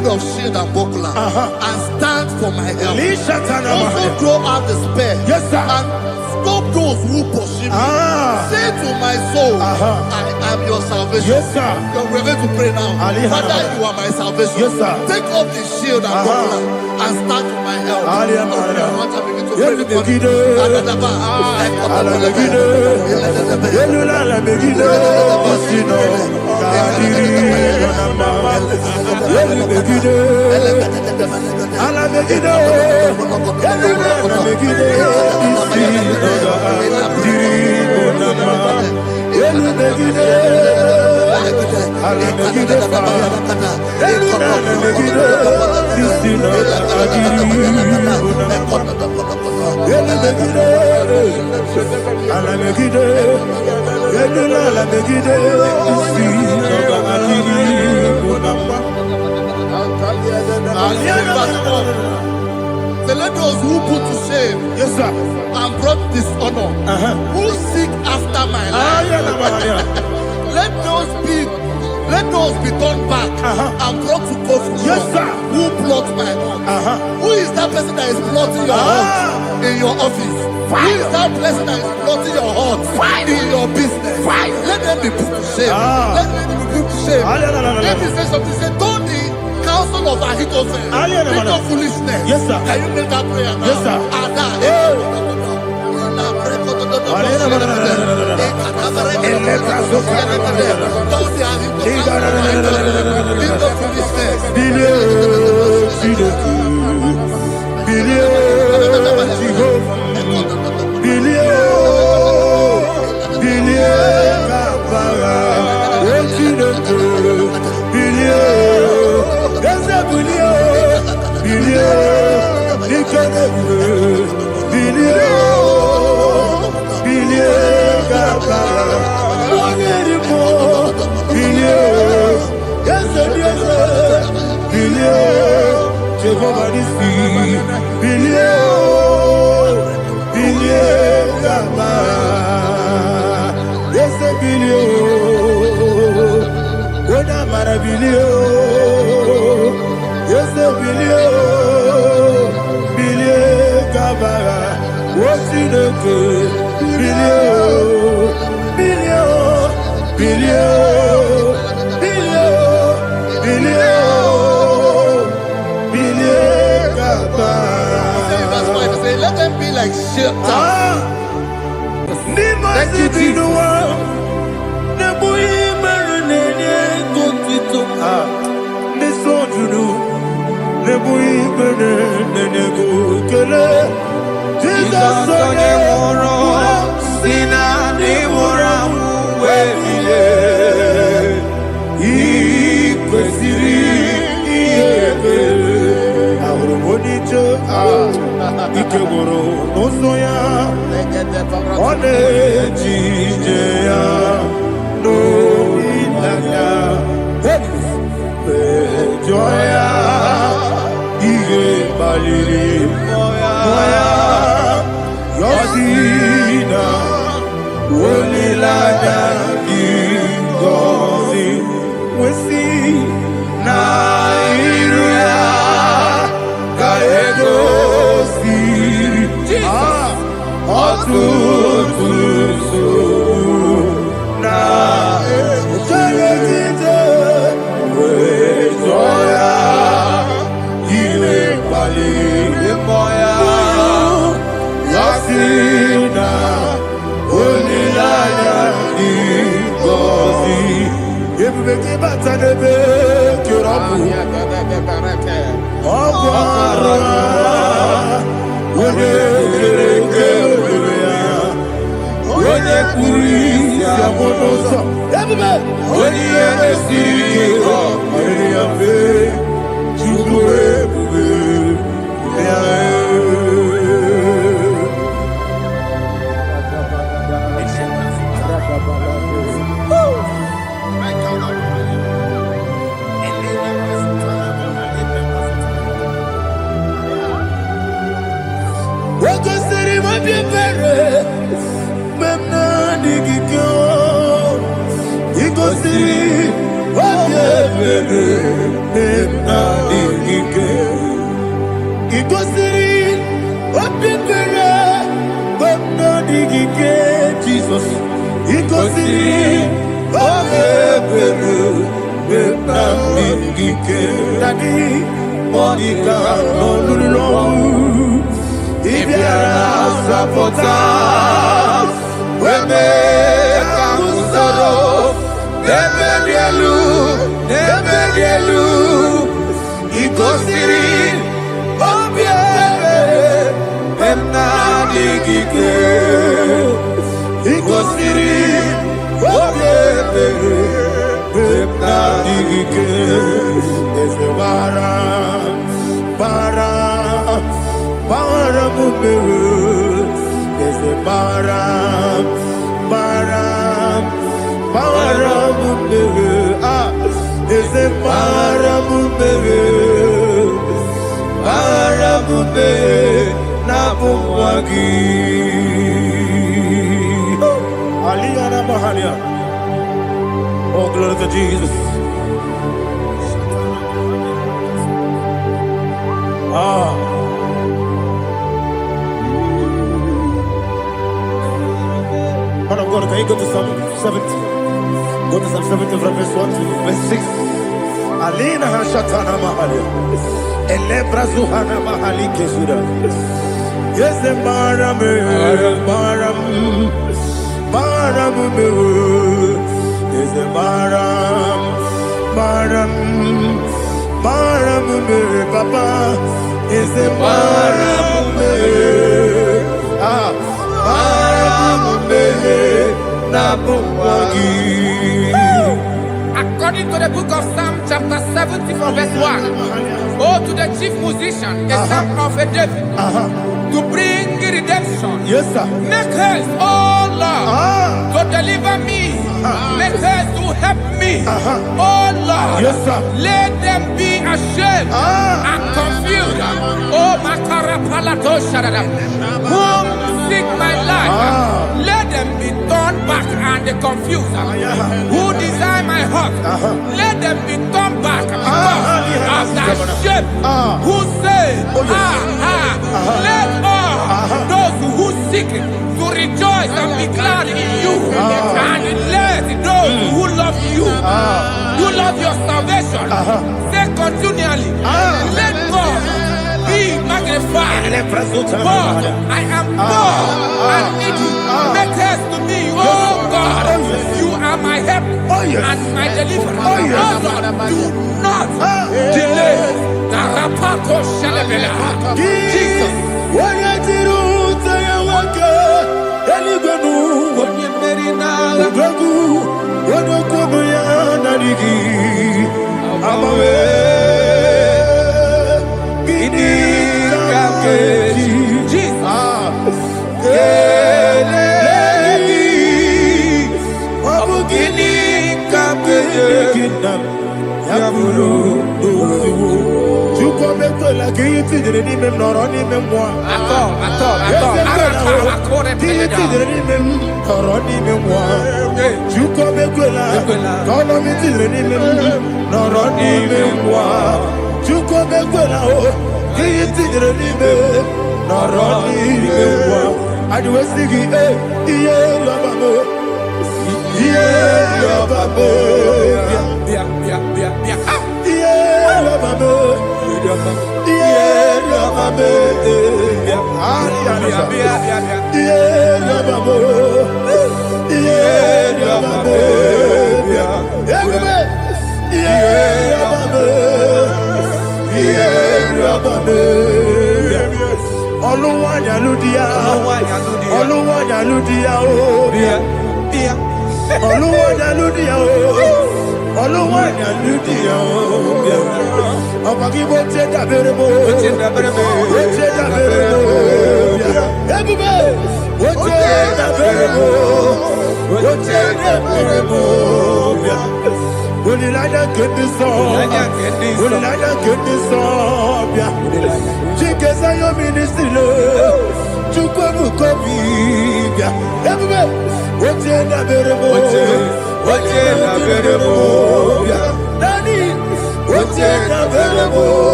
hold of shield and buckler and stand for my help. Also throw out the spear and stop those who pursue me. Say to my soul, I am your salvation. We're going to pray now. Father, you are my salvation. Take off the shield and buckler and stand for my help. Let those who put to shame and brought dishonor, who seek after my life, let those be turned back and brought to confusion. Who plot my heart? Who is that person that is plotting your heart in your office? Who is that person that is plotting your heart in your business? Let them be put to shame. Let them be put to shame. Let me say something. Say, don't the counsel of Ahithophel think of foolishness. Can you make that prayer now? Let them be like shelter. Thank you, Jesus. Iko siri, Jesus. Igosiri obeberu na mingike dadi monika nolulo ibiara sapota weme kamusoro nebedielu igosiri obeberu na mingike igosiri obeberu na mingike ese bara mumeru ese bara mumeru ese bara mumeru na bumwagi Aliyana Mahalia. Oh, glory to Jesus. Man of God, can you go to Psalm 70? Go to Psalm 70 from verse 1 to verse 6. Alina Hashatana Mahalia. Elebra Zuhana Mahali Kesuda. Yes, the Baram. Is the Baram, Papa. Is the Baram, Nabuwagi. According to the book of Psalm chapter 70 from verse 1, oh, to the chief musician, a son of a David, to bring redemption. Yes, sir. Make haste, oh Lord, to deliver me. Make haste to help me. Oh Lord, yes, sir. Let them be ashamed and confused. Oh, Makarapalato Shadada, whom seek my life, let them be turned back and confused. Who desire my heart, let them be turned back because of that shape. Who say, let all those who seek to rejoice and be glad in you, and let those who love you, who love your salvation, say continually, let God be magnified. God, I am poor and needy. Make haste to me, oh God. You are my help and my deliverer. Oh Lord, do not delay. Jesus.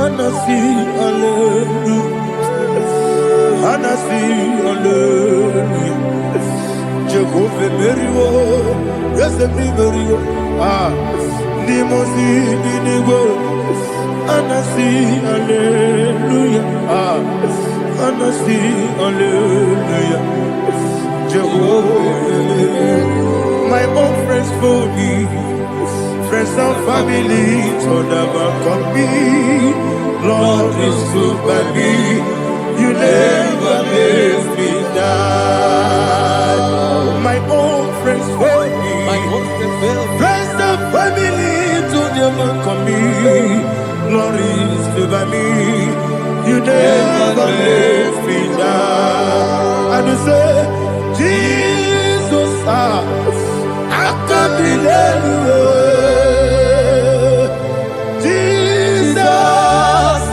Anasi, hallelujah. Anasi, hallelujah. Jehovah Merio, yes, the Merio. Nimosi, Ninigo. Anasi, hallelujah. Anasi, hallelujah. Jehovah, my own friends for me, friends and family, so never come me. Lord is good by me, you never leave me down. My own friends for me, friends and family, so never come me. Lord is good by me, you never leave me down. And you say, Jesus, I can't believe you. Jesus,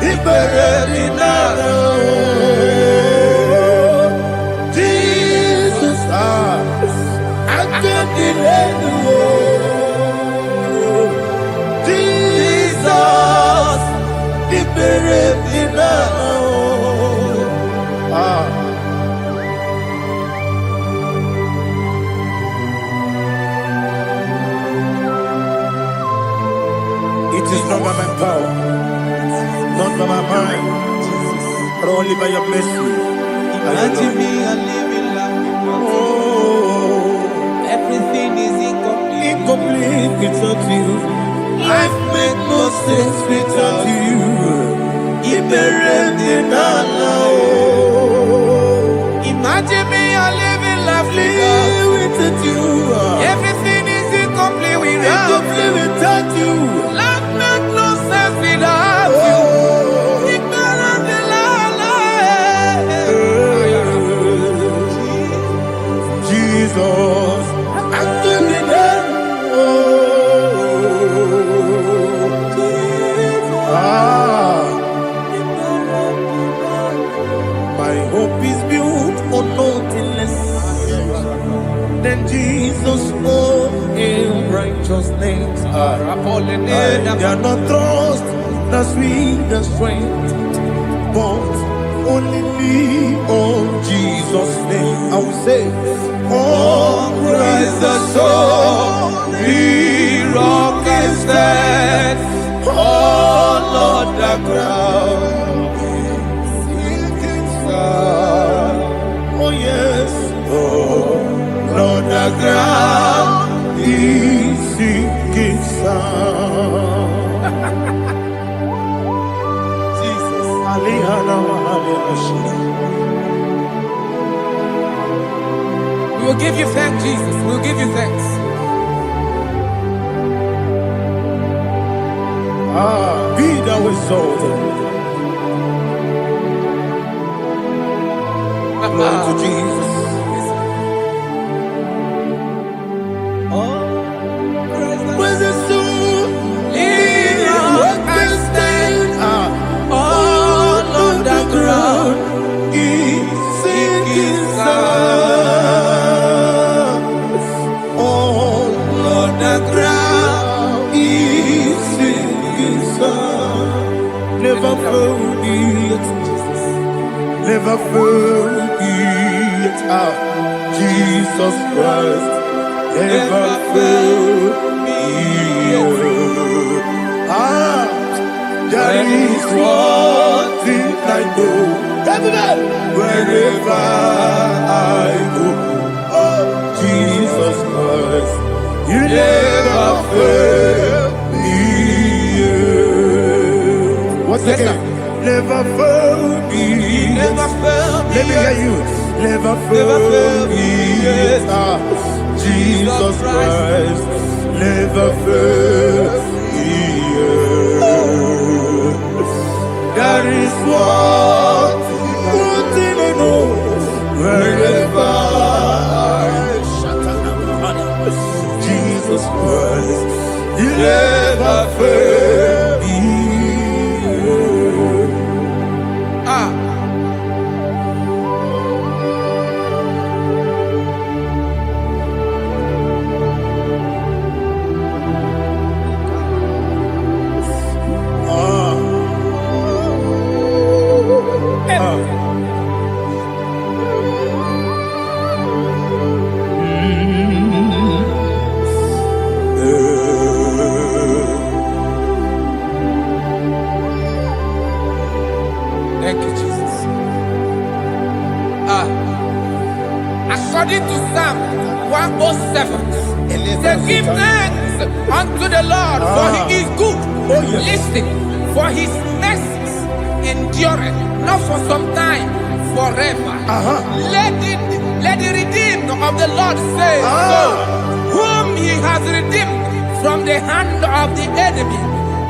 He buried me now. Jesus, I can't believe you. Jesus, He buried me now. It is not by my power, not by my mind, but only by your mercy. Imagine me a living life without you. Oh, Everything is incomplete. incomplete without you. Life makes no sense without you. Imagine me a living life without you. Everything is incomplete Without you. Life makes no sense without you. Jesus, I give it my hope is built on nothing less than Jesus' own righteousness. I cannot trust the sweetest strength, but only lean on Jesus' name. I will say, oh, Christ the solid rock is dead. Oh, Lord, the ground is sinking sand. Oh, yes, oh, Lord, the ground is sinking sand. Jesus, We will give you thanks, Jesus. We will give you thanks. Be thou exalted. Glory to Jesus. Where's the soul? What can stand? All on the ground is sinking sand. All on the ground is sinking sand. Never forget, never forget, Jesus Christ. Never fail me. There is one thing I know. Wherever I go, oh, Jesus Christ, you never fail me. What's Yes, again? Never fail me. Never fail me. Let me hear you. Never fail me. Jesus Christ, never fail me. That is what I know. Wherever Jesus Christ, you never fail me. According to Psalm 107, say, give thanks unto the Lord, for he is good. Oh, yes. Listen, for his mercies endureth, not for some time, forever. Let the redeemed of the Lord say so, whom he has redeemed from the hand of the enemy,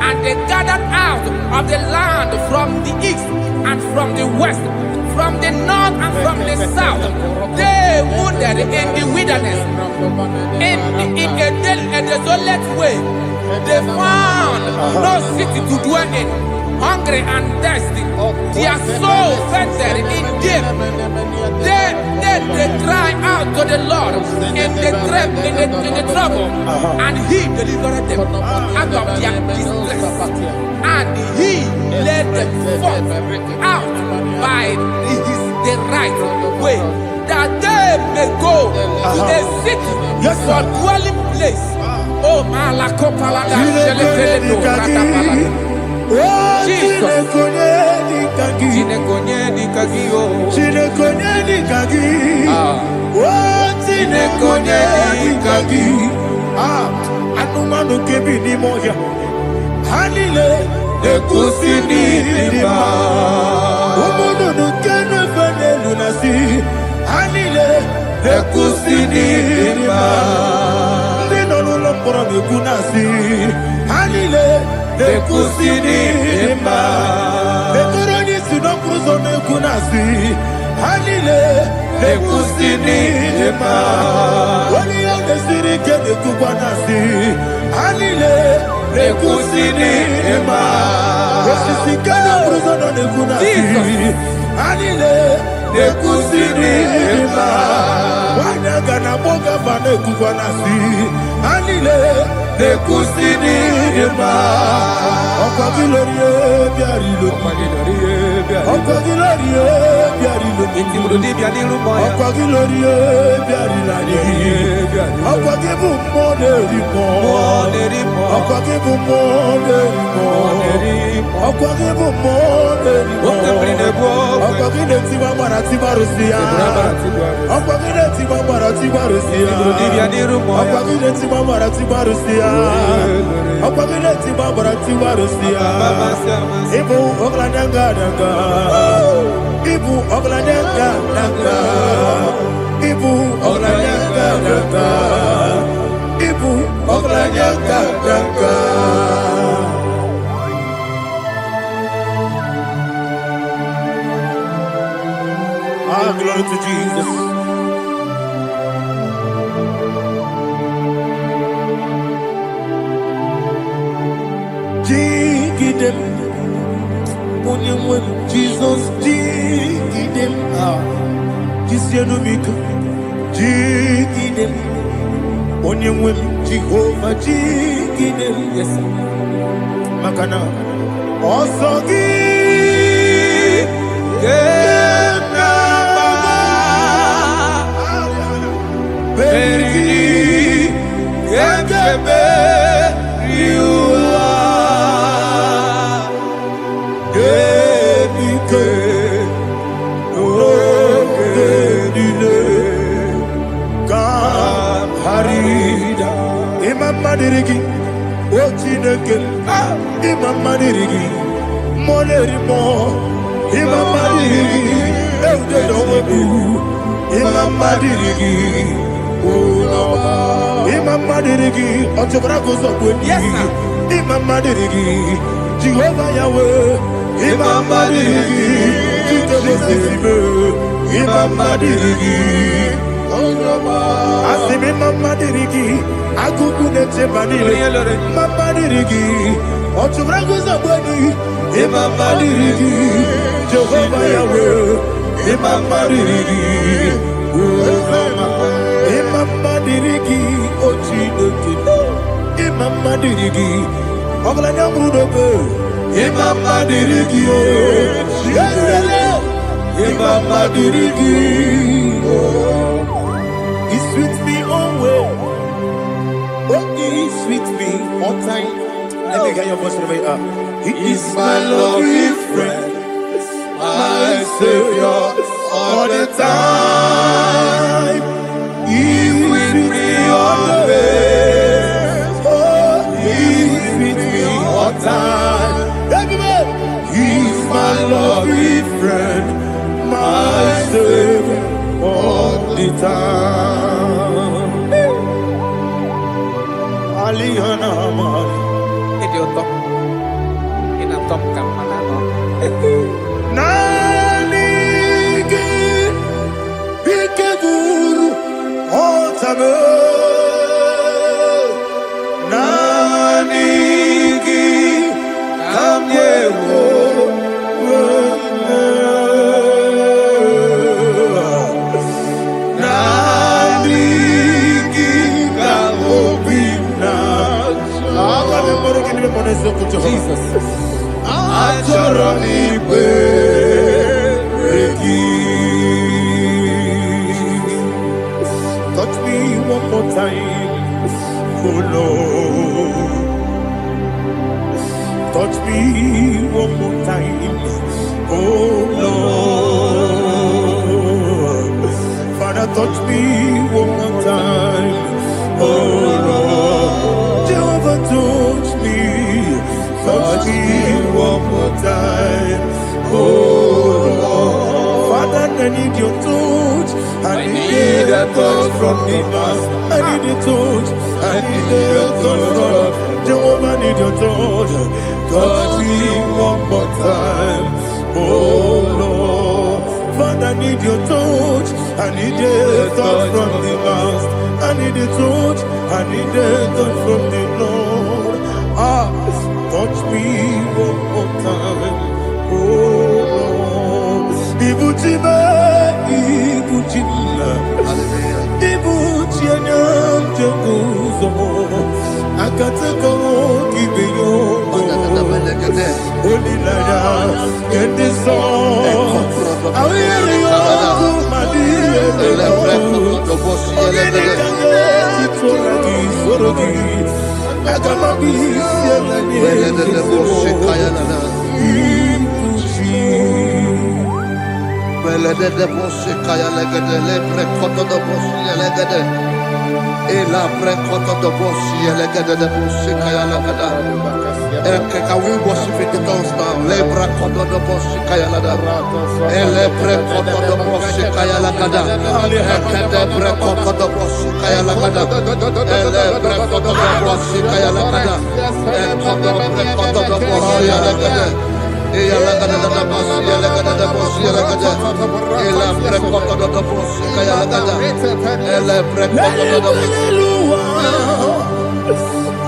and they gathered out of the land from the east and from the west, from the north and from the south. They wandered in the wilderness, in a desolate way. They found no city to dwell in, hungry and thirsty. Their soul fainted in deep. They cry out to the Lord in the trouble, and he delivered them out of their distress, and he led them forth out by the right way, that they may go to a city for dwelling place. Oh, Malakopalada, Jesus. Anumanu kebi ni moya Hanile ekusini lima Umudu nukene fene lunasi Hanile ekusini lima Nino lulambura mikunasi Hanile ekusini lima Ekoroni sinokruzo mekunasi Hanile ekusini lima Wali yande sirike nekukwanasi Hanile ekusini lima Wasisikana kruzo no nekunasi Hanile ekusini lima Wanyaga na boga vane kukwanasi Hanile ekusini lima Okwa gilorie biarilo Okwa gilorie biarilo Okwa gilorie biarilani Okwa gibu moderimo Okwa gibu moderimo Okwa gibu moderimo Okwa gileti wa marati barusia Okwa gileti wa marati barusia Okwa gileti wa marati barusia Okwa gileti wa marati barusia Ibu ogladanga danga Ibu ogladanga danga Ibu ogladanga danga Ibu ogladanga danga Ah, glory to Jesus. Jigidem, Onyemwem, Jesus, Jigidem, Jisyanumika, Jigidem, Onyemwem, Jehovah, Jigidem, yes, Makana, Osogi, Beri, Yakebe, Riua, Gebike, Ogedile, Kamharida, Imam Madirigi, Ochineke, Imam Madirigi, Molerimo, Imam Madirigi, Eudedowebu, Imam Madirigi, Imam Madirigi, Otobrago Zobweni, Imam Madirigi, Jehovah Yahweh, Imam Madirigi, Jitobosime, Imam Madirigi, Asim Imam Madirigi, Akukunete Banile, Imam Madirigi, Otobrago Zobweni, Imam Madirigi, Jehovah Yahweh, Imam Madirigi, Imam Madirigi, Ochineke, Imam Madirigi, Oglanya Brudobe, Imam Madirigi, Imam Madirigi, He's with me always. Oh, He's with me all time. Let me get your voice wherever you are. He is my loving friend, my Savior all the time. Idioto. In a top camera. Nanigi Bikeburu Otame Nanigi Kamyewo Nanigi Kamobina Jesus. Touch me one more time, oh Lord. Touch me one more time, oh Lord. Father, touch me one more time, oh Lord. Jehovah, touch me one more time, oh Lord. Father, I need your touch. I need a touch from the past. I need a touch. I need a touch from Jehovah. I need your touch. Touch me one more time, oh Lord. Father, I need your touch. I need a touch from the past. I need a touch. I need a touch from the Lord. Touch me one more time, oh Lord. Ibuchima, Ibuchima, Ibuchianyam Jaguzo. Akateko Kibiyo, Holy Lada, get this song. I hear you, Can we worship in the tongues now? Lebra kodo do boshi kaya lada. Elebre kodo do boshi kaya lada. Ekede bre kodo do boshi kaya lada. Elebre kodo do boshi kaya lada. Ekodo bre kodo do boshi lada. Eya lada da boshi lada da boshi lada. Elebre kodo do boshi kaya lada. Elebre kodo do boshi.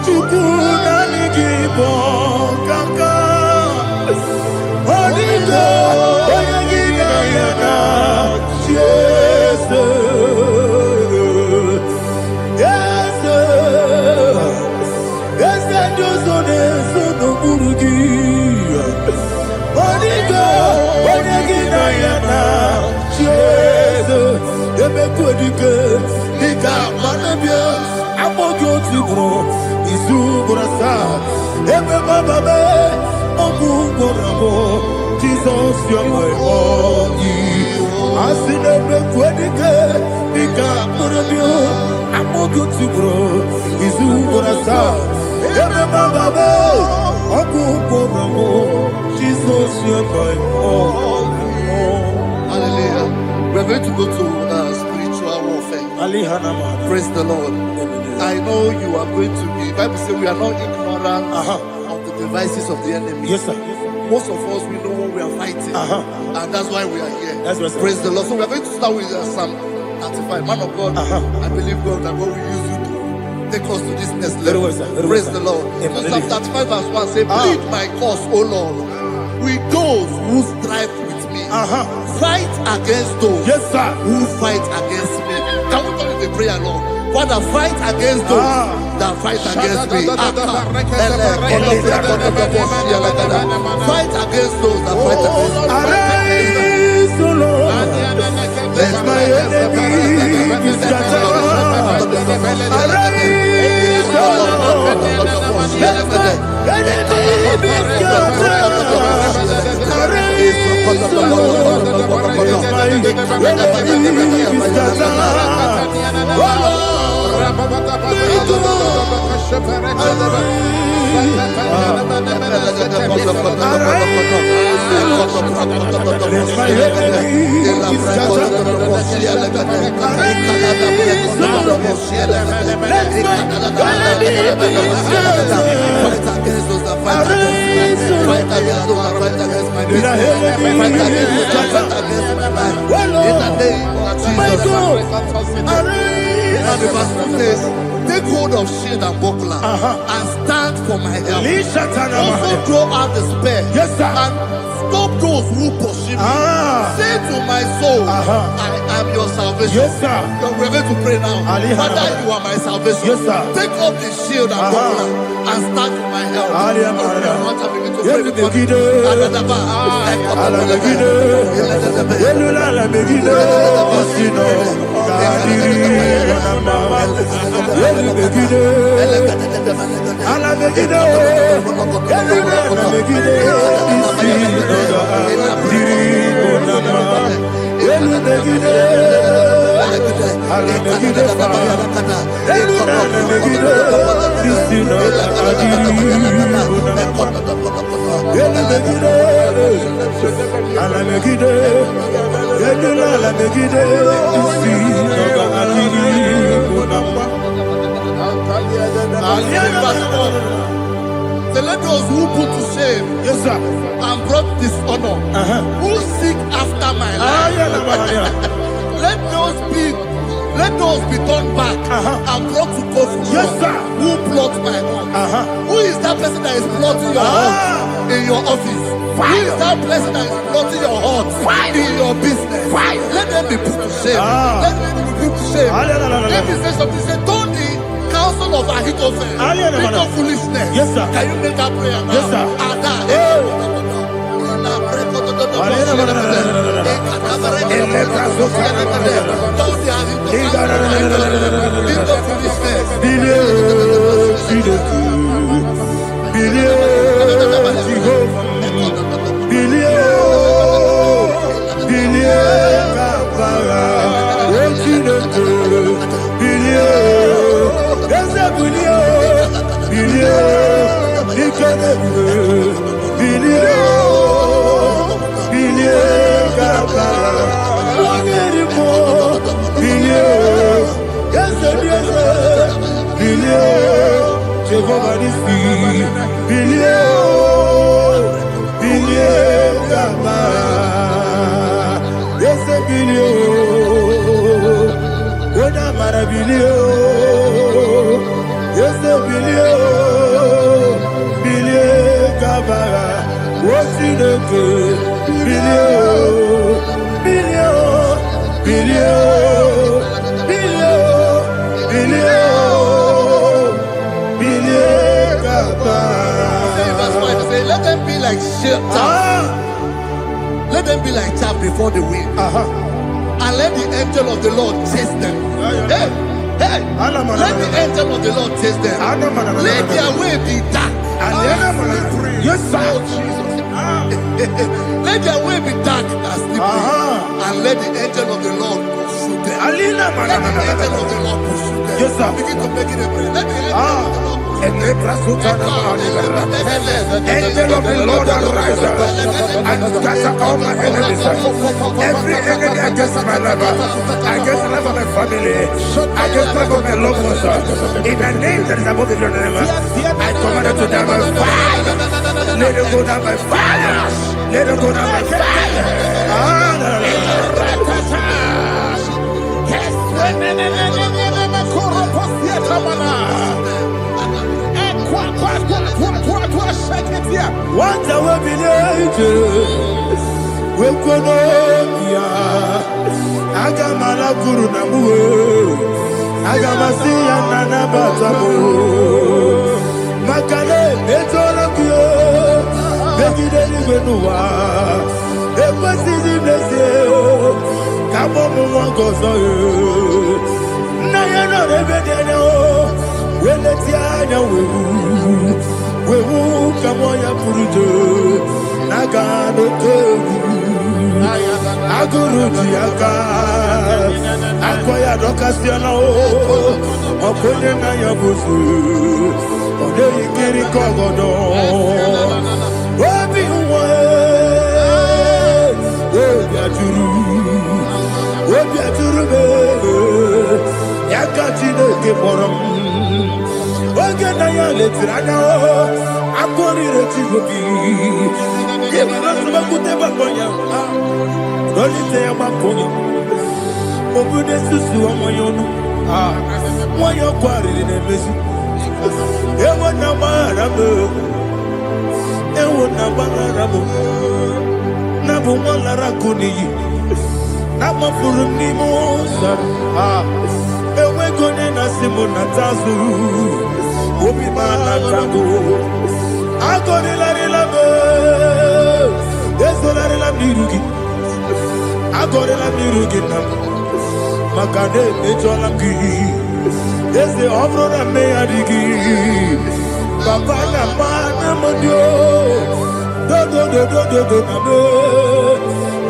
Chukunanigibo kaka Onigo Oyagina Jesus Yes Yes Josone Sono Burugi Onigo Oyagina Jesus Ebekwedike Nika Manabia Amogo Tibro Izubrasa, Ebe Bababe, Ogu Gorabo, Jesus, you're my only. I see the Quedike, Nika Murabio, Amogu Tibro, Izubrasa, Ebe Bababe, Ogu Gorabo, Jesus, you're my only. Hallelujah. We're going to go to spiritual warfare. Praise the Lord. I know you are going to be. Bible says we are not ignorant of the devices of the enemy. Yes, sir. Most of us, we know what we are fighting, and that's why we are here. That's right, Praise the Lord. So we are going to start with Psalm 35. Man of God, I believe God that God will use you to take us to this next level. Praise the Lord. So Psalm 35 verse 1 says, plead my cause, O Lord, with those who strive with me. Fight against those who fight against me. Can we turn in the prayer, Lord? Father, fight against those that fight against me. Fight against those that fight against me. Arise, O Lord. Let my enemy be scattered. Arise, O Lord. Let my enemy be scattered. Arise, O Lord. Let my enemy be scattered. Oh Lord. against those that fight against me. Fight against those that fight against my business. Fight against those that fight against my life. In the name of Jesus. Now the verse 2 says, take hold of shield and buckler and stand for my help. Also throw out the spear and stop those who pursue me. Say to my soul, I am your salvation. We're going to pray now. Father, you are my salvation. Take up the shield and buckler and stand for my help. So let those who put to shame and brought dishonor, who seek after my life, let those be turned back and brought to confusion. Who plot my hurt? Who is that person that is plotting your hurt in your office? Who is that person that is plotting your hurt in your business? Let them be put to shame. Let them be put to shame. Let me say something. Say, don't the counsel of Ahithophel think of foolishness. Can you make that prayer now? Yes, sir. Let them be like chaff. Let them be like chaff before the wind. And let the angel of the Lord chase them. Hey, let the angel of the Lord chase them. Let their way be dark. Yes, sir. Let their way be dark as slippery. And let the angel of the Lord pursue them. Let the angel of the Lord pursue them. Yes, sir. Begin to make it a prayer. Let the angel of the Lord Angel of the Lord arise and scatter all my enemies. Every enemy against my life, against the life of my family, against the life of my loved ones. In the name that is above your name, I command it to them by fire. Let it go down by fire. Let it go down by fire. What I will be we Konokia Agamala Guru Namu Agamasiya Nana Batamu Makale Betolakio Begideli Benua Ekwasidi Blessio Kabomu Wangozo Nayana Rebedeno Weletiana Wewu Kamoya Purujo Nagano Togu Aguru Diaka Akoya Dokasiano Okonye Naya Busu Ode Ikiri Kogodo Obi Uwe Obi Aturu Yakatine Keporam Ogena ya letrana akori retigobi. Yebra subakute bakonya. Dolite ya bakonya. Obude susu amoyono. Moyo kwari nemezi. Ewo na marabu. Ewo na marabu. Nabu molara kuni. Nama furum ni moza. Ewe gone na simu na tazu. Obi mana tago. Agore la relame. Ezo la relame nirugi. Agore la nirugi nam. Makane ejola ki. Eze obro na me adigi. Papa na mana modio. Do na me.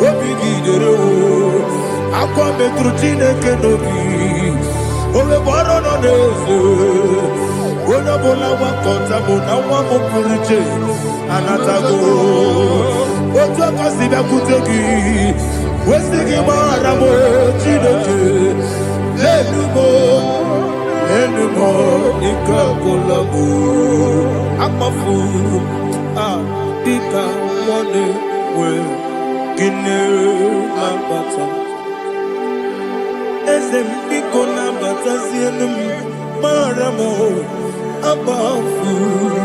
Obi gidero. Akwa metru Chineke n'obi. Owe bọrọ nọ n'eze. Onye ọbụla gbakọta bụ na nwa m pụrụ iche anatago. Otu aka si bịakwute gị, wesị gị gbaghara m Chineke. Elu m ike agwụla m. Akpafuru dịka nwa na-enwe gịnị na-abata. Eze m biko na-abatazienu m mara m akpafuru.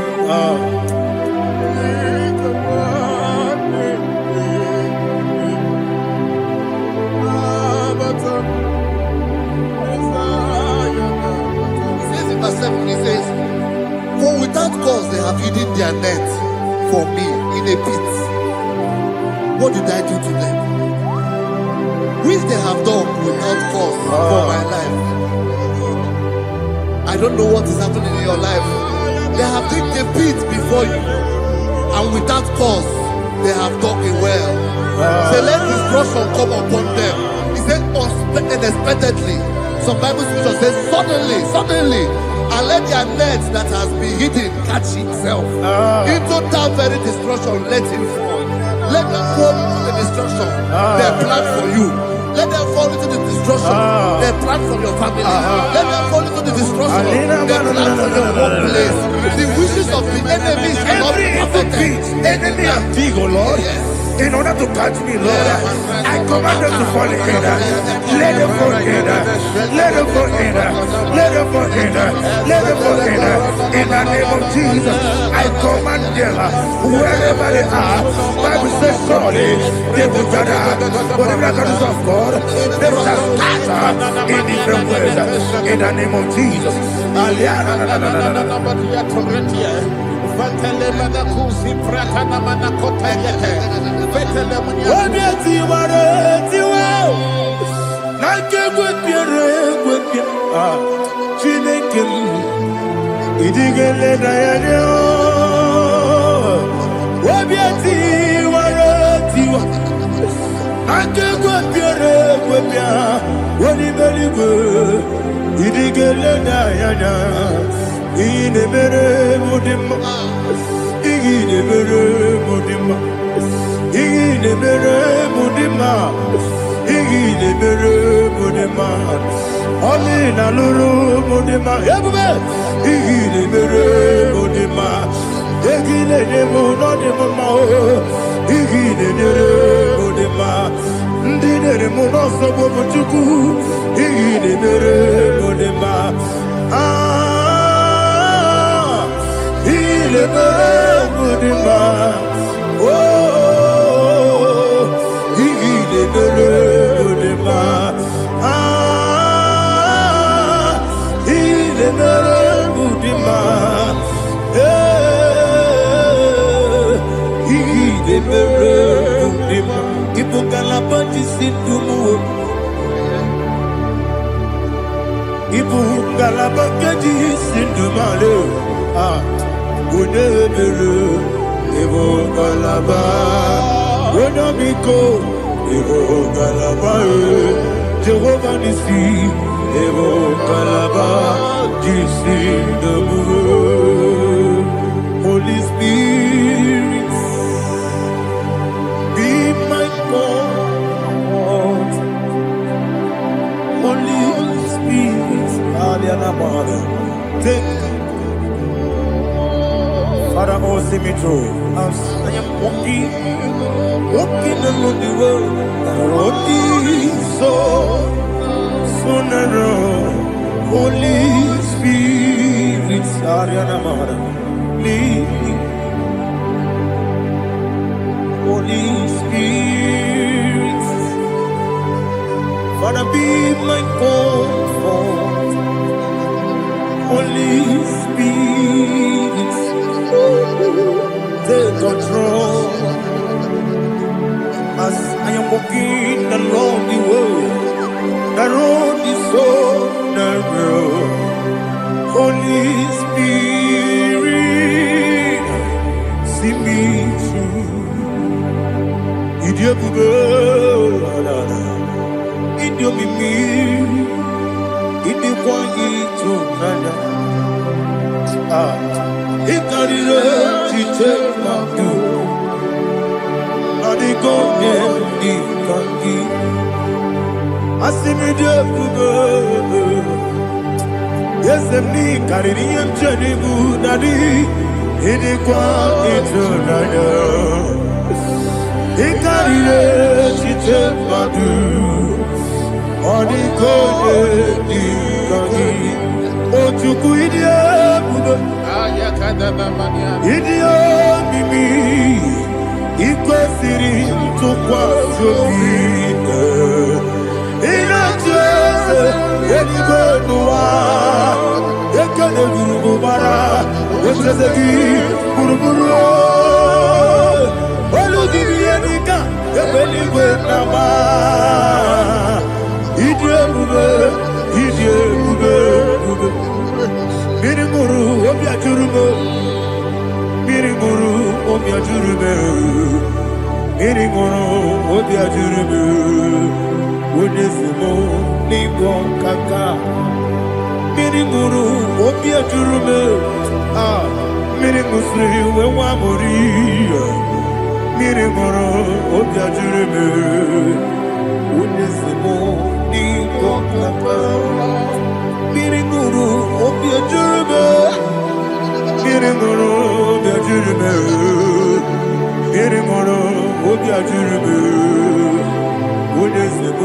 He says, for without cause they have hidden their net for me in a pit. What did I do to them? Which they have done without cause for my life. I don't know what is happening in your life. They have digged a pit before you, and without cause they have dug a well. Say, let destruction come upon them. He said, unexpectedly. Some Bible scripture says, suddenly, and let their net that has been hidden catch itself. Into that very destruction, let it fall. Let them fall into the destruction they plan for you. Let them fall into the destruction they plan for your family. Let them fall into the destruction they plan for your workplace. The wishes of the enemy shall not be perfected. Enemy and dig, oh Lord. In order to catch me, Lord, I command them to fall in. Let them fall in. Let them fall in. Let them fall in. Let them fall in. In the name of Jesus, I command them wherever they are. Bible says, surely they will gather. But the miracles of God, they will scatter in different ways. In the name of Jesus. Amina lulu mudima ebube igile mere mudima egile nemo no demo igile nere mudima ndinere muno sobo buchuku igile mere mudima igile mere mudima igile mere mudima Jehovah Nissi, Evo Kalaba, Jisi Dabu, Holy Spirit, be my God, Holy Spirit, Aliana Mara, take Father, oh, see me through. As I am walking along the road. The road is so narrow. Holy Spirit, Ariana Mara, lead me. Holy Spirit, Father, be my comfort. Holy Spirit, take control as I am walking along the road. The road is so narrow. Holy Spirit, see me through. Idiobube, Idiomimi, Idikwanyitu nana. Ikarire chitema du. Adigonye ikangi. Asimidiyobube. Yes, me carrying Jenibu Nadi. Idikwanyitu nana. Ikarire chitema du. Adigonye ikangi. Ojuku Idiobube. Idio mimi ikwesiri ntụkwasị obi ịna-echeze eluigwe n'ụwa ekele gburugburu echeze gị gburugburu olu gị ihe dịka ebe eluigwe na-agba ịdị ebube mmiri ṅụrụ obi ajụrụ m mmiri ṅụrụ obi ajụrụ m mmiri ṅụrụ obi ajụrụ m onye si m n'ịgwọ nkaka mmiri ṅụrụ obi ajụrụ m mmiri ṅụsịrị wee nwa amụrụ mmiri ṅụrụ obi ajụrụ m onye si m n'ịgwọ nkaka mmiri ṅụrụ obi ajụrụ m mmiri ṅụrụ obi ajụrụ m mmiri ṅụrụ obi ajụrụ m onye si m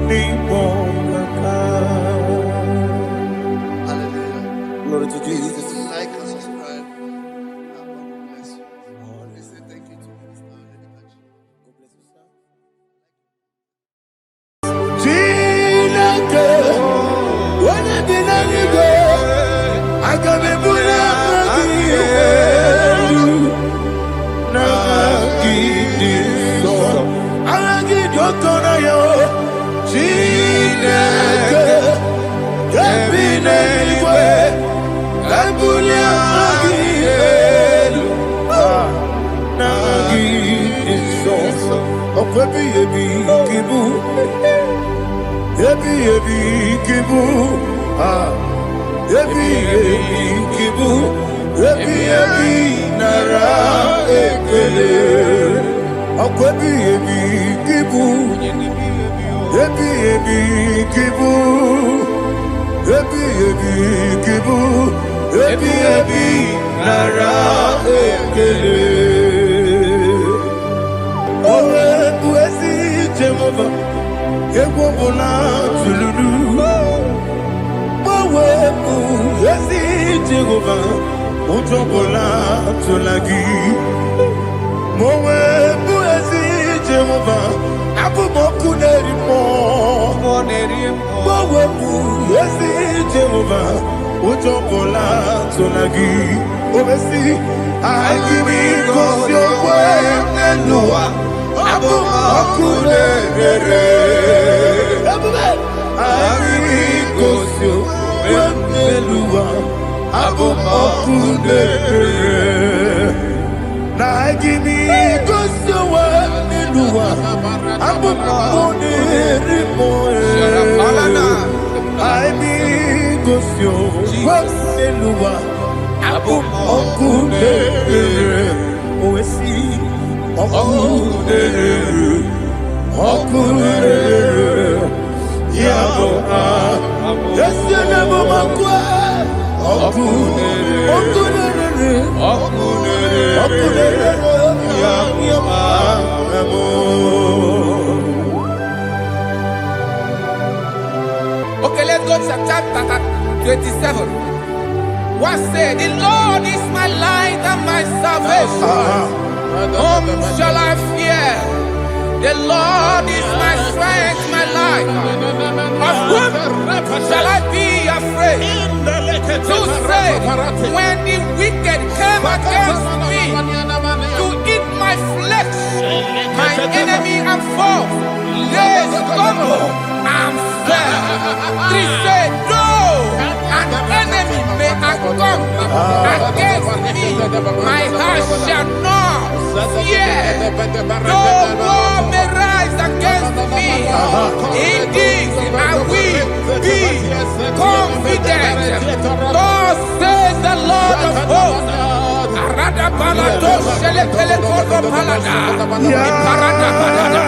n'ịkpọ nkaka. Glory to Jesus. Like and subscribe. And God will bless you. We say thank you to Mr. Edekachi. God bless you, sir. Chineke, onye dị n'eluigwe, aga m ebuli aka gị elu, n'aka gị dị nsọ. Aha gị dị ụtọ n'anya, Chineke, nke bi n'eluigwe, ebuli aka gị elu, n'aka gị dị nsọ. Ọkwa ebighị ebi gị bụ Ebi kibu, ebi kibu, ebi nara ekele. Ọkọ ebi kibu, ebi kibu, ebi kibu, ebi nara ekele. Owe buesi Jehova. Egwu ọbụla tụlụrụ gbanwepụ ezi Jehova ụjọ ọbụla tụla gị ma o wepụ ezi Jehova abụ m ọkụ na-eri mmụọ gbanwepụ ezi Jehova ụjọ ọbụla tụla gị o mesi anyị gị gosi okwe n'elu ụwa abụ m ọkụ na-ere anyị gosi okwe n'elu ụwa abụ m ọkụ na-ere na anyị gosi okwe n'elu ụwa abụ m ọkụ na-ere anyị gosi okwe n'elu ụwa abụ m ọkụ na-ere o wesi Okurere, Yabo, Yes, you never walk away. Okay, let's go to chapter 27. What said? The Lord is my light and my salvation. Whom shall I fear? The Lord is my strength, my life. Of whom shall I be afraid? To say, when the wicked came against me to eat my flesh, my enemy and foe, they stumble and fell. Three said, no, an enemy may have come against me, my heart shall not fear. No war may rise against me. Indeed, I will be confident. Thus says the Lord of hosts. Arada palado shele pele kodo palada. Iparada palada.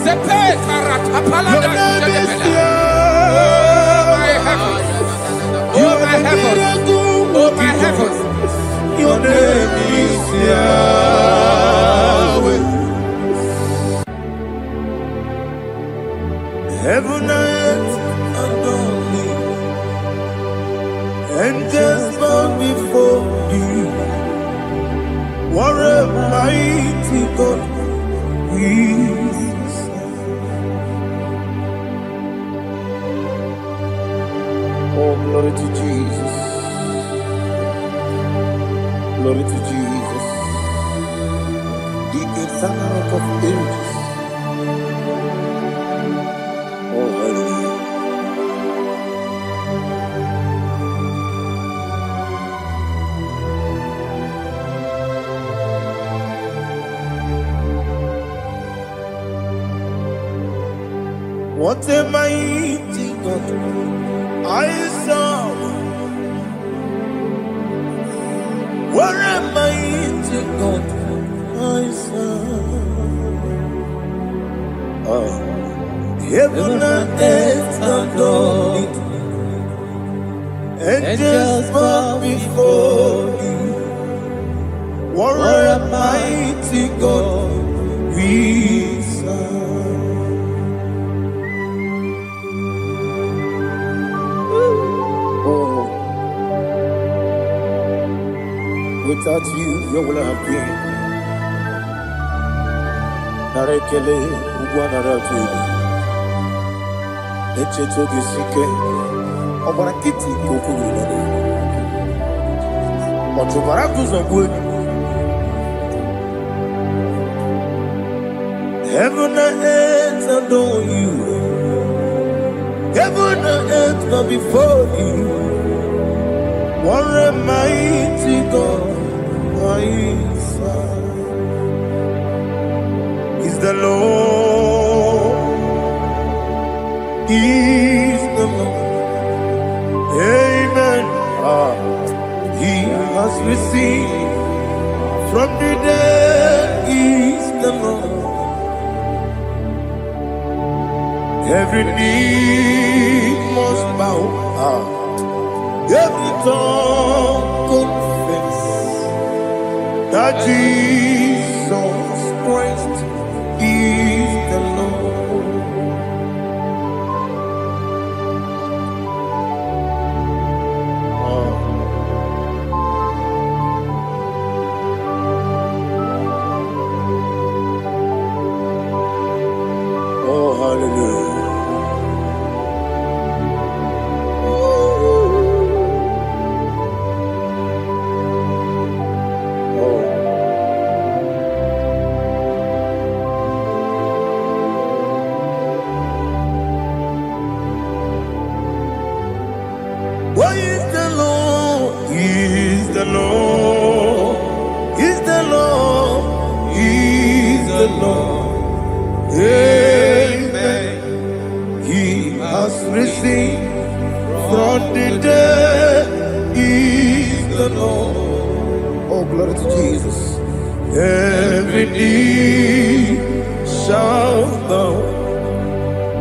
Sepe karata palada shele pele. Oh my heavens! Oh my heavens! Your name is Yahweh. Heaven and earth adore me, angels bow before you. What a mighty God we serve. Oh, glory to Jesus. Glory to Jesus. The eternal rock of ages. Oh, hallelujah. What a mighty God I serve. What a mighty God I serve. Heaven and earth adore it. Angels bow before you. What a mighty God we serve. Without you, where would I have been? Narekele, Uguanaratu, Echetoge Sike, Obarakiti, Kokuru, Otobarakus of wood. Heaven and earth adore you. Heaven and earth bow before you. What a mighty God I serve. Is the Lord. Is the Lord. Amen. He has received from the dead. Is the Lord. Every knee must bow. Every tongue confess that Jesus Christ is the Lord. Oh, hallelujah. Why is the Lord? He is the Lord. He's the Lord. He is the Lord. Amen. He has risen from the dead. He is the Lord. Oh, glory to Jesus. Every knee shall bow.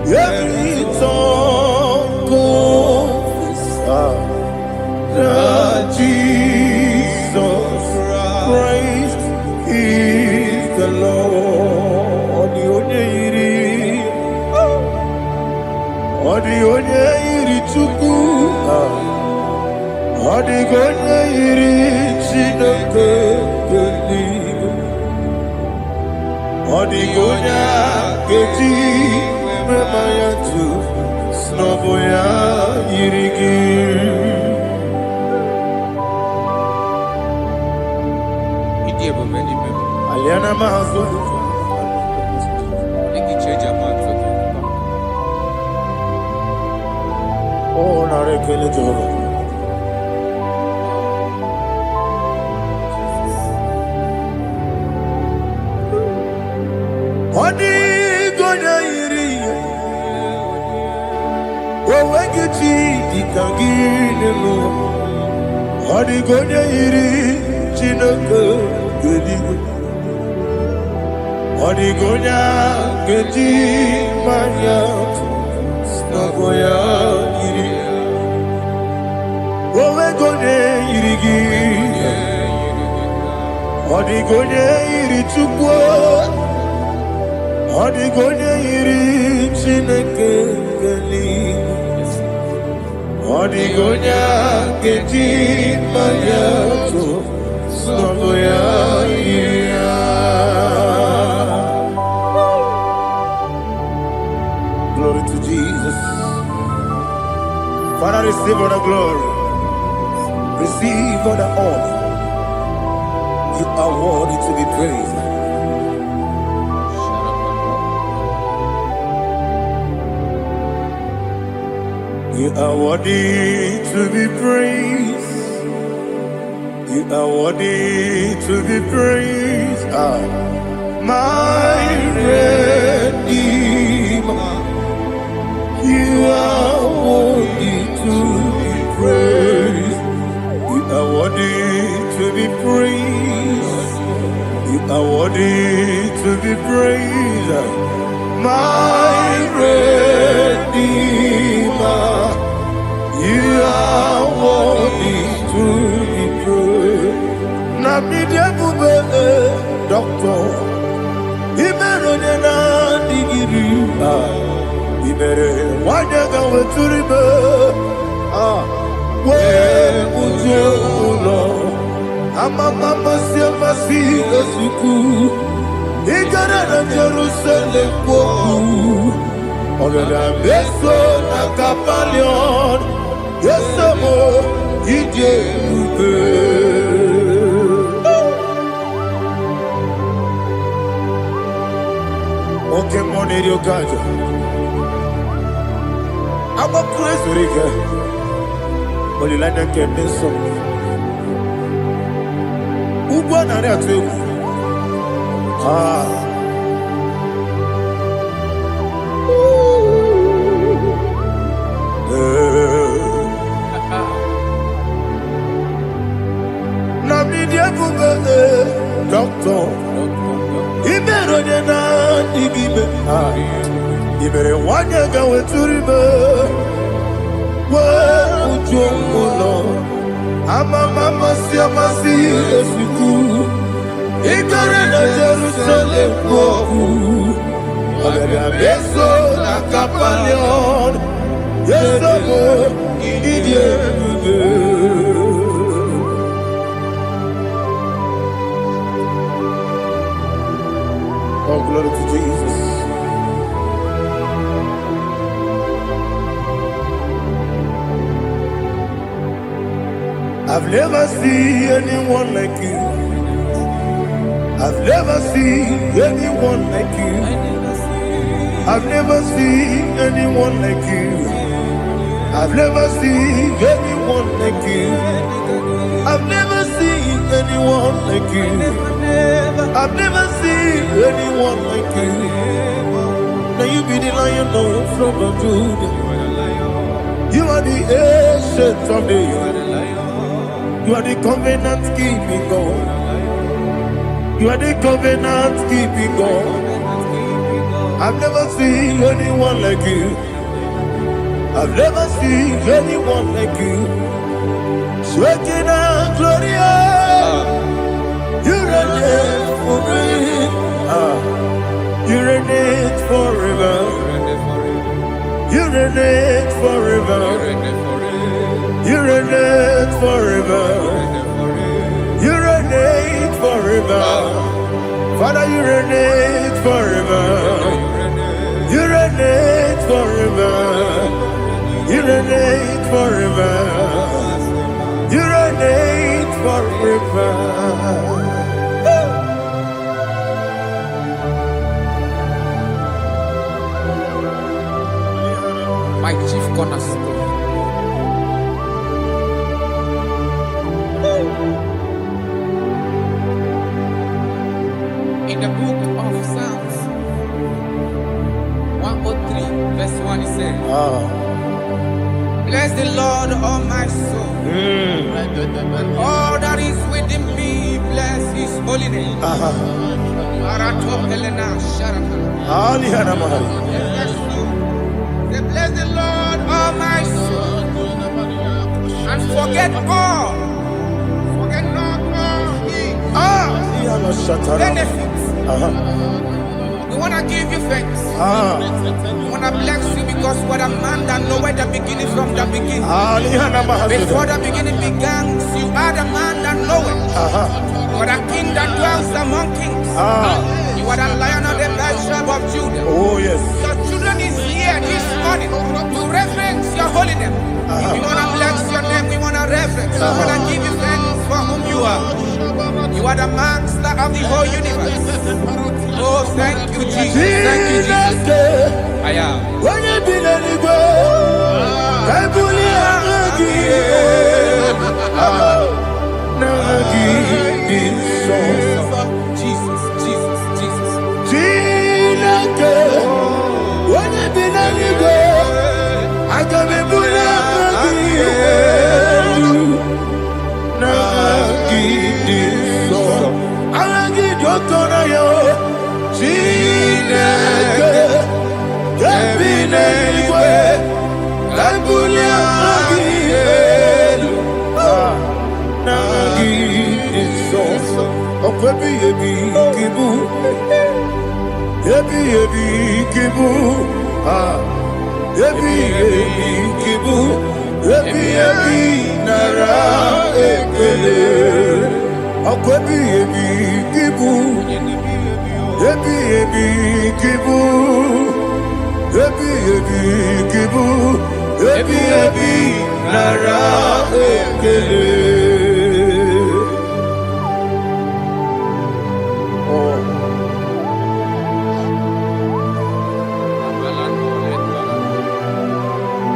Every tongue confess that Jesus Odigonya iri Chineke geligo. Odigonya keji memaya tu snoboya irigi. Aliana mazo. Oh, narekele joro. Odigonya iri. Owegiti dikagine mo. Odigonya iri Chineke geligo. Odigonya keji maya snagoya iri. Owegonya irigi. Odigonya iri chukwu. Odigonya iri Chineke geligo. Odigonya keji maya snagoya iri. Glory to Jesus. Father, receive all the glory. Receive all the honor. You are worthy to be praised. You are worthy to be praised. You are worthy to be praised. My Redeemer. You are worthy to be praised. You are worthy to be praised. You are worthy to be praised. My Redeemer. You are worthy to be praised. Nabidebube doctor. Imeronena digiri. Ibere wanyaga weturibe we ujo ulo amama siamasi esuku igara na Jerusalem kwoku ogada beso na kapalion yesemo ije ube oke moneri okaja. I'm a crazy rigger. Only like that can be so. Who born on that too? Namidia Buga, doctor. He better than I give it. You better want to go to river. Where would you go? I'm a mama, see a massy, as you do. Ignorant of Jerusalem, go. I'm a beso, a capalion. Yes, I'm a idiot. Oh, glory to Jesus. I've never seen anyone like you. I've never seen anyone like you. I've never seen anyone like you. I've never seen anyone like you. I've never seen anyone like you. I've never seen anyone like you. Now you be the lion from the Judah. You are the ancient of days. You are the covenant keeping God. You are the covenant keeping God. I've never seen anyone like you. I've never seen anyone like you. Shaking and glorious. You reign forever. You reign forever. You reign forever. You reign forever. My chief cornerstone. In the book of Psalms 103, verse 1, it says, bless the Lord, all my soul, and all that is within me, bless his holy name. Bless the Lord, all my soul, and forget not all his benefits. We want to give you thanks. We want to bless you because what a man that knoweth the beginning from the beginning. Before the beginning began, you are the man that knoweth. You are the king that dwells among kings. You are the lion of the tribe of Judah. Oh, yes. Your children is here this morning to reverence your holy name. We want to bless your name. We want to reverence. We want to give you thanks for whom you are. You are the master of the whole universe. Oh, thank you, Jesus. Thank you, Jesus. I am. When you be letting go, Jesus, Jesus, Jesus. When you be letting go, I can be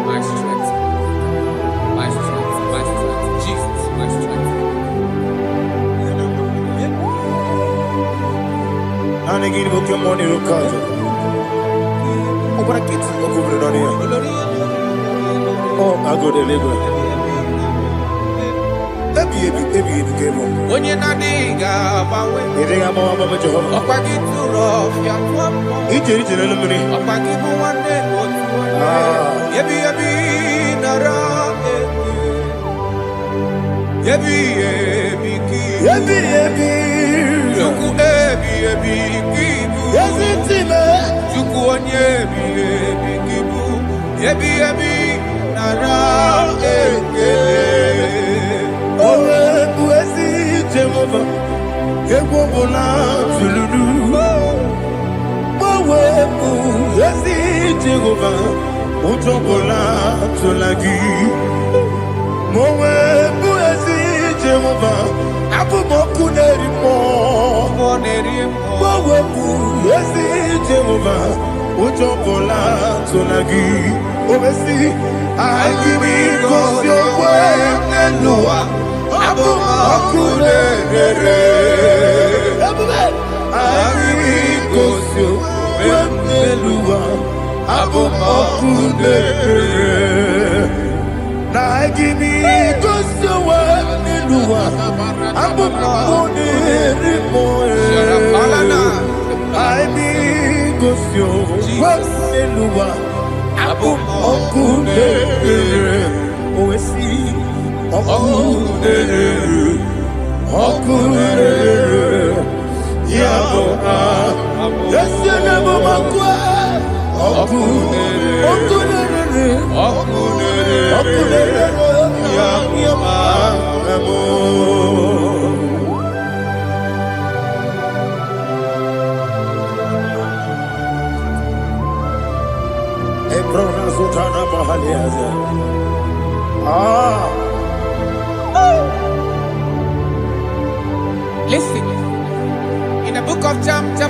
My strength, Jesus, my strength. Oh, I go deliver. When you're not digging,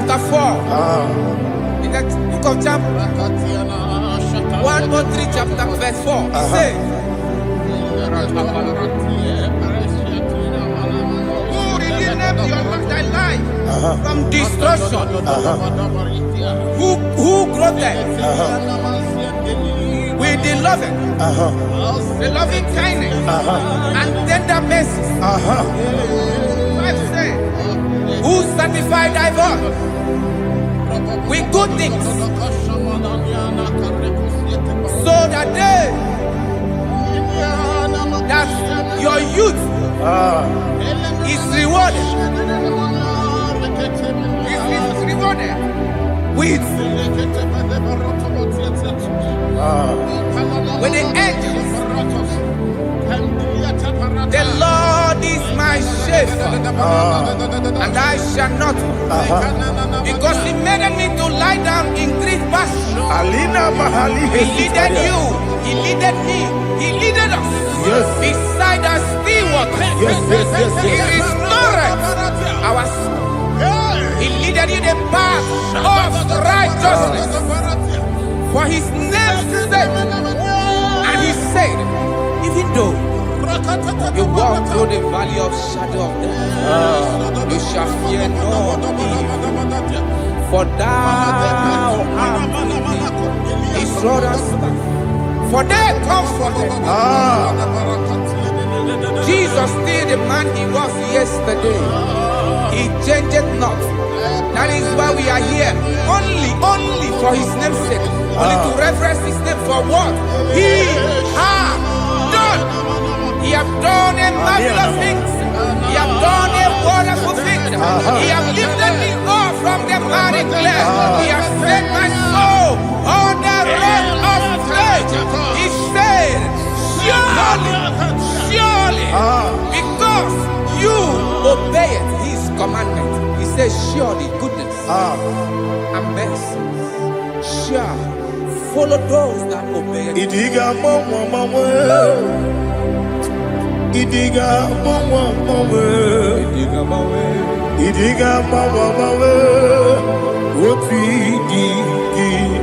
chapter 4. In the book of Job 1:3 chapter verse 4. He says, who redeemed thy life from destruction? Who clothed with the loving kindness and tender mercies? Who sanctified thy voice with good things, so that your youth is rewarded. Is rewarded with the angels. The Lord is my shepherd, and I shall not want, because He made me to lie down in green pastures. He leaded you, He leaded me, He leaded us beside the still waters. He restored our soul. He leaded you the path of righteousness for His name's sake. And He said, even though you walk through the valley of shadow of death, you shall fear no evil, for thou art with me. His rod and staff, for they comforted. Jesus still the man He was yesterday. He changed not. That is why we are here. Only for His name's sake. Only to reference His name for what He has done. He has done a marvelous things. He has done a wonderful thing. He has lifted me up from the miry clay. He has set my soul on the rock of faith. He said, surely, because you obeyed His commandment. He says, surely goodness and mercy shall follow those that obey. Idiga mawe, woti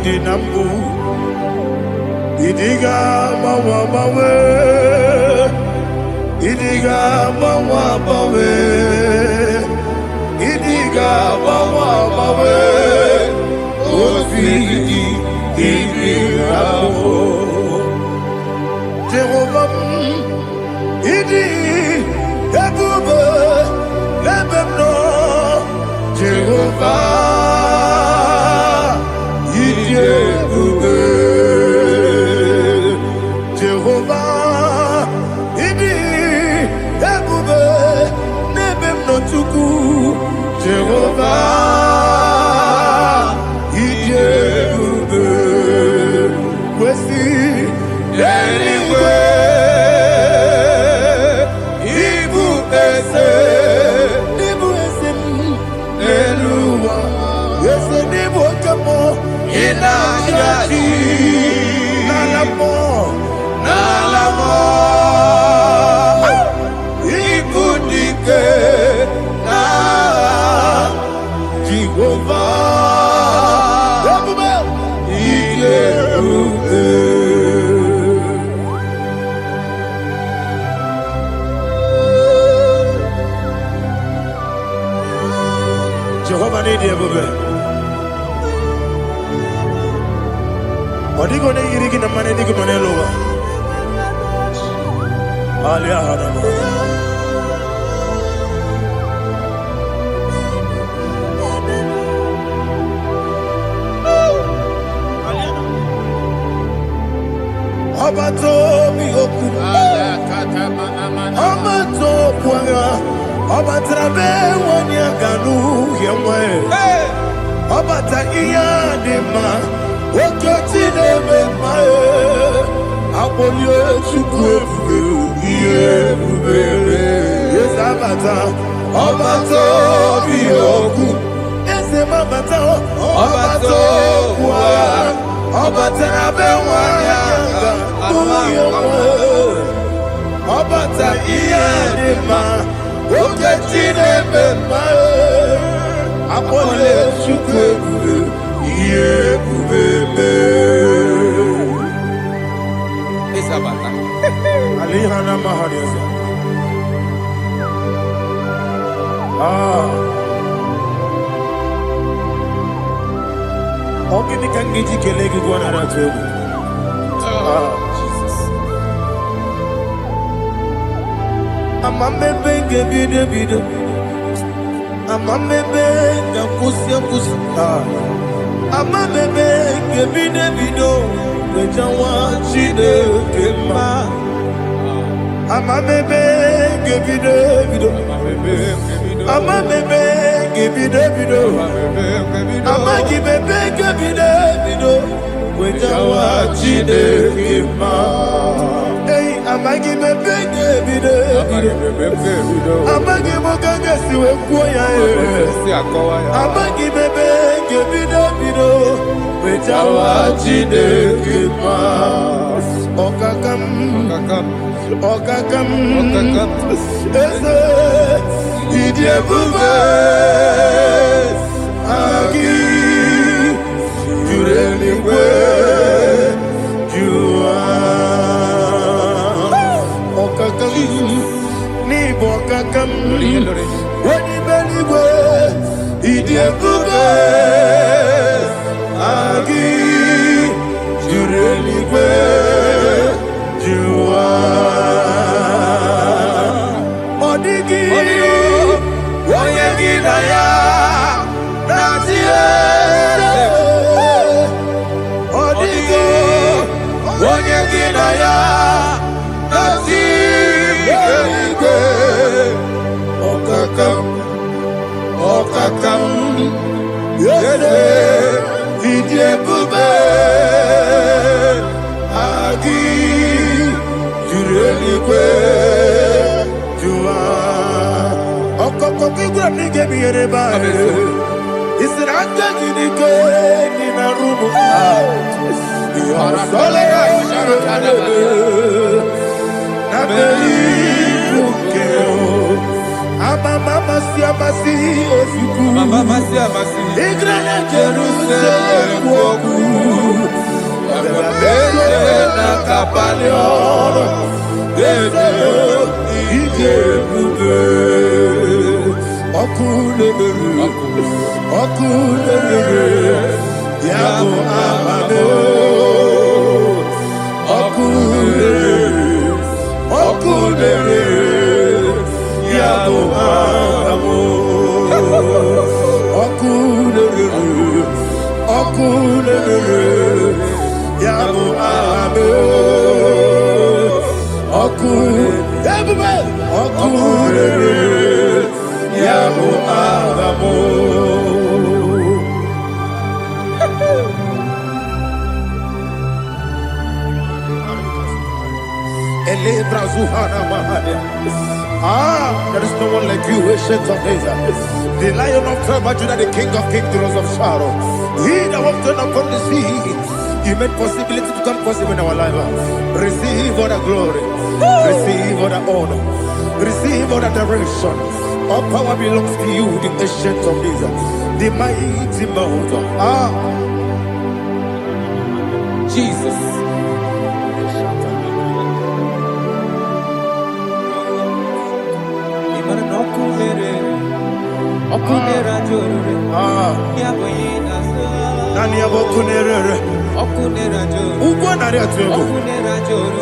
di nambu. Idiga mawe, idiga mawe, idiga mawe, woti di nambu. Jehovah, idi ebube lebemno. Jehovah, idi ebube. Jehovah, idi ebube lebemno tuku. Jehovah, idi ebube. Wesi anyway. Nalamo, ikudike na Jehovah, Iyeruke. Jehovah ni Iyeruke. Odigo ne yirigi na mane digi mane lowa. Alia hadama. Abato mi oku. Abato kwanga. Abatrabe wanya ganu yemwe. Abata iya dema. Okoti nebe mae, abolio chukwe fube, yes abata, abato biyoku, ese mabata, abato kwa, abata nabe wanyanga, abata iya dema, okoti nebe mae. Akpọle Chukwu ebube, ihe ebube mee. Isabata. Alihana Mahariza. Ogini kan giji kelegi gwana ratubu. Jesus. Amamebe ngebide bide. Amamebe ngakusi. Amamebe ngebide bido. Wejawa Chineke mma. Amamebe ngebide bido. Amamebe ngebide bido. Amagibebe ngebide bido. Wejawa Chineke mma. Hey, amagibebe ngebide bido. Amagimogaga siwe kuoya amagibebe ngebide bido. Wejawa Chineke mma. Okakam. Eze idi ebube agi juru eluigwe jụwa. Ọkakam n'ịbụ ọkakam onye eluigwe idi ebube agi juru eluigwe jụwa. Onye gị na ya na-atị eze. Ọ dịghị onye gị na ya na-atị eluigwe. Ọkakam eze ịdị ebube agị juru eluigwe jụwa. Ọkọkọ kíkúrò ní gẹ́bí eré báyìí. Ìsìn àjẹ́jì ní ké nínú rúmù. Ìyọ̀sọ́lẹ̀ nàbẹ̀lì lókè o. Amasi òfikú. Ìgbẹ́lẹ̀ Jerusalem wọ̀kú. Bẹ̀rẹ̀ na kàbálẹ̀ ọ̀rọ̀. Gẹ́gẹ́ ìdí ebube. Ọkụlere ya bụ amado. Ọkụlere ya bụ amado. Ọkụlere ya bụ amado. Ọkụlere ya bụ amado. There is no one like you, ancient of days. The Lion of tribe of Judah, the King of kings, the Rose of Sharon. He that walked upon the sea, He made possibility to come possible in our life. Receive all the glory, receive all the honor, receive all the direction. All power belongs to you, the ancient of days, the mighty mountain. Jesus. Nani abokunere ugwo nari atego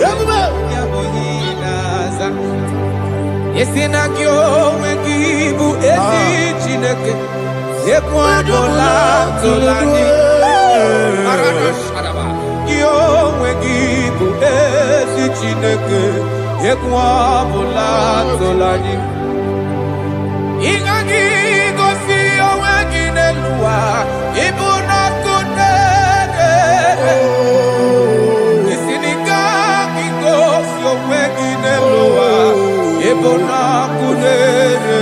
yabuba yaboyinaza yesinakyo wekibu esi chineke yekwadola tolani arabashadaba yo wekibu esi chineke yekwadola tolani ingagi gosi oweginelua ibuna kunere isinika gosi oweginelua ibuna kunere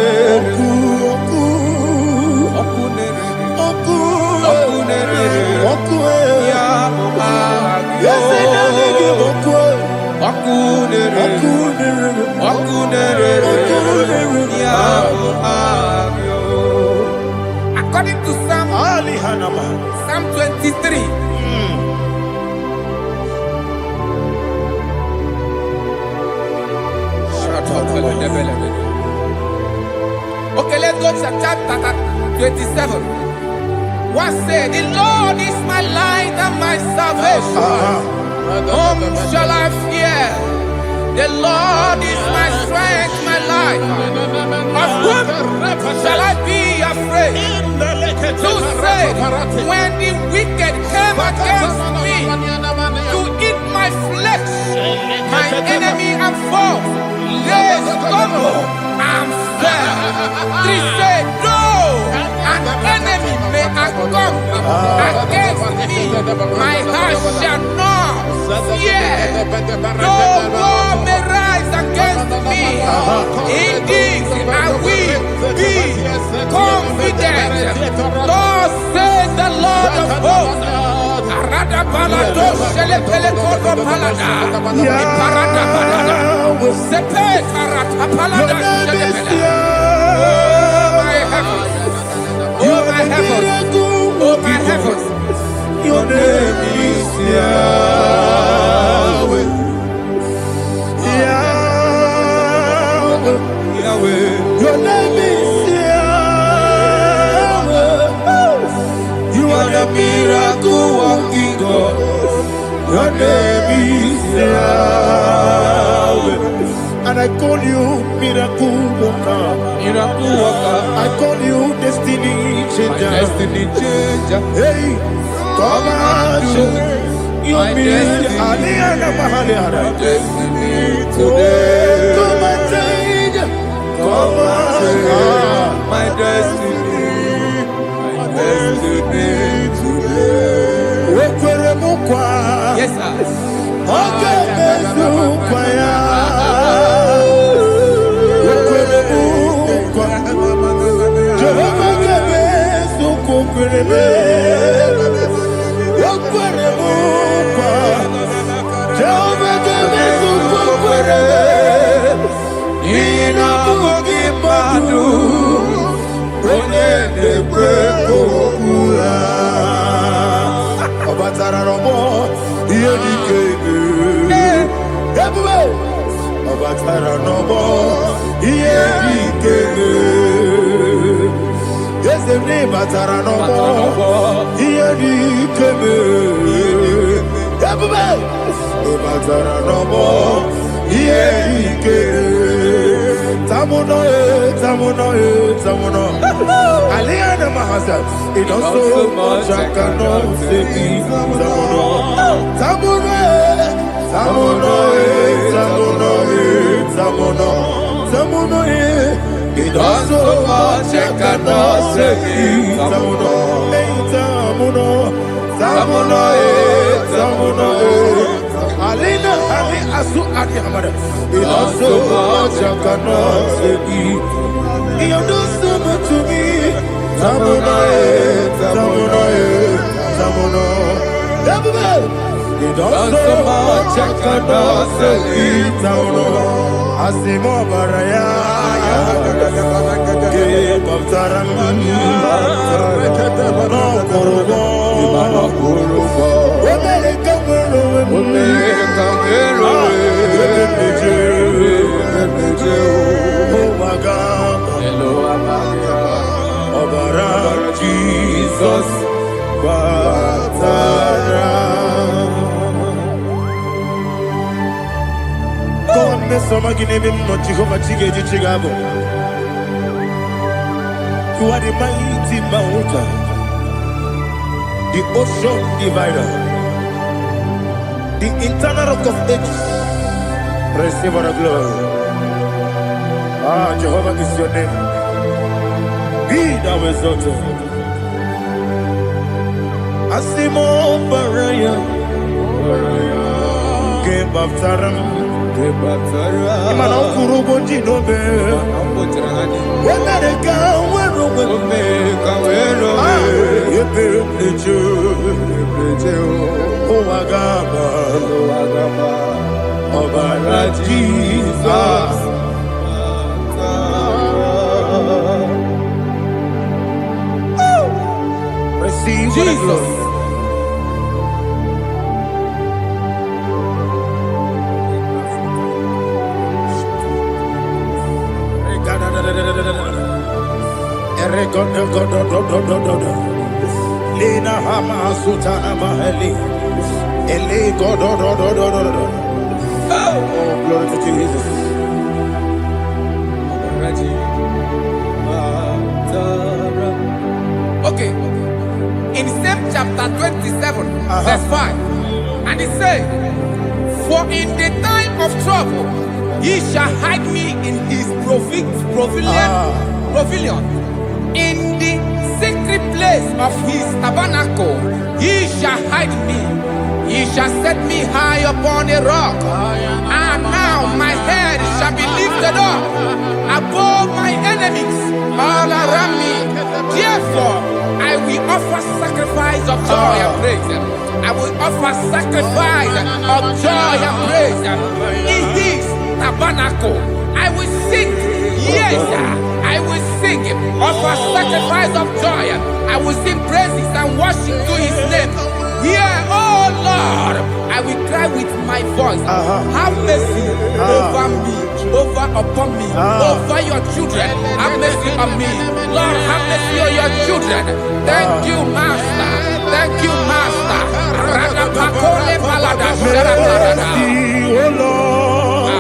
ya Okay, let's go to chapter 27. What said? The Lord is my light and my salvation. Whom shall I fear? The Lord is my strength, my life. Of whom shall I be afraid? To say, when the wicked came against me to eat my flesh, my enemy and foe, they stumble and fell. Three said, no, an enemy may have come against me, my heart shall not fear. No war may rise against me. Indeed, I will be confident. Thus says the Lord of hosts. Arada balado shele pele kodo palada. Iparada balada. Sepe karata palada shele pele. Oh my heavens. Oh my heavens. Oh my heavens. Your name is Yahweh. Yahweh. Yahweh. Your name is Yahweh. You are the miracle working God. Your name is Yahweh. And I call you miracle worker. Miracle worker. I call you destiny changer. My destiny changer. Hey, come on, you mean my destiny today. Come and change. Come on, my destiny today. Yes, sir. Okay, it also much I cannot say me. It also much I cannot say me. Alina Ali Asu Adi Hamada. It also much I cannot say me. You do so much to me. Tamuno. It also much I cannot say me. Tamuno. Asimo Baraya. Give up Taramani. No Kurubo. Jesus, God, Mr. Jehovah Chicago. You are the mighty mountain, the ocean divider, the internal rock of ages. Receive our glory. Jehovah is your name. Be thou exalted. Asimo Baraya, Game of Taram, Imano Kurubo Jinobe, when I go, Jesus. Receive Jesus. Lina hama sutana maheli. Ele go do do do do do do. Oh, glory to Jesus. Okay. In same chapter 27, verse 5, and it says, "For in the time of trouble, he shall hide me in his pavilion. In the secret place of his tabernacle, he shall hide me. He shall set me high upon a rock. And now my head shall be lifted up above my enemies all around me. Therefore, I will offer sacrifice of joy and praise. I will offer sacrifice of joy and praise. In his tabernacle, I will sing. Yes, I will sing. Offer sacrifice of joy. I will sing praises and worship to his name. Here, oh Lord, I will cry with my voice. Have mercy over me, upon me, over your children. Have mercy on me. Lord, have mercy on your children. Thank you, Master. Thank you, Master. Mercy, oh Lord.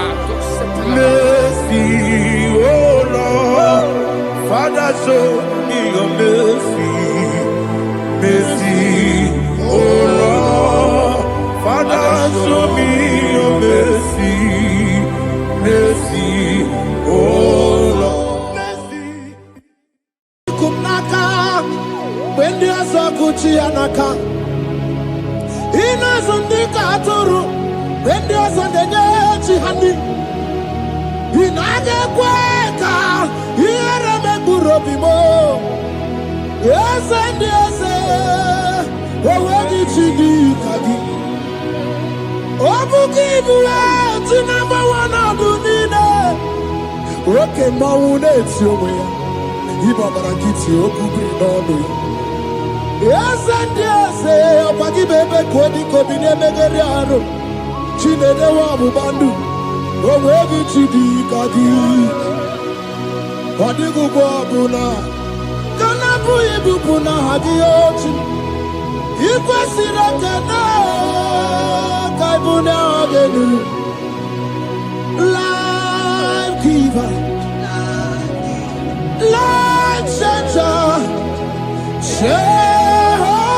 Mercy, oh Lord. Father, show me your mercy. Mercy, oh Lord. Father, show me your mercy. Mercy, oh Lord. Mercy. Kumnaka, when you are so Gucci anaka. Ina zundika aturu, when you are so the honey. Inage kweka, ira megurobimo. Yes, and yes, oh, chidi kagi. Obukibula, tinamba wana dunine. Oke maune tiyowe. Ibabara kiti okubri nono. Yes, and yes, opagi bebe kodi kobine megeriano. Chinede wa mubandu. Owe chidi kagi. Odigu bobuna. Kana buibu puna hadiyochi. Ikwesira kena kaibuna agenu. Life giver, life changer, Jehovah,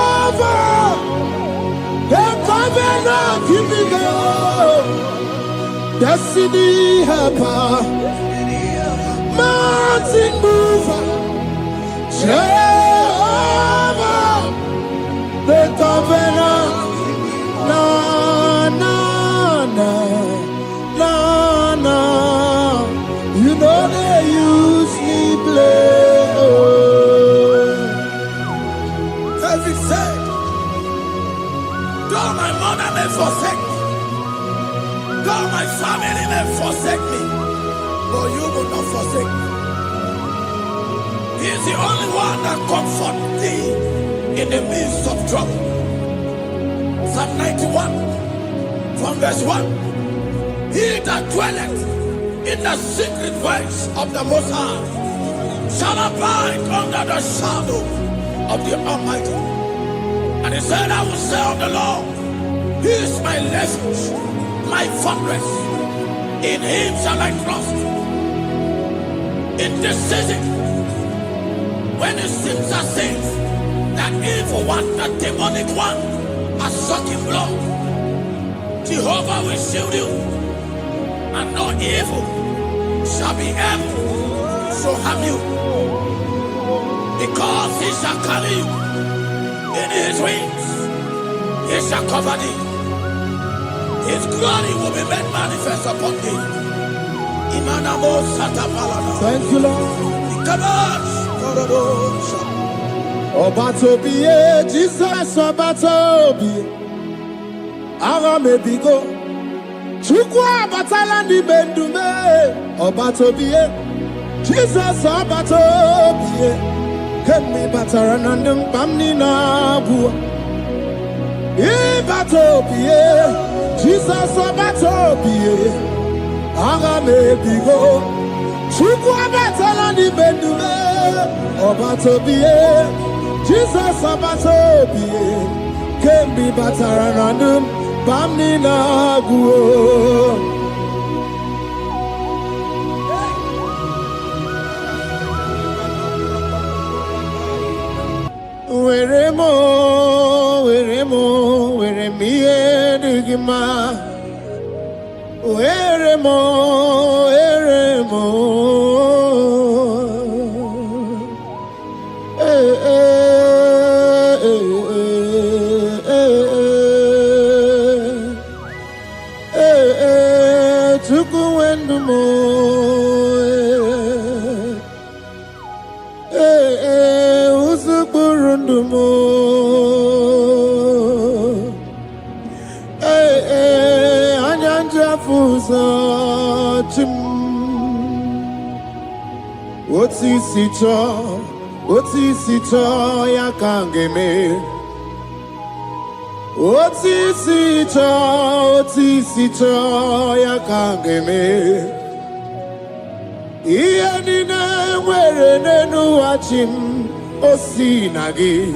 the covenant keeping God, destiny helper, mountain mover, Jehovah, the covenant, na na na na na. You know they use me play. Oh. David said, though my mother may forsake me, though my family may forsake me, but you will not forsake me. He is the only one that comforts thee in the midst of trouble. Psalm 91, from verse 1. He that dwelleth in the secret place of the Most High shall abide under the shadow of the Almighty. And he said, I will say of the Lord, He is my refuge, my fortress. In Him shall I trust. In this season, when it seems as if that evil one, that demonic one, has sucking blood, Jehovah will shield you, and no evil shall be able to harm you, because He shall carry you in His wings. He shall cover thee. His glory will be made manifest upon thee. Thank you, Lord. Obatobiye, Jesus Obatobiye. Aramebigo. Chukwa batala ni bendume. Obatobiye. Jesus Obatobiye. Kemi bataranandum pamni na bua. Ibatobiye. Jesus Obatobiye. Aramebigo. Chukwa batala ni bendume. Obatobie, Jesus Obatobie, can be Bataranandum, Bamnina Guo. Weremo, weremie digima. Weremo. Tukuendumo. Usukurundumo. Anyanja fuza chim. Otisicho ya kangeme. Otisicho ya kangeme. Iya nina nwere nenu achim osinagi.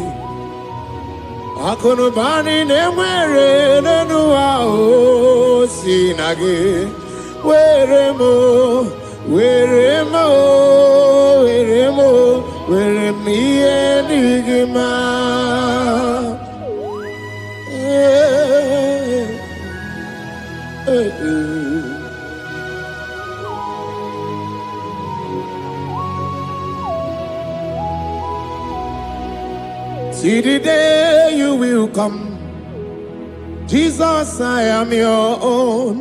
Akonubani nemwere nenu osinagi. Weremo. Weremie digima. See the day you will come, Jesus, I am your own.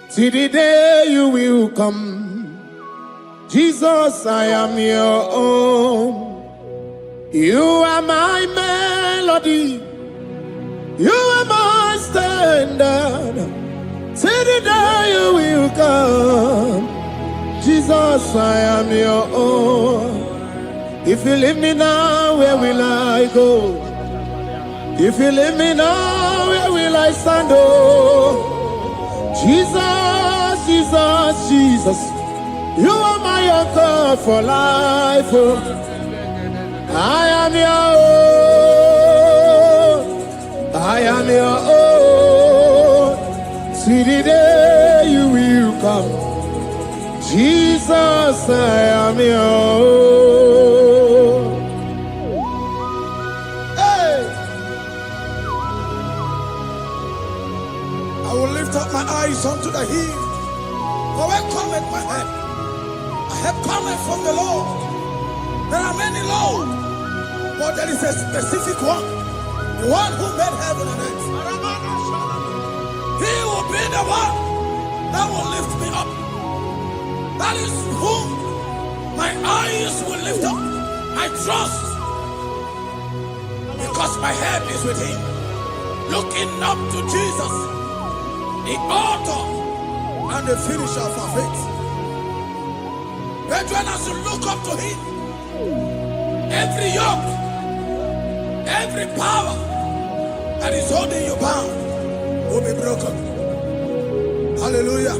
See the day you will come, Jesus, I am your own. You are my melody, you are my standard. See the day you will come, Jesus, I am your own. If you leave me now, where will I go? If you leave me now, where will I stand? Oh, Jesus, you are my anchor for life. Oh, I am your own. I am your own. See the day you will come, Jesus, I am your own. Hey, I will lift up my eyes unto the hill. For where cometh my help? I have cometh from the Lord. There are many Lord, but there is a specific one, the one who made heaven and earth. He will be the one that will lift me up. That is whom my eyes will lift up. I trust, because my help is with him. Looking up to Jesus, the author and the finisher of our faith. Brethren, as you look up to him, every yoke, every power that is holding you bound will be broken. Hallelujah.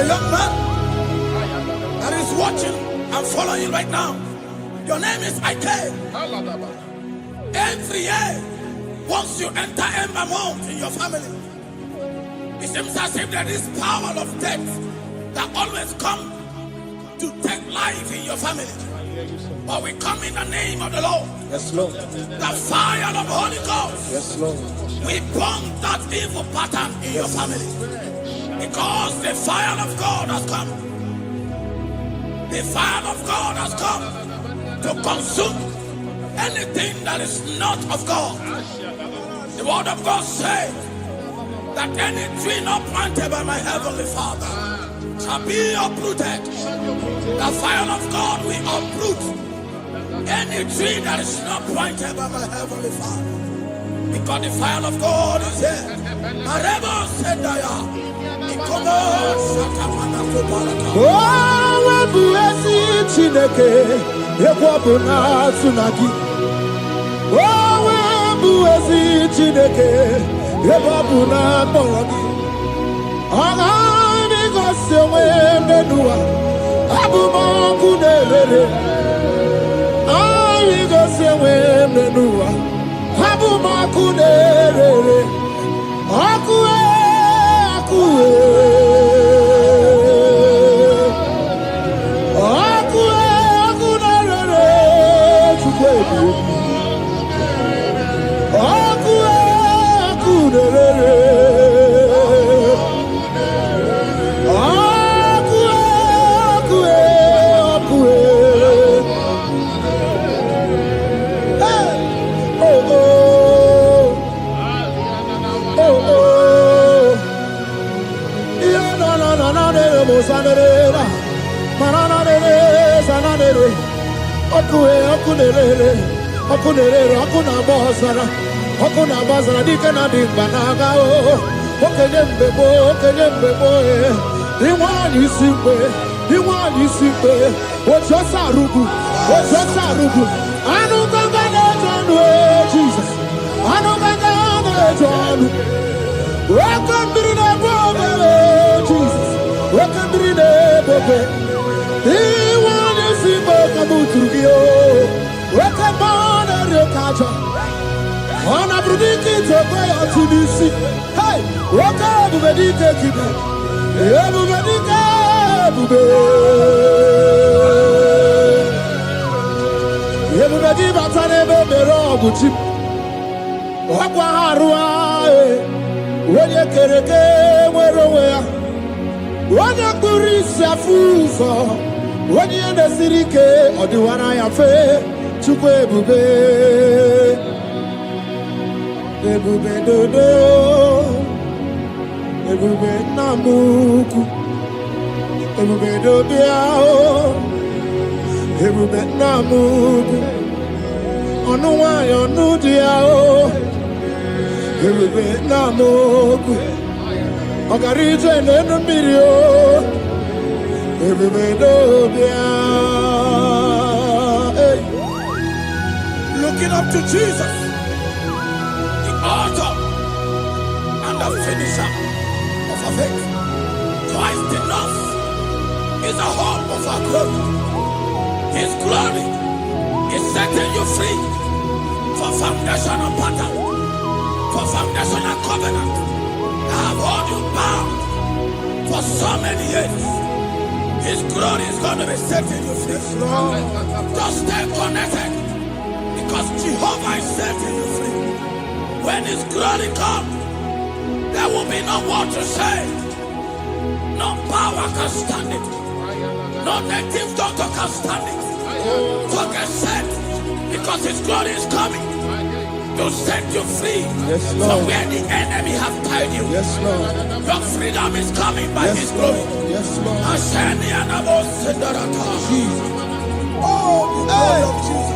a young man that is watching and following right now. Your name is Ike. Every year, once you enter Ember Mount in your family, it seems as if there is power of death that always come to take life in your family. But we come in the name of the Lord. Yes, Lord. The fire of the Holy Ghost. Yes, Lord. We burn that evil pattern in your family. Because the fire of God has come. The fire of God has come to consume anything that is not of God. The word of God says that any tree not planted by my heavenly Father shall be uprooted. The fire of God will uproot any tree that is not planted by my heavenly Father. Because the fire of God is here. Marebo Sendaya. Ikomo Sakamana Kopalaka. Oh, Wabuesi Chineke, Ekwabuna Tsunagi. Oh, Wabuesi Chineke, Ekwabuna Boragi. Agami Gosewe Menua, Abuma Kunere. Agami Gosewe Menua, Abuma Kunere. Akue, Akue. Okuna bazara dikena dimbanaga o okenyembebo iwani simbe ojosarugu anu ganga na jonu Jesus anu ganga na jonu welcome na bobe Jesus welcome na bobe iwani simbe kabuturugio welcome na rekaja Ona brudiki tokoya tunisi. Hey, waka bubedike kibe. Bubedike bube. Bubedi batane bebero buti. Wakwa harua. Wenye kereke weroya. Wenye kurisa fuso. Wenye nesirike odiwana ya fe. Chukwe bube. Ebube dodo, ebube namuku, ebube dobiao, ebube namuku, onuwa yonudiao, ebube namuku, ogarije nenu mirio, ebube dobia. Looking up to Jesus, author and the finisher of our faith. Christ in us is the hope of our glory. His glory is setting you free for foundational pattern, for foundational covenant that have held you bound for so many years. His glory is going to be setting you free. Just stay connected because Jehovah is setting you free. When His glory comes, there will be no word to say. No power can stand it. No native doctor can stand it. So get set, because His glory is coming to set you free. Yes, Lord. From where the enemy have tied you. Yes, Lord. Your freedom is coming by His glory. Yes, Lord. Asheni anabo sendarata. Jesus. Oh, the glory of Jesus.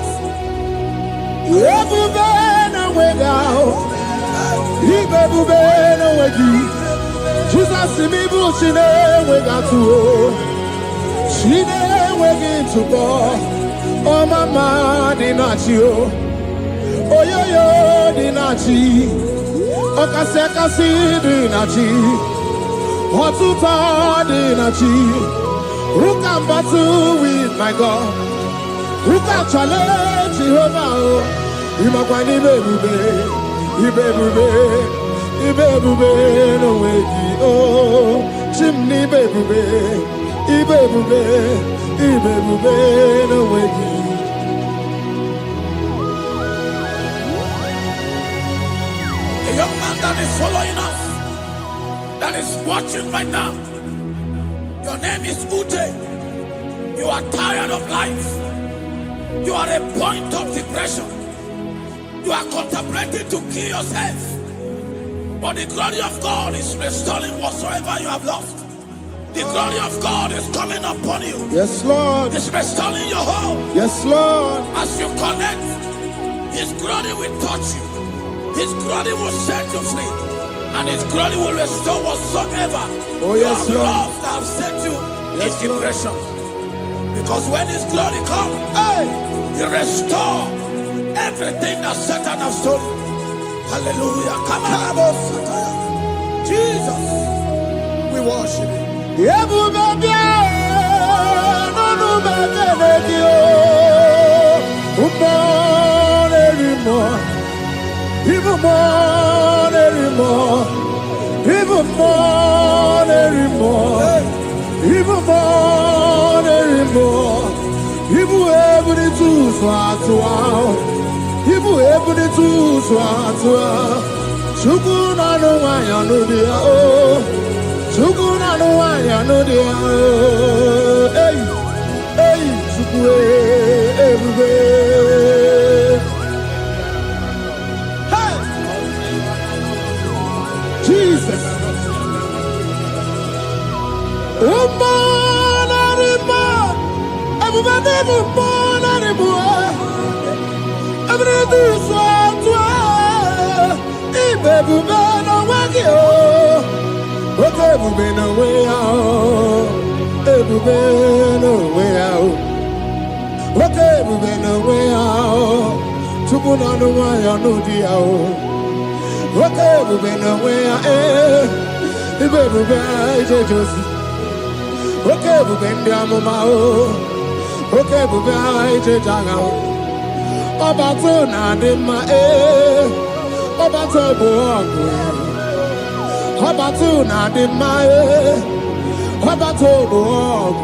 Jesus imibu chine wegatu chine wegintu bo o mama dinachi o oyoyo dinachi o kase dinachi What's to who can battle with my God? Who can challenge Jehovah? Imakwani bebube, no way. Oh, chimney bebube, no way. A young man that is following us, that is watching right now. Your name is Ute. You are tired of life. You are a point of depression. You are contemplating to kill yourself. But the glory of God is restoring whatsoever you have lost. The glory of God is coming upon you. Yes, Lord. It's restoring your home. Yes, Lord. As you connect, His glory will touch you. His glory will set you free. And His glory will restore whatsoever you have lost that have set you in depression. Because when His glory comes, He restores everything that Satan has stolen. Hallelujah. Come on, Jesus, we worship you. Even more anymore. Even more anymore. Even more anymore. Even every two swats out. Even every two swats out. Chukuna no one ya no dia oh. Chukuna no one ya no dia oh. Hey, hey, chukwe everywhere. Jesus. Okay, we've been away, okay, we've been down okay, we've been down. About to not in my about to walk, about to not in my about to walk.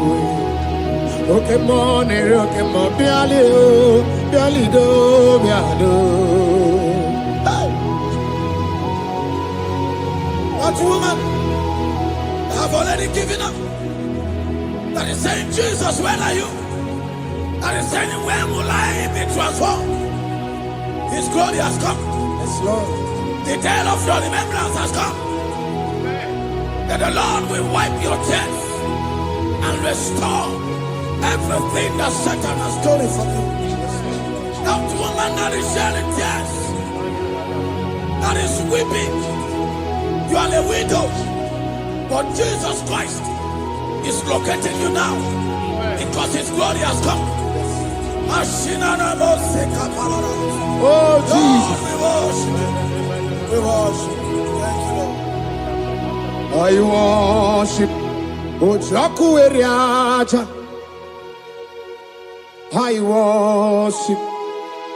Okay, morning, okay, more barely do. What woman have already given up? That is saying, Jesus, where are you? That is saying, when will I be transformed? His glory has come. Yes, Lord. The day of your remembrance has come. That the Lord will wipe your tears and restore everything that Satan has stolen from you. That woman that is shedding tears, that is weeping. You are a widow, but Jesus Christ is locating you now because His glory has come. Oh, Jesus. We worship. Thank you, Lord. I worship. Ojaku eriaja. I worship.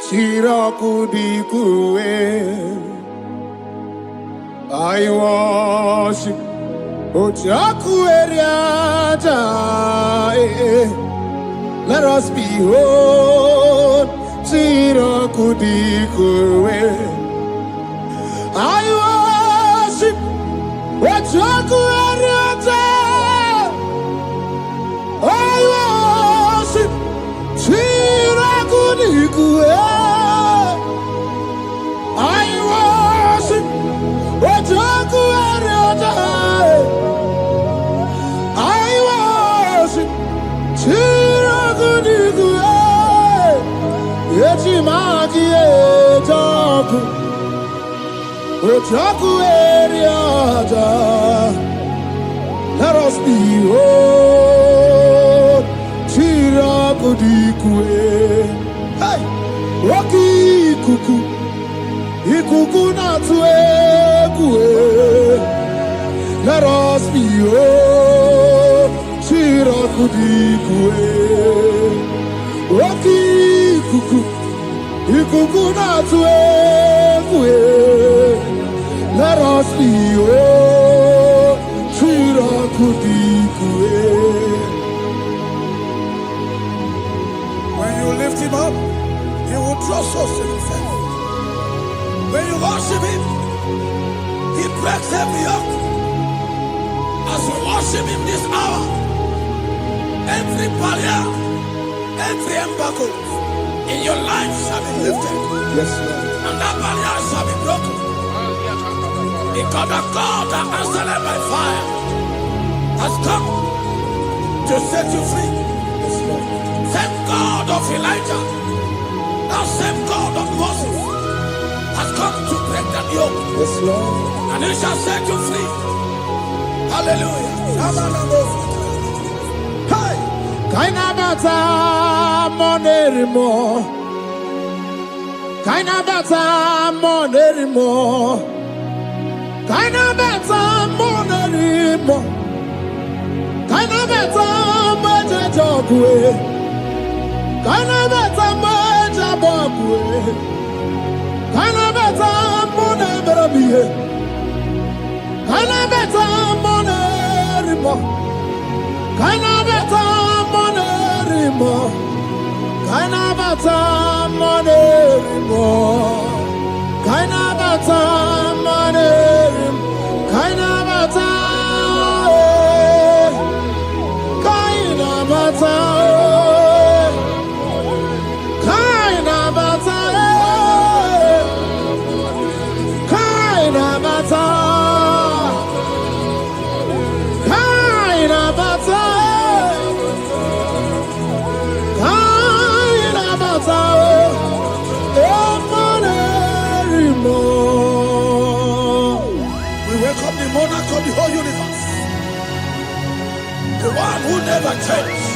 Siraku dikue. I worship Ojaku eriaja. Let us behold Siraku dikue. I worship Ojaku eriaja. I worship Siraku dikue. I worship Ojaku eriaja. I worship Siraku dikue. Eti magi ejaku Ojaku eriaja. Let us behold Siraku dikue. Hey, Rocky kuku. Ikuku na tuekue. let us be oh, Shirakudikue, Oki Kuku, Ikuku Natue, let us be oh, Shirakudikue. When you lift him up, he will draw souls to himself. When you worship him, he breaks every yoke. As we worship him this hour, every barrier, every embargo in your life shall be lifted. Yes, Lord. And that barrier shall be broken. Because the God that answered by fire has come to set you free. Yes, Lord. Same God of Elijah, that same God of Moses, has come to break that yoke. Yes, Lord. And he shall set you free. Hallelujah. Hey! Kainabata monerimo. Kainabata monerimo. Kainabata monerimo. Kainabata majajogwe. Kainabata majabogwe. Kainabata monemerabie. Kainabata monerimo. Kainabata monerimo. Kainabata monerimo. Kainabata monerimo. Kainabata. Kainabata. Kainabata. Kainabata. Kainabata. Kainabata. Emonerimo. We welcome the monarch of the whole universe, the one who never changes.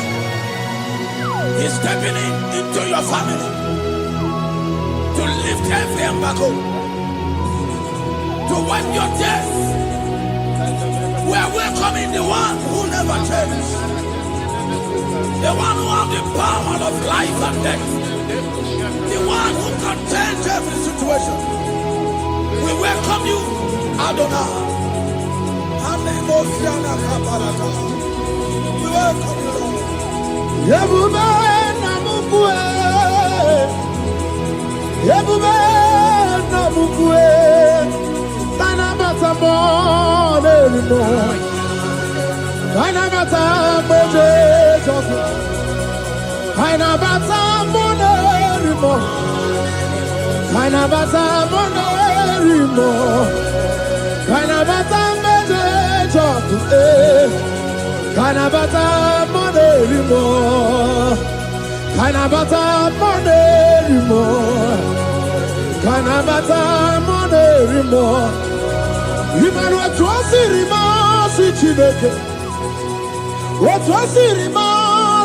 He's stepping into your family to lift every embargo, to wipe your tears. We are welcoming the one who never changes, the one who has the power of life and death, the one who can change every situation. We welcome you, Adonai. We welcome you, Lord. Yebube namukwe. Yebube namukwe. Kainabata monerimo. Kainabata monerimo. Kainabata monerimo. Kainabata monerimo. Kainabata monerimo. Kainabata monerimo. Kainabata monerimo. Kainabata monerimo. Imanu atwasirima si Chineke. Atwasirima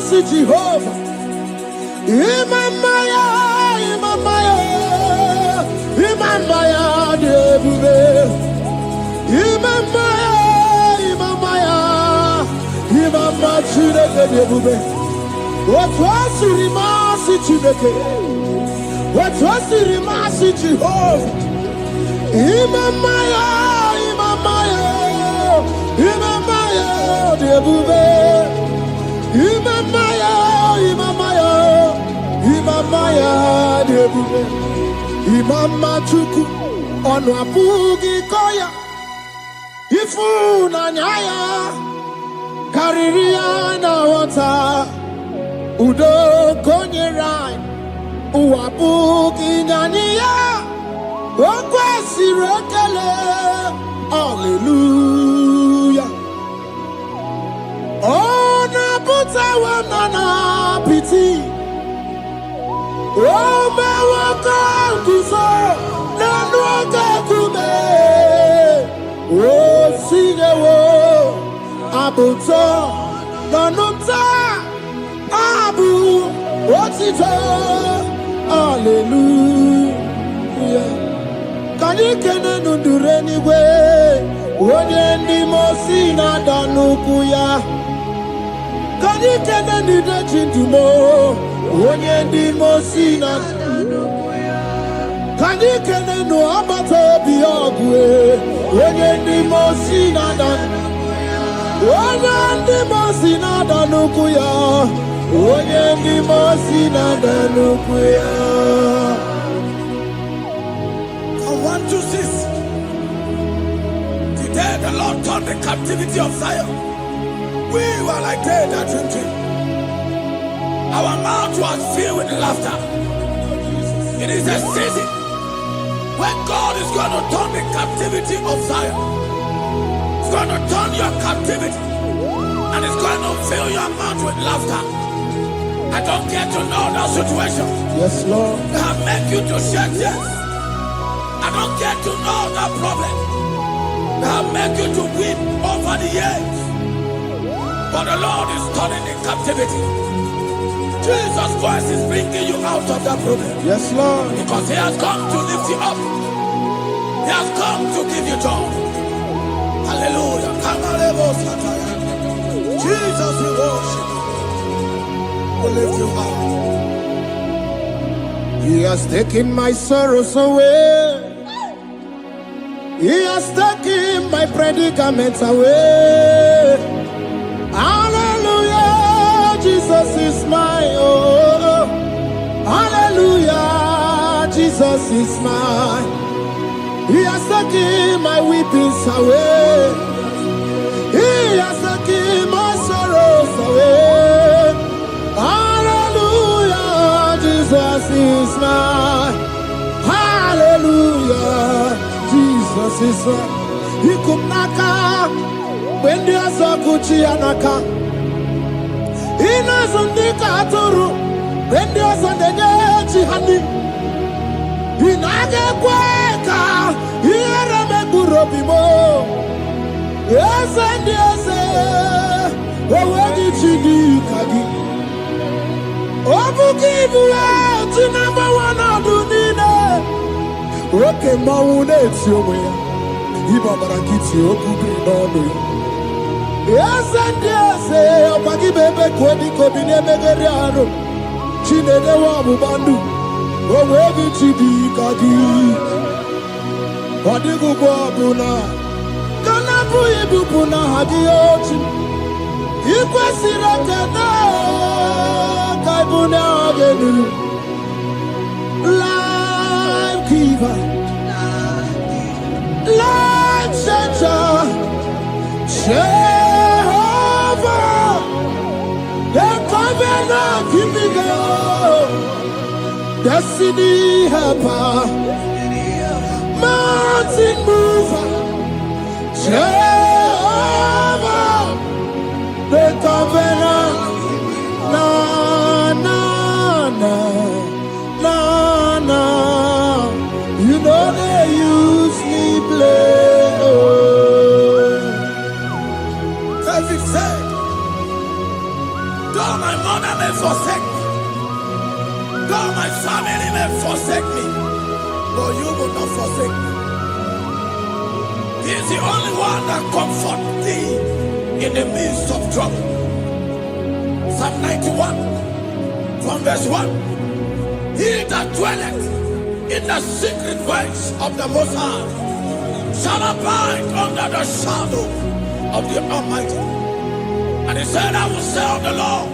si Jehovah. Imamaya, imamaya, imamaya debube. Imamaya, imamaya, imamaya Chineke debube. Atwasirima si Chineke. Atwasirima si Jehovah. Imamaya, imamaya, imamaya debube. Imamaya, imamaya, imamaya debube. Imama chuku onu abugi koya. Ifu na nyaya kariria na wata. Udo konyerai uwabugi nyaniya. Okwesirokele, hallelujah. Ona puta wanana piti. Ome waka kuso, nanu waka kume. O sige wo, abuto, nanumta, abu, otito, hallelujah. Can you do anyway? Onye ndị mosi na-ada n'ukwu ya. Can you do the chintumo? Onye ndị mosi na-ada n'ukwu ya. Can you do agbata obi ọgụ? Onye ndị mosi na-ada n'ukwu ya. Onye ndị mosi na-ada n'ukwu ya. Onye ndị mosi na-ada n'ukwu ya. From 1 to 6. Today the Lord turned the captivity of Zion. We were like they that dream. Our mouth was filled with laughter. It is a season when God is going to turn the captivity of Zion. It's going to turn your captivity. And it's going to fill your mouth with laughter. I don't get to know that situation. Yes, Lord. That make you to shed tears. I don't get to know that problem. That make you to weep over the years. But the Lord is turning the captivity. Jesus Christ is bringing you out of that problem. Yes, Lord. Because He has come to lift you up. He has come to give you joy. Hallelujah. Jesus, we worship you. We lift you up. He has taken my sorrows away. He has taken my predicaments away. Hallelujah, Jesus is mine. Oh, hallelujah, Jesus is mine. He has taken my weepings away. He has taken my sorrows away. Hallelujah, Jesus is mine. Hallelujah, Jesus is mine. He could knock out when there's a Gucci anaka. He knows on the Katuru when there's a Neji honey. He naga kweka. He era me burobimo. Yes, and yes, where did you do, Kagi? Obukibu, to number one of the Nina. Okay, Maunet, your way. Ibabarakiti, Okubi, no. Yes, and yes, Opaki Bebe, Kodi, Kobine, Megariano. Chine, the Wabu Bandu. Where did you do, Kagi? What did you go, Buna? Kanabu ibupuna hadiyochi Ikwesirakana Kaibuna agenu Life giver Life changer Jehovah The covenant keeping God Destiny helper Mountain mover Jehovah, the covenant, na na na na na. You know they use me play. Oh. David said, though my mother may forsake me, though my family may forsake me, but you will not forsake me. He is the only one that comforts thee in the midst of trouble. Psalm 91, from verse 1. He that dwelleth in the secret place of the Most High shall abide under the shadow of the Almighty. And he said, I will say of the Lord,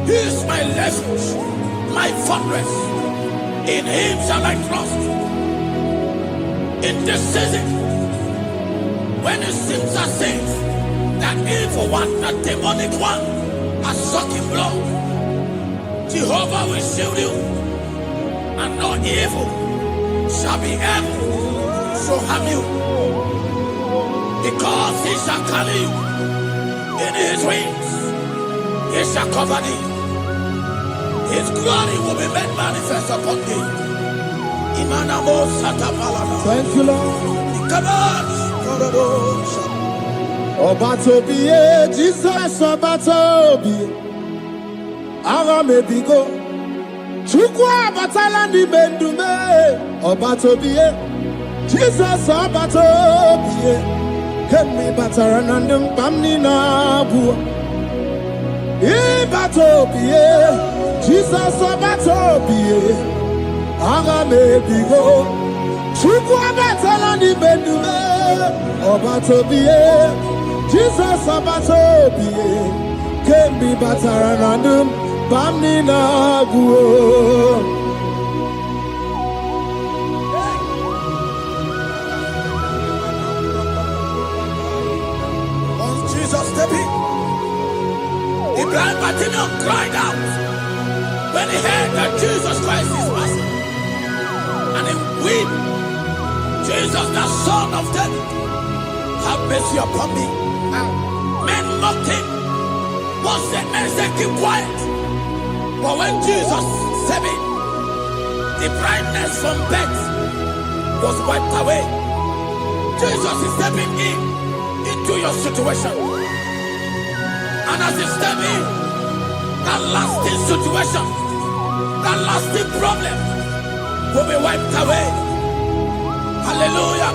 He is my refuge, my fortress. In Him shall I trust. In this season, when it seems as if that evil one, that demonic one, has sucking blood, Jehovah will shield you, and no evil shall be able to harm you, because He shall carry you in His wings. He shall cover thee. His glory will be made manifest upon thee. Thank you, Lord. Come on. Obatobiye, Jesus Obatobiye. Ara mebigo. Chukwu abatala ni mendume. Obatobiye. Jesus abatobie kemi bataranandum pamni na bu ibatobie Jesus abatobie aga me bigo chuku abatalani bedume abatobie Jesus abatobie kemi bataranandum pamni na bu. The blind Bartimaeus cried out when he heard that Jesus Christ is passing. And he wept, Jesus, the Son of David, have mercy upon me. Men mocked him. Once the men said, keep quiet. But when Jesus said it, the blindness from birth was wiped away. Jesus is stepping into your situation. And as you step in, that lasting situation, that lasting problem will be wiped away. Hallelujah.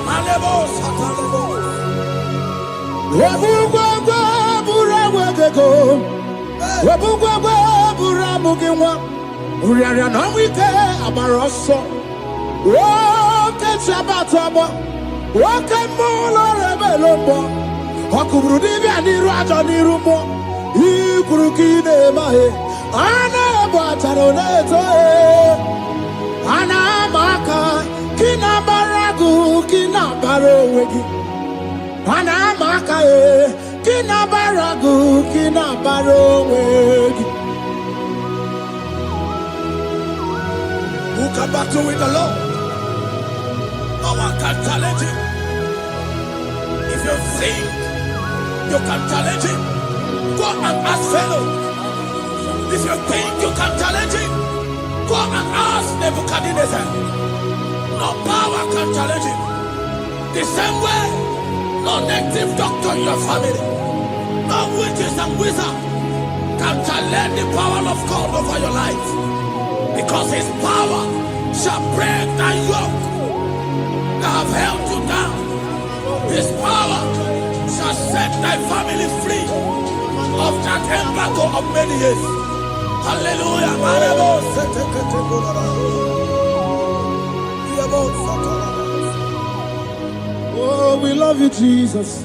Ana bataroneto ana maka kina baragu kina barowegi ana maka kina baragu kina barowegi. Who can battle with the Lord? No one can challenge him. If you think you can challenge him, go and ask fellow. If you think you can challenge him, go and ask Nebuchadnezzar. No power can challenge him. The same way, no native doctor in your family, no witches and wizards can challenge the power of God over your life. Because his power shall break that yoke that have held you down. His power shall set thy family free of that embargo of many years. Hallelujah. Oh, we love you, Jesus.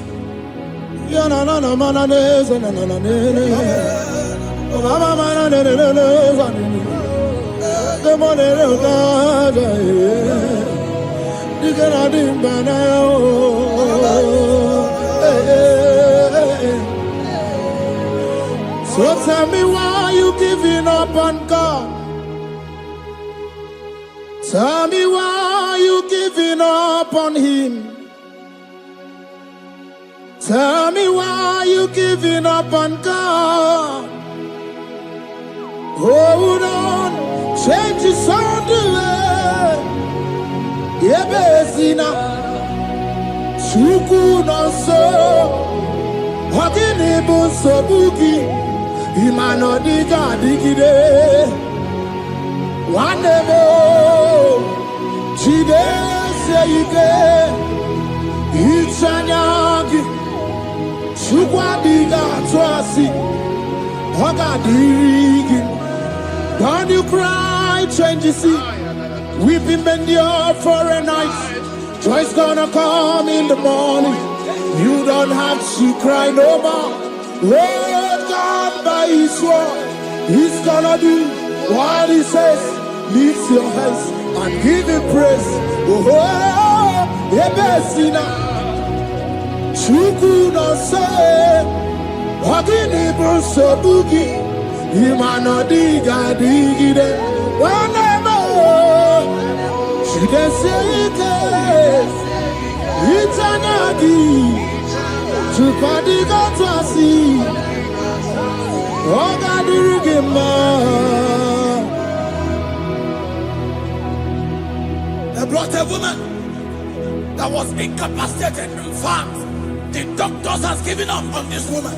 So tell me why you giving up on God? Tell me why you giving up on Him? Tell me why you giving up on God? Hold on, change your sound away. Yebesina, Chuku no so, Hakini bunso buki. Imano diga digide Wanebo Chide seyike Ichanyagi Chukwa diga twasi Hoga dirigi. Don't you cry, change your seat. Weeping endure for a night. Joy's gonna come in the morning. You don't have to cry no more. Lord God by His word, He's gonna do what He says. Lift your hands and give Him praise. Oh, Ebesina, Chuku no say, Wakini Bruso Bugi, Imano Diga Digide, whenever she can say it, it's anagi. Chupadiga Twasi, Oga Dirigima. They brought a woman that was incapacitated. In fact, the doctors has given up on this woman.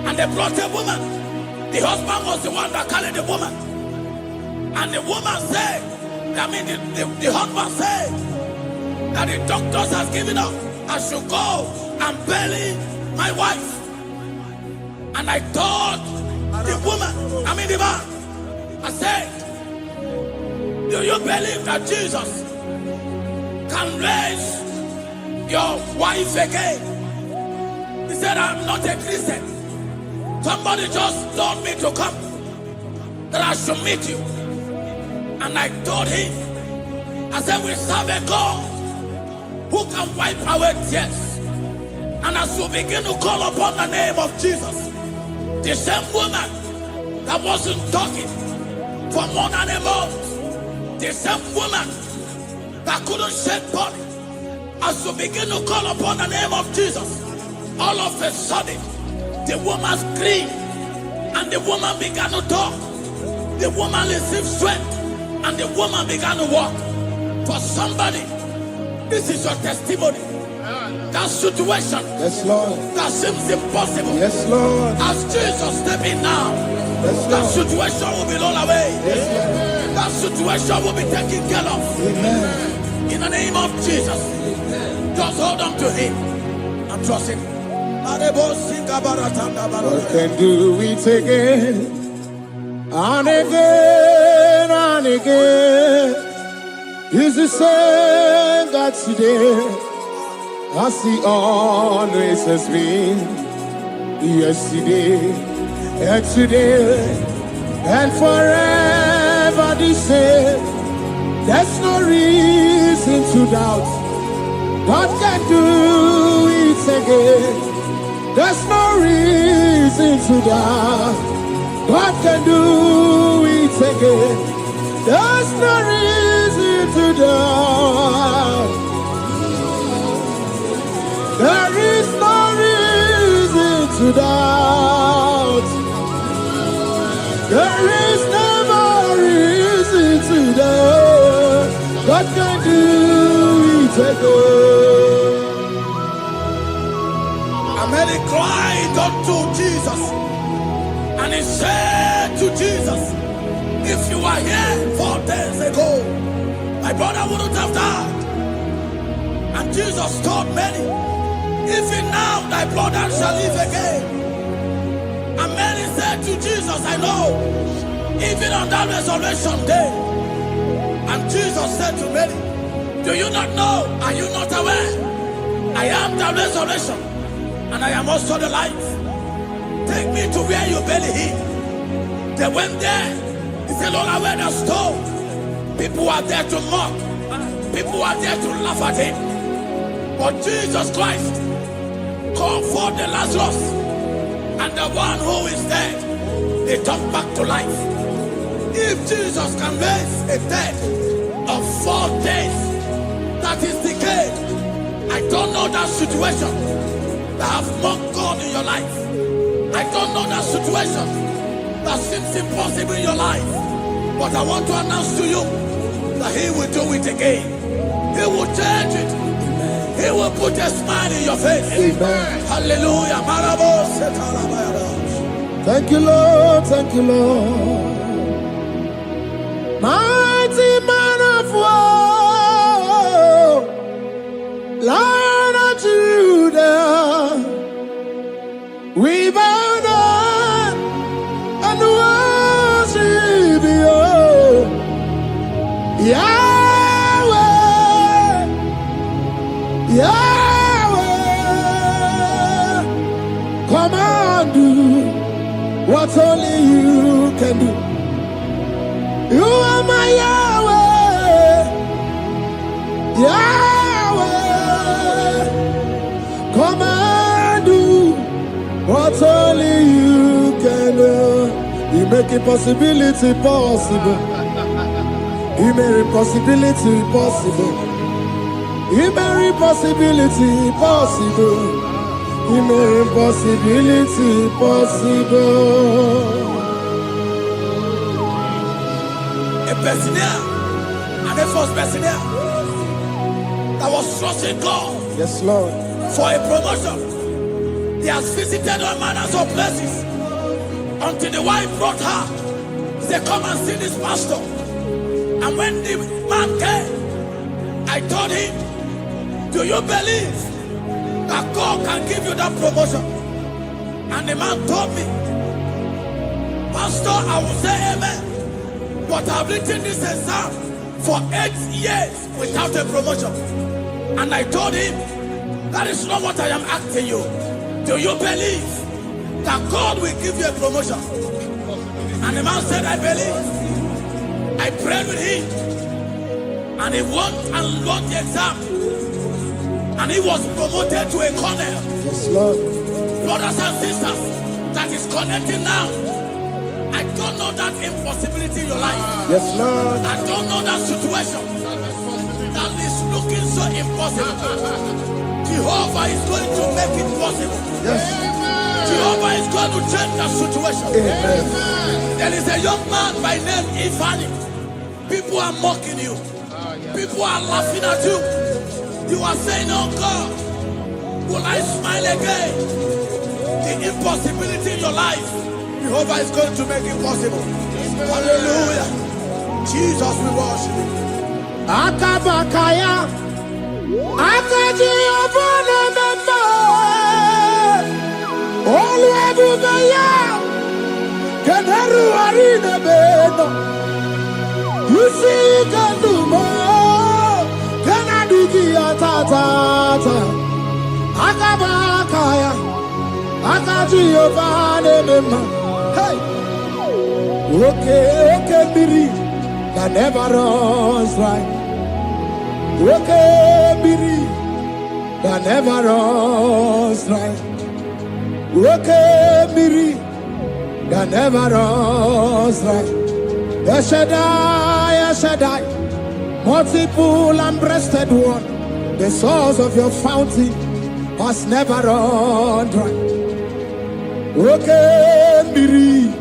And they brought a woman. The husband was the one that carried the woman. And the woman said, the husband said, that the doctors has given up. I should go and bury my wife. And I told the woman, the man, I said, do you believe that Jesus can raise your wife again? He said, I'm not a Christian. Somebody just told me to come, that I should meet you. And I told him, I said, we serve a God who can wipe away tears. And as we begin to call upon the name of Jesus, the same woman that wasn't talking for more than a month, the same woman that couldn't shed blood, as we begin to call upon the name of Jesus, all of a sudden, the woman screamed and the woman began to talk. The woman received strength and the woman began to walk. For somebody, this is your testimony. That situation, Yes, Lord. that seems impossible, Yes, Lord. as Jesus step in now, Yes, that Lord. situation will be rolled away. Yes, Lord. That situation will be taken care of. Amen. In the name of Jesus, just hold on to him and trust him. God can do it again and again and again. He's the same God today as he always has been. Yesterday and today and forever the same. There's no reason to doubt. God can do it again. There's no reason to doubt. God can do it again. There's no reason to doubt. There is no reason to doubt. There is never reason to doubt. God can do it again. And Mary cried unto Jesus, and he said to Jesus, if you were here 4 days ago, my brother wouldn't have died. And Jesus told Mary, even now thy brother shall live again. And Mary said to Jesus, I know, even on that resurrection day. And Jesus said to Mary, do you not know? Are you not aware? I am the resurrection, and I am also the life. Take me to where you bury him. They went there. He said, Lord, I wear the stone. People are there to mock. People are there to laugh at him. But Jesus Christ called forth the Lazarus, and the one who is dead, they come back to life. If Jesus can raise a dead of 4 days that is decayed, I don't know that situation that have mocked God in your life. I don't know that situation that seems impossible in your life. But I want to announce to you that he will do it again. He will change it. He will put a smile in your face. Amen. Hallelujah. Thank you, Lord. Thank you, Lord. Mighty man of war, Lion of Judah, we bow down and worship you, Yahweh, Yahweh. Come and do what only you can do. You are my Yahweh, Yahweh. Come and do what only you can do. You make impossibility possible. You make impossibility possible. You make impossibility possible. You make impossibility possible. A personal and a first personal that was trusting God Yes, Lord. for a promotion. He has visited all manners of places until the wife brought her. He said, come and see this pastor. And when the man came, I told him Do you believe that God can give you that promotion? And the man told me, Pastor, I will say amen, but I've written this exam for 8 years without a promotion. And I told him, that is not what I am asking you. Do you believe that God will give you a promotion? And the man said, I believe. I prayed with him, and he won and won the exam, and he was promoted to a colonel. Yes, Lord. Brothers and sisters, that is connecting now. I don't know that impossibility in your life. Yes, Lord. I don't know that situation that is looking so impossible. Jehovah is going to make it possible. Yes. Jehovah is going to change that situation. Amen. There is a young man by name Ifani. People are mocking you. People are laughing at you. You are saying, oh God, will I smile again? The impossibility in your life, Jehovah is going to make it possible. Hallelujah. Jesus, we worship you. Akabakaya, Akaji Obana Memba, Oluwabubaya, Keneru Arina Beno, you see Kandumo, Kenaduki Atata, Akabakaya, Akaji Obana Memba, hey, okay, Biri, that never runs right. Okay, Biri, that never runs right. Okay, Biri, that never runs right. Shaddai, multiple and breasted one, the source of your fountain has never run dry. Okay, Biri,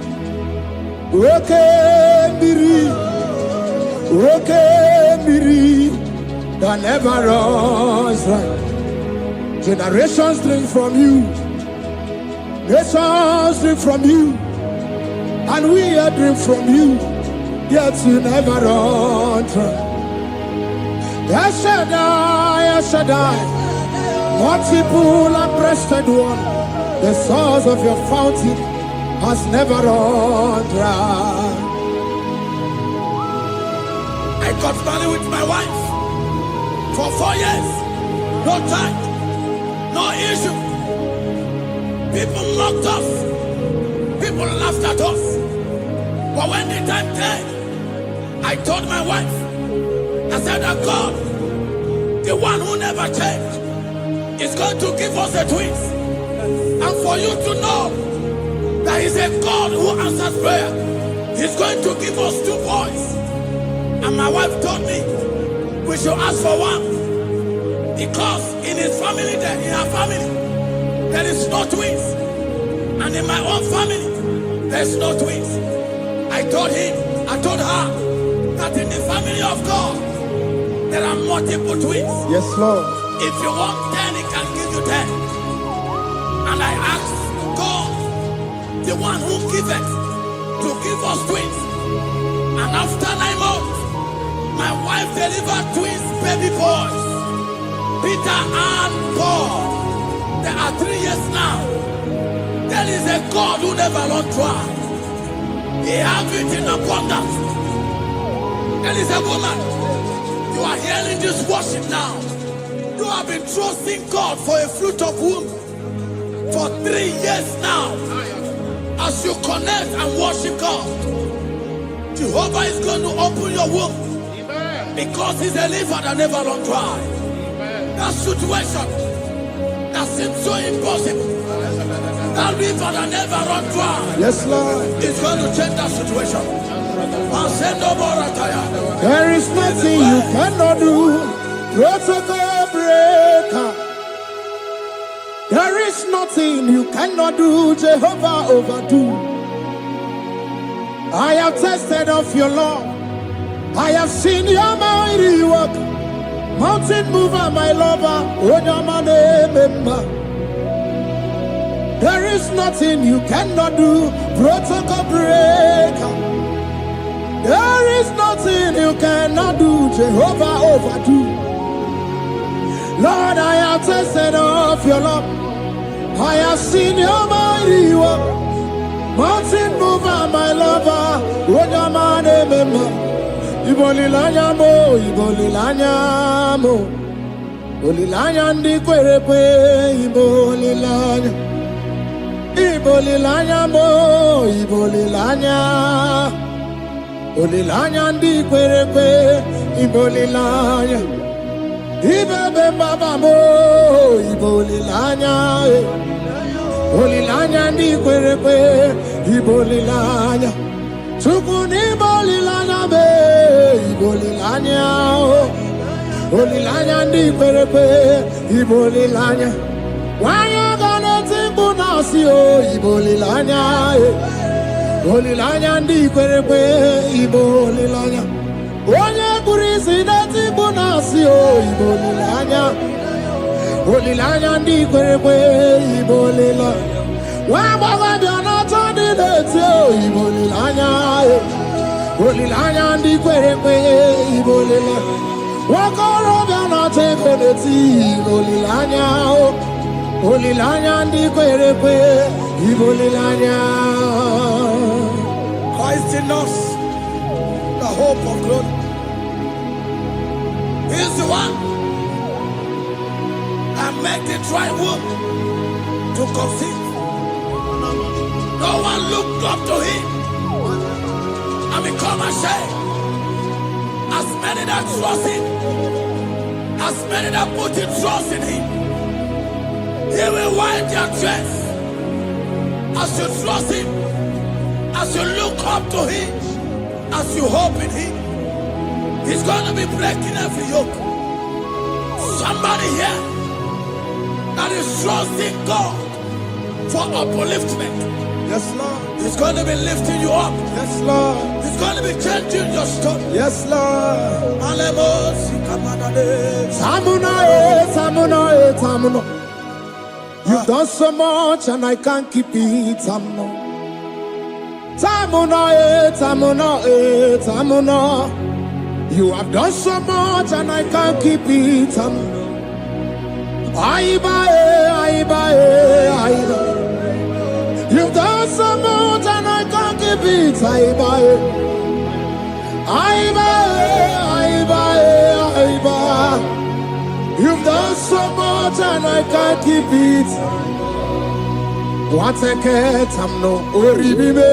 okay, Biri, okay, Biri, that never runs right. Generations drink from you, nations drink from you, and we are drink from you, yet you never run dry. Shaddai, multiple and breasted one, the source of your fountain has never run dry. I got married with my wife for 4 years. No time, no issue. People mocked us. People laughed at us. But when the time came, I told my wife, I said that God, the one who never changed, is going to give us a twins. And for you to know that He's a God who answers prayer, He's going to give us 2 boys. And my wife told me we should ask for one, because in his family, in her family, there is no twins, and in my own family, there's no twins. I told her that in the family of God, there are multiple twins. Yes, Lord. If you want 10, He can give you 10. And I asked God, the one who giveth, to give us twins. And after 9 months, my wife delivered twins, baby boys, Peter and Paul. There are 3 years now. There is a God who never runs dry. He has it in abundance. There is a woman. You are hearing this worship now. You have been trusting God for a fruit of womb for 3 years now. As you connect and worship God, Jehovah is going to open your womb, because He's a river that never runs dry. That situation that seems so impossible, that river that never runs dry, Yes, Lord. is going to change that situation. And send over a tire. There is nothing you cannot do. Protocol breaker. There is nothing you cannot do. Jehovah overdo. I have tested of your love. I have seen your mighty work. Mountain mover, my lover. Remember. There is nothing you cannot do. Protocol breaker. There is nothing you cannot do. Jehovah overdo. Lord, I have tasted of your love. I have seen your mighty work. Mountain mover, my lover. Wojamane mema. Ibolilanya mo, ibolilanya mo. Ibolilanya ndi kwerepe, ibolilanya. Ibolilanya mo, ibolilanya. Ibolilanya ndi kwerepe, ibolilanya. Ibebe baba mo, ibolilanya. Ibolilanya ndi kwerepe, ibolilanya. Tukuni ibolilanya be, ibolilanya. Ibolilanya ndi kwerepe, ibolilanya. Wanya gane timbu nasi o, ibolilanya. Ibolilanya ndi kwerepe, ibolilanya. Onye kurisi na timbu nasi o, ibolilanya. Ibolilanya ndi kwerepe, ibolilanya. Wamba biana tandi neti o, ibolilanya. Ibolilanya ndi kwerepe, ibolilanya. Wakoro biana teko neti, ibolilanya. Ibolilanya ndi kwerepe, ibolilanya. Christ in us, the hope of glory. He is the one that made the dry womb to conceive. No one looked up to him and become ashamed. As many that trust him, as many that put in trust in him, he will wipe their tears. As you trust him, as you look up to him, as you hope in him, he's going to be breaking every yoke. Somebody here that is trusting God for upliftment. Yes, Lord. He's going to be lifting you up. Yes, Lord. He's going to be changing your story. Yes, Lord. Samuna, Tamuna. You've done so much and I can't keep it, Tamuna. Tamuna. You have done so much and I can't keep it, Tamuna. Aiba. You've done so much and I can't keep it, Aiba. You've done so much and I can't keep it. What a cat, I'm no oribibe.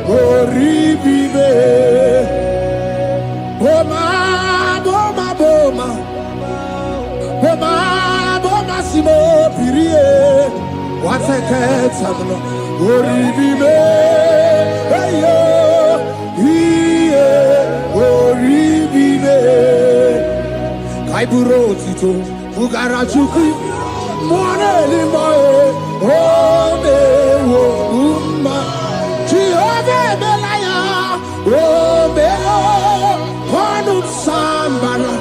Oribibe. Boma, simo pirie. What a cat, I'm no oribibe. Oribibe. Kaiburo tito, ugara chuku, mwane limae, ome wo umma, chiove belaya, ome o, konu sambana,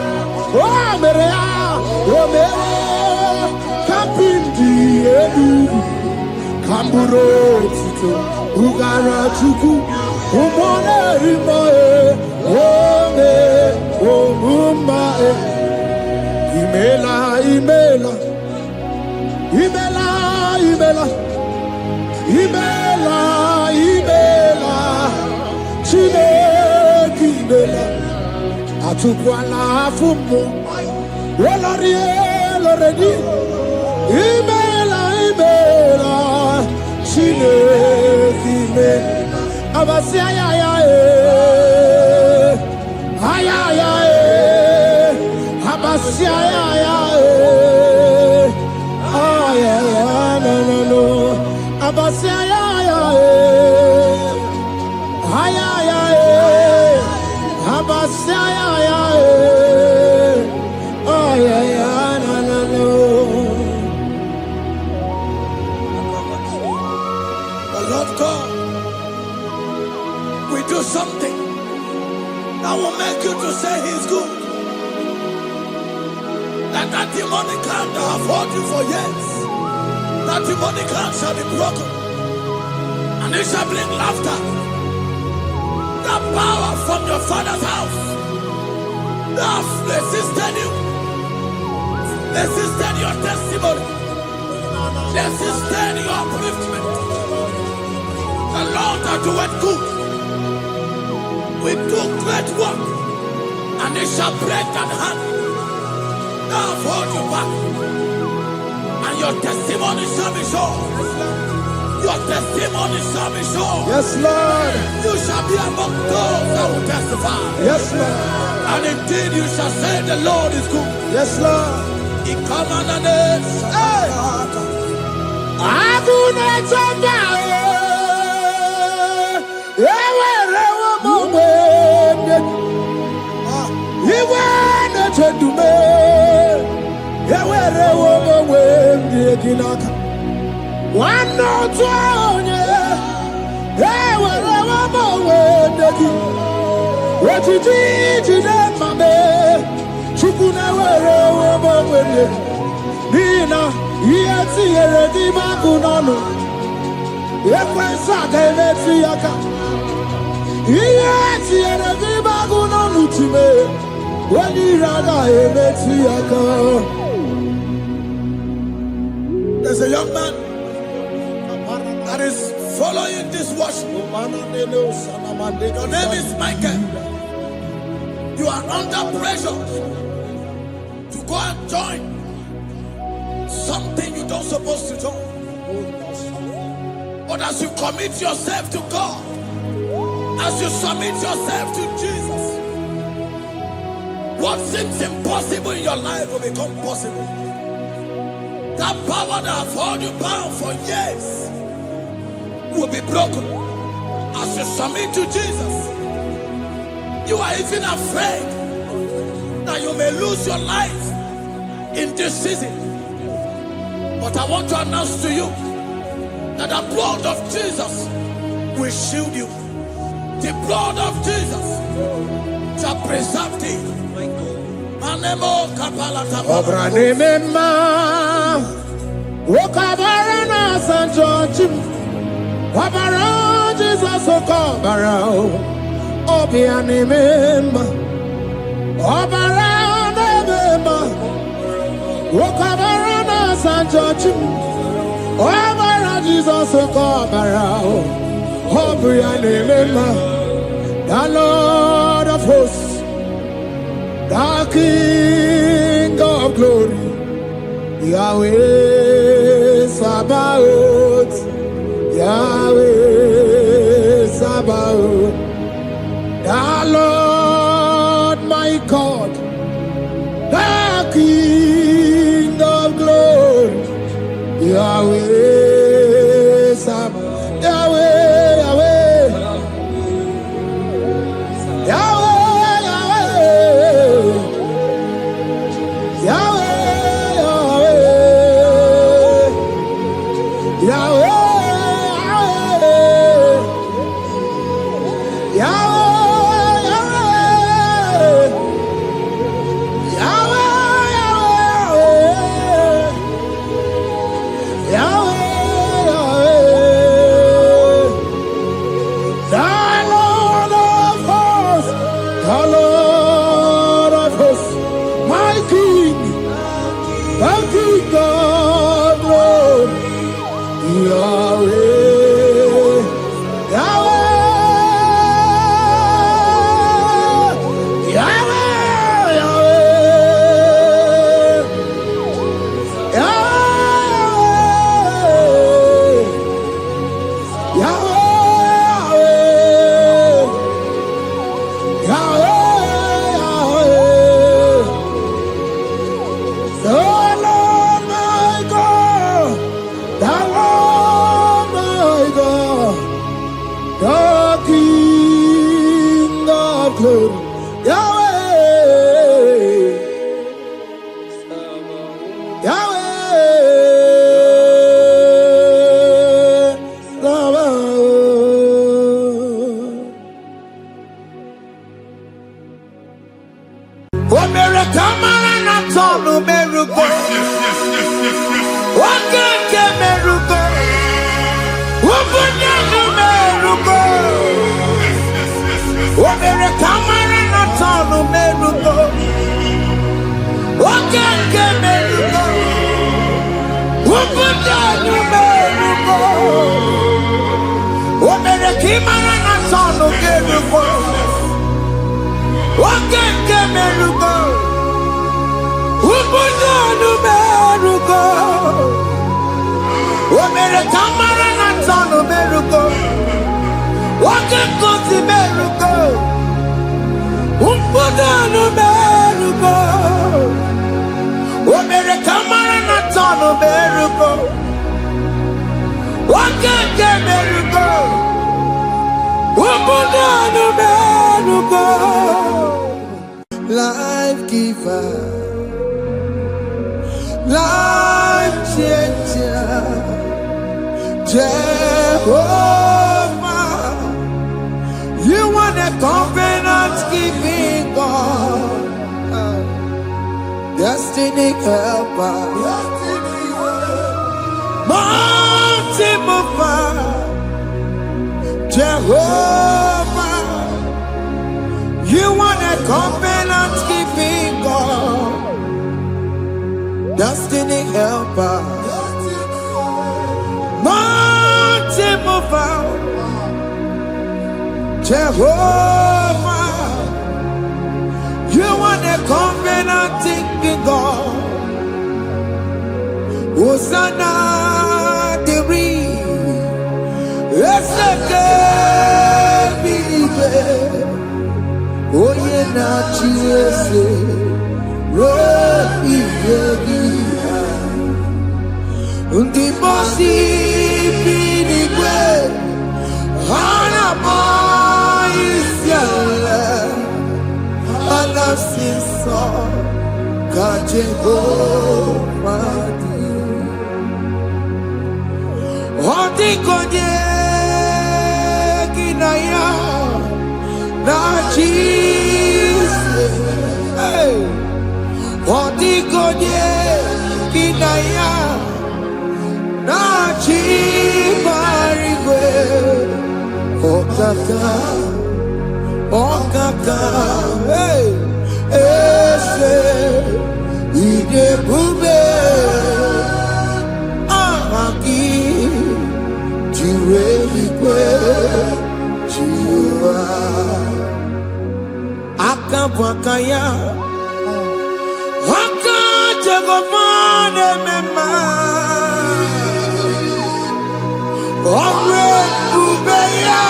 ome rea, ome o, kapindi edu, kamburo tito, ugara chuku, mwane limae, ome wo umma. Imela, Chineke imela, atukwala fumo, oloredi, imela, Chineke imela, abasiya Lord God, we do something that will make you to say he's good. That demonic hand that have held you for years, that demonic hand shall be broken, and it shall bring laughter. That power from your father's house Now resisted you. Resisted your testimony. Resisted your upliftment. The Lord that doeth good. We do great work, and it shall break that hand. Now hold you back, and your testimony shall be sure. Your testimony shall be sure. Yes, Lord. You shall be among those that will testify. Yes, Lord. And indeed you shall say the Lord is good. Yes, Lord. He come on the name. Hey. Nina, yeti eredi magunano. Ekwensa keveti yaka. Yeti eredi magunano time. When you rada eveti yaka. There's a young man that is following this worship. Your name is Michael. You are under pressure to go and join something you don't supposed to join. But as you commit yourself to God, as you submit yourself to Jesus, what seems impossible in your life will become possible. That power that has held you bound for years will be broken as you submit to Jesus. You are even afraid that you may lose your life in this season. But I want to announce to you that the blood of Jesus will shield you. The blood of Jesus shall preserve thee. Manemo kapalata. Obranimema, Wokabarana Sanjochim, Wabara Jesus Okobara, Obianimema, Obaranimema, Wokabarana Sanjochim, Wabara Jesus Okobara, Obianimema, the Lord of hosts, the King of glory, Yahweh Sabaoth, Yahweh Sabaoth, the Lord my God, the King of glory, Yahweh Sabaoth, Yahweh, Yahweh, Yahweh. Camera not on the Imara na sonu kerugo. Oke kemerugo. Ubudu numerugo. Omere kamara na sonu merugo. Oke kosi merugo. Ubudu numerugo. Omere kamara na sonu merugo. Oke kemerugo. Life giver, life changer, Jehovah, you want a covenant keeping God, destiny helper, mountain mover, Jehovah, you want a covenant keeping God, destiny helper, mountain mover, Jehovah, you want a covenant keeping God, Hosanna the Oye na chiese, rohi yegia. Undi mosi binigwe, hana moisiala, alasinso kajego madi. Ondi konye kinaya. Na Jesus, hey, Odigonye kinaya, na Chibarigwe, Okaka, hey, Ese, Idebube, Amaki, Jireligwe, Jiwa. Akabwakaya Akajagomane mema Omre Ubeya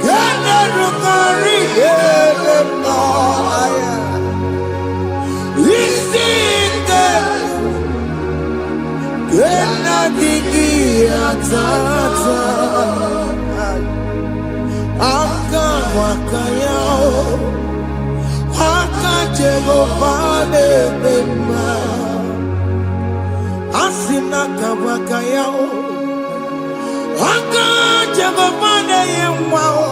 Gene Rukari Elema Isike Gena Digi Atata Akawakaya, Akajegopane bema, Asina kawakaya, Akajegopane yemwao,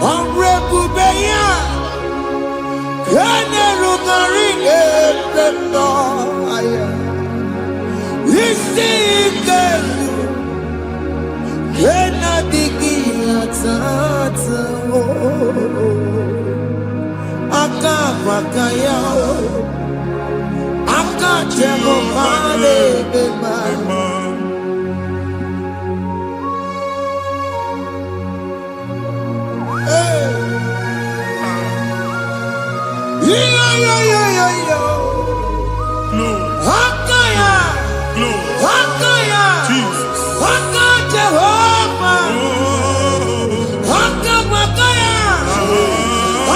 Omrebubeya, Kene rugari ebeno aya, Isike. Kena digi atata Akawakaya Akajegopane bema Yo Akaya Akaya Jesus Akajehova Akawakaya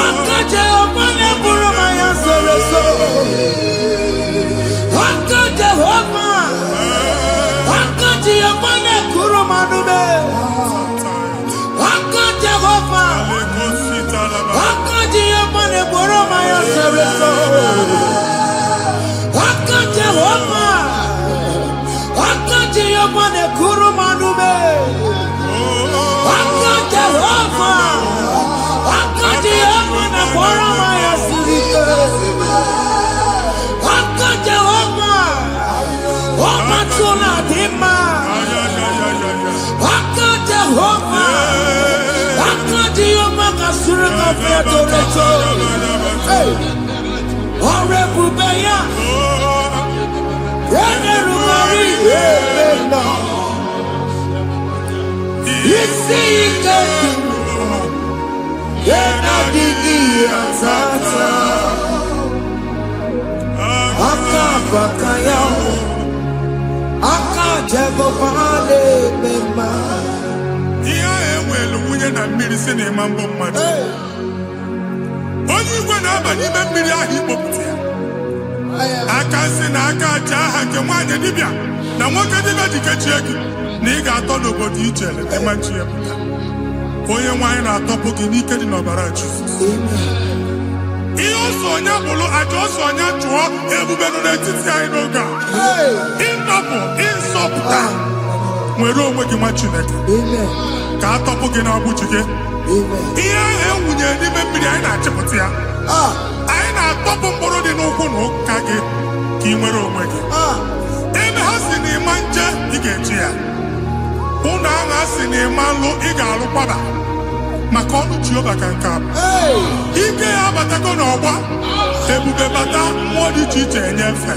Akajehova Neburuma Yansereso Akajehova Akajehova Nekuruma Nube Akajehova Akajehova Neburuma Yansereso Akajehova Akajehova Nekuruma Nube Akajehova Akajehova Neburuma Yansereso Akajehova Omatula Dima Akajehova Akajehova Kasurika Fedoreto Orebubeya Yenerumari Yebena Na mmiri si na ịma mbọ mmadụ onye igwe na-aba n'ime mmiri ahụ ikpopụta ya aka si na aka aja aha nke nwaanyị dibịa na nwoke dibịa ji kechie gị na ị ga-atọ n'obodo ijele ịma nchi ya pụta onye nwaanyị na-atọpụ gị n'ike dị n'ọbara Jizọs ihe ọsọ onye bụrụ aja ọsọ onye chụọ ebube nọ n'etiti anyị n'oge a ịtọpụ ịsọpụta nwere onwe gị nwa Chineke ka atọpụ gị n'ọgbụchi gị ihe ahụ ewunye n'ime mmiri anyị na-achịpụta ya anyị na-atọpụ mkpụrụ dị n'ụkwụ na ụka gị ka ị nwere onwe gị ebe ha si na ịma nje ị ga-eji ya ụlọ ahụ ha si na ịma nlụ ị ga-alụkwaba maka ọnụ Jehova ka nke abụ ike ya abatago n'ọgba ebube bata mmụọ dị iche iche enyefe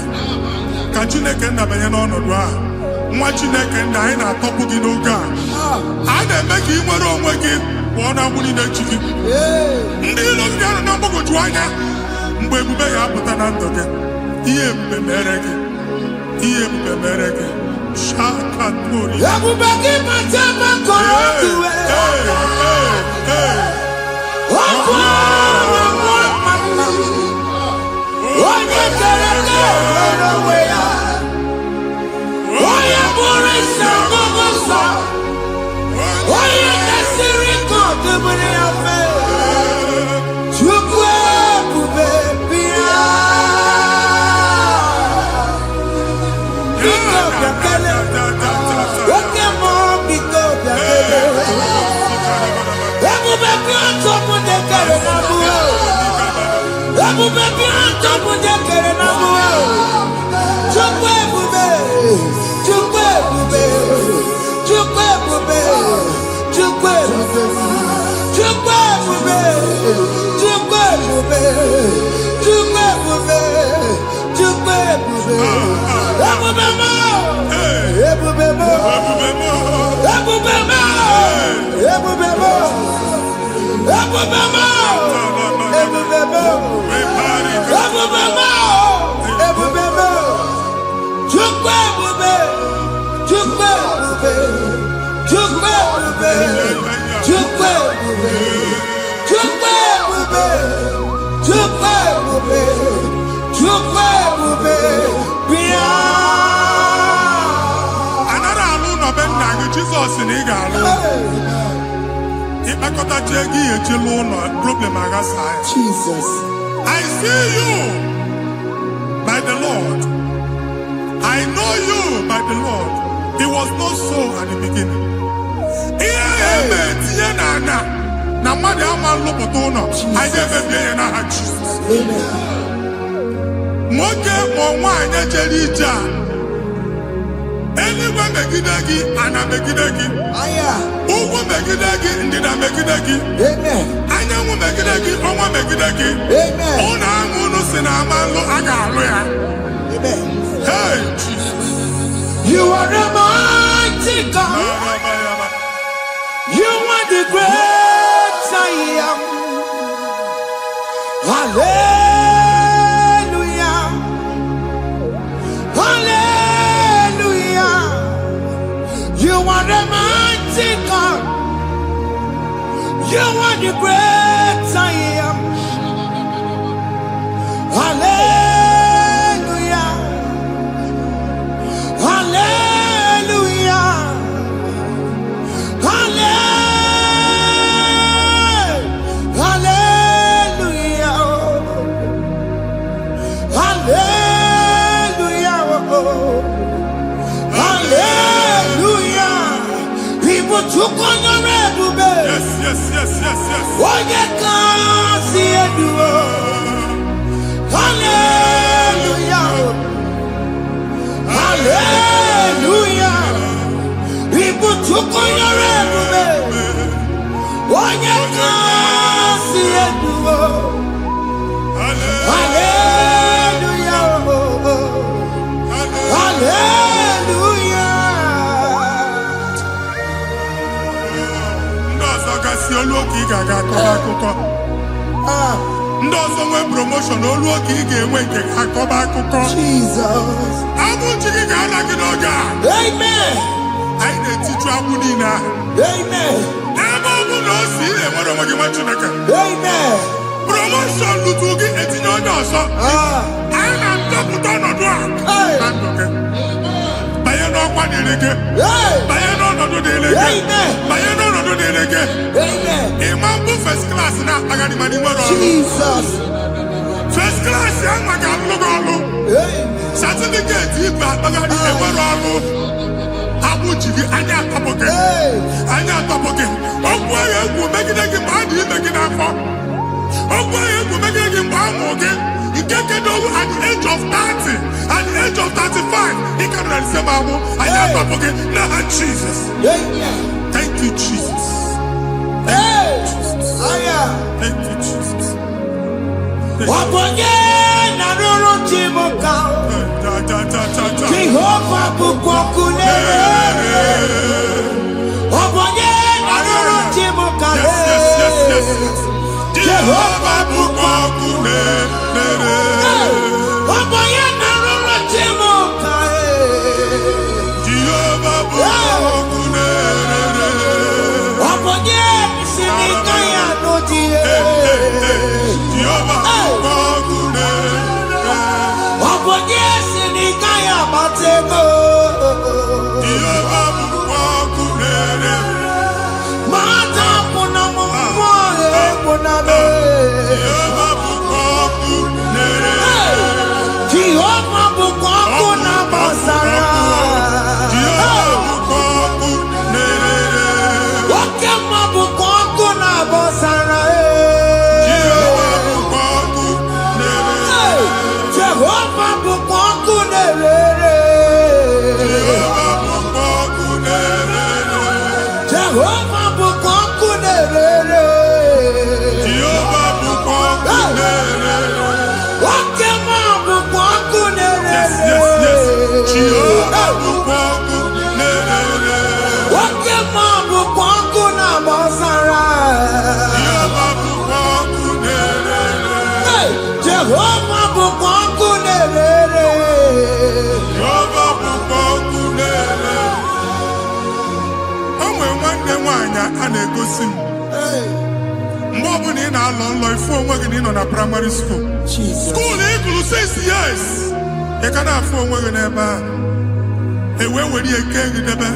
ka Chineke ndabanye n'ọnọdụ ahụ nwa Chineke nna anyị na-atọpụ gị n'oge a na-eme ka ị nwere onwe gị pụọ na mgbuli na-echi gị ndị ilo gị ga-anọ na mgbagwoju anya mgbe ebube ya apụta na ndụ gị ihe ebube mere gị ihe ebube mere gị shakatori ebube gị mata maka otuwe onye kere nwere onwe ya onye bụrụ isi ọgụgụ nsọ onye kesịrị ka ọdụbụrụ ya fe Chukwu ebube bịa biko bịakele oke mmụọ biko bịakele ebube bịa ntọpụ dekere na mụọ ebube bịa ntọpụ dekere na mụọ Chukwu ebube Chukwu ebube Chukwu ebube Chukwu ebube Chukwu ebube Chukwu ebube Chukwu ebube Chukwu ebube ebube mo ebube mo ebube mo ebube mo ebube mo ebube mo ebube mo ebube mo Chukwu ebube Chukwu ebube Chukwu ebube Chukwu ebube Chukwu ebube Chukwu ebube Chukwu ebube bịa anara alụ n'obe nna gị Jizọs na ị ga-alụ ịkpakọtacha ego ihe echelu ụlọ problem aghasa ya Jesus I see you by the Lord I know you by the Lord. It was not so at the beginning. Ihe eme tinye n'anya na mmadụ ama nlụpụta ụlọ anyị emebie ya n'aha Jizọs. Nwoke ma nwaanyị jere ije a eluigwe megide gị ana megide gị ugwu megide gị ndịda megide gị anyanwụ megide gị ọnwa megide gị ụlọ ahụ unu si na ama nlụ a ga-alụ ya. Hey, Jesus. You are the mighty God. You are the great I am. Hallelujah. Hallelujah. You are the mighty God. You are the great I am. Hallelujah. Yes. Hallelujah. Hallelujah. People took on your ebube. Onye kasi eduo. Hallelujah. Hallelujah. olu oke ị ga-aga akọba akụkọ. Ndị ọzọ nwee promotion olu oke ị ga-enwe nke akọba akụkọ. Jesus. Abụ chi gị ga-ala gị n'oge a. Amen. Anyị na-etiju agbụ niile ahụ. Amen. Ebe ọ bụ na o si enwere onwe gị nwa Chineke. Amen. Promotion lutu gị etinye onye ọzọ. Anyị na-adọpụta ọnọdụ a na ndụ gị. Banye n'ọkwa dịrị gị. Banye n'ọnọdụ dịrị gị. Banye n'ọnọdụ dịrị gị. Ịma mbụ first class na-akpagharị ma n'ime ọrụ. Jesus. First class ya nwa ga-alụ gị ọrụ. Certificate ibe akpagharị enwere ọrụ. Abụ ji gị anya atọpụ gị. Anya atọpụ gị. Ọgwụ agha egwu megide gị mgbe a dị ime gị n'afọ. Ọgwụ agha egwu megide gị mgbe a mụ gị. Nke kedowu at the age of 30, at the age of 35, ị ka nọ n'ise ma abụ. Anya atọpụ gị n'aha Jesus. Thank you, Jesus. Thank you, Jesus. Wabonye na ruru chimuka. Jehovah bukwakune. Wabonye na ruru chimuka. Jehovah bukwakune. Wabonye na ruru chimuka. Jehovah bukwakune. Wabonye sinika ya nodie. Jehovah bukwakune. Wabonye sinika ya matego. Jehovah bukwakune. Mata puna mumwe puna be. Jehovah bukwakune. Jehovah bukwakuna basara. Jehovah bukwakune. Wakema bukwakuna basara. Jehovah bukwakune. Jehovah bukwakune. Jehovah bukwakune. Jehovah bukwakune. Jehovah bukwakune. Wakema bukwakune. Yes, yes, yes. Jehovah bukwakune. Wakema bukwakuna basara. Jehovah bukwakune. Jehovah bukwakune. Jehovah bukwakune. O nwere nwanne nwaanyị a na-egosi m. Mgbe ọbụla ị na-alọ nlọ ifu onwe gị na ị nọ na praịmarị skuul. Jesus. Skuul ị gụrụ 6 years. Ị ka na-afụ onwe gị n'ebe ahụ. E wee were ihe kee gị debe.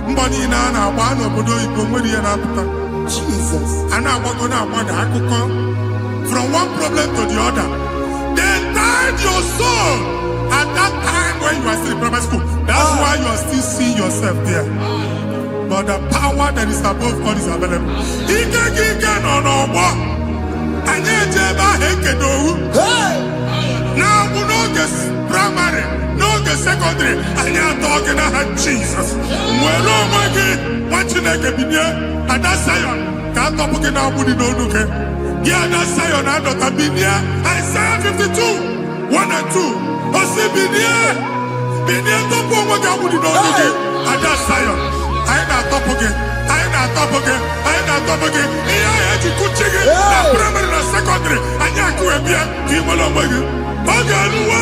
Mbọ niile a na-agba n'obodo oyibo nwere ihe na-apụta. Jesus. A na-agbago na-agbada akụkọ from one problem to the other. They tied your soul at that time when you are still in primary school. That's why you are still seeing yourself there. But the power that is above God is available. Ike gị ike nọ n'ọgbọ. Anyị eje ebe ahụ ekedowu. Na-agbụ n'oge praịmarị, n'oge sekọndịrị, anyị atọ gị n'aha Jizọs. Nwere onwe gị, nwa Chineke binye, Ada Sayọn, ka atọpụ gị na-agbụ dị n'onu gị. Gị Ada Sayọn adọta binye, Isaiah 52, 1 and 2. O si binye, binye tọpụ onwe gị agbụ dị n'onu gị. Ada Sayọn, anyị na-atọpụ gị, anyị na-atọpụ gị, anyị na-atọpụ gị. Ihe anyị eji kụchi gị na praịmarị na sekọndịrị, anyị akụwe bịa ka ị nwere onwe gị. Oge eluwa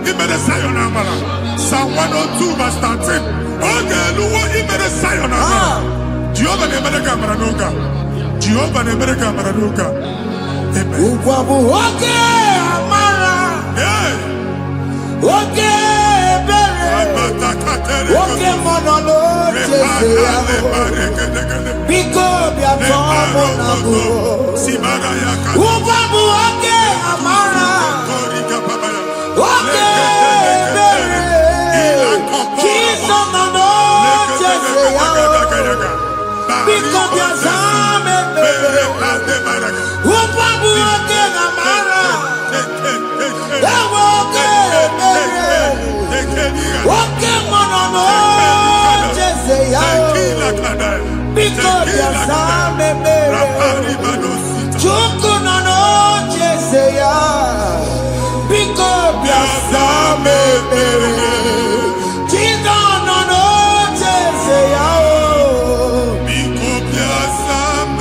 imere Sayọn amara. Psalm 102 verse 13. Oge eluwa imere Sayọn amara. Jehova na-emere gị amara n'oge a. Jehova na-emere gị amara n'oge a. Amen. Ugwa bụ oge amara. Hey! Oge ebere. Oge mmanọ n'oche ya. Biko bịa tọọ mụ na bụ. Ugwa bụ oge amara. Oge ebere. Jesus nọ n'oche ya. Biko bịa zaa m ebere. Ugwa bụ oge amara. Ewe oge ebere. Oge mmanọ n'oche ya. Biko bịa zaa m ebere. Chukwu nọ n'oche ya. Biko bịa zaa m ebere. Jizọs nọ n'oche ya. Biko bịa zaa m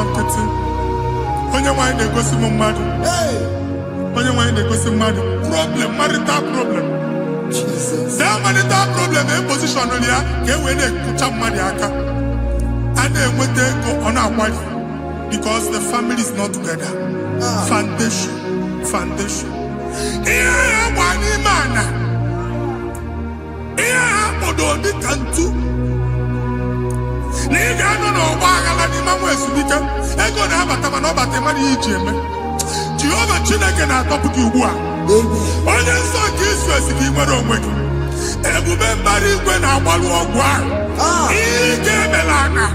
nkịtị. Onye nwanyị na-egosi m mmadụ. Onye nwanyị na-egosi mmadụ. Problem, marital problem. That marital problem in position on ya ka e wee na-ekucha mmadụ aka. A na-enweta ego ọ na-akwali because the family is not together. Foundation. Ihe ya gba n'ime ana. Ihe ha kpọdo dị ka ntu. Na ị ga-anọ n'ọgba aghara n'ime nwa ezumike. Ego na-abata mana ọ bata mmadụ ihe iji eme. Jehova Chineke na-atọpụ gị ugbu a. Onye nsọ nke isu esi gị nwere onwe gị. Ebube mbara igwe na-agbalụ ọgwụ ahụ. Ihe ike emela aka.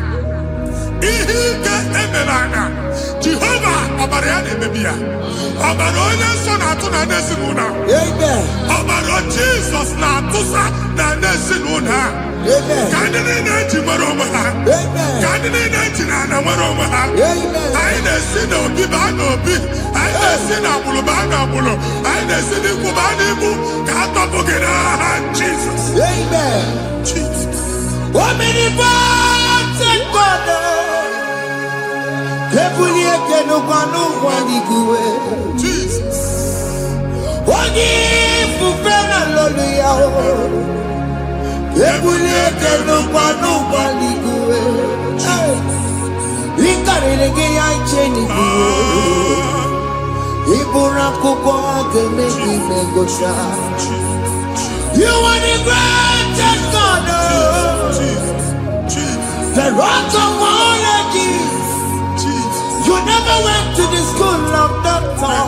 Jehova ọbara ya na-emebi ya. Ọbara onye nsọ na-atụ na ndị ezinụlọ. Ọbara Jizọs na-atụsa na ndị ezinụlọ ha. Ka ndị niile eji nwere onwe ha. Ka ndị niile eji na ana nwere onwe ha. Anyị na-esi n'obi baa n'obi. Anyị na-esi n'agbụrụ baa n'agbụrụ. Anyị na-esi n'ikwu baa n'ikwu. Ka a tọpụ gị n'aha Jizọs. Jesus. Onye ifufe na lolu ya o. Ebulie kenukwa n'ụgbọ n'igwe. Ịkarịrị gị ya iche n'igwe. Ịbụrụ akwụkwọ ga-eme gị megota. You are the greatest God. The rock of all ages. You never went to the school of doctor,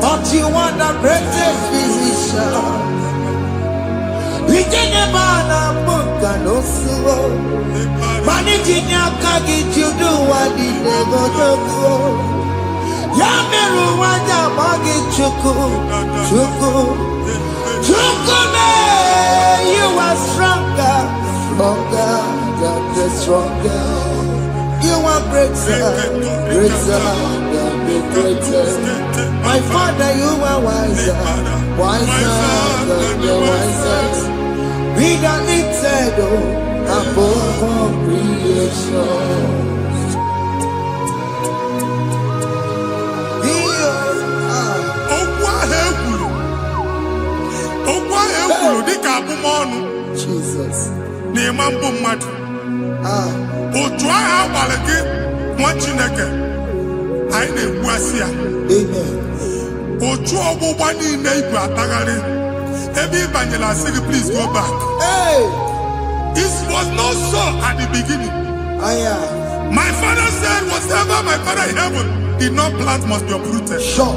but you are the greatest physician. We didn't ban a book and also managing your kagi to do what he never do. Yamiru wanja magi chuku. You are stronger than the stronger. You are greater than the greatest. My Father, you are wiser than the wisest. Be the lifted above all creation. Jesus. Otu ahụ agbalị gị nwa Chineke anyị na-egbu asị ya. Otu ọgbụgba niile ibu atagharị ebe ị banyere asị gị please go back. It was not so at the beginning. My father said whatever my father in heaven did not plant must be uprooted. Sure.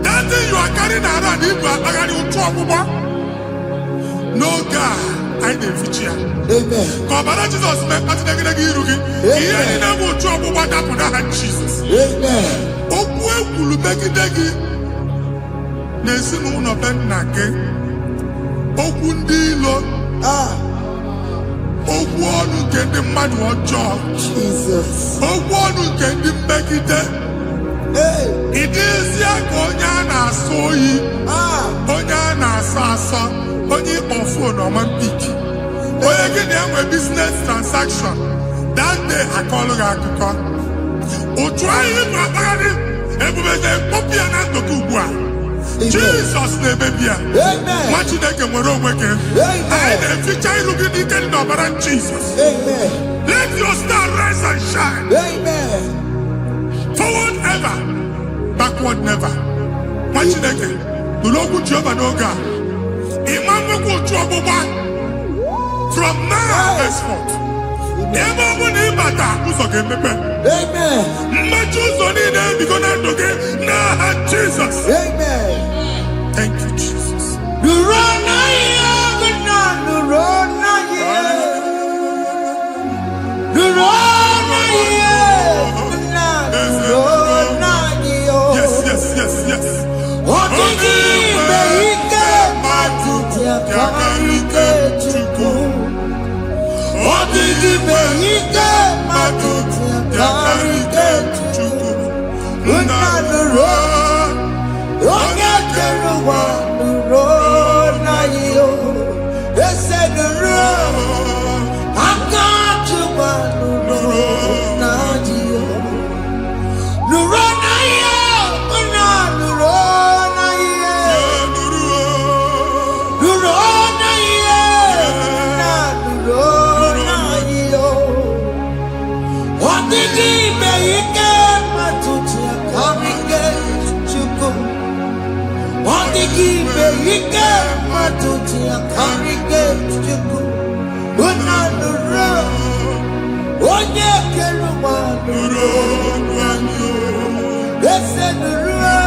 That thing you are carrying around ibu atagharị otu ọgbụgba. No God. Amen. Ọbara Jizọs mekpatụ gị iru gị. Ihe niile bụ otu ọgbụgba dapụ n'aha Jizọs. Okwu ekwuru megide gị n'ezinụlọ be nna gị. Okwu ndị ilo. Okwu ọnụ nke ndị mmadụ ọjọọ. Okwu ọnụ nke ndị mmegide. Ịdịzie ka onye a na-asọ oyi. Onye a na-asọ asọ. Onye ịkpọ fon ọma mpiki. Onye gị na-enwe business transaction. That day akọlụ gị akụkọ. Otu anyị bụ akpagharị ebube na-ekpọpụ ya na ndụkọ ugbu a. Jizọs na-emebi ya. Nwa Chineke nwere onwe gị. Anyị na-eficha ilu gị n'ike dị n'ọbara Jizọs. Let your star rise and shine. Forward ever, backward never. Nwa Chineke nụrụ okwu Jehova n'oge a. Ịma nwekwa otu ọgbụgba. From now henceforth, ebe ọ bụ na ịbata ụzọ ga-emepe. Mmachi ụzọ niile ebigo na ndụ gị n'aha Jizọs. Thank you, Jesus. Yes. tutia karigate juku. Unanuro. Onye keruwa nuro. Ese nuro.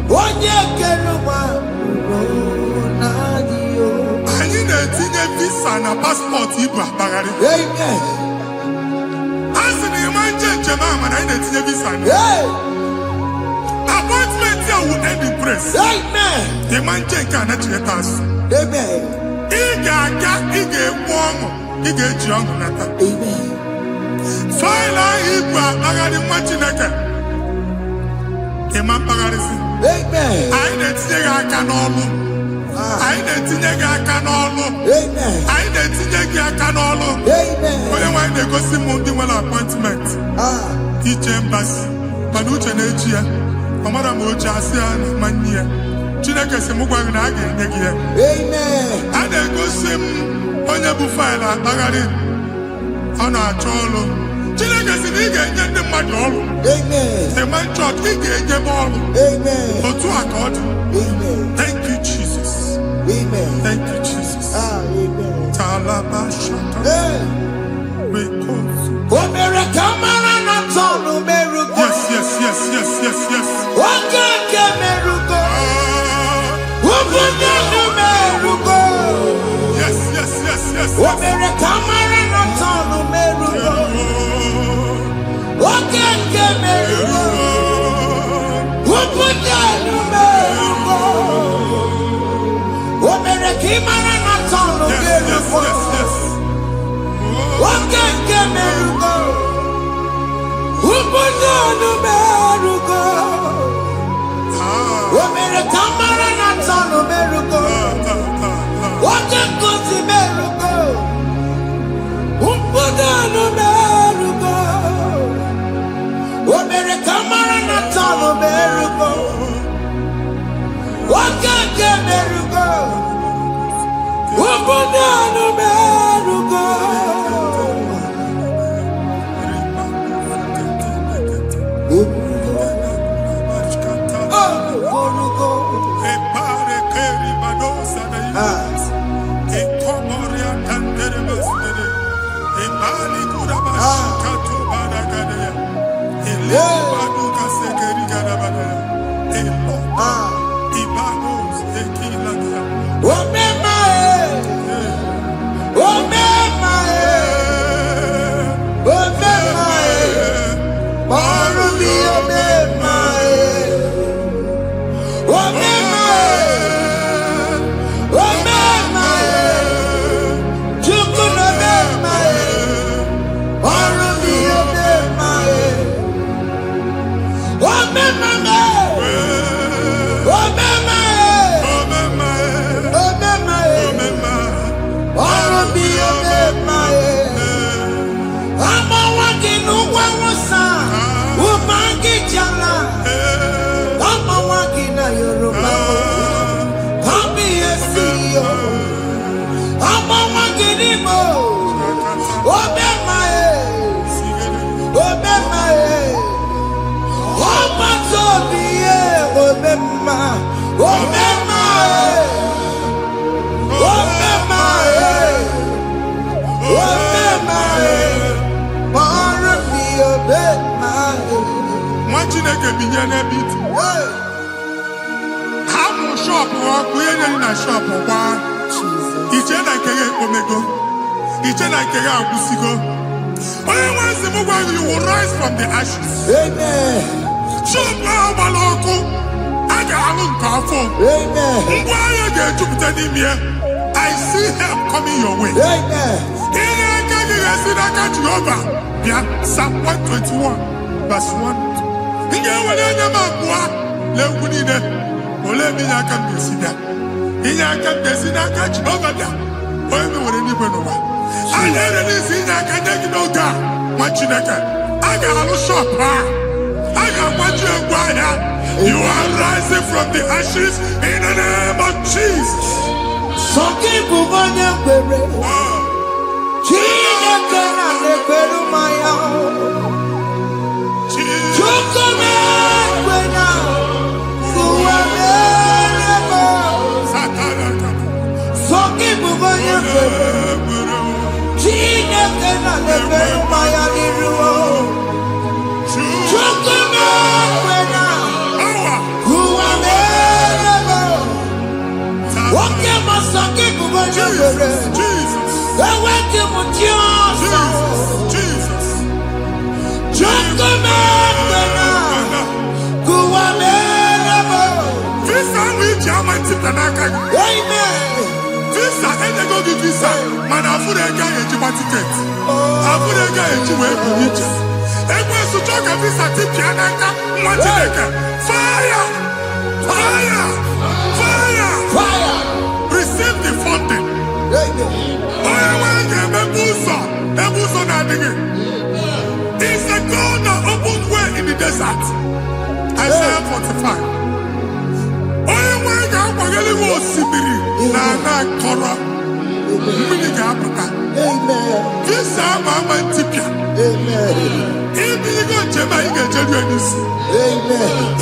Onye keruwa nuro. Nadio. Anyị na-etinye visa na passport Igbo akpagharị. Amen. Asị na ịma njem ahụ na anyị na-etinye visa na. Appointment here will end in praise. Amen. Ịma nke a na-echeta asụ. Amen. Ị ga-aga, ị ga-ekwu ọṅụ, ị ga-eji ọṅụ nata. Amen. Faịlụ ahụ Igbo akpagharị nwa Chineke. Ịma mkpagharịsị. Amen. Anyị na-etinye gị aka n'ọlụ. Anyị na-etinye gị aka n'ọlụ. Amen. Anyị na-etinye gị aka n'ọlụ. Amen. Onye nwaanyị na-egosi m ndị nwere appointment ije mbasi mana uche na-eji ya ọ mara ma oche asị ya na nwanne ya. Chineke sị m gwa gị na a ga-enye gị ya. Amen. A na-egosi m onye bụ faịlụ akpagharị ọ na-achọ ọrụ. Chineke sị na ị ga-enye ndị mmadụ ọrụ. Amen. Ema chọọchị ị ga-enye m ọrụ. Amen. Otu a ka ọ dị. Amen. Thank you Jesus. Amen. Thank you Jesus. Amen. Talabashata. Hey. Omere kamara na tonu merugo. Yes. Okeke merugo. Ogunye merugo. Yes. Omere kamara na tonu merugo. Okeke merugo. Ogunye merugo. Omere kamara na tonu merugo. Okeke merugo. Ogunye merugo. Omere kamara na tonu merugo. Okeke merugo. Ogunye merugo. Omere kamara na tonu merugo. Okeke merugo. Ogunye merugo. Chineke binye n'ebe iti. Ha bụ shọpụ ọkụ ihe nyere na shọpụ gbaa. Iche na nke ya ekpomego. Iche na nke ya agwụsigo. Onye nwe nsị m gwa you will rise from the ashes. Amen. Shọpụ ahụ gbara ọkụ. A ga-alụ nke afọ. Ngwa ahịa ga-ejupụta n'ime ya. I see help coming your way. Amen. Ihe aka gị ga-esi n'aka Jehova bịa Psalm 121 verse 1. Ị ga-ewere anya m abụọ n'egwu niile. Olee ebe inye aka m ga-esi bịa? Inye aka m ga-esi n'aka Jehova bịa. Onye mewere n'igwe n'ụwa. A na-ere n'isi inye aka nye gị n'oge a nwa Chineke. A ga-alụ shọpụ a. A ga-agbaji egwu ahịa. You are rising from the ashes in the name of Jesus. Sọkị bụ onye kwere. Chineke na-ekwere mmanya. Chukwu na-ekwe na ụwa na-ere m. Visa, and they go to visa. Man, I put a guy in my ticket. I put a guy in my ticket. And when you talk a visa ticket, fire! Fire! Fire! Fire! Receive the funding. It's the God that opens way in the desert. Isaiah 45.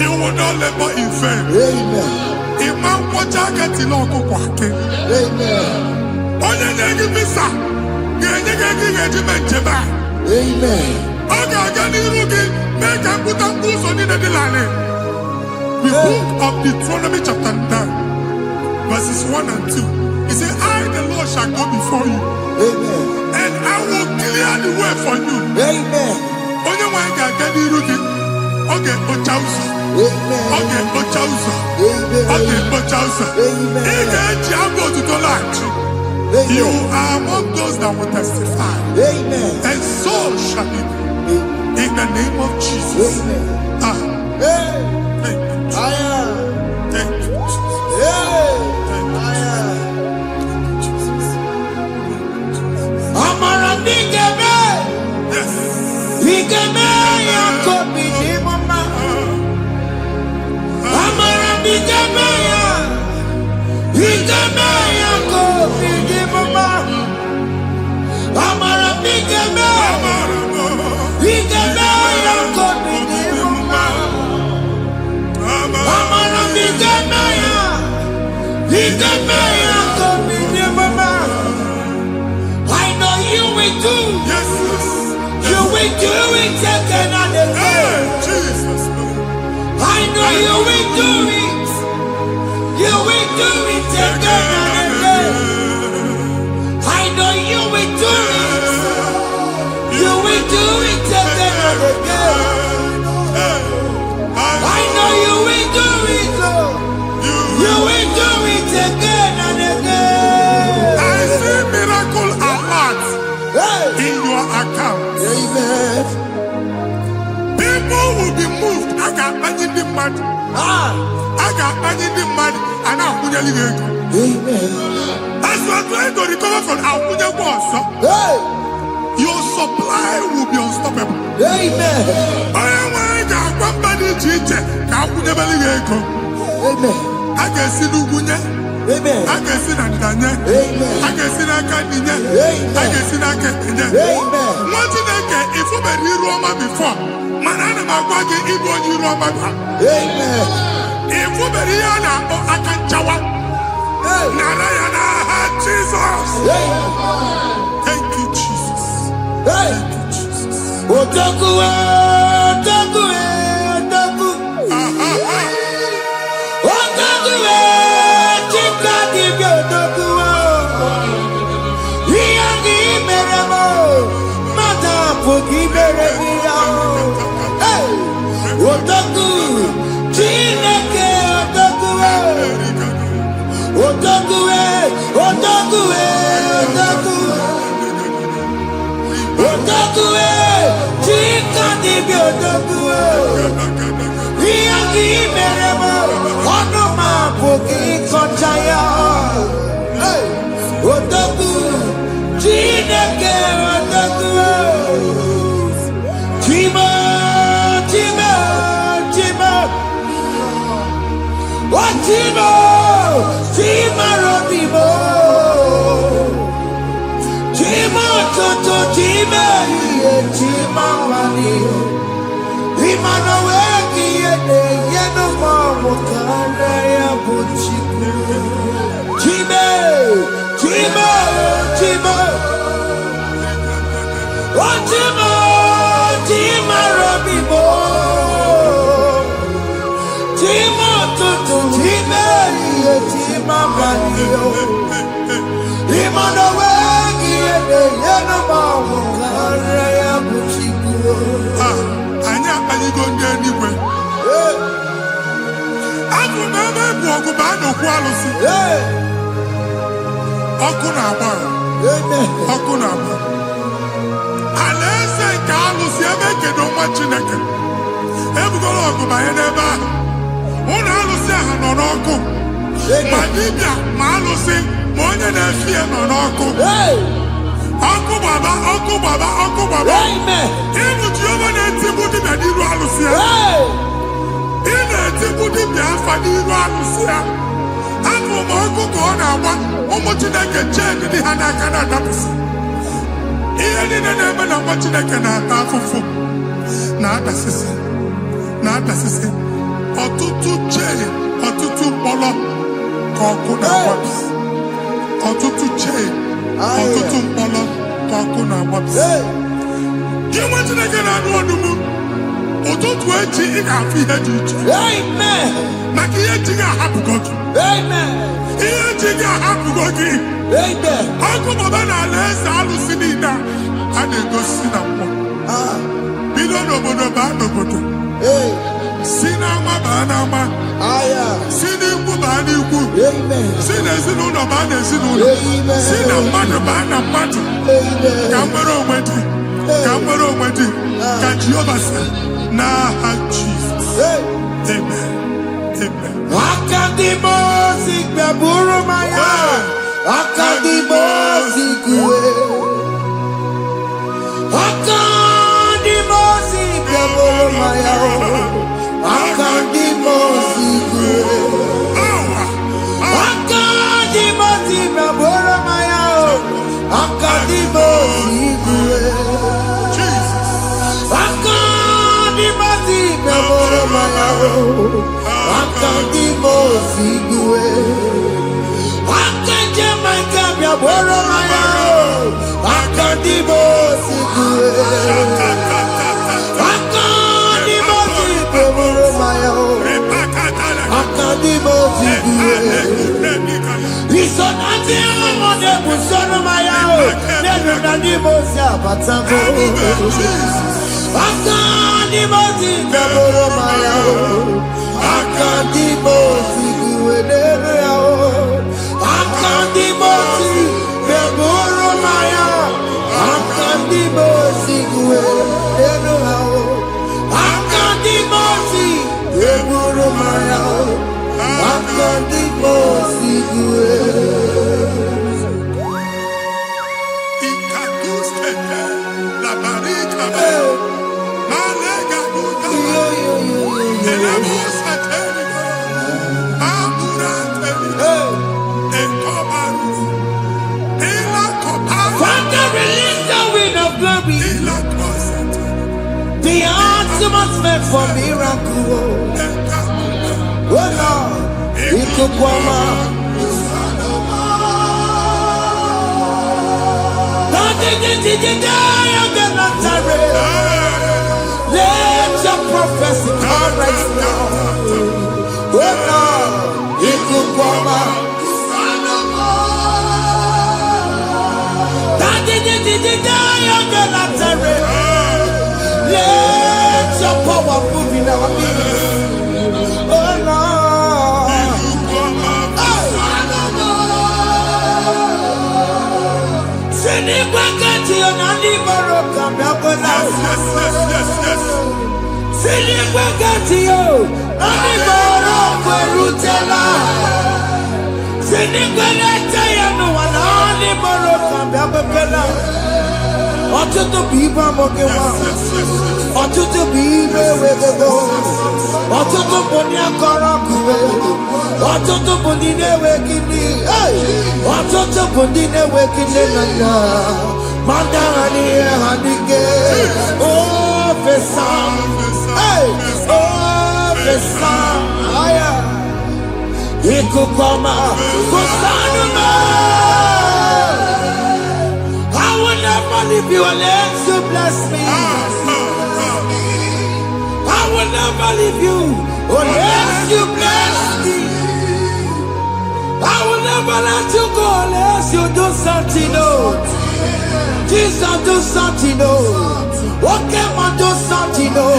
You will not labor in vain. Imam Wajagati Loko Kwake. Onye negi visa. Genye regiment jeba. Oga gani rugi. Meka kuta kuso ni de dilane. The book of Deuteronomy chapter 9, verses 1 and 2. He said, I, the Lord, shall go before you. And I will clear the way for you. Onye wanga gani rugi. Okay, Ochausa. Okay, Ochausa. Okay, Ochausa. You are among those that will testify. And so shall it be. In the name of Jesus. Thank you. Thank you. Amara bigeme. Yes. Bigeme yakobi ni mama. Amara bigeme ya. Bigeme yakobi ni mama. Amara bigeme. Bigeme yakobi ni mama. Amara bigeme ya. Bigeme yakobi ni mama. I know you will do. Yes. You will do it again and again. Jesus. I know you will do it. You will do it again and again. I know you will do it. You will do it again and again. I know you will do it, Lord. You will do it again and again. I see miracle alert in your account. Amen. People will be moved. I got money the mad. I got money the mad. And I'm going to leave. Amen. As you are trying to recover from Abuja boss, your supply will be unstoppable. Amen. I got somebody teacher. Abuja believe. Amen. I can see Lugunya. Amen. I can see Nandanya. Amen. I can see Nakaninya. Amen. I can see Nakaninya. Amen. One thing I can, if you were in Roma before, Manana Magwagi, Igbo, you Roma. Amen. If you were here, I can chawa. Narayana, Jesus. Thank you, Jesus. Thank you, Jesus. Otakue, otakue, otaku. Otakue, chika dibi otakue. Iyangi meremo, mata poki meremiya. Otaku, chineke otakue. Otakue, otakue, otaku. Otakue, chika dibi otakue. Iyangi meremo, onuma poki konjaya. Otaku, chineke otakue. Chima, chima, chima. Oh, chima, chima robimo. Chima toto, chima iye, chima wani. Imano weki yede, yeno mamo kanda ya buchiku. Chime, chima, chima. Oh, chima, chima robimo. Chima toto, chima iye, chima wani. Imano weki yede, yeno mamo kanda ya buchiku. Anya, I go there anyway. I'm Alaeze nke alụsị ebe ekedo nwa Chineke ebugoro ọgụ banye n'ebe ahụ. Ụlọ alụsị ahụ nọ n'ọkụ, ma dibịa ma alụsị ma onye na-efi ya nọ n'ọkụ. Ọkụ gbaba, ọkụ gbaba, ọkụ gbaba. Ịbụ Jehova na-etigbu dibịa n'iru alụsị ya. Ị na-etigbu dibịa afa n'iru alụsị ya. Afọ ma ọkụ ka ọ na-agba ụmụ Chineke chee dị ha n'aka na-adapụsị. Ihe niile na-eme na nwa Chineke na-ata afụfụ na-adasịsị ọtụtụ chee, ọtụtụ mkpọrọ ka ọkụ na-agbapụsị. Ọtụtụ chee, ọtụtụ mkpọrọ ka ọkụ na-agbapụsị. Gị nwa Chineke na-anụ ọdụm, ụtụtụ echi ị ga-afụ ihe dị iche maka ihe ji ga-ahapụgo gị. Ihe ji ga-ahapụgo gị. Ọkụ baba na alaeze alụsị niile a na-egosi na mmụọ. Bido n'obodo baa n'obodo, si n'ama baa n'ama, si n'ikwu baa n'ikwu, si n'ezinụlọ baa n'ezinụlọ, si na mmadụ baa na mmadụ. Ka nwere onwe dị, ka nwere onwe dị, ka Jehova sị n'aha Jizọs. Amen. Amen. Akadimosi gbaburu maya. Akadimosi kuwe. Akadimosi gbaburu maya. Akadimosi kuwe. Akadimosi gbaburu maya. Akadimosi kuwe. Akadimosi gbaburu maya. Akadimosi kuwe. Akadimosi gbaburu maya. Akadimosi kuwe. Akadimosi gbaburu maya. Akadimosi kuwe. Isonati amode busono maya. Nenu nadimosi abatango. Akadimosi gbaburu maya. Akadimosi kuwe nenu yao. Akadimosi gbaburu maya. Akadimosi kuwe nenu yao. Akadimosi gbaburu maya. Akadimosi kuwe. The atmosphere for miracle. Oh Lord, ikukwama. Let your prophecy come right now. Oh Lord, ikukwama. Let your power move in our midst. Oh Lord. Send it back to your nanny baroka. Send it back to you. Nanny baroka rutela. Send it back to you. Nanny baroka. Ọtụtụ bụ ibe amụghị nwa, ọtụtụ bụ ibe ewegego, ọtụtụ bụ ndị akọrọ ọkụwe, ọtụtụ bụ ndị na-enweghị nne, ọtụtụ bụ ndị na-enweghị nne na nna, ma ndị agha n'ihe ha n'ike. Ofesa, ofesa, ikuku ọma, kụsanụ m. I will never leave you unless you bless me. I will never leave you unless you bless me. I will never let you go unless you do something, oh. Jesus, do something, oh. Okay, man, do something, oh.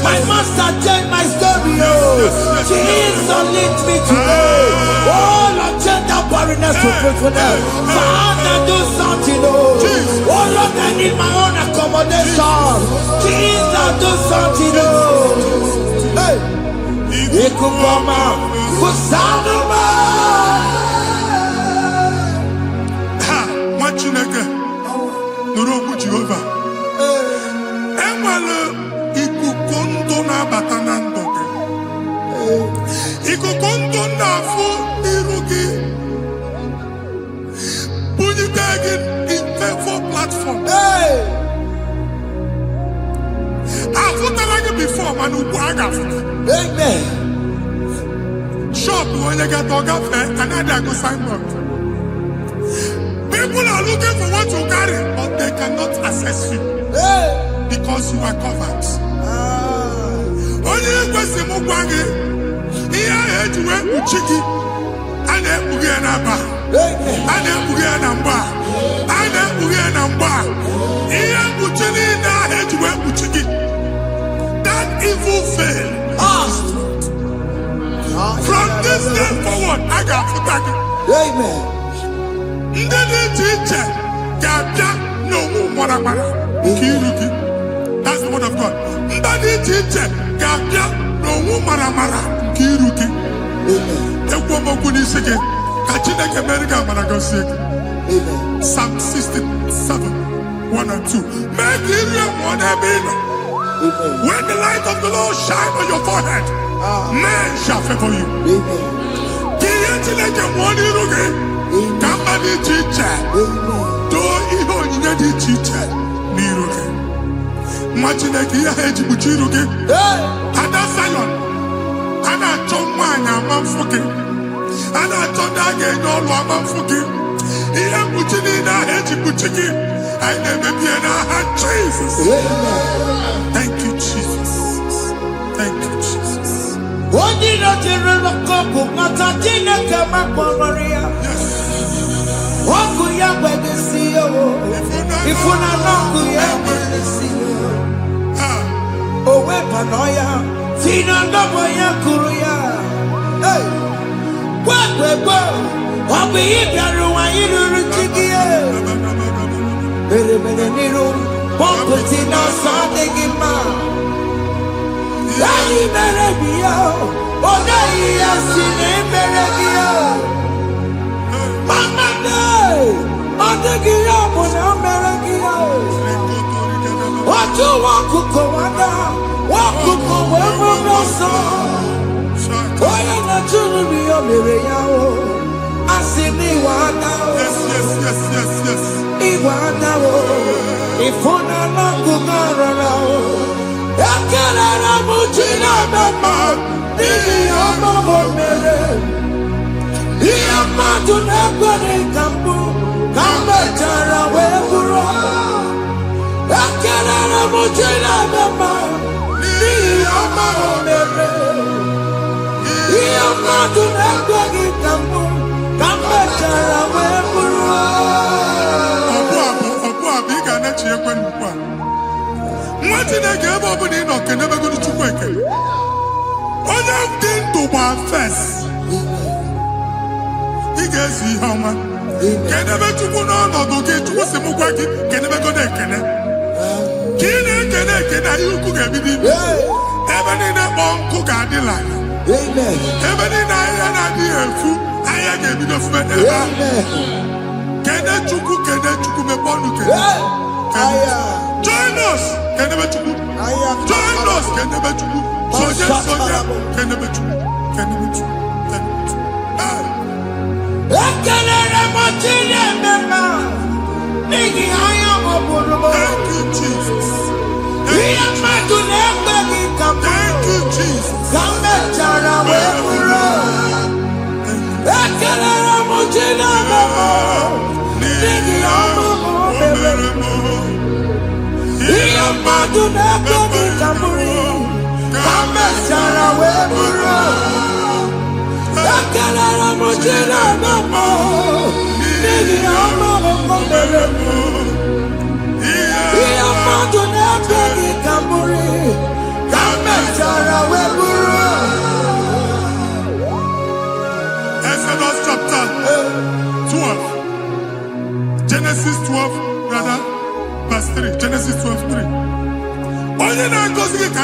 My master changed my story, oh. Jesus, lead me today. Oh, Lord, change that barrenness to fruitfulness. Father, do something, oh. Oh, Lord, I need my own accommodation. Jesus, do something, oh. Hey. Ikukoma, Kusanuma. Ha, Machineke, Nurobu Jehovah. Enwale ikukondo na batanando. Ikukondo na fu irugi. Bunibegin in favor platform. Hey. I've like before, man, who Amen. Shop when you get dog fair, another go signboard. People are looking for what you carry, but they cannot access you because you are covered. Only question Mugwagi, here head to where Uchiki, and then Uganaba, and then Uganamba, and then Uganamba. Here Uchini, now head to where Uchiki. That evil fail. From this day forward, I got to back it. Amen. That's the word of God. Psalm 67, 1 and 2. When the light of the Lord shine on your forehead, men shall favor you. Thank you, Jesus. Thank you, Jesus. Join us.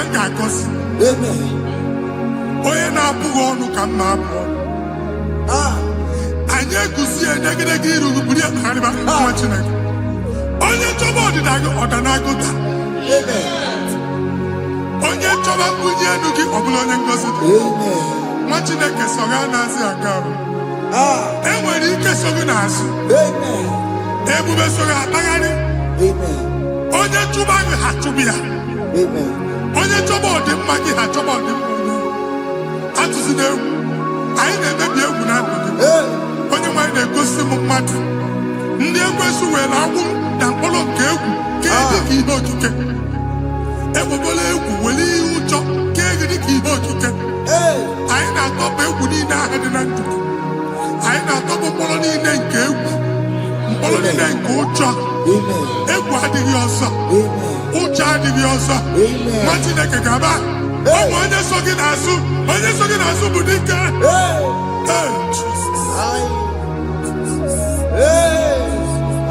m ga-agọzi. Onye na-abụghị ọnụ ka m na-abụ ọnụ. Anyị eguzie egedege iru buru ya karịba nwa Chineke. Onye chọba ọdịda gị ọdanagụta. Onye chọba mbunye elu gị ọ bụla onye ngozi dị. Nwa Chineke so gị na-azị aga arụ. Enwere ike so gị n'azụ. Ebube so gị akpagharị. Onye chụba gị ha chụbụ ya. Onye chọba ọdịmma gị ha chọba ọdịmma onye. Atụzina egwu. Anyị na-emebi egwu na ndụ gị. Onye nwanyị na-egosi m mmadụ. Ndị ekwensu were agwụ na mkpụrụ nke egwu kee dị ka ihe okike. Egbebola egwu were ihe ụjọ kee gị dị ka ihe okike. Anyị na-atọpụ egwu niile ahụ dị na ndụ. Anyị na-atọpụ mkpụrụ niile nke egwu. Mkpụrụ niile nke ụjọ. Egwu adịghị ọzọ. Ụjọ adịghị ọzọ. Nwa Chineke ga-aba. Ọ bụ onye so gị n'azụ. Onye so gị n'azụ bụ dike.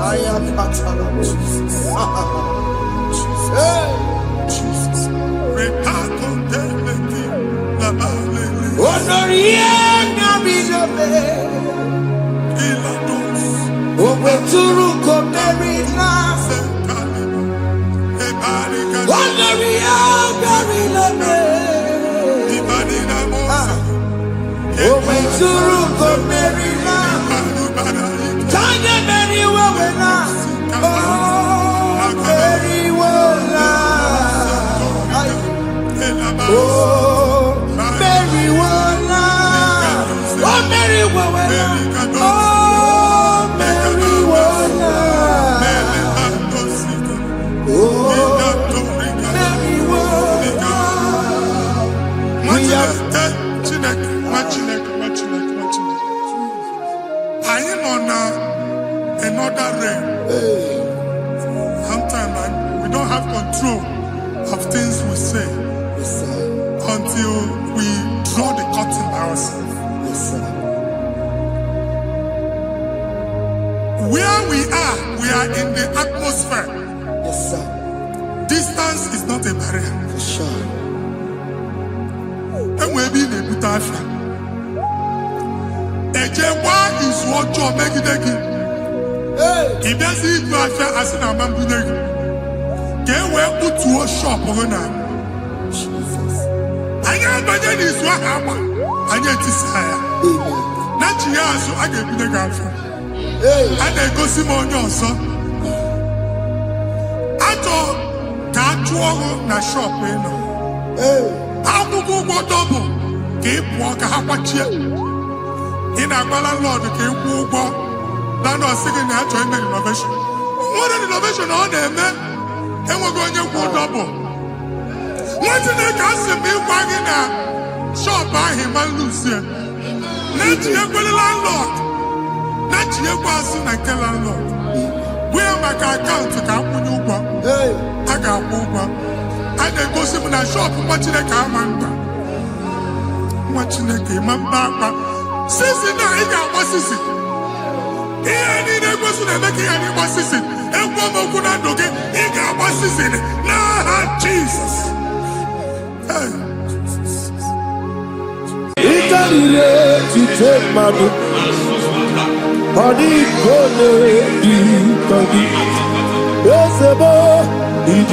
I am Jesus. Jesus. Another realm. Sometimes we don't have control of things we say until we draw the curtain by ourselves. Where we are in the atmosphere. Distance is not a barrier. And maybe in a butafia. Ejekwa is what you're making. If there's a butafia as in a man, can we put to a shop over now? I am better is what happened. I get this higher. Not you, so I get the girlfriend. And I go see more your son. I thought that you na shop, you know. How to go double? Keep walk a half a chair. In a landlord, keep walk. Now, no second, I join the innovation. What an innovation on them, man. And we're going to go double. What's in the castle? Me wagging a shop by him and Lucia. Not you, landlord. Not you, person, I tell landlord. We are my account to come when you go. I got over. And they go see me in a shop, watching the camera. Watching the game, Mamba. Sissy, now he got what sissy. Here, need a person that make any what sissy. And woman could not do it. He got what sissy. Nah, Jesus. To take my book, body gone, body. Yes, a boy, it's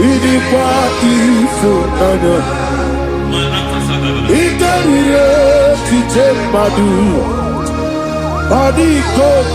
it's party for Nana. It to take my book, body gone,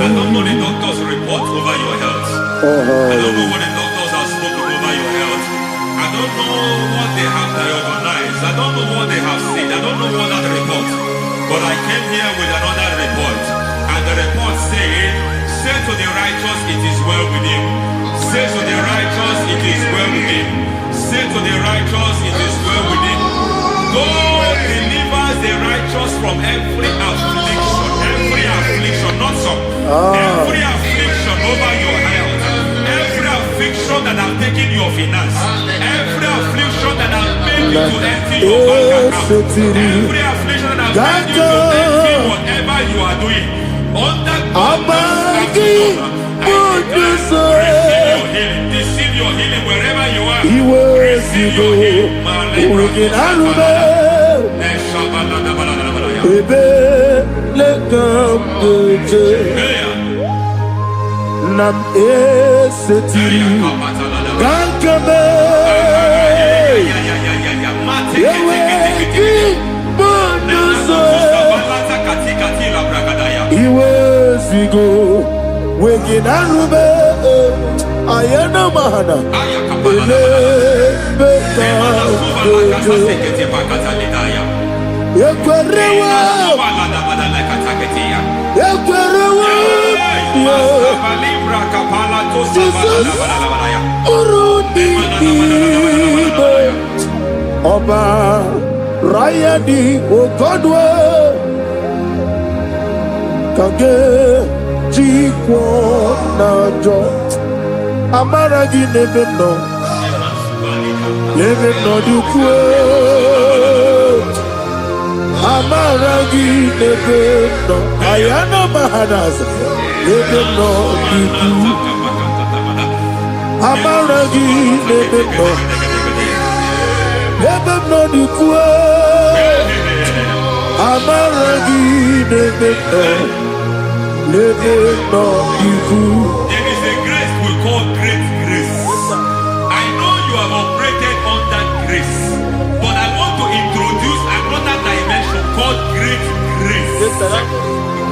I don't know the doctor's report over your health. I don't know what the doctors have spoken over your health. I don't know what they have diagnosed. I don't know what they have said. I don't know what that report. But I came here with another report. Say to the righteous, it is well with him. Say to the righteous, it is well with him. God delivers the righteous from every affliction, not some. Every affliction over your health, every affliction that have taken your finance, every affliction that have made you to empty your bank account, every affliction that have made you to empty whatever you are doing. Under receive your healing wherever you are. Receive your healing. Nam esetiri gankame yeweki bonuso iwezigo weginarube ayana mahana ele beta dojo yekwerewa Ọba Rayadi Ogodwe Kage Jikwo Najo Amaragi Nebeno Dukwe Amaragi Nebeno Ayana Mahanas Nebeno Dukwe Amaragi Nebeno Nebeno Dukwe Amaragi Nebeno Dukwe. There is a grace we call great grace. I know you have operated on that grace, but I want to introduce another dimension called great grace.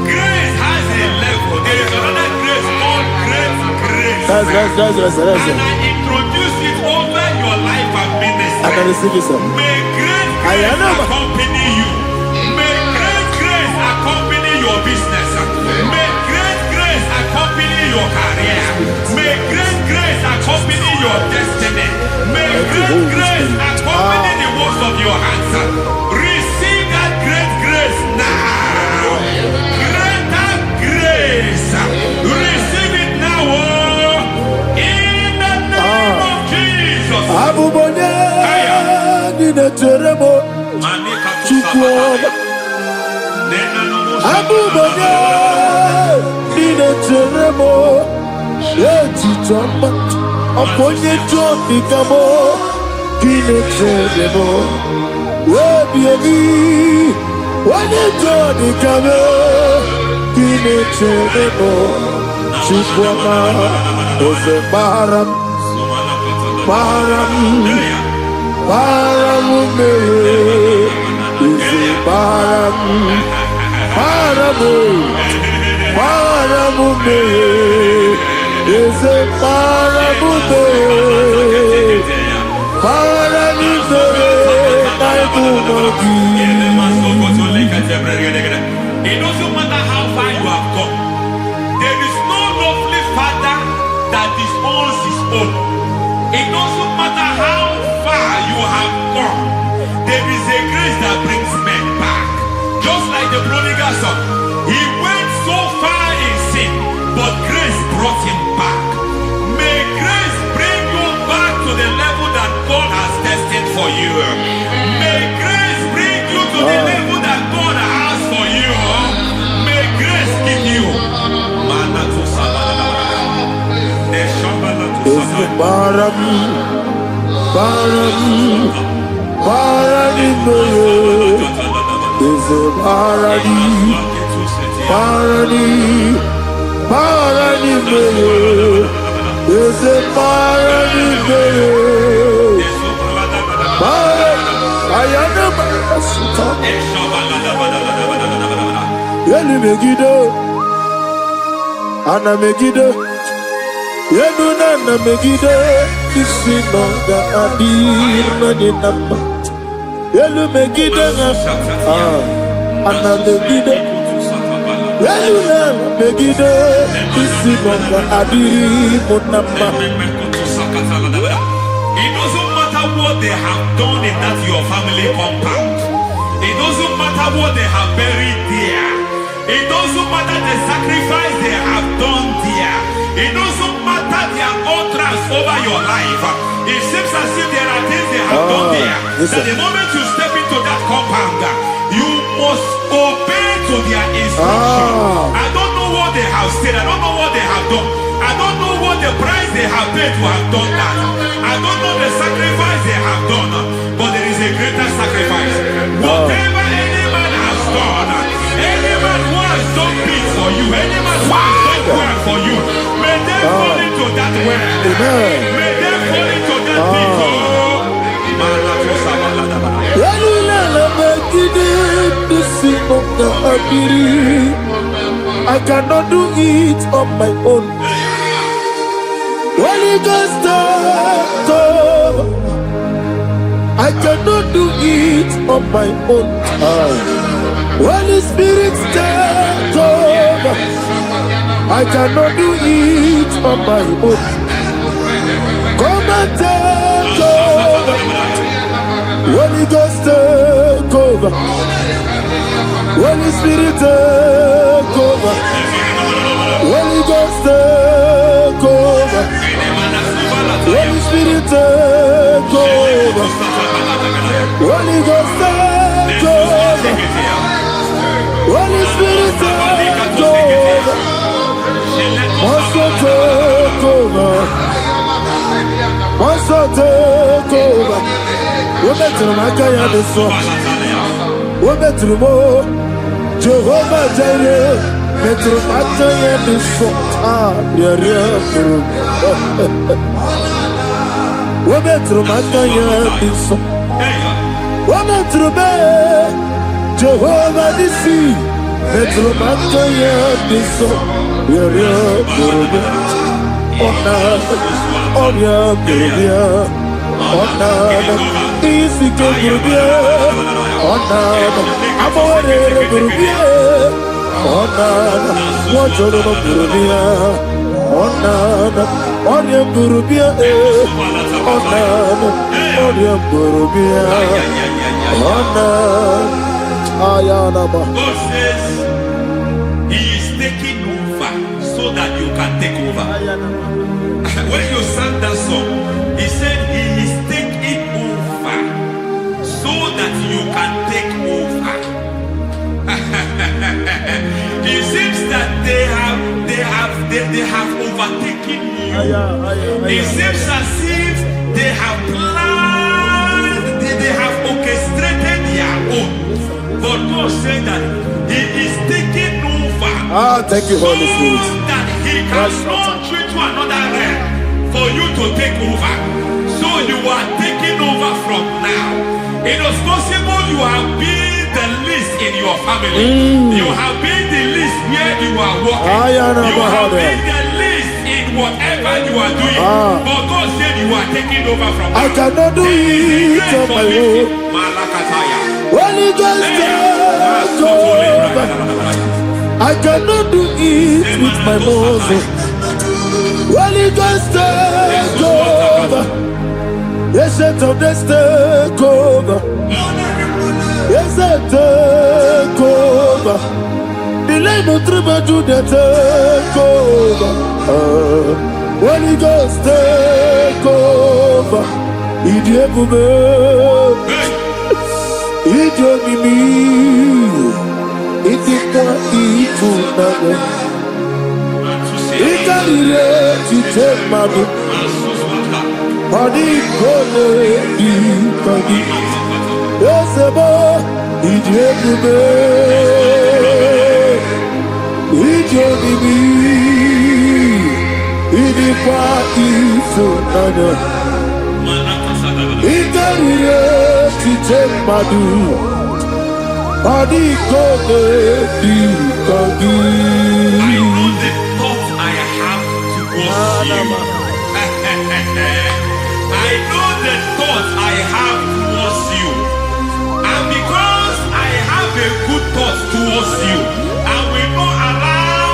Grace has a level. There is another grace called great grace. That's and I introduce it over your life and ministry. May great grace accompany you. May great grace accompany your business. May great grace accompany your career. May great grace accompany your destiny. May great grace accompany the works of your hands. Receive that great grace now. Greater grace. Receive it now. In the name of Jesus. Abubone Nina Teremo Chukwoba Abubone Nina Teremo Yeti Chomba Aponye Chombi Kamo Kine Teremo Webi Wane Chombi Kamo Kine Teremo Chukwoba Ose Baram Baram Paramume Ise Paramume Ise Paramume It doesn't matter how far you have come. There is no lovely father that disowns his own. It doesn't matter how far you have gone. There is a grace that brings men back. Just like the prodigal son. He went so far in sin, but grace brought him back. May grace bring you back to the level that God has destined for you. May grace bring you to the level that God has for you. May grace give you. Ana Megiddo, Yenuna Megiddo, Isinonga Adir Nadinamba, Yelu Megiddo, Ana Megiddo, Yenuna Megiddo, Simonga Adiri Munamba. It doesn't matter what they have done in that your family compound. It doesn't matter what they have buried there. It doesn't matter the sacrifice they have done there. It doesn't matter their utterance over your life. It seems as if there are things they have done there. That the moment you step into that compound, you must obey to their instruction. I don't know what they have said. I don't know what they have done. I don't know what the price they have paid to have done that. I don't know the sacrifice they have done. But there is a greater sacrifice. Whatever any man has done, any man who has done big for you, any man who has done well for you, may they fall into that well. May they fall into that pit. I cannot do it on my own. Holy Ghost, I cannot do it on my own. Holy Spirit, take over. I cannot do it on my own. Come and take over. Holy Ghost, take over. Holy Spirit, take over. Holy Ghost, take over. Holy Spirit, take over. Holy Ghost, take over. Holy Spirit, take over. Master, take over. Master, take over. Women to my kaya the song. Women to more. Jehovah Jireh. Metro my kaya the song. Women to my kaya the song. Women to me. Jehovah the sea. Metro my kaya the song. Easy to Gurubia, Onana, Amore Gurubia, Onana, Wajolo Gurubia, Onana, Onion Gurubia, Onana, Onion Gurubia, Onana, Ayanaba. God says He is taking over so that you can take over. When you sang that song, He said He is taking over so that you can take over. It seems that they have overtaken you. It seems as if they have planned, they have orchestrated their own. But God said that He is taking over. Thank you, Holy Spirit. So that He can launch you to another realm for you to take over. So you are taking over from now. It is possible you have been the least in your family. You have been the least where you are working. You have been the least in whatever you are doing. But God said you are taking over from now. I cannot do it on my own. Holy Ghost, take over. I cannot do it with my muscle. Holy Ghost, take over. Yes, of this take over. Yes, take over. The name of Tribe Judah take over. Holy Ghost, take over. Idiomimi, idikwa ifunabo. Ikarire chitemadu. Padi kole ikagi. Yosebo, idiomimi, idiomimi, idikwa ifunabo. Ikarire chitemadu. Padi kole ikagi. I know the thoughts I have towards you. And because I have a good thought towards you, I will not allow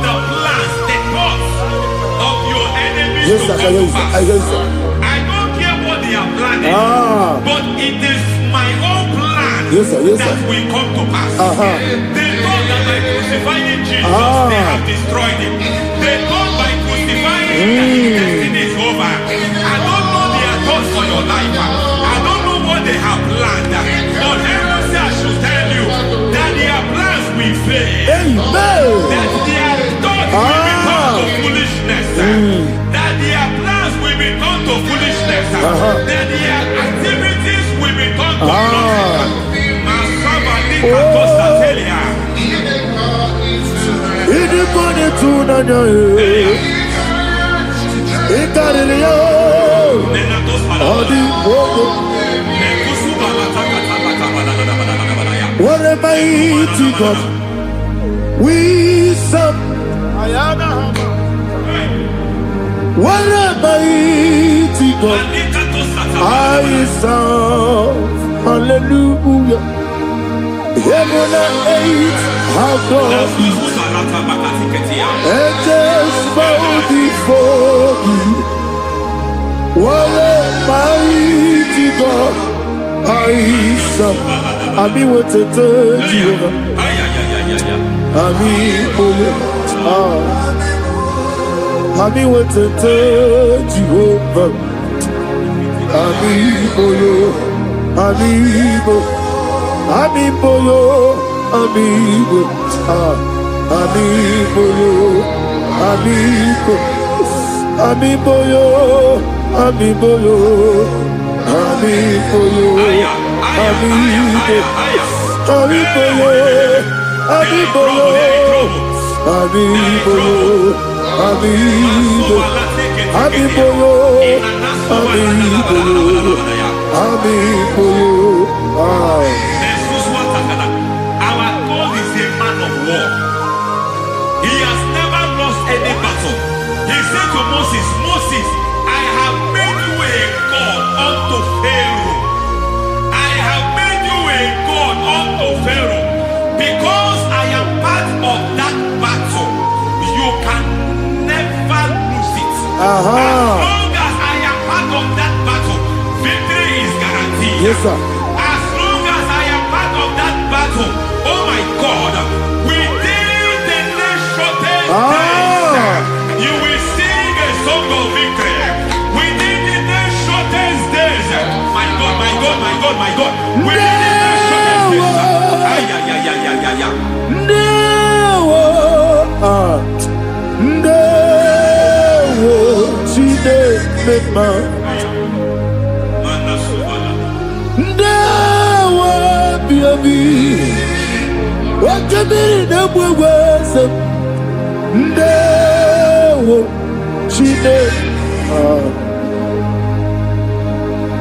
the plans, the thoughts this to come to pass. I don't care what they are planning, but it is my own plan that will come to pass. They thought that by crucifying Jesus, they have destroyed him. They thought by crucifying that his destiny is over. I don't know their thoughts for your life. I don't know what they have planned. But heaven says I should tell you that their plans will fail. That their thoughts will be turned to foolishness. That their plans will be turned to foolishness. That their activities will be turned to nonsense. What a mighty God we serve. What a mighty God I serve. Hallelujah. Heaven and earth have done it. Angels bow before you. What a mighty God I serve. Ami wetete Jehovah. Ami boyo. Ami wetete Jehovah. Ami boyo. Ami boyo. Ami boyo. Ami boyo. Ami boyo. Ami boyo. Ami boyo. Ami boyo. Ami boyo. Our God is a man of war. He has never lost any battle. He said to Moses, Moses, I have made you a God unto Pharaoh. I have made you a God unto Pharaoh. Because I am part of that battle, you can never lose it. As long as I am part of that battle, victory is guaranteed. Yes, sir. As long as I am part of that battle, oh my God, within the next shortest days, you will sing a song of victory. Within the next shortest days, my God, my God, my God, my God. Within the next shortest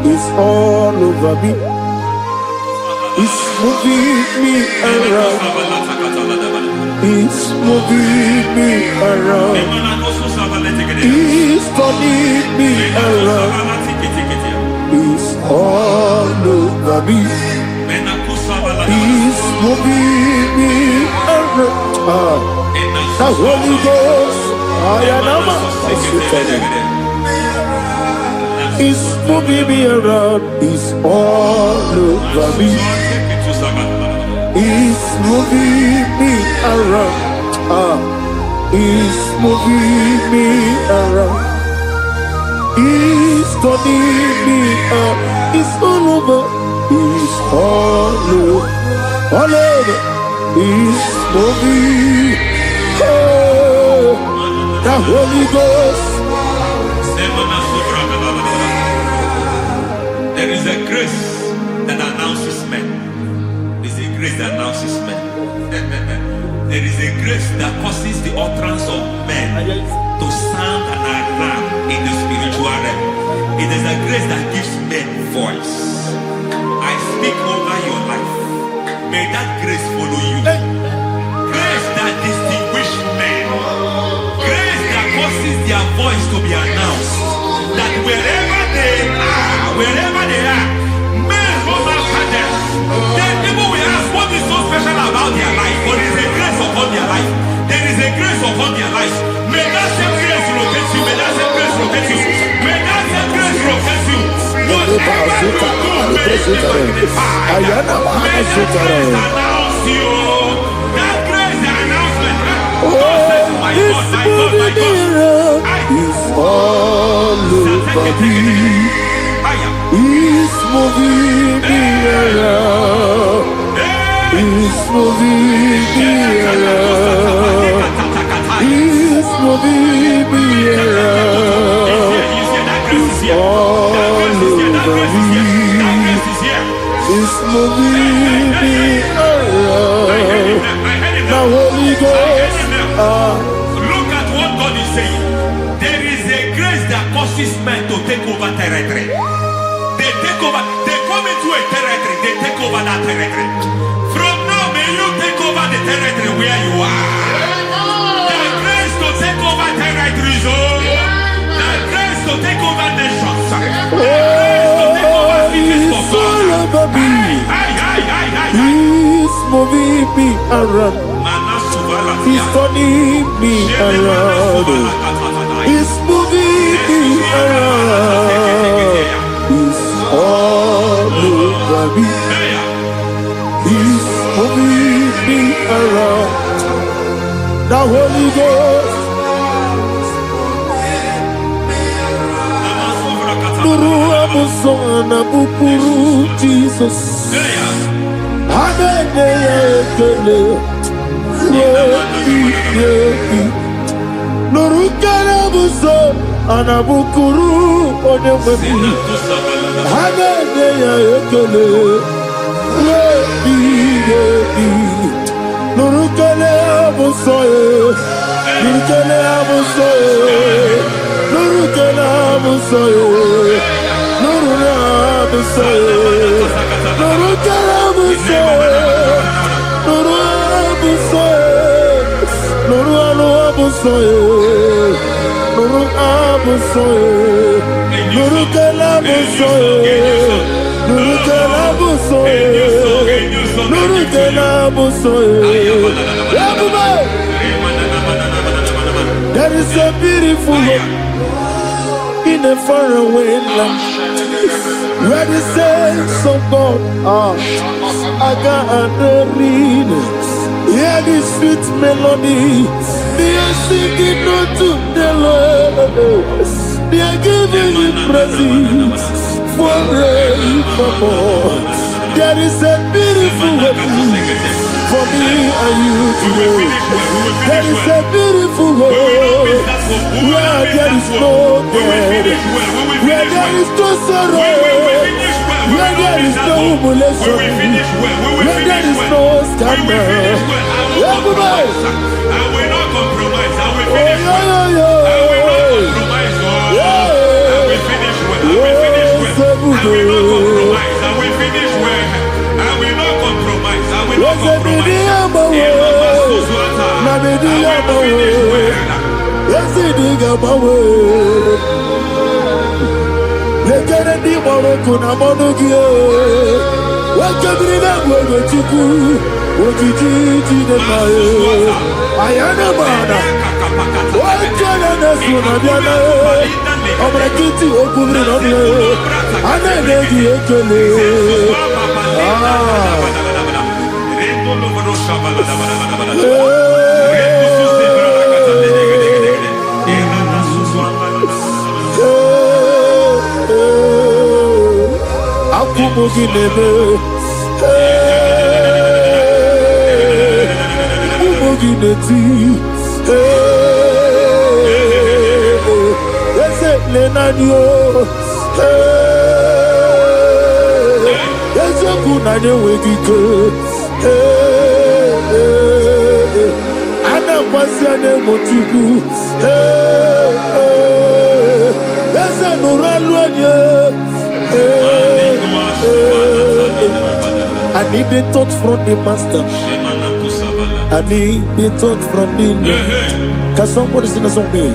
It's all over me. It's moving me around. It's moving me around. It's turning me around. It's all over me. It's moving me around. The Holy Ghost, it's moving me around. It's all over me. It's moving me around. It's moving me around. It's turning me up. It's all over. It's all over. All over. It's moving. Oh, the Holy Ghost. There is a grace that announces men. There is a grace that announces men. There is a grace that causes the utterance of men to sound an alarm in the spiritual realm. It is a grace that gives men voice. I speak over your life. May that grace follow you. Grace that distinguishes men. Grace that causes their voice to be announced. That wherever they are, men from after them. Then people will ask what is so special about their life. But there is a grace upon their life. There is a grace upon their life. May that same grace rotate you. May that same grace rotate He's moving me around. He's moving me around. He's moving me around. He's all over me. He's moving me around. Now Holy Ghost. Look at what God is saying. There is a grace that causes men to take over territory. They take over, they come into a territory, they take over that territory. From now, may you take over the territory where you are. The grace to take over territories, the grace to take over nations, the grace to take over cities for God. He's moving me around. He's turning me around. He's moving me around. He's all over me. He's moving me around. The Holy Ghost. Nuru amusona bukuru Jesus. Amene ekele. Nuru karabuso anabukuru onyemeni. Amene ekele. Nuru karabuso Nuru karabuso Nuru karabuso Nuru karabuso Nuru karabuso Nuru abuso Nuru abuso Nuru abuso Nuru karabuso Nuru karabuso Nuru karabuso. There is a beautiful hope in a faraway land where the saints of God are. I got the reading. Hear the sweet melody. They are singing unto the Lord. They are giving you praise forevermore. There is a beautiful hope for me and you today. There is a beautiful hope where there is no death, where there is no sorrow, where there is no humiliation, where there is no scandal. Everybody, I will not compromise. I will oh, finish well. I will not compromise. I will finish well. I will finish well. I will not compromise. I will finish well. I will not compromise. I will not compromise. I need the touch from the master. I need the touch from the Lord. Can somebody sing a song me?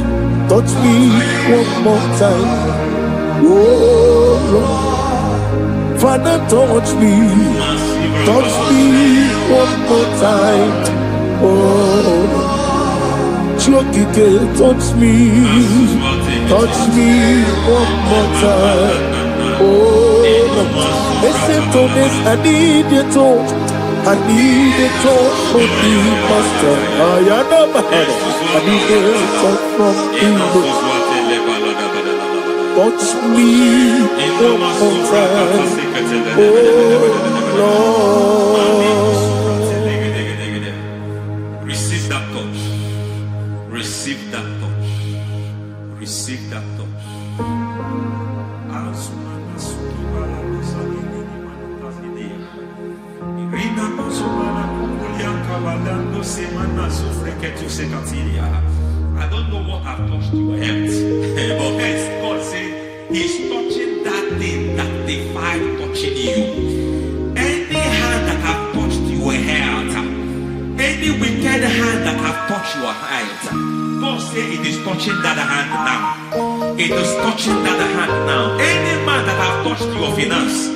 Touch me one more time. Oh Lord, Father, touch me. Touch me one more time. Oh, Chokike, touch me. Touch me one more time. Oh. Listen to this, I need you to. I need a talk from the master. I need a talk from Igbo. Touch me one more time, oh Lord. Receive that touch. Receive that touch. Receive that touch. I don't know what I've touched your health, but hence God said He's touching that thing that defied touching you. Any hand that have touched your health, any wicked hand that have touched your health, God said it is touching that hand now. It is touching that hand now. Any man that have touched your finance,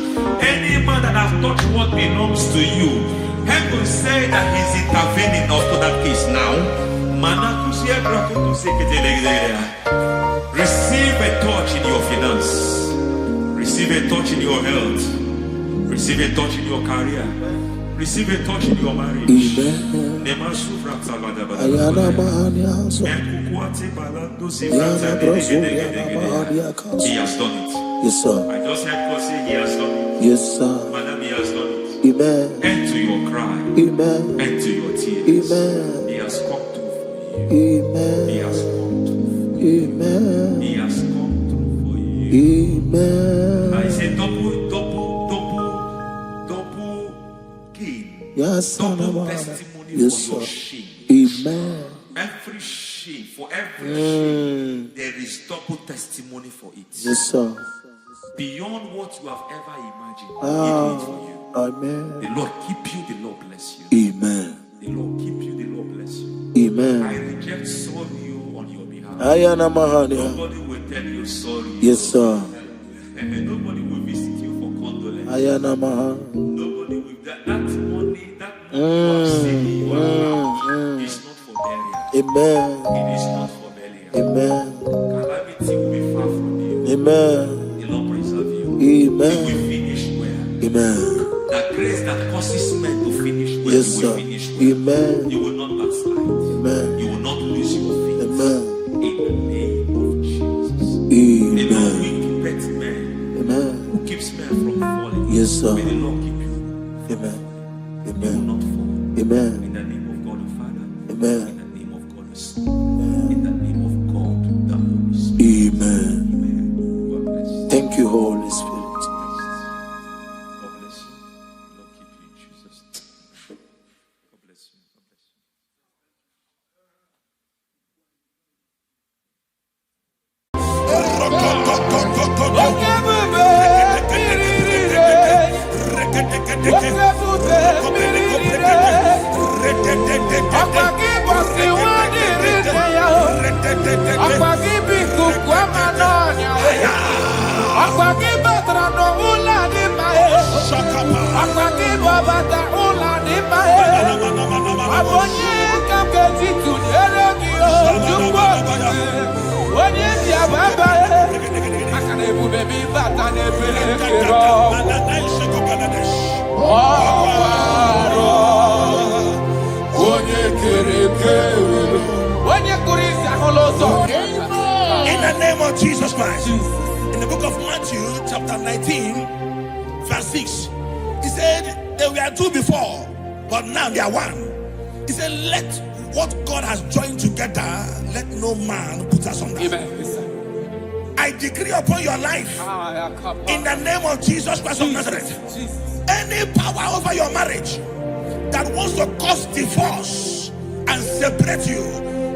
any man that have touched what belongs to you, heaven say that He's intervening after that case now. Receive a touch in your finance. Receive a touch in your health. Receive a touch in your career. Receive a touch in your marriage. Amen. He has done it. Yes, sir. I just heard God say He has done it. Yes, sir. Madam, He has done it. Amen. End to your cry. Amen. End to your tears. Amen. He has come through for you. Amen. He has come through for you. Amen. He has come through for you. Amen. I say double gain. Yes, Double sir. testimony Yes, for your sir. shame. Amen. Every shame, for every shame, there is double testimony for it. Yes, sir. Beyond what you have ever imagined, He do it for you. Amen. The Lord keep you, the Lord bless you. Amen. The Lord keep you, the Lord bless you. Amen. I reject sorrow on your behalf. Ayana Mahania. Nobody will tell you sorry. Yes, sir. And nobody will visit you for condolence. Ayana Mahania. Nobody will that money you have saved you have is not for burial. Amen. It is not for burial. Amen. Calamity will be far from you. Amen. The Lord preserve you. Amen. You will finish well. Amen. That grace that causes men to finish well, Yes, you will sir. finish well. Amen. You will not backslide. Amen. You will not lose your faith. Amen. In the name of Jesus. The Lord Amen. will keep men. Amen. Who keeps men from falling? Yes, sir. May the Lord keep you. Amen. You will Amen. not fall. Amen. In the name of God the Father. Amen. In the name of God the Son. In the name of God the Holy Spirit. Amen. Amen. God bless you. Thank you, Holy Spirit. God bless you. The Lord keep you in Jesus' name. God bless you. God bless you. In the name of Jesus Christ. In the book of Matthew, chapter 19, verse 6, he said, they were two before, but now they are one. He said, let what God has joined together, let no man put us asunder. Amen. I decree upon your life, in the name of Jesus Christ of Nazareth, any power over your marriage that wants to cause divorce and separate you,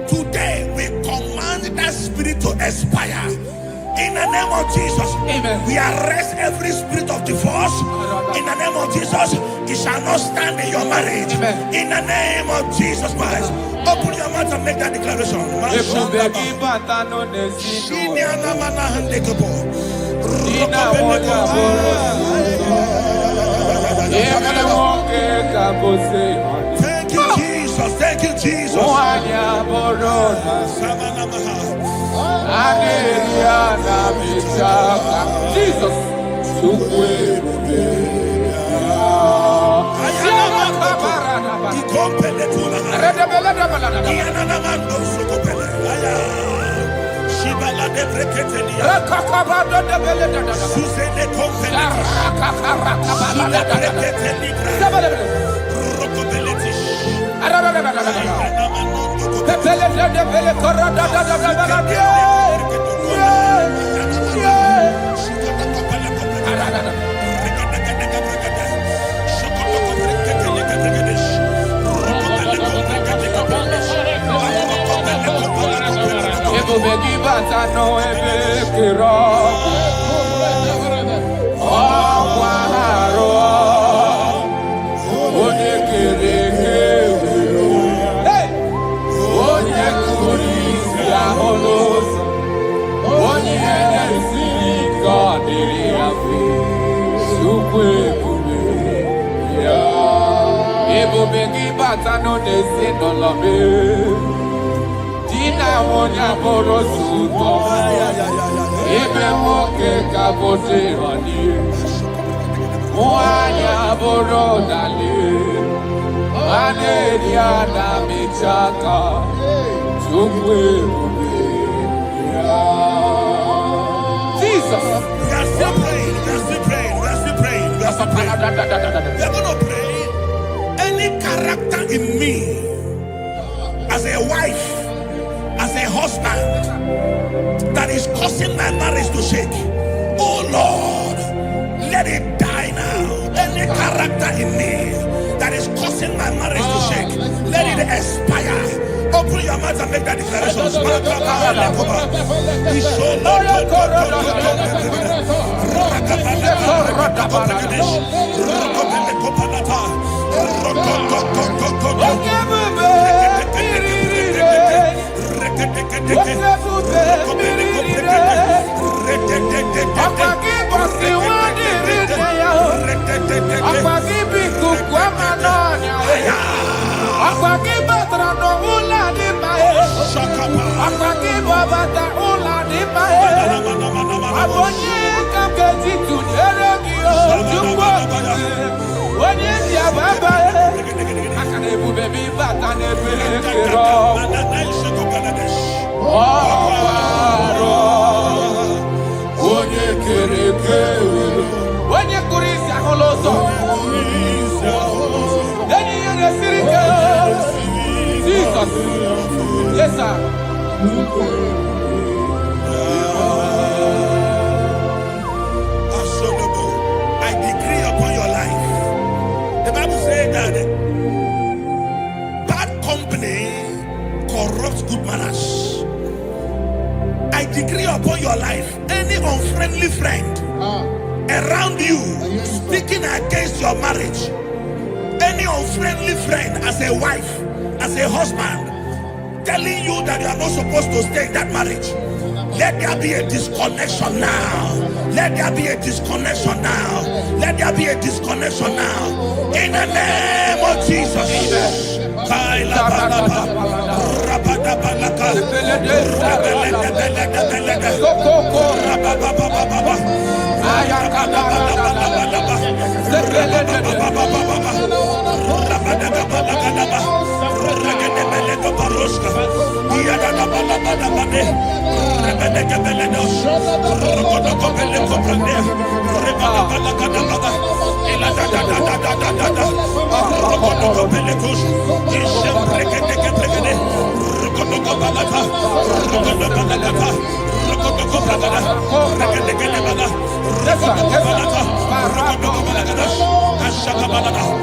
today we command that spirit to expire. In the name of Jesus, amen. We arrest every spirit of divorce. In the name of Jesus, it shall not stand in your marriage. Amen. In the name of Jesus Christ, open your mouth and make that declaration. Thank you, Jesus. Thank you, Jesus.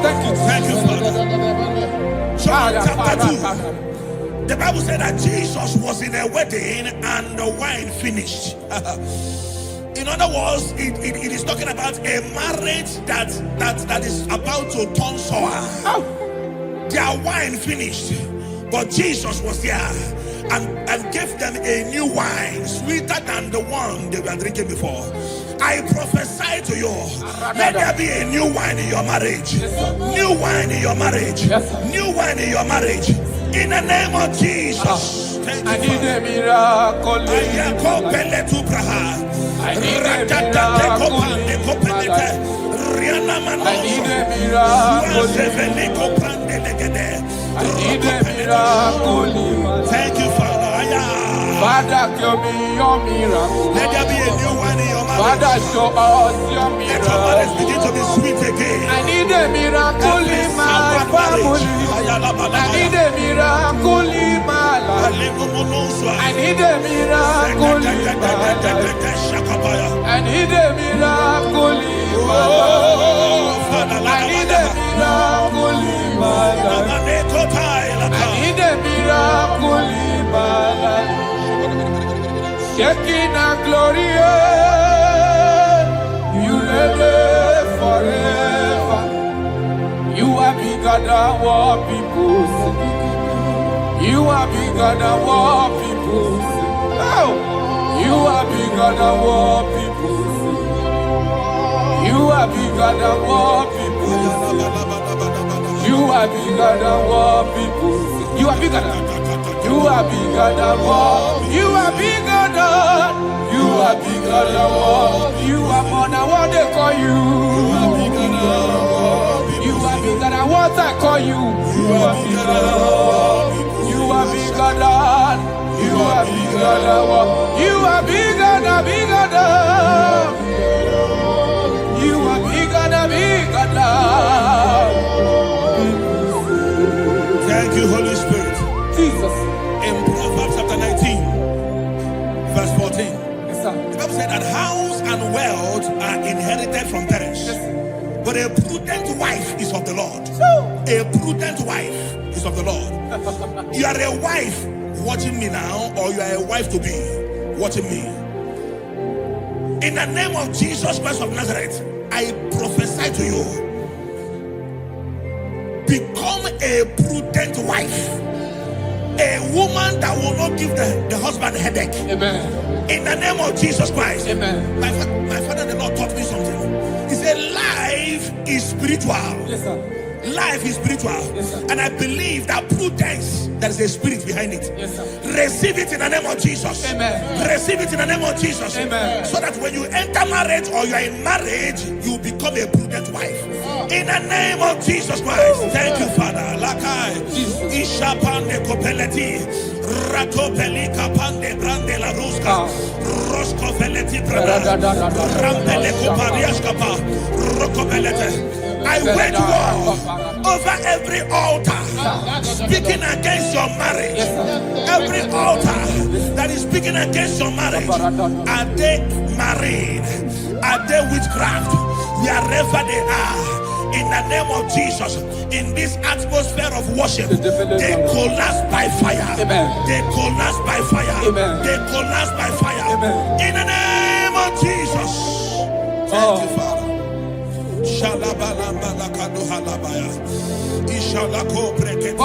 Thank you, Father. John chapter 2. The Bible said that Jesus was in a wedding and the wine finished. In other words, it is talking about a marriage that is about to turn sour. Their wine finished, but Jesus was there and gave them a new wine, sweeter than the one they were drinking before. I prophesy to you, let there be a new wine in your marriage. New wine in your marriage. New wine in your marriage. In the name of Jesus. I need a miracle. I need a miracle in my life. I need a miracle in my life. I need a miracle in my life. Thank you, Father. Father, give me your miracle. Let there be a new one in your marriage. Father, show us your Let your marriage miracle. begin to be sweet again. I need a miracle in my family. I need a miracle in my life. I need a miracle in my life. I need a miracle in my life. I need a miracle in my life. I need a miracle in my life. Shaking a glory, you live forever. You are bigger than what people say. You are bigger than what people say. Oh, you are bigger than what people say. You are bigger than what people say. You are bigger than what people say. You are bigger than. You are bigger than what. You are bigger than. You are bigger than what. You are more than what they call you. You are bigger than what. You are bigger than what I call you. You are bigger than what. You are bigger than. You are bigger than what. You are bigger than bigger than. You are bigger than bigger than. Thank you, Holy Spirit. Jesus. In Proverbs chapter 19, verse 14, Yes, sir. the Bible said that house and wealth are inherited from parents. But a prudent wife is of the Lord. A prudent wife is of the Lord. You are a wife watching me now, or you are a wife to be watching me. In the name of Jesus Christ of Nazareth, I prophesy to you. Become a prudent wife. A woman that will not give the husband a headache. Amen. In the name of Jesus Christ. Amen. My father, the Lord taught me something. He said, life is spiritual. Yes, sir. Life is spiritual. Yes, sir. And I believe that prudence, there is a spirit behind it. Yes, sir. Receive it in the name of Jesus. Amen. Receive it in the name of Jesus. Amen. So that when you enter marriage or you are in marriage, you become a prudent wife. In the name of Jesus Christ. Thank you, Father. Lakai. Ishapande kopeleti. Ratopeli kapande brande la ruska. Rosko veleti brada. Rampele kopariaskapa. Rokopelete. I wage war over every altar speaking against your marriage. Every altar that is speaking against your marriage. Are they married? Are they witchcraft? Wherever they are, in the name of Jesus, in this atmosphere of worship, they collapse by fire. They collapse by fire. They collapse by fire. In the name of Jesus. Thank you, Father. Shalabalambala halabaya. Ishalako breketila.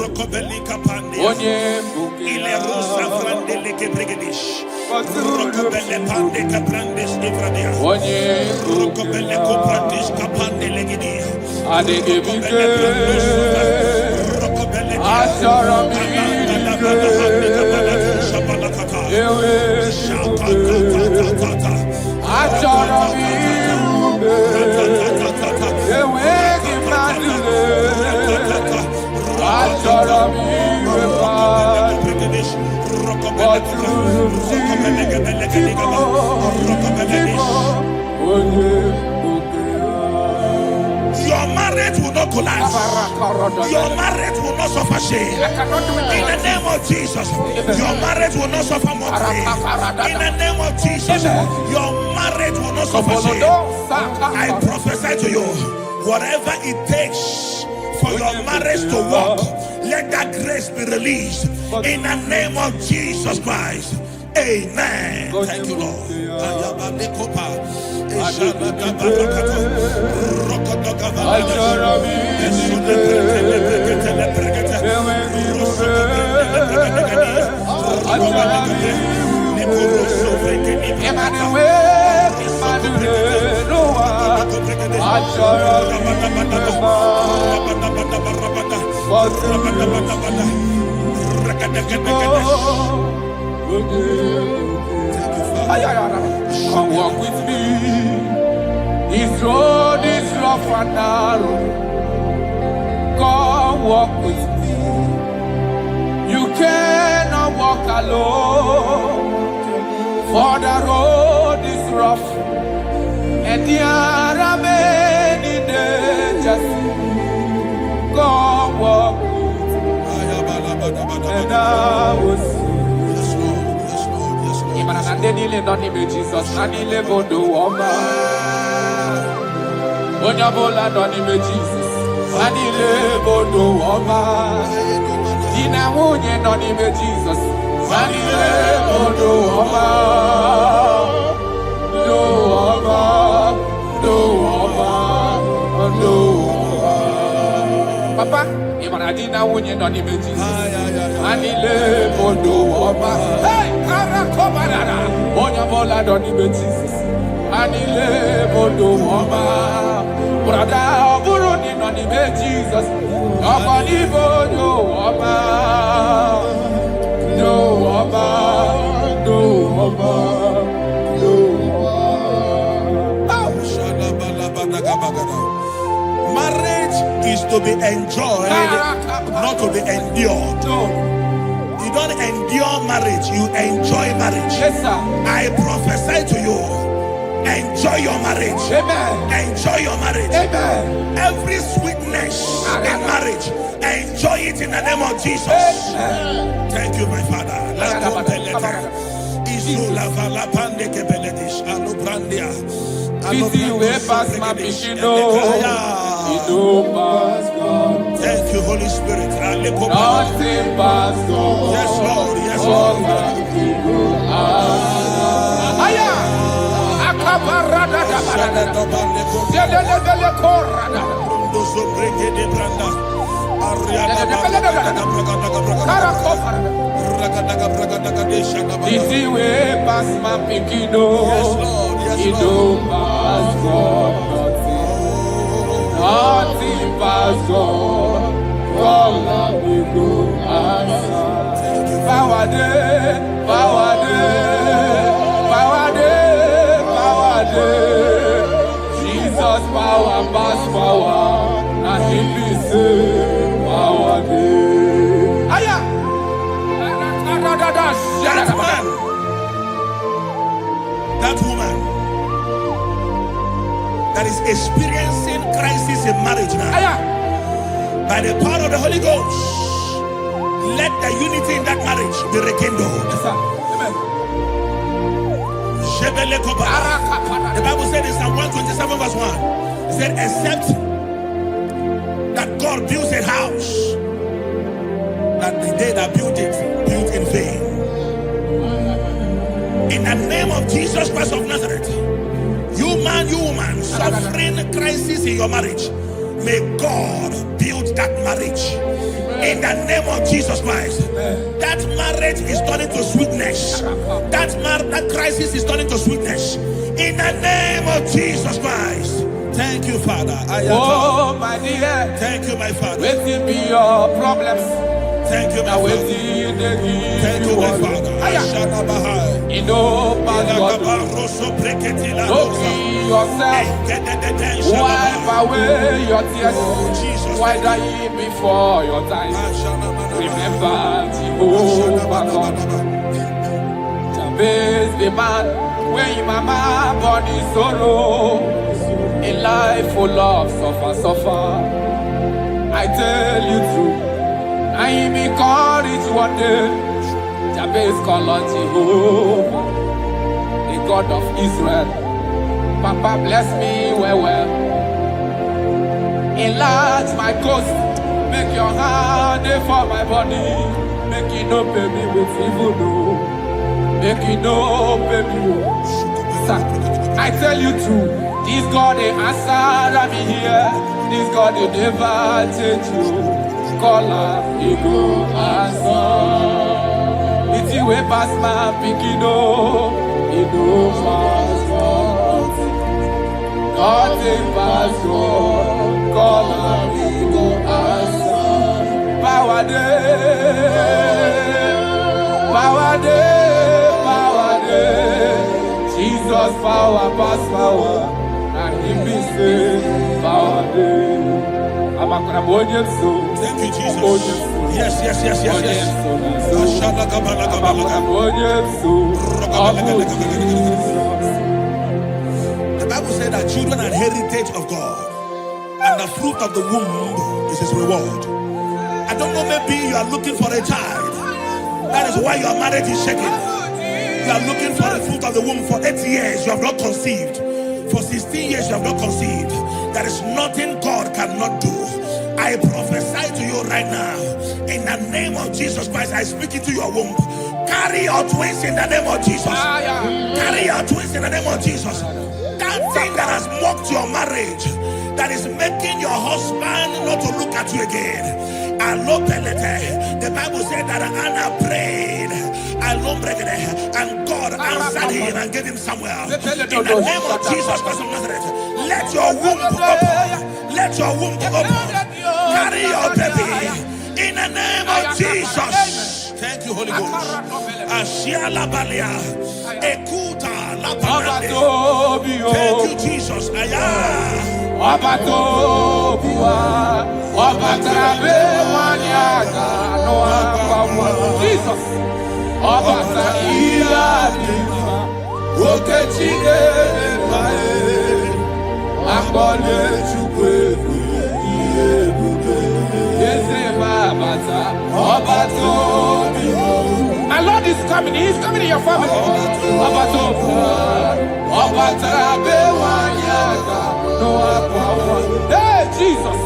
Rokobelika pande. Ile rusa frandele kebrigedish. Rokobele pande kaprandes ivradia. Rokobele koprandish kapande legidia. Rokobele Rokobele Your marriage will not collapse. Your marriage will not suffer shame. In the name of Jesus, your marriage will not suffer mockery. In the name of Jesus, your marriage will not suffer shame. I prophesy to you, whatever it takes for your marriage to work, let that grace be released. In the name of Jesus Christ. Amen. Thank you, Lord. Come walk with me. This road is rough and narrow. Come walk with me. You cannot walk alone. For the road is rough and there are many dangers. Come walk with me. And I will see. Jesus, Nanile Bodo Woma. Onyabola Nonime Jesus, Nanile Bodo Woma. Dina Munye Nonime Jesus, Nanile Bodo Woma. Do Woma, Do Woma, Do Woma. Papa, Imanadina Munye Nonime Jesus, Nanile Bodo Woma. Hey! Onyabola Nonime Jesus, Anile Bodo Woma. Brother Buruni Nonime Jesus, Nobody Bodo Woma. Do Woma, Do Woma, Do Woma. Marriage is to be enjoyed, not to be endured. You don't endure marriage, you enjoy marriage. Yes, sir. I prophesy to you, enjoy your marriage. Amen. Enjoy your marriage. Amen. Every sweetness in marriage, enjoy it in the name of Jesus. Amen. Thank you, my Father. Thank you, Holy Spirit. Nothing pass God. Yes, Lord. Yes, Lord. Easy way pass my pikino. Yes, Lord. Yes, It don't pass God. Nothing pass God. God we go answer. Power day, power day, power day, power day. Jesus power pass power, and He be say power day. Aya. That man, that woman that is experiencing crisis in marriage now, by the power of the Holy Ghost, let the unity in that marriage be rekindled. Yes, sir. Amen. The Bible said in Psalm 127 verse 1, it said, except that God builds a house, that the day that built it, built in vain. In the name of Jesus Christ of Nazareth, you man, you woman, suffering crisis in your marriage, may God build that marriage. In the name of Jesus Christ, that marriage is turning to sweetness. That crisis is turning to sweetness. In the name of Jesus Christ. Thank you, Father. Oh, my dear. Thank you, my Father. Waiting be your problems. Thank you, my Father. Thank you, my Father. You know, Pastor, don't kill yourself. Wipe away your tears. Why die before your time? Remember Jehovah God. Jabez the man, when your mama born in sorrow, a life full of suffer. I tell you true. I am encouraged one day. Jabez called on Jehovah, the God of Israel. Papa bless me well. Enlarge my coast. Make your hand for my body. Make it no pay me with evil. No. Make it no pay me. Sir, I tell you true. This God they answer me here. This God they never change you. Caller, he go answer. It's you way past my pikino. He go pass God. Nothing pass God. Caller, he go answer. Power day, power day, power day. power pass power. And him be say power day. Thank you, Jesus. Yes. The Bible said that children are heritage of God, and the fruit of the womb is his reward. I don't know, maybe you are looking for a child. That is why your marriage is shaking. You are looking for the fruit of the womb. For 8 years you have not conceived. For 16 years you have not conceived. There is nothing God cannot do. I prophesy to you right now, in the name of Jesus Christ. I speak into your womb. Carry your twins in the name of Jesus. Carry your twins in the name of Jesus. That thing that has mocked your marriage, that is making your husband not to look at you again. The Bible said that Anna prayed, and God answered him and gave him Samuel. In the name of Jesus Christ of Nazareth, let your womb open. Let your womb open. Carry your baby in the name of Jesus. Thank you, Holy Ghost. Ashiala Balia, Ekuta Labanade. Thank you, Jesus. Jesus. My Lord is coming. He is coming in your family. Hey, Jesus.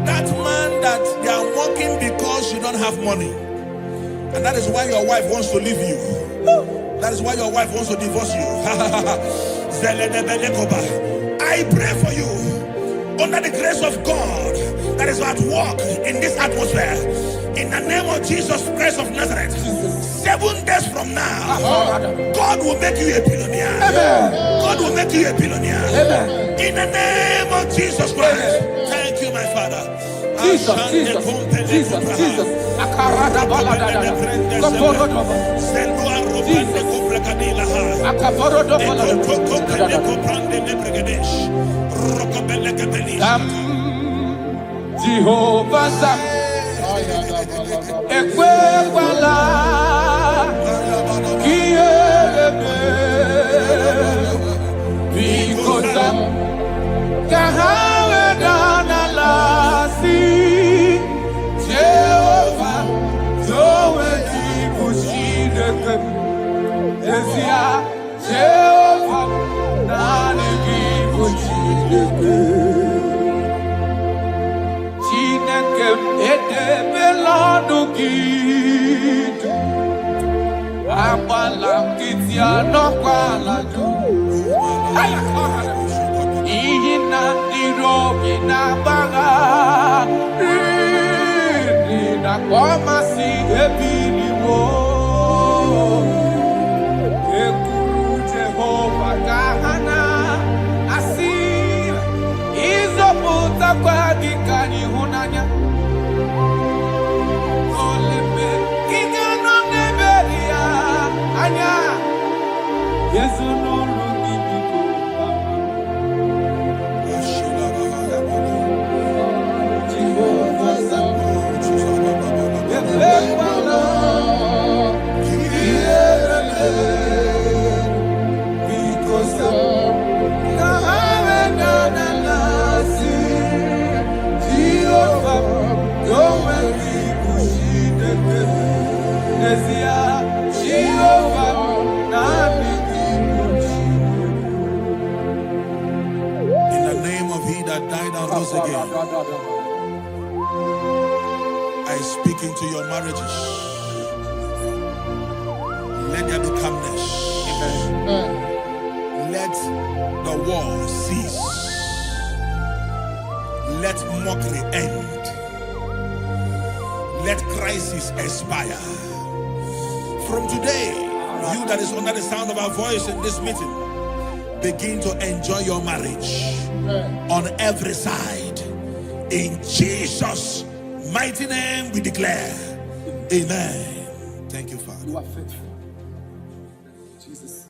That man that they are working because you don't have money, and that is why your wife wants to leave you. That is why your wife wants to divorce you. I pray for you, under the grace of God that is at work in this atmosphere, in the name of Jesus Christ of Nazareth. 7 days from now, God will make you a billionaire. God will make you a billionaire. In the name of Jesus Christ. Thank you, my Father. Jesus. Jehovah Ekwewala Kiebe Bikosa Kahawe Danalasi Jehovah Zoe Dibushideke Ezia Jehovah Nani Dibushideke Again, I speak into your marriages. Let there be calmness. Let the war cease. Let mockery end. Let crisis expire. From today, you that is under the sound of our voice in this meeting, begin to enjoy your marriage on every side. In Jesus' mighty name we declare. Amen. Thank you, Father. You are faithful. Jesus.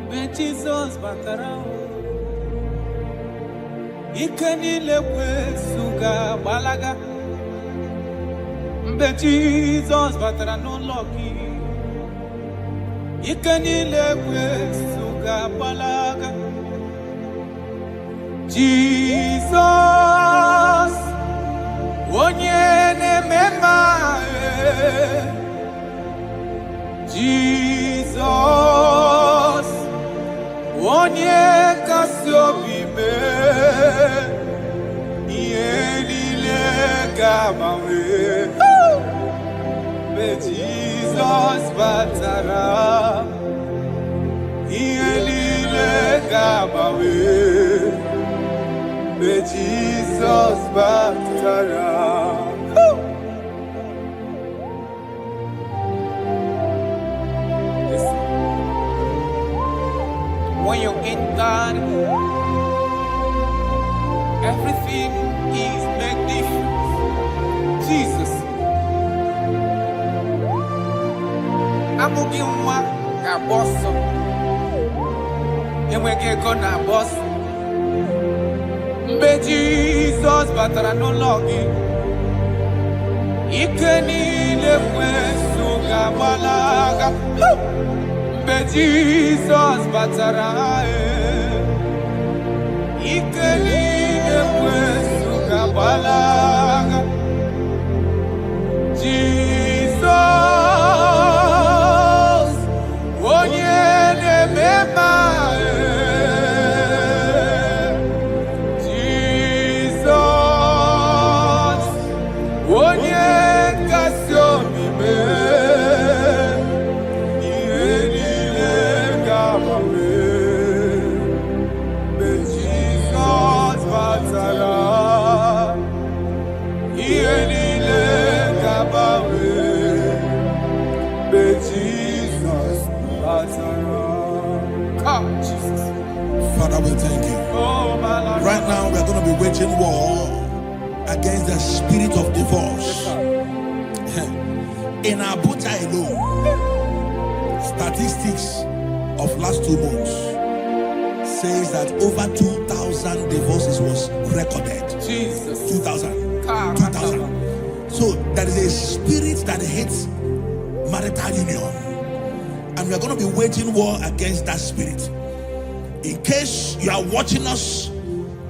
When Jesus batara, ikanile kwesuga balaga. When Jesus batara no lucky, ikanile kwesuga balaga. Jesus, onyene mema. Jesus, onye kasiobi me, yenile gamawe. Be Jesus batara, yenile gamawe. Be Jesus batara. When you're in God, everything is magnificent. Jesus. Amugiwa ka boss. Enwege go na boss. Mbe Jesus batara no logi. Ikeni le kwesu ka balaga. Mbe Jesus batara. Ikeni le kwesu ka balaga. Jesus, onye na-emema. Jesus, onye nkasi obi me. Ihe niile ga-agbanwe. Mgbe Jesus batara, ihe niile ga-agbanwe. Mgbe Jesus batara. Come, Jesus. Father, we thank you. Oh, my Lord. Right now, we are going to be waging war against the spirit of divorce. In Abuja alone, statistics of last 2 months says that over 2,000 divorces was recorded. Jesus. 2,000. 2,000. So there is a spirit that hates marital union, and we are going to be waging war against that spirit. In case you are watching us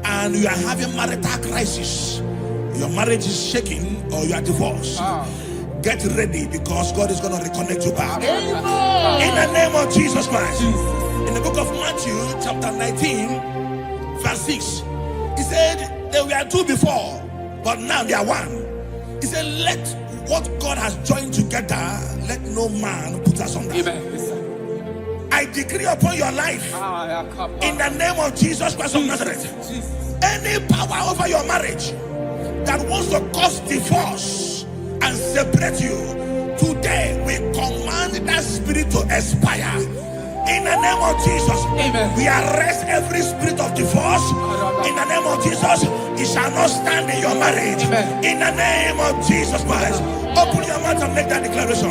and you are having marital crisis, your marriage is shaking or you are divorced, get ready, because God is going to reconnect you back. In the name of Jesus Christ. In the book of Matthew chapter 19 verse 6, he said there were 2 before, but now they are 1. He said, let what God has joined together, let no man put asunder. Amen. I decree upon your life, in the name of Jesus Christ of Nazareth, any power over your marriage that wants to cause divorce and separate you, today we command that spirit to expire. In the name of Jesus, Amen. We arrest every spirit of divorce. In the name of Jesus, it shall not stand in your marriage. Amen. In the name of Jesus Christ, open your mouth and make that declaration.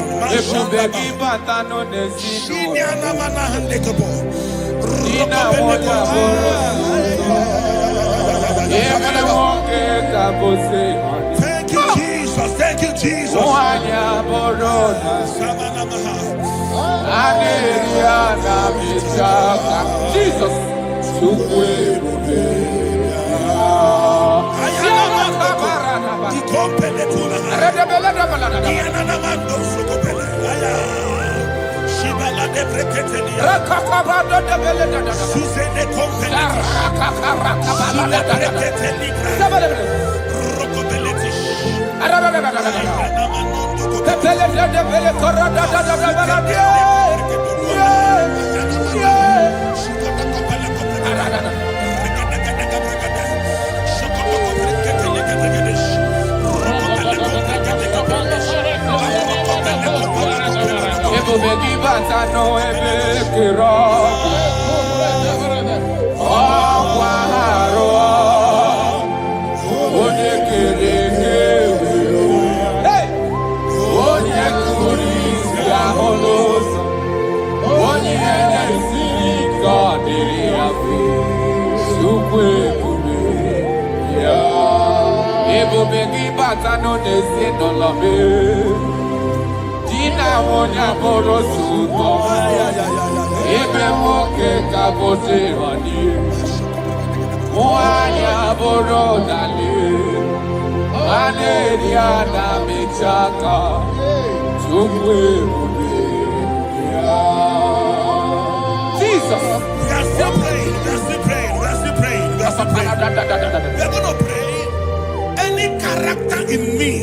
Thank you, Jesus. Thank you, Jesus. Jesus. Ibu begi bata no ebe kiro. Ọkwaharo. Onye kere kewe. Hey! Onye kuri isi ahụ n'ụzọ. Onye na-esi ike ọ dịrị ya mfe. Chukwu ebube ya. Ebube gị bata n'ezinụlọ m. Di na nwunye bụrụ ụtọ. Ebe nwoke ka bụzi ọdị. Nwanyị abụrụ dali. A na-eri a na-emechi aka. Chukwu ebube ya. Jesus. We are still praying. We are still praying. We are still praying. We are still praying. We are going to pray. Any character in me,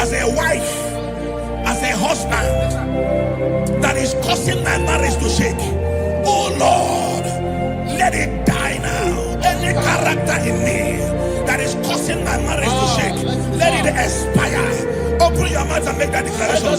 as a wife, as a husband, that is causing my marriage to shake. Oh Lord, let it die now. Any character in me that is causing my marriage to shake, let it expire. Open your mouth and make that declaration.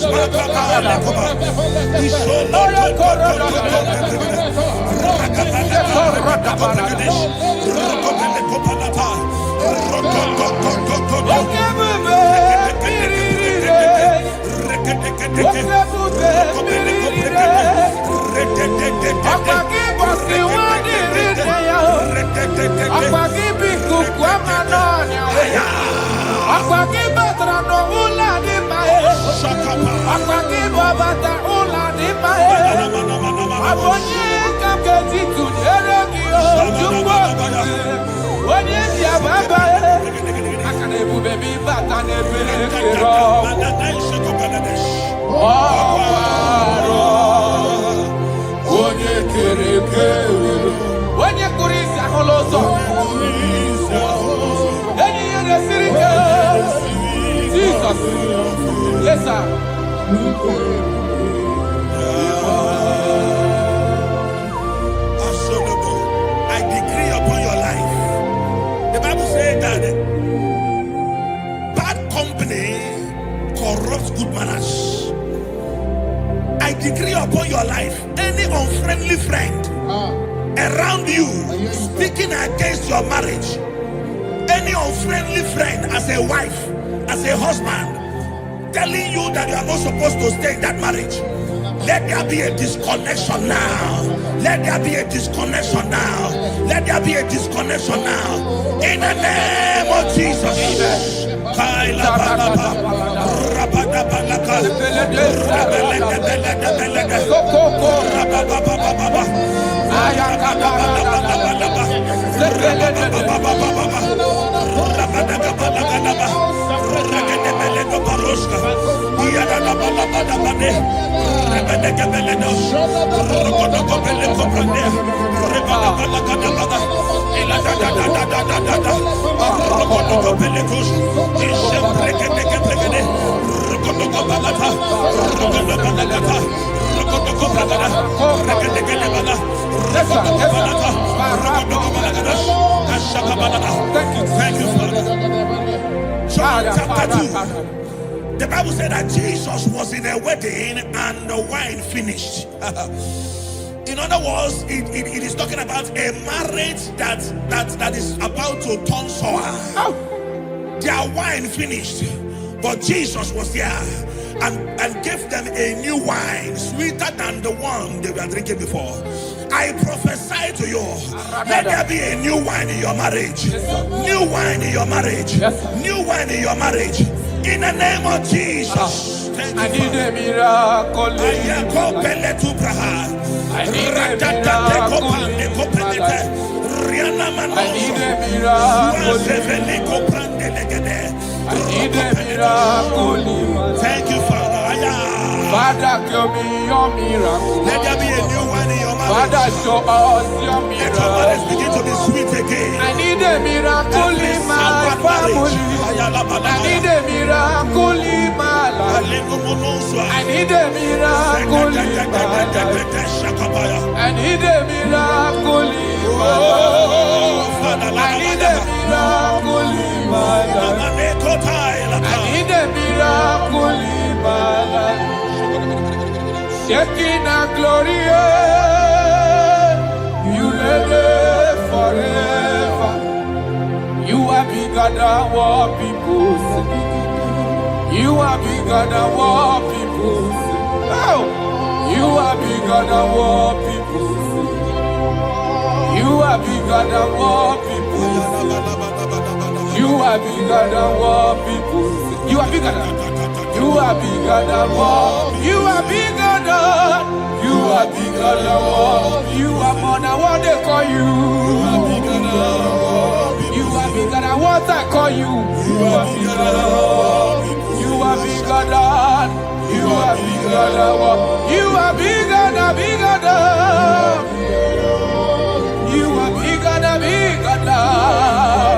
Yes, sir. I decree upon your life. The Bible says that bad company corrupts good manners. I decree upon your life, any unfriendly friend around you speaking against your marriage, any unfriendly friend as a wife, as a husband, telling you that you are not supposed to stay in that marriage, let there be a disconnection now. Let there be a disconnection now. Let there be a disconnection now. In the name of Jesus. Thank you, Father. John chapter 2. The Bible said that Jesus was in a wedding and the wine finished. In other words, it is talking about a marriage that is about to turn sour. Their wine finished, but Jesus was there and gave them a new wine, sweeter than the one they were drinking before. I prophesy to you, let there be a new wine in your marriage. New wine in your marriage. New wine in your marriage. In the name of Jesus. I need a miracle. I need a miracle. Thank you, Father. Father, give me your miracle. Let there be a new wine in your marriage. Father, show us your miracle. Let your marriage begin to be sweet again. I need a miracle in my family. I need a miracle in my life. I need a miracle in my life. I need a miracle in my life. I need a miracle in my life. I need a miracle in my life. Shekinah glory, you reign forever. You are bigger than what people say. You are bigger than what people say. Oh, you are bigger than what people say. You are bigger than what people say. You are bigger than what people say. You are bigger than. You are bigger than what. You are bigger than. You are bigger than what. You are more than what they call you. You are bigger than what. You are bigger than what I call you. You are bigger than what. You are bigger than. You are bigger than what. You are bigger than bigger than. You are bigger than bigger than.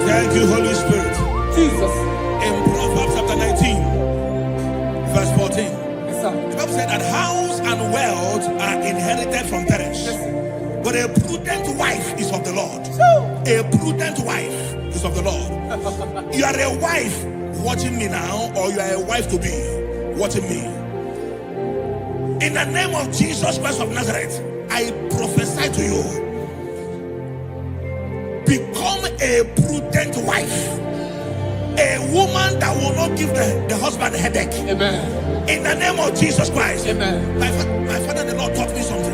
Thank you, Holy Spirit. Jesus. In Proverbs chapter 19, verse 14, Yes, sir. the Bible said that house and wealth are inherited from parents, but a prudent wife is of the Lord. A prudent wife is of the Lord. You are a wife watching me now, or you are a wife to be watching me. In the name of Jesus Christ of Nazareth, I prophesy to you, become a prudent wife. A woman that will not give the husband a headache. Amen. In the name of Jesus Christ. Amen. My father, the Lord, taught me something.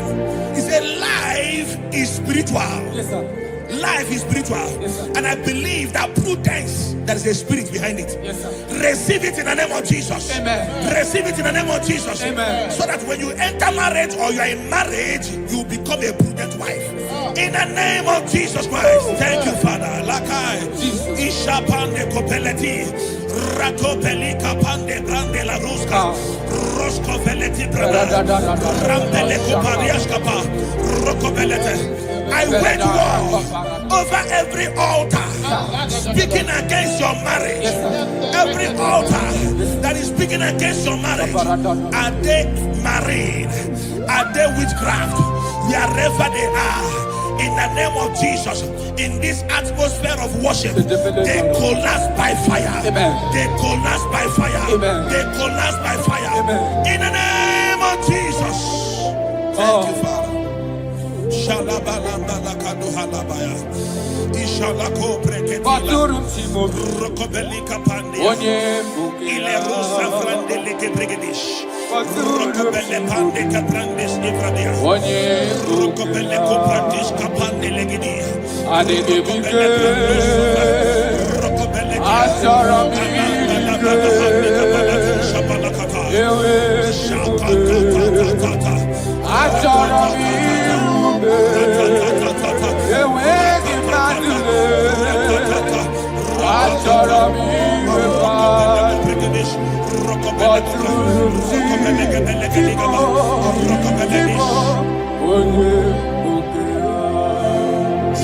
He said, life is spiritual. Yes, sir. Life is spiritual. Yes, sir. And I believe that prudence, there is a spirit behind it. Yes, sir. Receive it in the name of Jesus. Amen. Receive it in the name of Jesus. Amen. So that when you enter marriage or you are in marriage, you become a prudent wife. In the name of Jesus Christ. Thank you, Father. Lakai. Ishapande kopeleti. Ratopeli kapande grande la ruska. Rosko veleti brada. Rampele koparias kapa. Rokobelete. I wage war over every altar speaking against your marriage. Every altar that is speaking against your marriage. Are they married? Are they witchcraft? Wherever they are, in the name of Jesus, in this atmosphere of worship, they collapse by fire. They collapse by fire. They collapse by fire. In the name of Jesus. Thank you, Father. Shalabalambalacaduhalabaya. Ishalako breketila. Rokobelika pandia. Ile rusa frandelike bregedish. Rokobele pande kaprandis ifradia. Rokobele koprandish kapande legidia. Rokobele prandus. Rokobele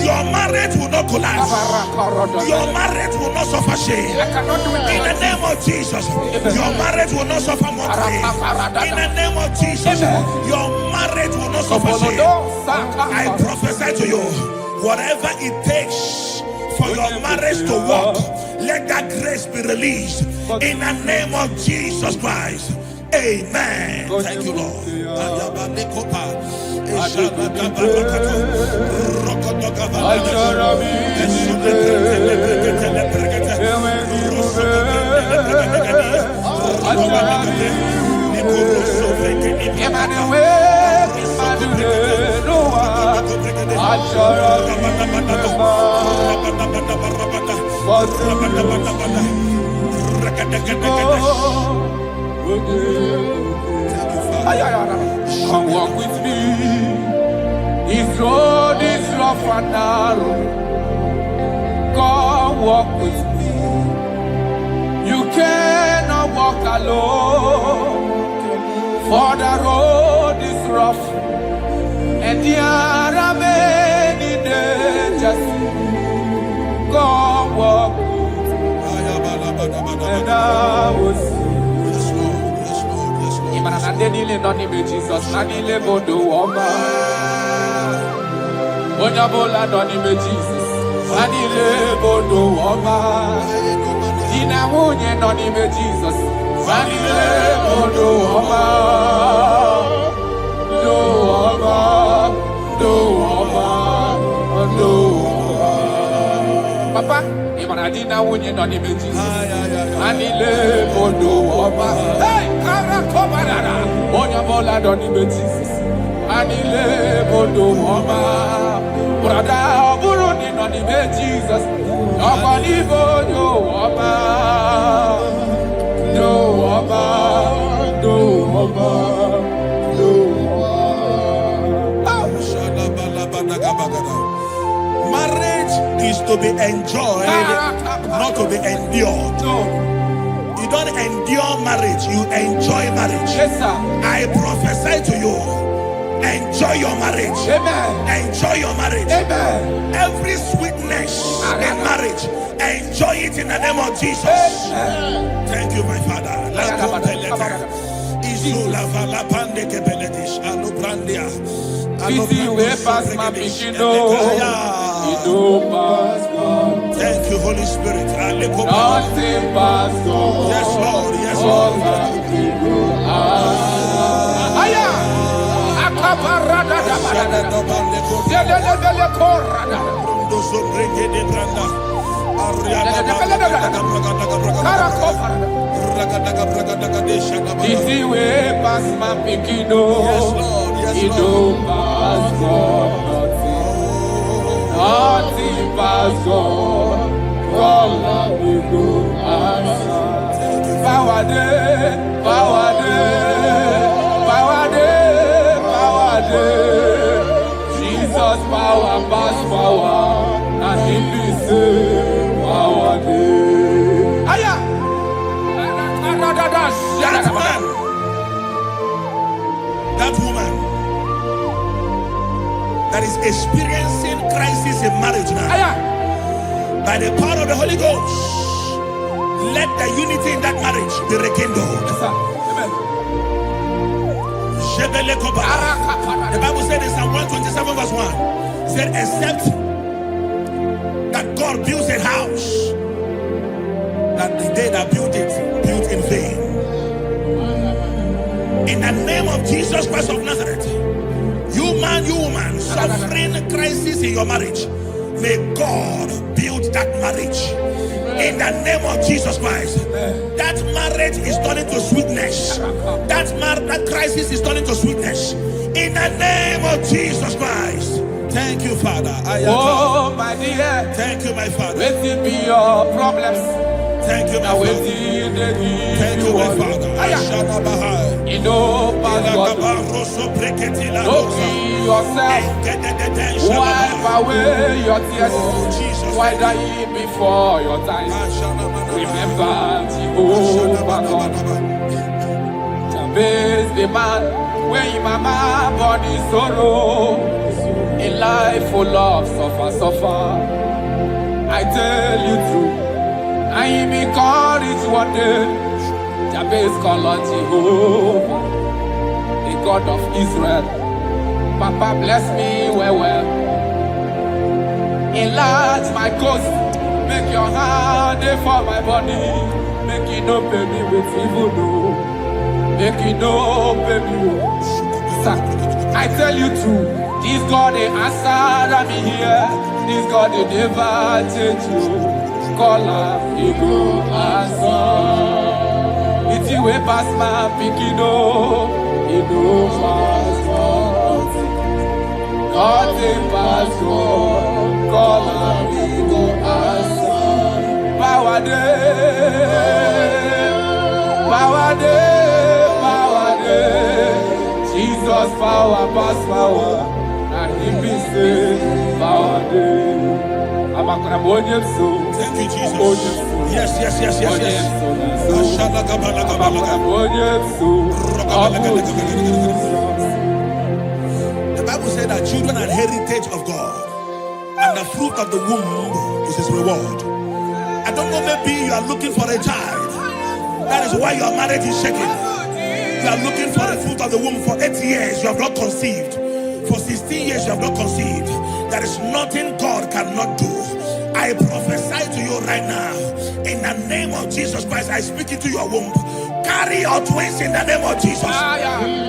Your marriage will not collapse. Your marriage will not suffer shame. In the name of Jesus, your marriage will not suffer mockery. In the name of Jesus, your marriage will not suffer shame. I prophesy to you, whatever it takes for your marriage to work, let that grace be released. In the name of Jesus Christ. Amen. Thank you, Lord. Come walk with me. This road is rough and narrow. Come walk with me. You cannot walk alone. For the road is rough and there are many dangers. Come walk with me. And I will see. Jesus, Nanile Bodo Woma. Onyabola Donime Jesus, Nanile Bodo Woma. Inamunye Donime Jesus, Papa, Imanadina wunye no ni meji. Anile bodo oba. Hey, karakobarara. Onya bola do ni meji. Anile bodo oba. Brother, oburu ni no ni meji Jesus. Oba ni bodo oba. Do oba. Do oba. Do oba. Marriage is to be enjoyed, not to be endured. You don't endure marriage, you enjoy marriage. Yes, sir. I prophesy to you, enjoy your marriage. Amen. Enjoy your marriage. Amen. Every sweetness in marriage, enjoy it in the name of Jesus. Thank you, my Father. Thank you, Holy Spirit. Nothing pass God. Yes, Lord. Yes, Lord. Easy way pass my pikino. Yes, Lord. Yes, You Lord. don't pass God. Nothing pass God. All of you go answer. Power day, power day, power day, power day. Jesus power pass power, and He be say power day. Aya. That man, that woman that is experiencing crisis in marriage now, Aya. by the power of the Holy Ghost, let the unity in that marriage be rekindled. Yes, sir. Amen. The Bible said in Psalm 127 verse 1, it said, except that God builds a house, that the day that built it, built in vain. In the name of Jesus Christ of Nazareth, you man, you woman, suffering crisis in your marriage, may God build that marriage. In the name of Jesus Christ, that marriage is turning to sweetness. That crisis is turning to sweetness. In the name of Jesus Christ. Thank you, Father. Oh, my dear. Thank you, my Father. Let it be your problems. Thank you, my Now Father. wait till they give Thank you, my Father. You know, pass God. Don't kill yourself. Wipe away your tears. Why die before your time? Remember Jehovah God. Jabez the man, when your mama body sorrow, a life full of suffer. I tell you true, I am encouraged one day. Jabez call on Jehovah, the God of Israel. Papa bless me well. Enlarge my coast, make your hand there for my body. Make it no pay me with evil, no. Make it no pay me. Sir, I tell you true, this God they answer me here. This God they never change you. Call her, he go answer. It's you way past my pikino, he no pass God. Nothing pass God. Call her, he go answer. Power day, power day, power day. Jesus power pass power, and He be say power day. Thank you, Jesus. Yes. The Bible said that children are heritage of God, and the fruit of the womb is His reward. I don't know, maybe you are looking for a child. That is why your marriage is shaking. You are looking for the fruit of the womb. For 8 years you have not conceived. For 16 years you have not conceived. There is nothing God cannot do. I prophesy to you right now, in the name of Jesus Christ, I speak into your womb. Carry your twins in the name of Jesus.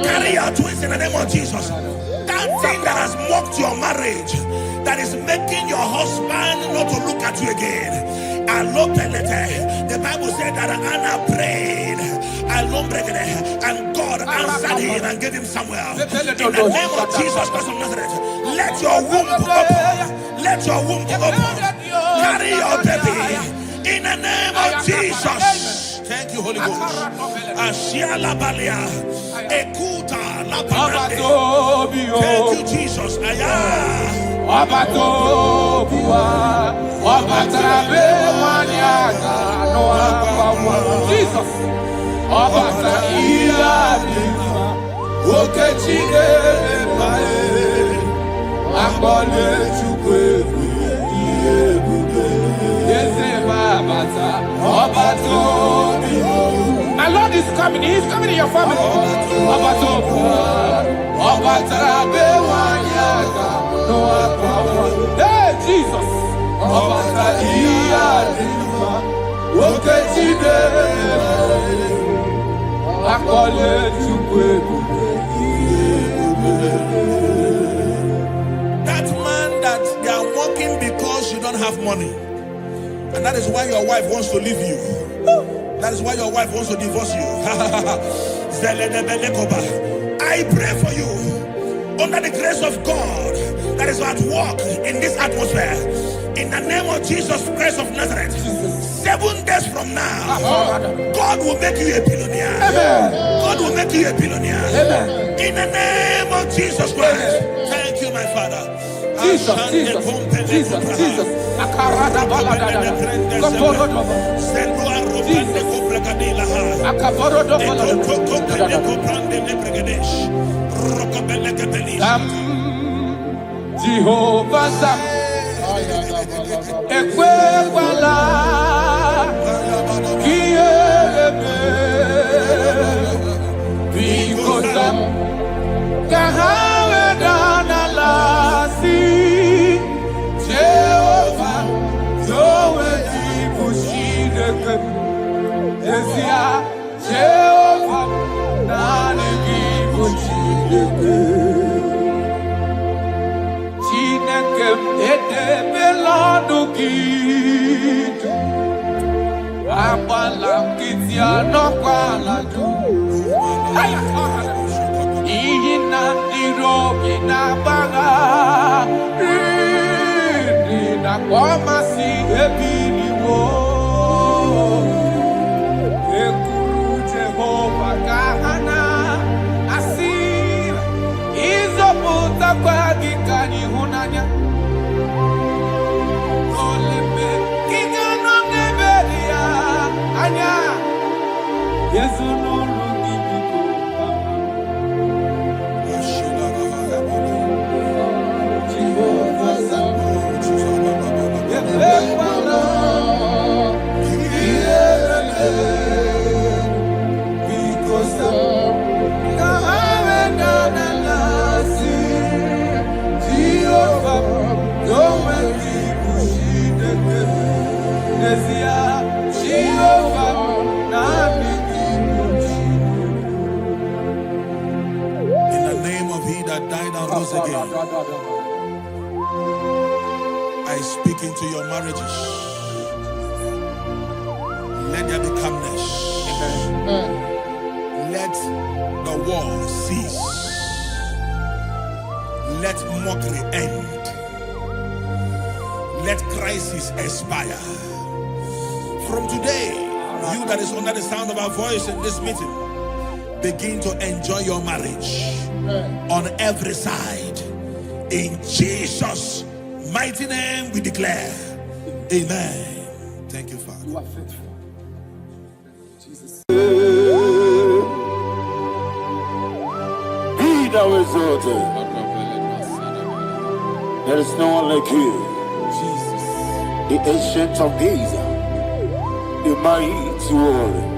Carry your twins in the name of Jesus. That thing that has mocked your marriage, that is making your husband not to look at you again. The Bible said that Anna prayed, and God answered him and gave him Samuel. In the name of Jesus Christ of Nazareth, let your womb open. Let your womb open. Carry your baby in the name of Jesus. Thank you, Holy Ghost. Ashiala Balia, Ekuta Lapanade. Thank you, Jesus. Jesus. My Lord is coming. He is coming in your family. Hey, Jesus. That man that they are working because you don't have money, and that is why your wife wants to leave you. That is why your wife wants to divorce you. I pray for you under the grace of God that is at work in this atmosphere. In the name of Jesus Christ of Nazareth, 7 days from now, God will make you a billionaire. God will make you a billionaire. In the name of Jesus Christ. Thank you, my Father. Jesus. Jehovah Sam, Ekwebala, Kielebe, Bikosam, Kahawe Danalasi, Jehovah, Yowe Dibushideke, Esia, Jehovah, Nani Dibushideke. I speak into your marriages. Let there be calmness. Let the war cease. Let mockery end. Let crisis expire. From today, you that is under the sound of our voice in this meeting, begin to enjoy your marriage on every side. In Jesus' mighty name we declare, amen. Thank you, Father. You are faithful. Jesus. Be thou exalted. There is no one like you. Jesus. The ancient of days, the mighty warrior.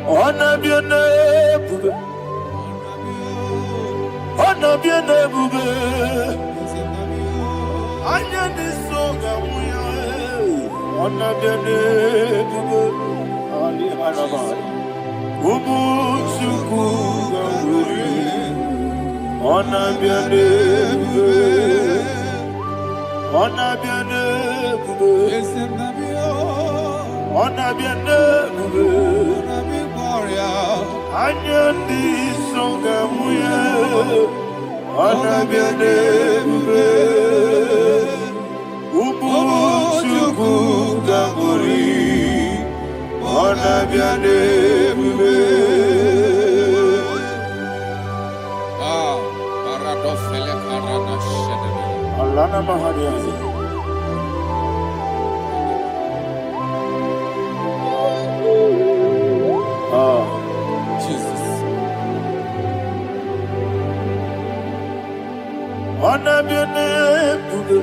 Honor be your name. Honor be your name. Anya ni soga muya. Ona biane bube ali arabari. Ubu chuku gamburi. Ona biane bube. Ona biane bube. Ona biane bube. Anya di songa muye. Ona biane bube. Ubu chuku gamburi. Ona biane bube. Paradofele karana shedebe. Alana mahadiyazi. Jesus. Ona biane bube.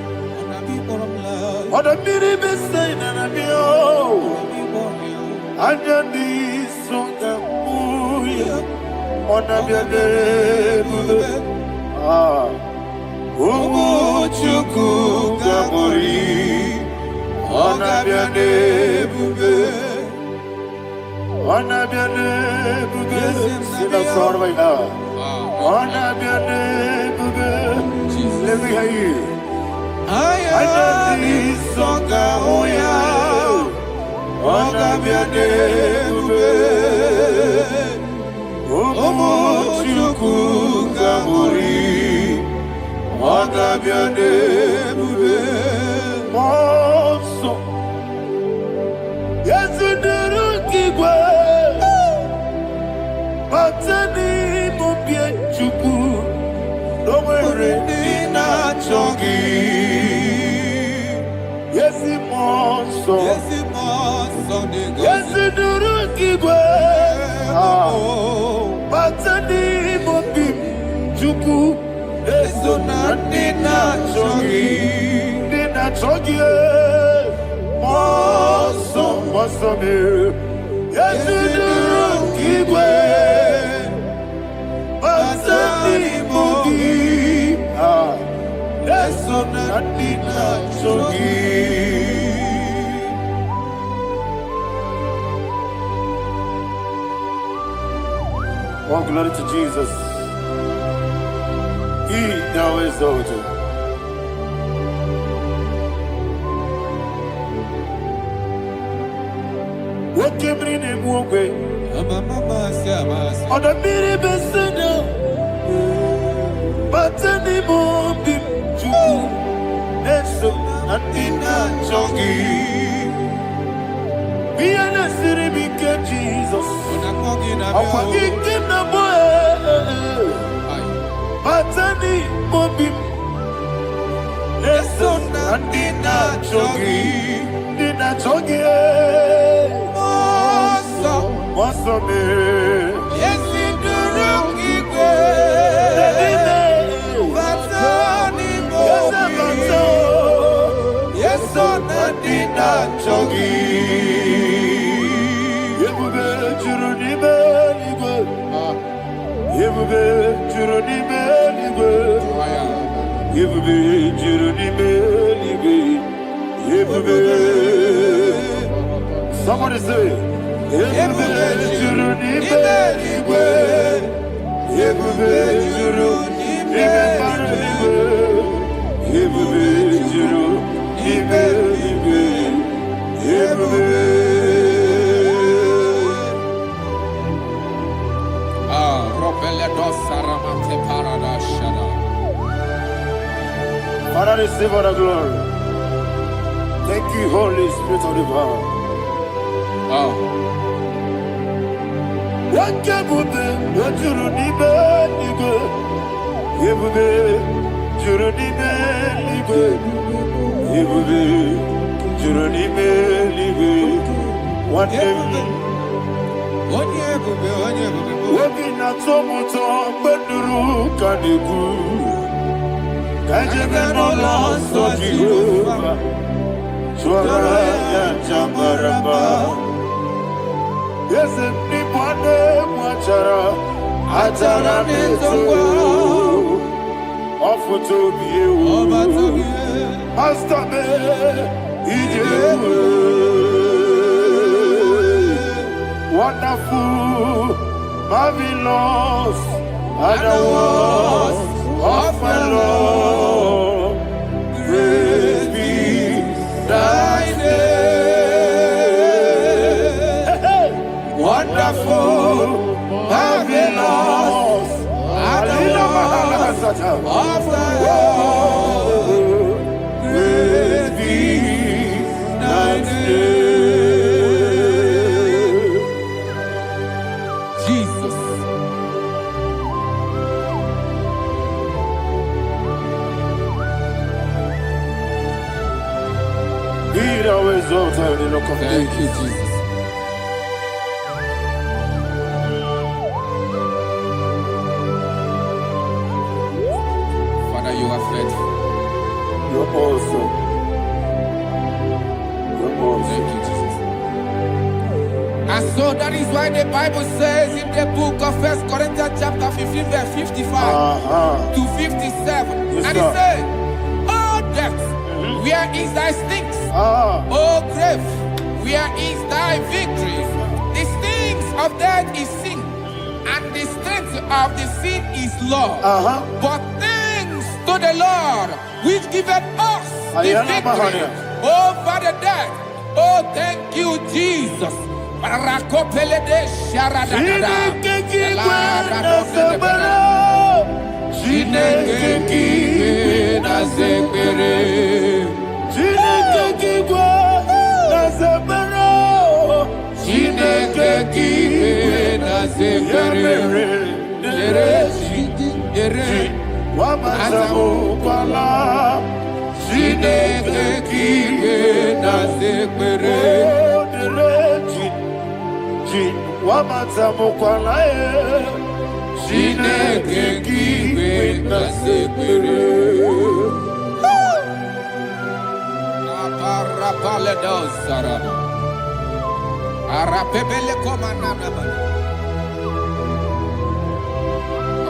Ona biri besayna na bio. Anya di songa muye. Ona biane bube. Ubu chuku gamburi. Ona biane bube. Ona biane bube. Sina sorvaina. Ona biane bube. Let me hear you. Anya di songa muye. Ona biane bube. Ubu chuku gamburi. Ona biane bube. Monso. Yesu kigwe. Batani mubie chuku. Nomere nina chongi. Yesi monso. Yesu kigwe. Batani mubie chuku. Yesu nina chongi. Nina chongi. Monso me. Yesu kigwe. Batani mubie. Yesu nina chongi. Oh, glory to Jesus. He now exalted. What came in him away? On the miri besena. But anymore be true. Eso natina chongi. Be an asiri bike Jesus. Akwa kikim na boy. But anymore be. Eso natina chongi. Nina chongi. Monso me. Yesi durukigwe. Batani mobi. Yeso nadina chogi. Yebube juruni beligwe. Yebube juruni beligwe. Yebube juruni beligwe. Yebube. Somebody say. Yebube juruni beligwe. Yebube juruni beligwe. Yebube juruni beligwe. Yebube. Father, receive all the glory. Thank you, Holy Spirit of divine. Wakabube, wajurunibe, libe. Yebube, jurunibe, libe. Yebube, jurunibe, libe. Wobi na tomuto, beduru kaniku. Kajebe no lost of Jehovah. Chwara ya jambaraba. Yes, nipane mwachara. Achara netongo. Ofu tobiye o. Master me. Wonderful, marvelous, are the words of my Lord. Praise be thy name. Wonderful, marvelous, are the words of thy Lord. Praise be thy name. Jesus. Be thou exalted in the rock of Thank ages. you, Jesus. Father, you are faithful. You're awesome. You're awesome. Thank you, Jesus. And so that is why the Bible says in the book of 1 Corinthians chapter 15, verse 55 to 57. Yes, And it sir. says, "Oh death, where is thy stings? Ah, Oh grave, where is thy victory? The stings of death is sin, and the strength of the sin is law. But thanks to the Lord, which giveth us the Ayana victory Mahania. over the death." Oh, thank you, Jesus. Rakopele de sharadadada. Chineke kiwe na zekere. Chineke kiwe na zekere. Wamazamu kwala. Chineke kiwe na zekere. Wamazamu kwala. Chineke kiwe na zekere. Aparapale dos saraba. Arapebele komanana bana.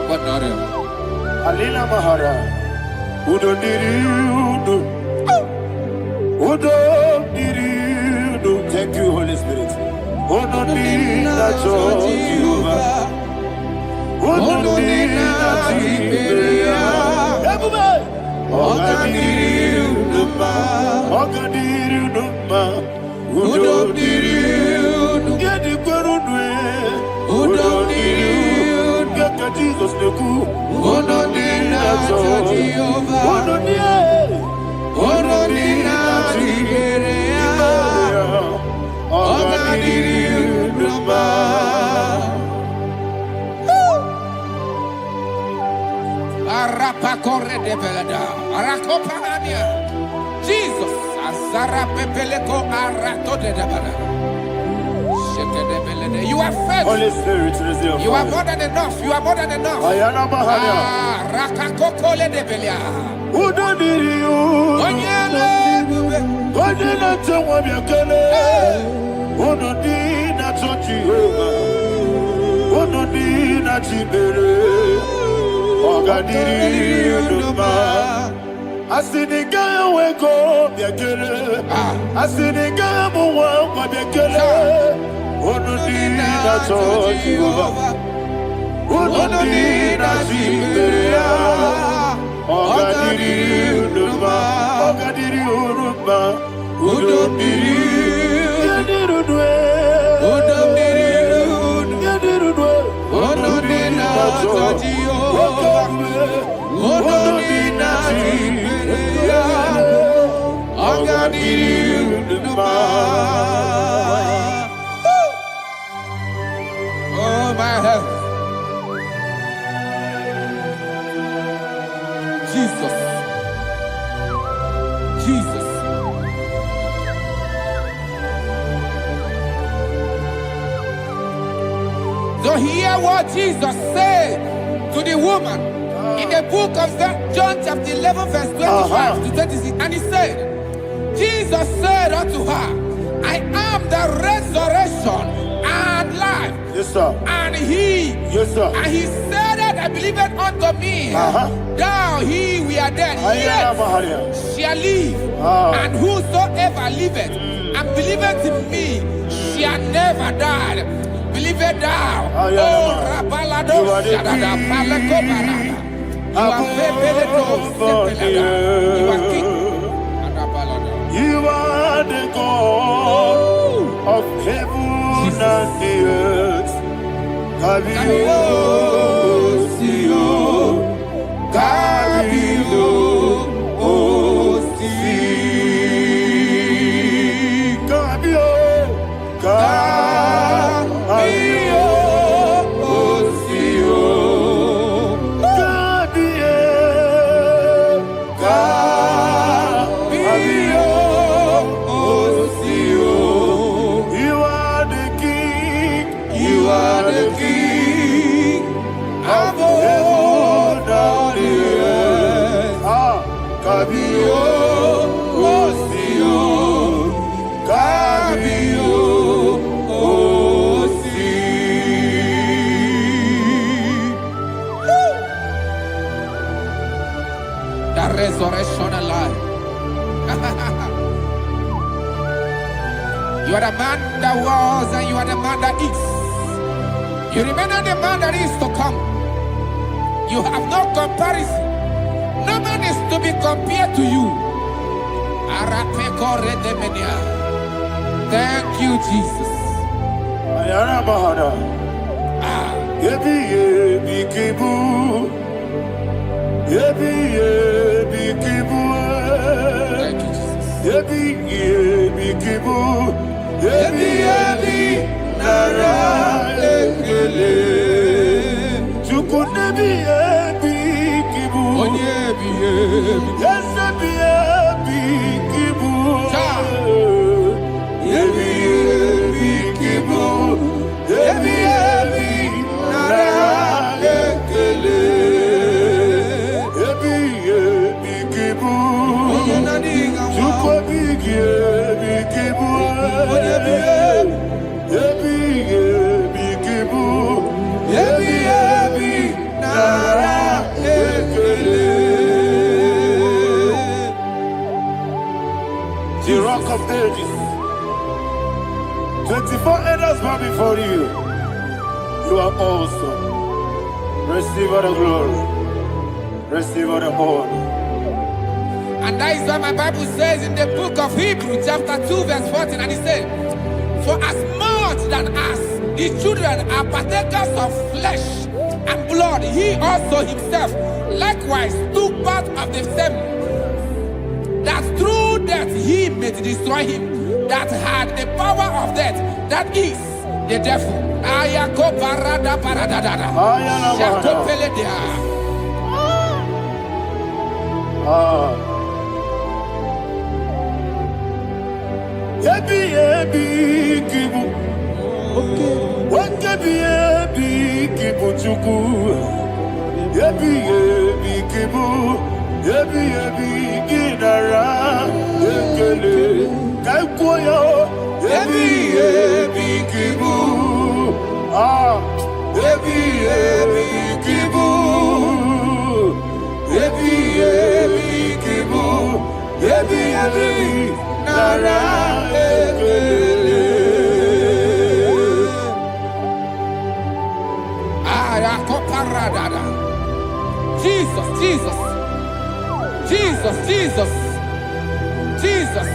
Abanare. Alina Mahara. Udo diri udo. Udo diri udo. Thank you, Holy Spirit. Udo diri na Jehovah. Udo diri na Tiberia. Everybody. Oga diri udo ma. Oga diri udo ma. Udo diri udo. Gedi kweru nwe. Udo diri udo. Geka Jesus neku. Udo diri na Jehovah. Udo diri. Udo diri na Tiberia. Oga diri udo ma. Arapa corre de belada. Arakopa ania. Jesus. Azara pepeleko arato de dabada. Sheke de belede. You are faithful. Holy Spirit, receive You are more than enough. You are more than enough. Ayana Mahania. Rakakokole de belia. Udo diri udo. Onyele bube. Onye na-ete nwa bịa kelee. Unu dị na-achọ Jehova. Unu dị na-achị mere. Ọ ga-adịrị unu mma. Asị na ị gaghị enwe ego bịa kelee. Asị na ị gaghị amụ nwa ngwa bịa kelee. Unu dị na-achọ Jehova. Unu dị na-achị mere ya. Ọ ga-adịrị unu mma. Ọ ga-adịrị unu mma. Udo dịrị. Yadịrị unu. Udo dịrị unu. Yadịrị unu. Udo dị na-achọ Jehova. Udo dị na-achị mere ya. Ọ ga-adịrị unu mma. Oh, my health. Jesus. Jesus. So hear what Jesus said to the woman in the book of John chapter 11 verse 25 to 26. And he said, Jesus said unto her, I am the resurrection and life. Yes, sir. And he, Yes, sir. and he said that I believe believeth unto me, thou he we are dead, yet shall live. And whosoever liveth and believeth in me shall never die. Believeth thou, oh Rabalado Shadada Palakobara. You are you are king. You are the God of heaven and the earth. Kabio, Sio, Kabio, Osi, Kabio, Kabio, Osio, Kabio, Kabio, Osio. You are the king. You are the king of heaven and the earth. Kabio, Osio, Kabio, Osi. The resurrection alive. You are the man that was and you are the man that is. You remember the man that is to come. You have no comparison. No man is to be compared to you. Thank you, Jesus. Ayana Mahana. Yebi yebi kibu. Yebi yebi kibu. Thank you, Jesus. Yebi yebi kibu. Yebi yebi nara ekele. Chuku nebi yebi kibu. Onyebi yebi. Yes yebi yebi kibu. Yebi yebi kibu. Yebi yebi nara ekele. Yebi yebi kibu. Chuku bigi yebi kibu. Yebi yebi kibu. Yebi yebi nara ekele. The rock of ages. 24 elders bow before you. You are awesome. Receive all the glory. Receive all the honor. And that is what my Bible says in the book of Hebrews chapter 2 verse 14. And it says, for as much that as the children are partakers of flesh and blood, he also himself likewise took part of the same, that through death he may destroy him that had the power of death, that is the devil. Ayako parada paradadada. Shako peledea. Yebi yebi kibu. Yebi yebi kibu chuku. Yebi yebi kibu. Yebi yebi ginara ekele. Kaikoyo. Yebi yebi kibu. Yebi yebi kibu. Yebi yebi kibu. Yebi yebi nara ekele. Jesus, Jesus, Jesus, Jesus, Jesus.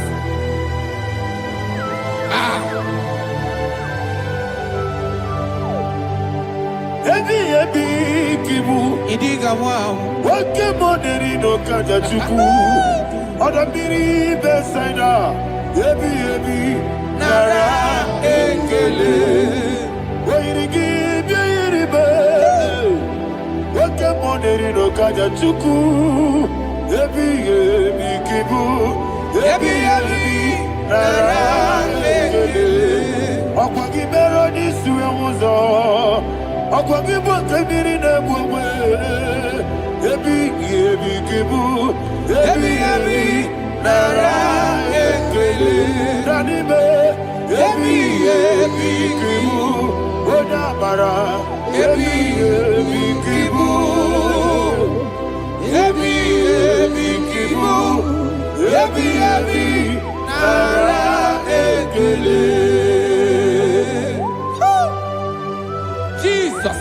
Yebi yebi kibu. Idiga wow. Wake moderi no kaja chuku. Odambiri besaida. Yebi yebi nara ekele. Wairigi biiribe. Wake moderi no kaja chuku. Yebi yebi kibu. Yebi yebi nara ekele. Okwagi bero ni suwe muzo. Okwagi bote biri ne bwewe. Yebi yebi kibu. Yebi yebi nara ekele. Danime. Yebi yebi kibu. Namara, Ebi, Ebi, Kibu, Ebi, Ebi, Kibu, Ebi, Ebi, Nara, Ekele. Jesus.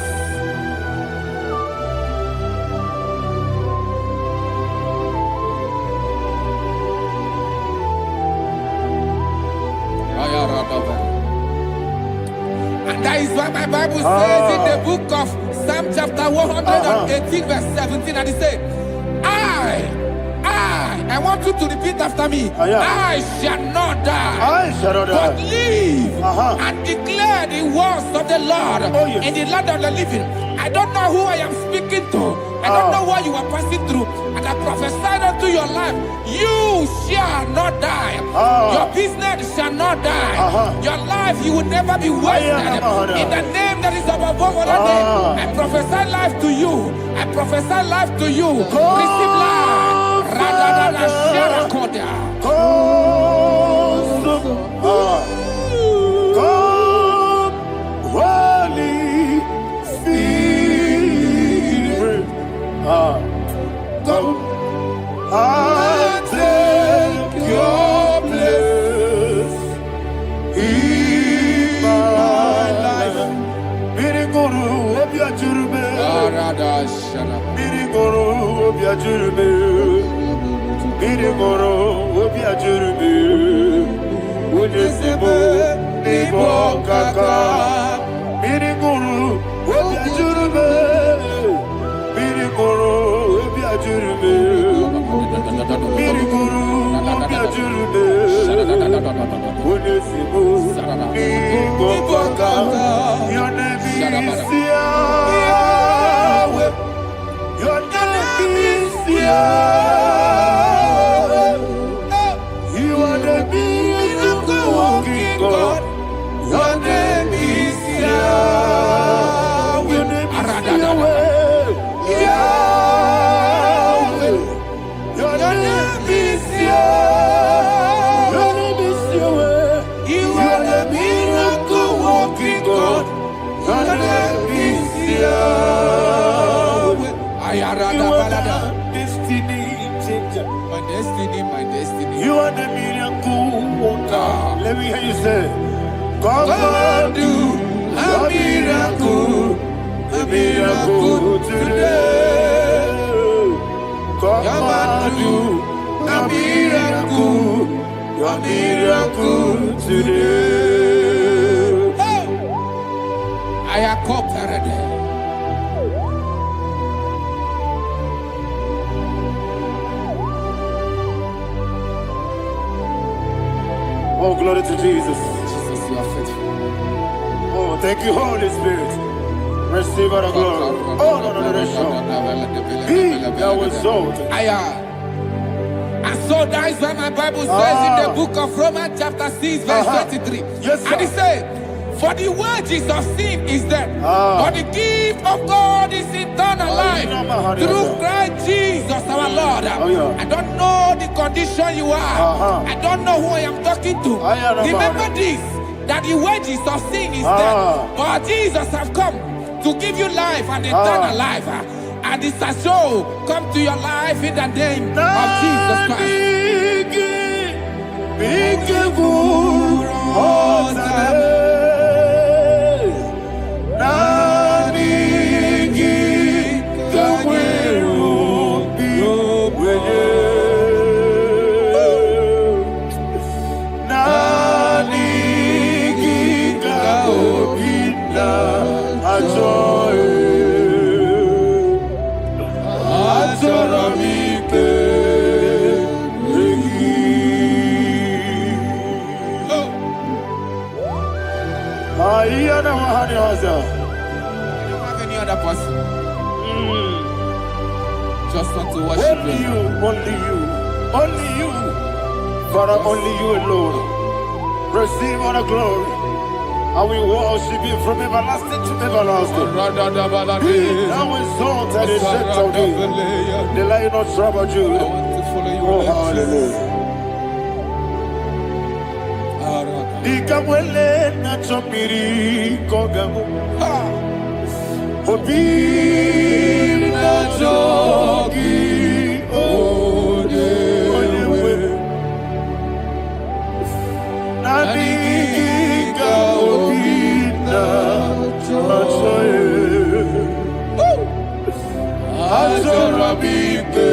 And that is why my Bible says in the book of Psalm chapter 118 verse 17, and it says, I want you to repeat after me. I shall not die, but live and declare the words of the Lord in the land of the living. I don't know who I am speaking to. I don't know what you are passing through. And I prophesied unto your life, you shall not die. Your business shall not die. Your life, you will never be wasted. In the name that is above all other name, I prophesy life to you. I prophesy life to you. Receive life. Radadada Sharakoda. Come, Holy Spirit. Come and take your place in my life. Miriguru Obiajurube. Miriguru Obiajurube. Miriguru Obiajurube. Unesimo Ibo Kaka. Miriguru Obiajurube. Miriguru Obiajurube. Miriguru Obiajurube. Unesimo Ibo Kaka. Your name is Yahweh. Your name is Yahweh. You are the miracle working God. Your name is Yahweh. Your name is Yahweh. Yahweh. Your name is Yahweh. Your name is Yahweh. You are the miracle working God. Your name is Yahweh. You are the destiny changer. My destiny. You are the miracle worker. Let me hear you say, come and do a miracle today. Come and do a miracle today. I am cooperative. Oh, glory to Jesus. Jesus, you are faithful. Oh, thank you, Holy Spirit. Receive our glory. Oh, no, He that was exalted. And so that is why my Bible says in the book of Romans chapter 6 verse 23. Yes, sir. And it says, for the wages of sin is death, but the gift of God is eternal life through Christ Jesus our Lord. I don't know the condition you are. I don't know who I am talking to. Remember this, that the wages of sin is death, but Jesus has come to give you life and eternal life. And this has so come to your life in the name of Jesus Christ. I don't have any other person. Just want to worship only you. Only you. Father, only you alone. Receive all the glory. And we worship you from everlasting to everlasting. Be thou exalted and set on thee. The Lion of Tribe of Judah. I want to follow you. Oh, hallelujah. Be ikamwele na chomiri kogamu obi na jogi ode nani ka obi na choye Azorabike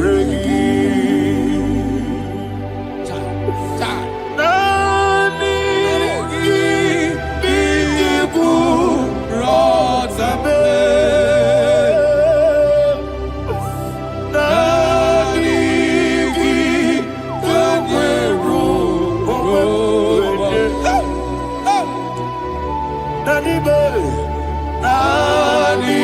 regi nani biku rotabe nani kagweru nani be nani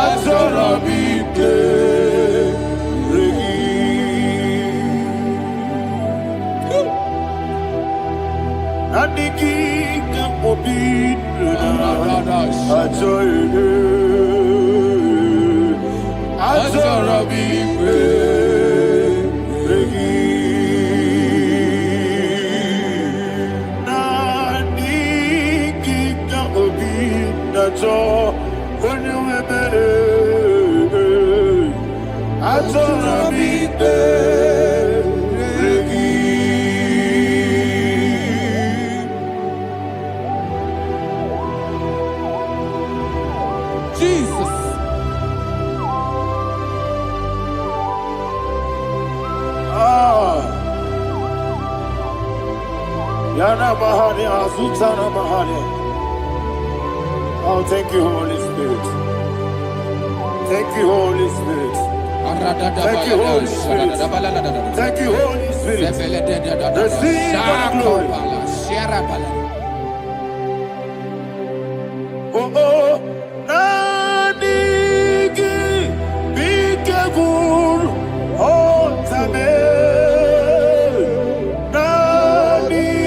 Azorabike regi Aniki kapobina Azorabike regi Naniki kapobina Azorabike regi Jesus. Yana Mahani Azutana Mahani. Oh, thank you, Holy Spirit. Thank you, Holy Spirit. Thank you, Holy Spirit. Thank you, Holy Spirit. Receive the glory. Oh, oh, Nanigi, Bikagul, oh, Tame, Nanigi,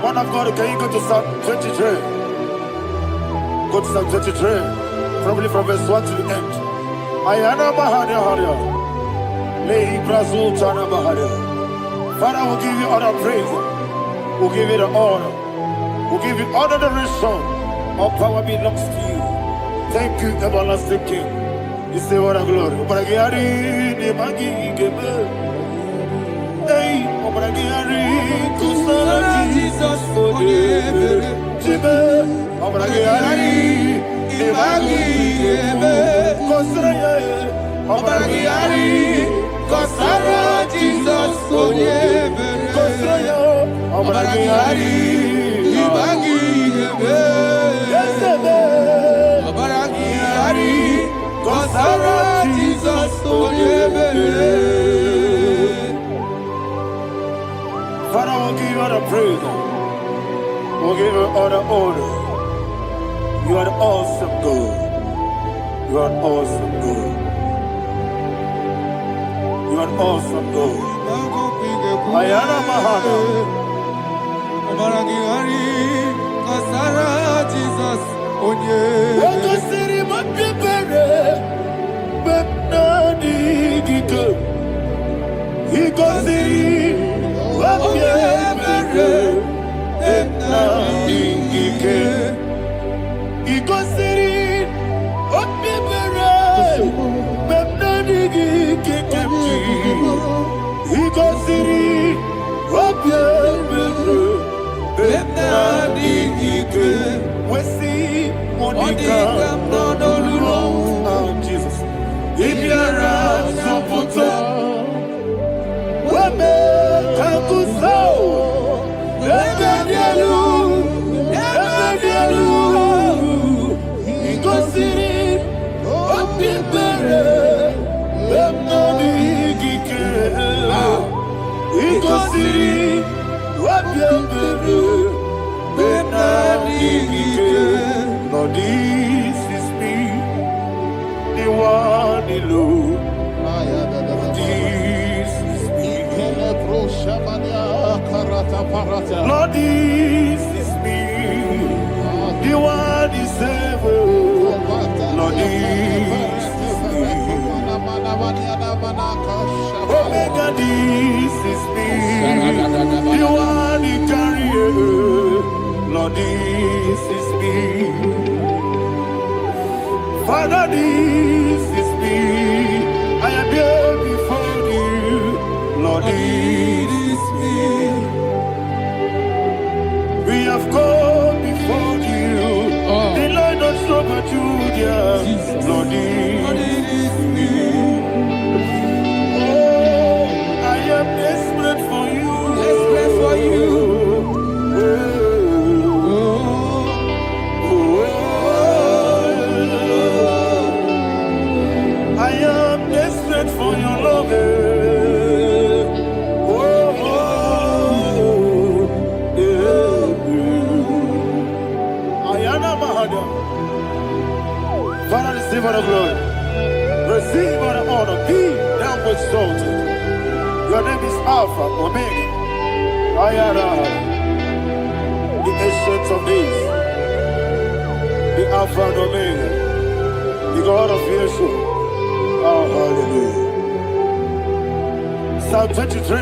Man of God, can you go to Psalm 23? Go to Psalm 23, probably from verse 1 to the end. Ayana Bahania Haria. Lay Brazil Chana Bahania. Father, we'll give you all the praise. We'll give you the honor. We'll give you all the adoration. All power belongs to you. Thank you, everlasting King. You say what a glory. Obragiari, Nemagi, Gebe. Hey, Obragiari, Kusara, Jesus, forgive. Jibe, Obragiari, Nemagi, Gebe. Kusara, Obragiari, Kusara, Jesus, forgive. Kusara, Obaragihari. Obaragihari. Kosara Jesus Oyebele. Father, we'll give you all the praise. We'll give you all the honor. You are the awesome God. You are an awesome God. You are an awesome God. Ayana Mahana. Obaragihari. Kosara Jesus Oyebele. Wakasiri mapipere. Bepnani gike. Ikosiri. Wapyebere. Bepnani gike. Ikosiri. Wapyebere. Bepnani gike. Ikosiri. Wapyebere. Bepnani gike. Wesi Monica. Oh, Jesus. Ibiara Sopoto. Wame Kakuso. Ebedielu. Ebedielu. Ikosiri. Opibere. Bemnani Gike. Ikosiri. Opibere. Bemnani Gike. Lord, this is me. The one alone. This is me. Lord, this is me. The one is ever. Lord, this is me. Omega, this is me. The one he carries. Lord, this is me. Father, this is me. I am here before you. Lord, this is me. We have come before you. The Lord of Super Judah. Lord, this is me. Oh, I am desperate for you. Desperate for you. I am desperate for your love. Ayana Mahada. Father, receive all the glory. Receive all the honor. Be thou exalted. Your name is Alpha, Omega. Ayana. The ancient of days. The Alpha and Omega. The God of Yeshua. Oh, hallelujah. Psalm 23.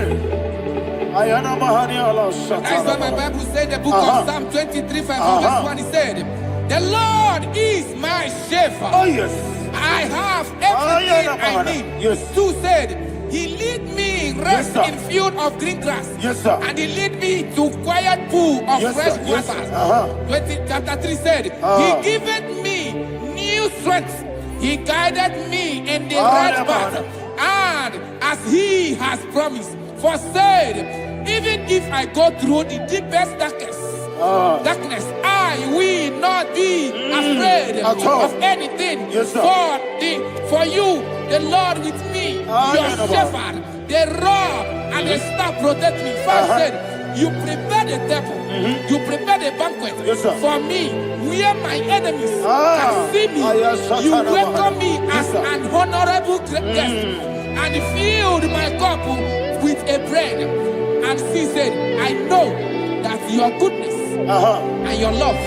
Ayana Mahani Allah Shata. That's what my Bible said, the book of Psalm 23, 5, verse 1, it said, the Lord is my shepherd. Oh, yes. I have everything I need. Yes. 2 said, he lead me rest Yes, in field of green grass. Yes, sir. And he lead me to quiet pool of Yes, fresh sir. Yes, waters. sir. Chapter 3 said, he giveth me new strength. He guided me in the right path. And as he has promised, for said, even if I go through the deepest darkness, I will not be afraid of anything. Yes, sir. For you, the Lord with me, your shepherd, the rod and the staff protect me. First said, you prepare the table, you prepare the banquet for me, where my enemies can see me. You welcome me as an honorable guest, and filled my cup with a bread. And she said, I know that your goodness and your love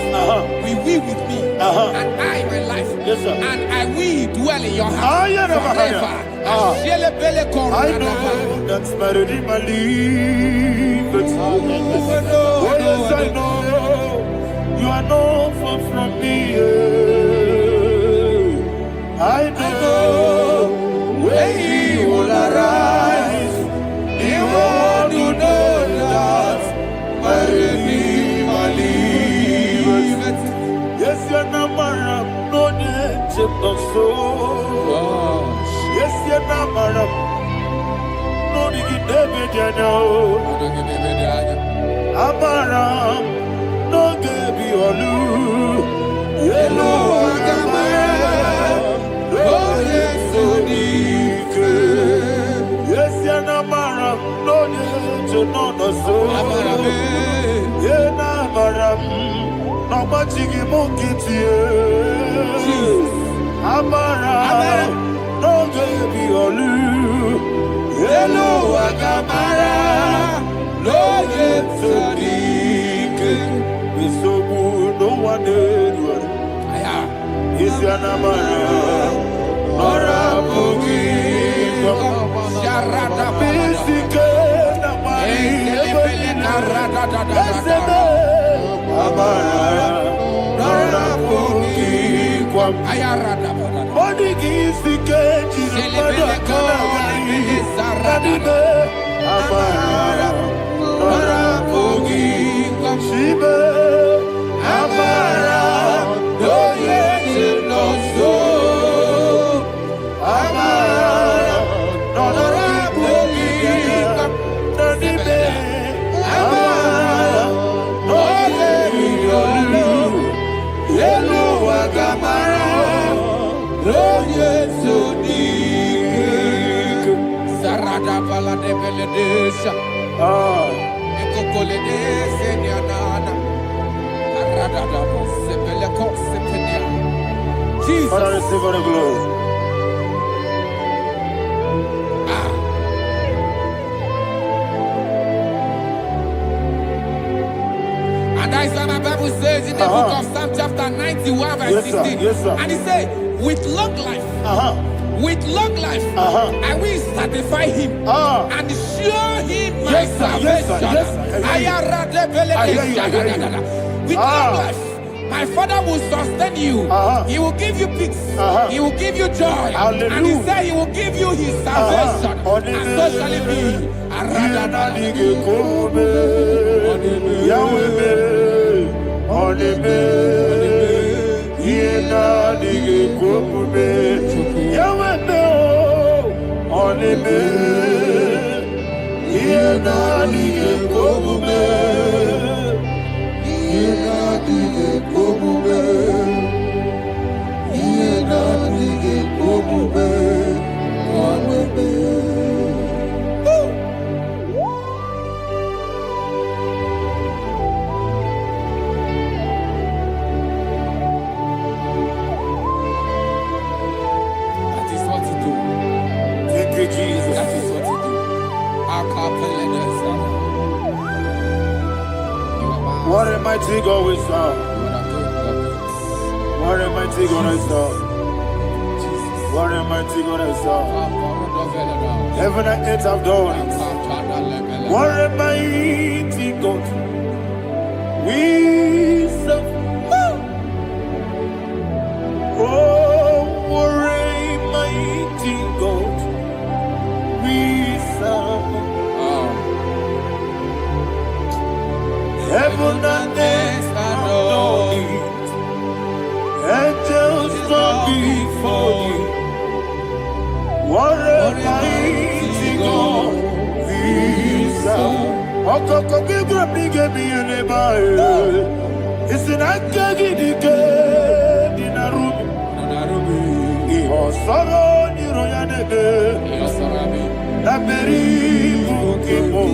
will be with me, and I, my life, and I will dwell in your house forever. I know that's my Redeemer lives. Oh, yes, I know you are not far from me. I know when he will arise, he will know that my Redeemer lives. Yes, you're not married, no need to so. Yes, you're not married. No, you get David, you know. Amara no gebi olu. Yelo agamara no yesodike. Yes yanamara no yejo no no so. Amara me. Yena amara no machigi mukiti. Amara no gebi olu. Yelo agamara no yesodike. Misobu no one edward. Is yanamara ora bugi. Sharada bisike na mari. Amara ora bugi kwam. Ayarada bodi gisike jilpada kanari. Radide amara ora bugi kwam. Shibe amara no yeti no so. Amara ora bugi kwam. Radide amara no yeti no yelo agamara no yeti dik. Sarada bala de beledesha. Ekokole de senyanana. Arada sepele ko sepenya. Jesus. Father, receive all the glory. And that is why my Bible says in the book of Psalm chapter 91 verse 16. Yes, sir. And he said, with long life, with long life, I will satisfy him and show him my salvation. With long life, my Father will sustain you. He will give you peace. He will give you joy. Hallelujah. And he said he will give you his salvation. And so shall it be. Jesus. That is what you do. What a mighty God we serve. What a mighty God I serve. What a mighty God I serve. Heaven and earth have done it. What a mighty God we serve. Oh, what a mighty God we serve. Heaven and earth adore it. Angels bow before you. What a mighty God we serve. Okoko Gibra bige mi eleba. It's an akagi dike dinarubi. Iho soro ni royanebe. Naberi bukipo.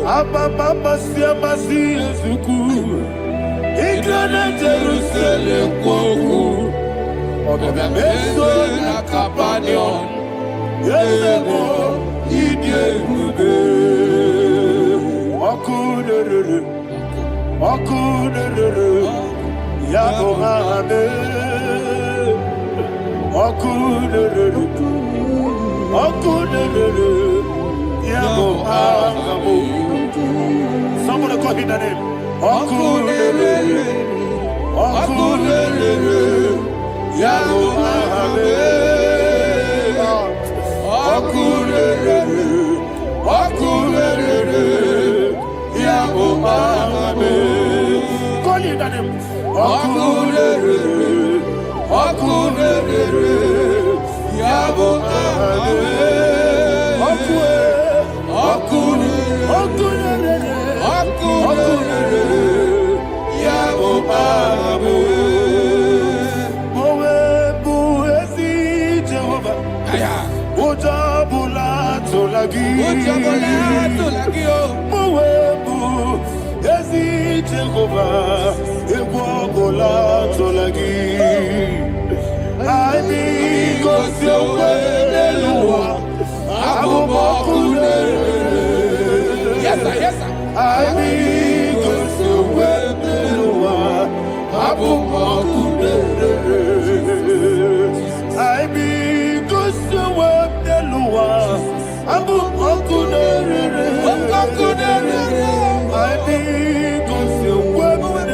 Abba mama siama si ezuku. Igrana Jerusalem kwoku. Oga meso na Capernaum. Yesebo idie gube. Okunere. Yabo hame. Okunere. Yabo hame. Somebody call him the name. Okunere. Yabo hame. Okunere. Yabo hame. Call him the name. Okunere. Yabo hame. Okunere. Jehovah, Ewabola Tolagi. I need go your way, Lord. Yes, sir, yes, sir. I need go your way, Lord. I need go your way, Lord. I need go your way, Lord.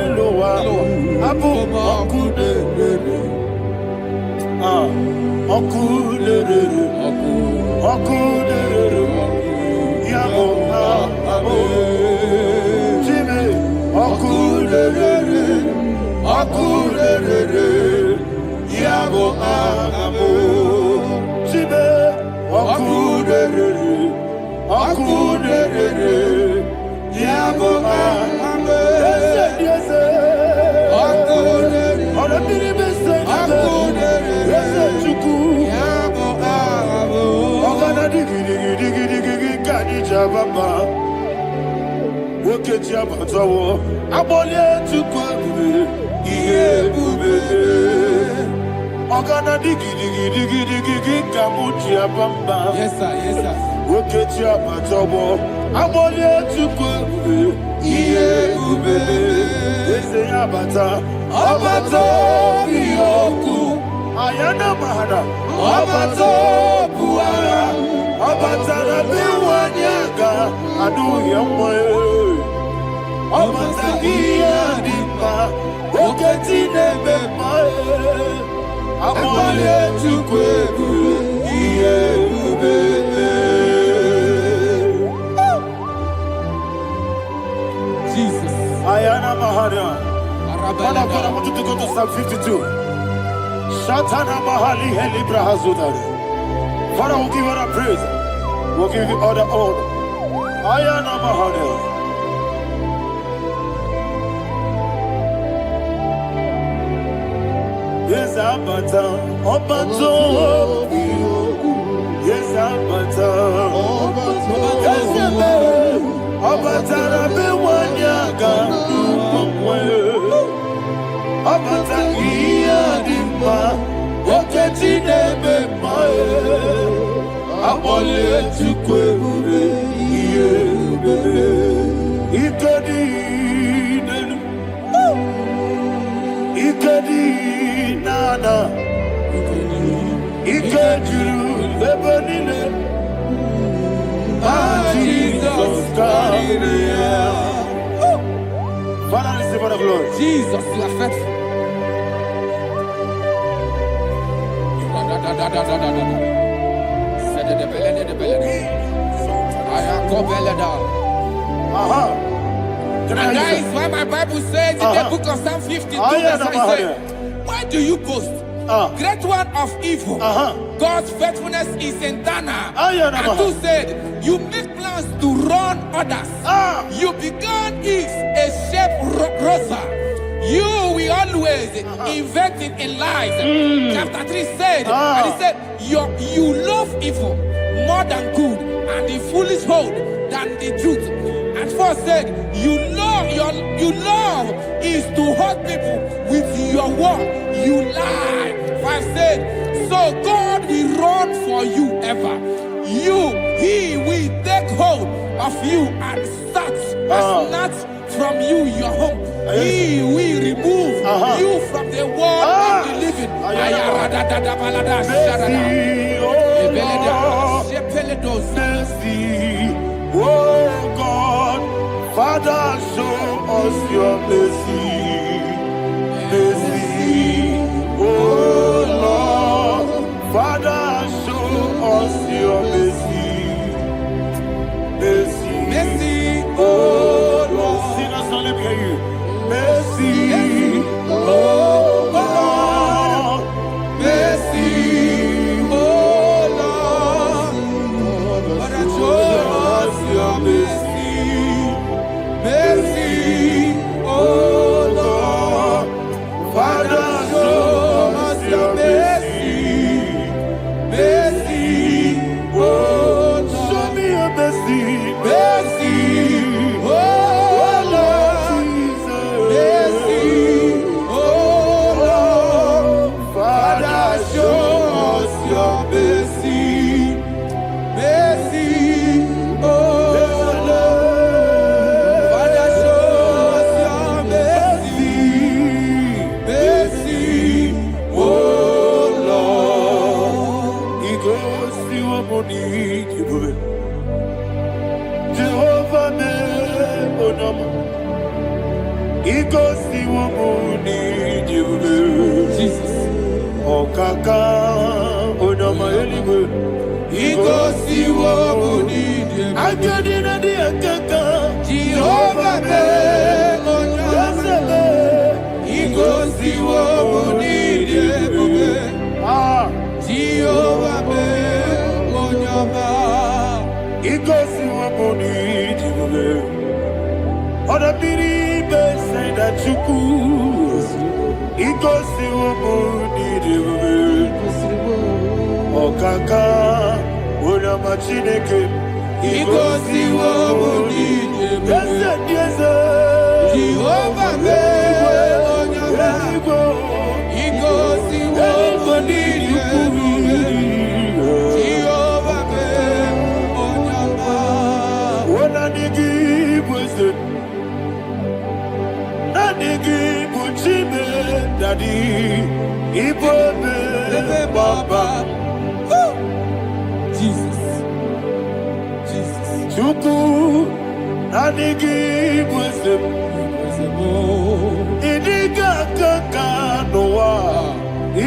Yes, sir, yes, sir. Ayana mahana, abato buara, abatara biwanyaga, adu yamwe, abatagia dipa, oketi nebe mae, amole tukwebu, iye ubebe. Jesus. Ayana mahana. Father, I want you to go to Psalm 52. Shatana Mahali Heli Brahazudari. Father, we'll give you the praise. We'll give you all the honor. Ayana Mahali. Yes, Abata. Obato. Yes, Abata. Yes, Abata. Rabe Wanyaga. Abata iya dimba, oketi nebe mae, abole tukwebu iye bebe, ikedi nana, ikediru lebanile, Jesus God. Father, receive all the glory. Jesus, you are faithful. And that is why my Bible says in the book of Psalm 52, verse 5 says, why do you boast? Great one of evil. God's faithfulness is eternal. And 2 said, you make plans to run others. You began is a shape rosa. You will always inventing in lies. Chapter 3 said, and he said, you love evil more than good, and the foolish hold than the truth. And 4 said, you love is to hurt people with your word. You lie. 5 said, so God will run for you ever. He will take hold of you and snatch from you your home. He will remove you from the world of the living. Oh God, Father, show us your mercy. Oh Lord, Father, show us your mercy. Oh Lord, sinners only hear you. Mercy, oh Lord, mercy, oh Lord, Father, show us your mercy. si wamuni jibube. Jesus. Okaka onama eligwe. Igosi wamuni jibube. Agadina di akaka. Jehovah be onyame. Igosi wamuni jibube. Jehovah be onyame. Igosi wamuni jibube. Oda biri be say that you could. Igosi wamuni jibube. Okaka onama chineke. Igosi wamuni jibube. Yes, Jehovah be onyame. Igosi wamuni jibube. Jehovah be onyame. Wona nigi bwese na nigi buchime dadi ibobe baba Jesus. Jesus. chuku na nigi bwese idiga kaka noa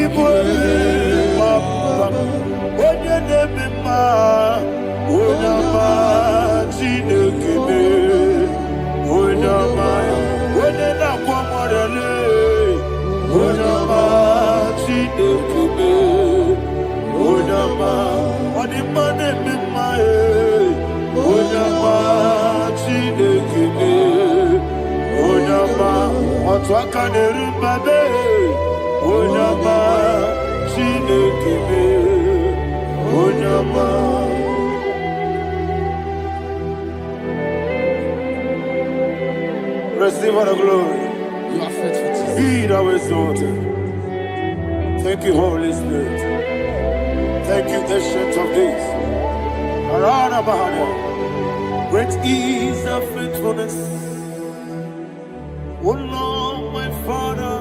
ibobe baba onye nebe ma onyama chinekebe onyama onye na-akwa mmadụ onyama chinekebe onyama ọdịmma na-eme mma onyama chinekebe onyama otu aka na-eru mbabe onyama chinekebe onyama. Receive all the glory. You are faithful, Jesus. Be thou exalted. Thank you, Holy Spirit. Thank you, Ancient of Days. Arana Bahana. Great is thy faithfulness. O Lord, my Father,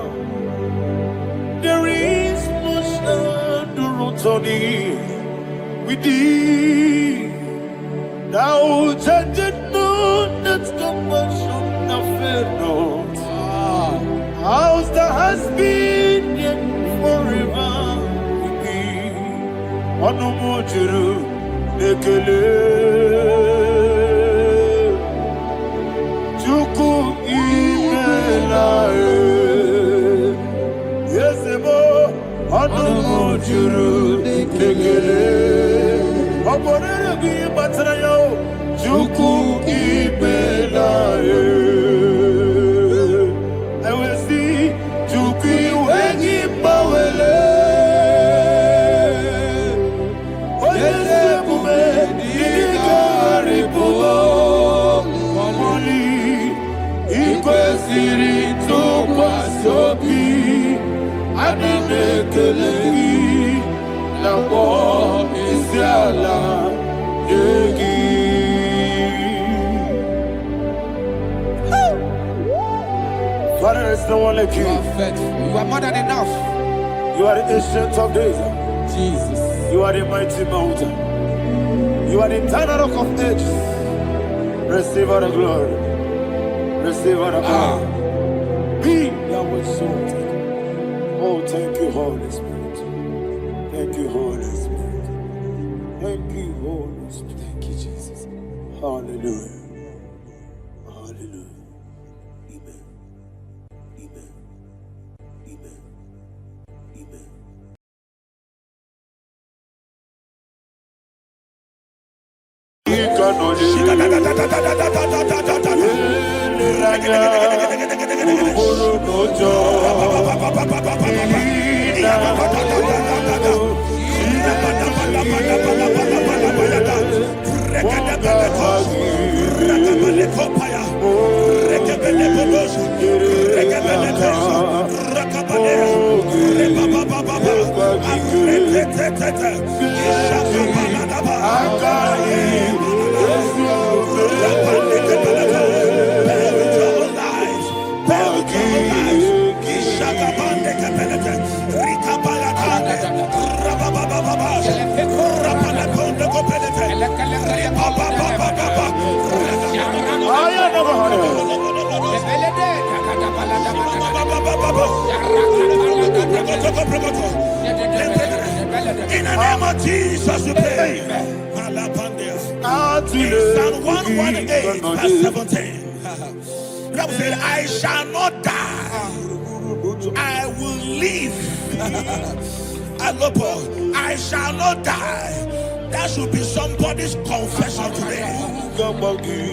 there is much endurance on thee. With thee, thou judgest not that compassion of fair not. Ours that has been yet forever with thee. Onomojuru nekele. Chuku imelae. Yesebo onomojuru nekele. Oborere bi batrayo. Chuku imelae. Father, there's no one like you. You are faithful. You are more than enough. You are the ancient of days. Jesus. You are the mighty mountain. You are the eternal rock of ages. Receive all the glory. Receive all the power. Be thou exalted. Oh, thank you, Holy Spirit. Thank you, Holy Spirit. Thank you, Holy Spirit. Thank you, Jesus. Hallelujah. Hallelujah. Amen. Amen. Amen. Amen. of Jesus, we pray. In Psalm 118, verse 17. The Bible said, I shall not die, I will live. I shall not die. That should be somebody's confession today.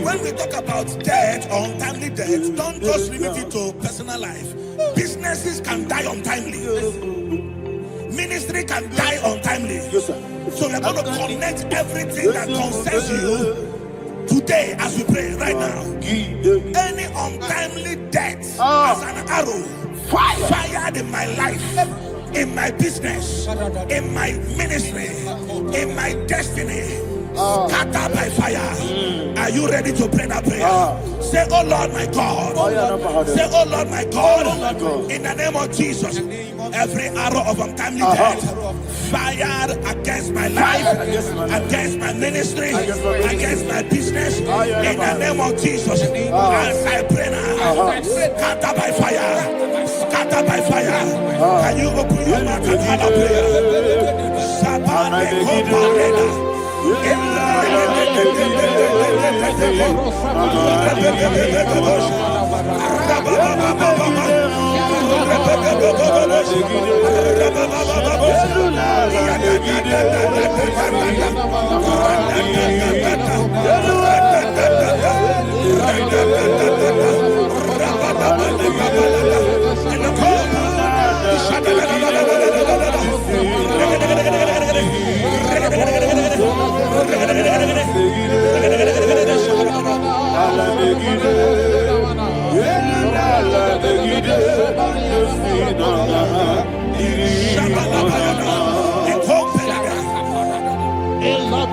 When we talk about death or untimely death, don't just limit it to personal life. Businesses can die untimely. Ministry can die untimely. So we're going to connect everything that concerns you today as we pray right now. Any untimely death as an arrow fired in my life, in my business, in my ministry, in my destiny, scattered by fire. Are you ready to pray that prayer? Say, oh Lord my God. Say, oh Lord my God. In the name of Jesus, every arrow of untimely death fired against my life, against my ministry, against my business, in the name of Jesus, as I pray now, scattered by fire, scattered by fire. Can you open your mouth and have a prayer?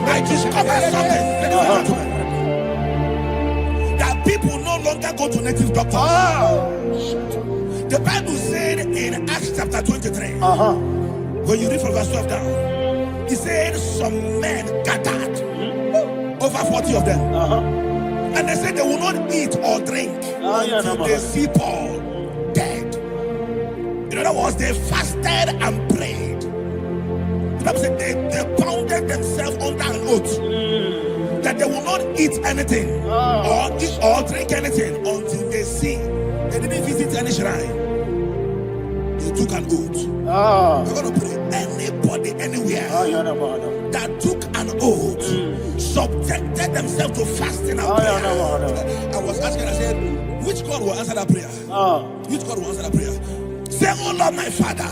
I discovered something that people no longer go to native doctors. The Bible said in Acts chapter 23, when you read from verse 12 down, it said some men gathered, over 40 of them, and they said they will not eat or drink until they see Paul dead. In other words, they fasted and prayed. The Bible said they bounded themselves under an oath that they will not eat anything or drink anything until they see. They didn't visit any shrine. They took an oath. We're going to pray. Anybody, anywhere that took an oath, subjected themselves to fasting and prayer. I was asking, I said, which God will answer that prayer? Which God will answer that prayer? Say, oh Lord my Father,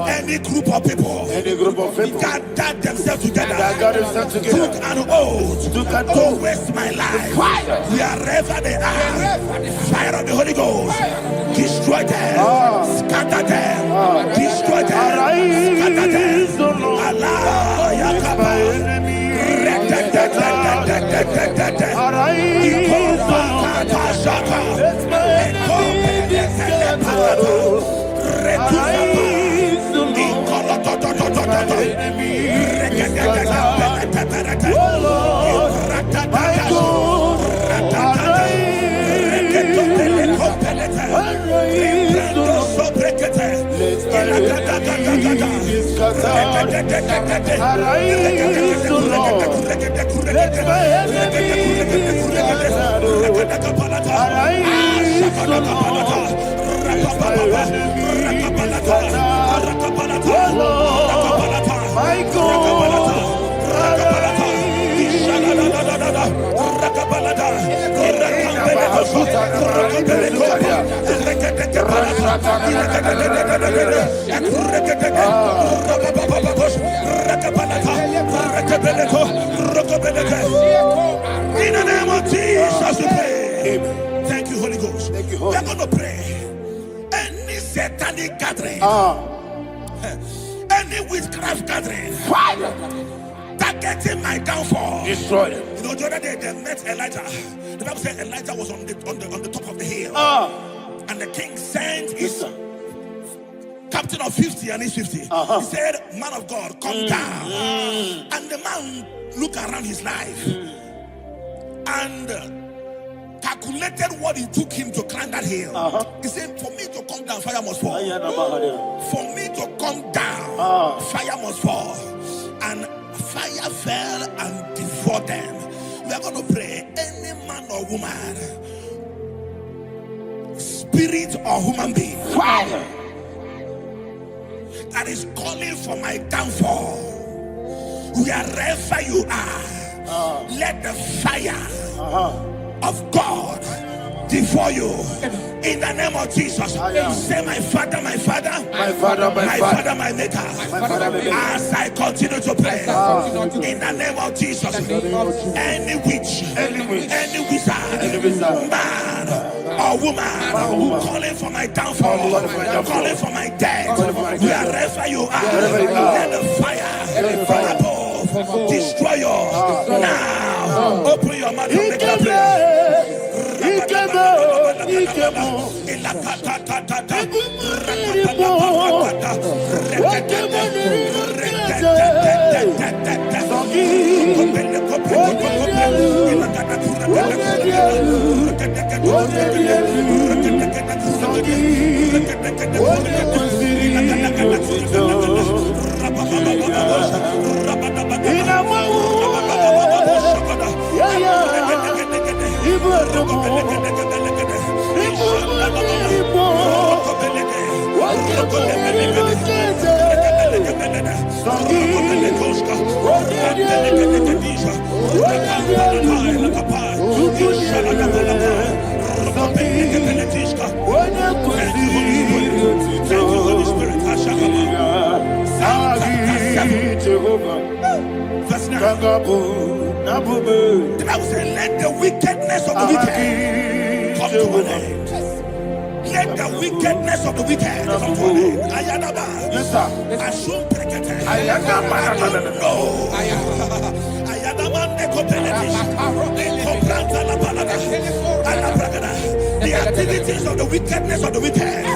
any group of people gathered themselves together, took an oath to waste my life. Wherever they are, fire of the Holy Ghost, destroy them, scatter them, destroy them, scatter them. Allah, Yakaba, In the name of Jesus, we pray. Thank you, Holy Ghost. We're going to pray. Any satanic gathering, any witchcraft gathering, targeting my downfall, destroy them. You know, the other day they met Elijah. The Bible said Elijah was on the top of the hill, and the king sent his captain of 50 and his 50. He said, man of God, come down. And the man looked around his life and calculated what it took him to climb that hill. He said, for me to come down, fire must fall. For me to come down, fire must fall. fire fell and devoured them. We are going to pray. Any man or woman, spirit or human being, fire, that is calling for my downfall, wherever you are, let the fire of God devour you in the name of Jesus. Say, my father, my father, my father, my father, my maker. As I continue to pray in the name of Jesus, any witch, any wizard, man or woman calling for my downfall, calling for my death, wherever you are, let the fire from above destroy you now. Open your mouth and make that prayer. The Bible says, let the wickedness of the wicked come to an end. Let the wickedness of the wicked come to an end. Ayadaba. Yes, sir. Assume prekete. Ayadaba. No. Ayadaba ne kopeletis. Ne kopranta la palada. Alabragada. The activities of the wickedness of the wicked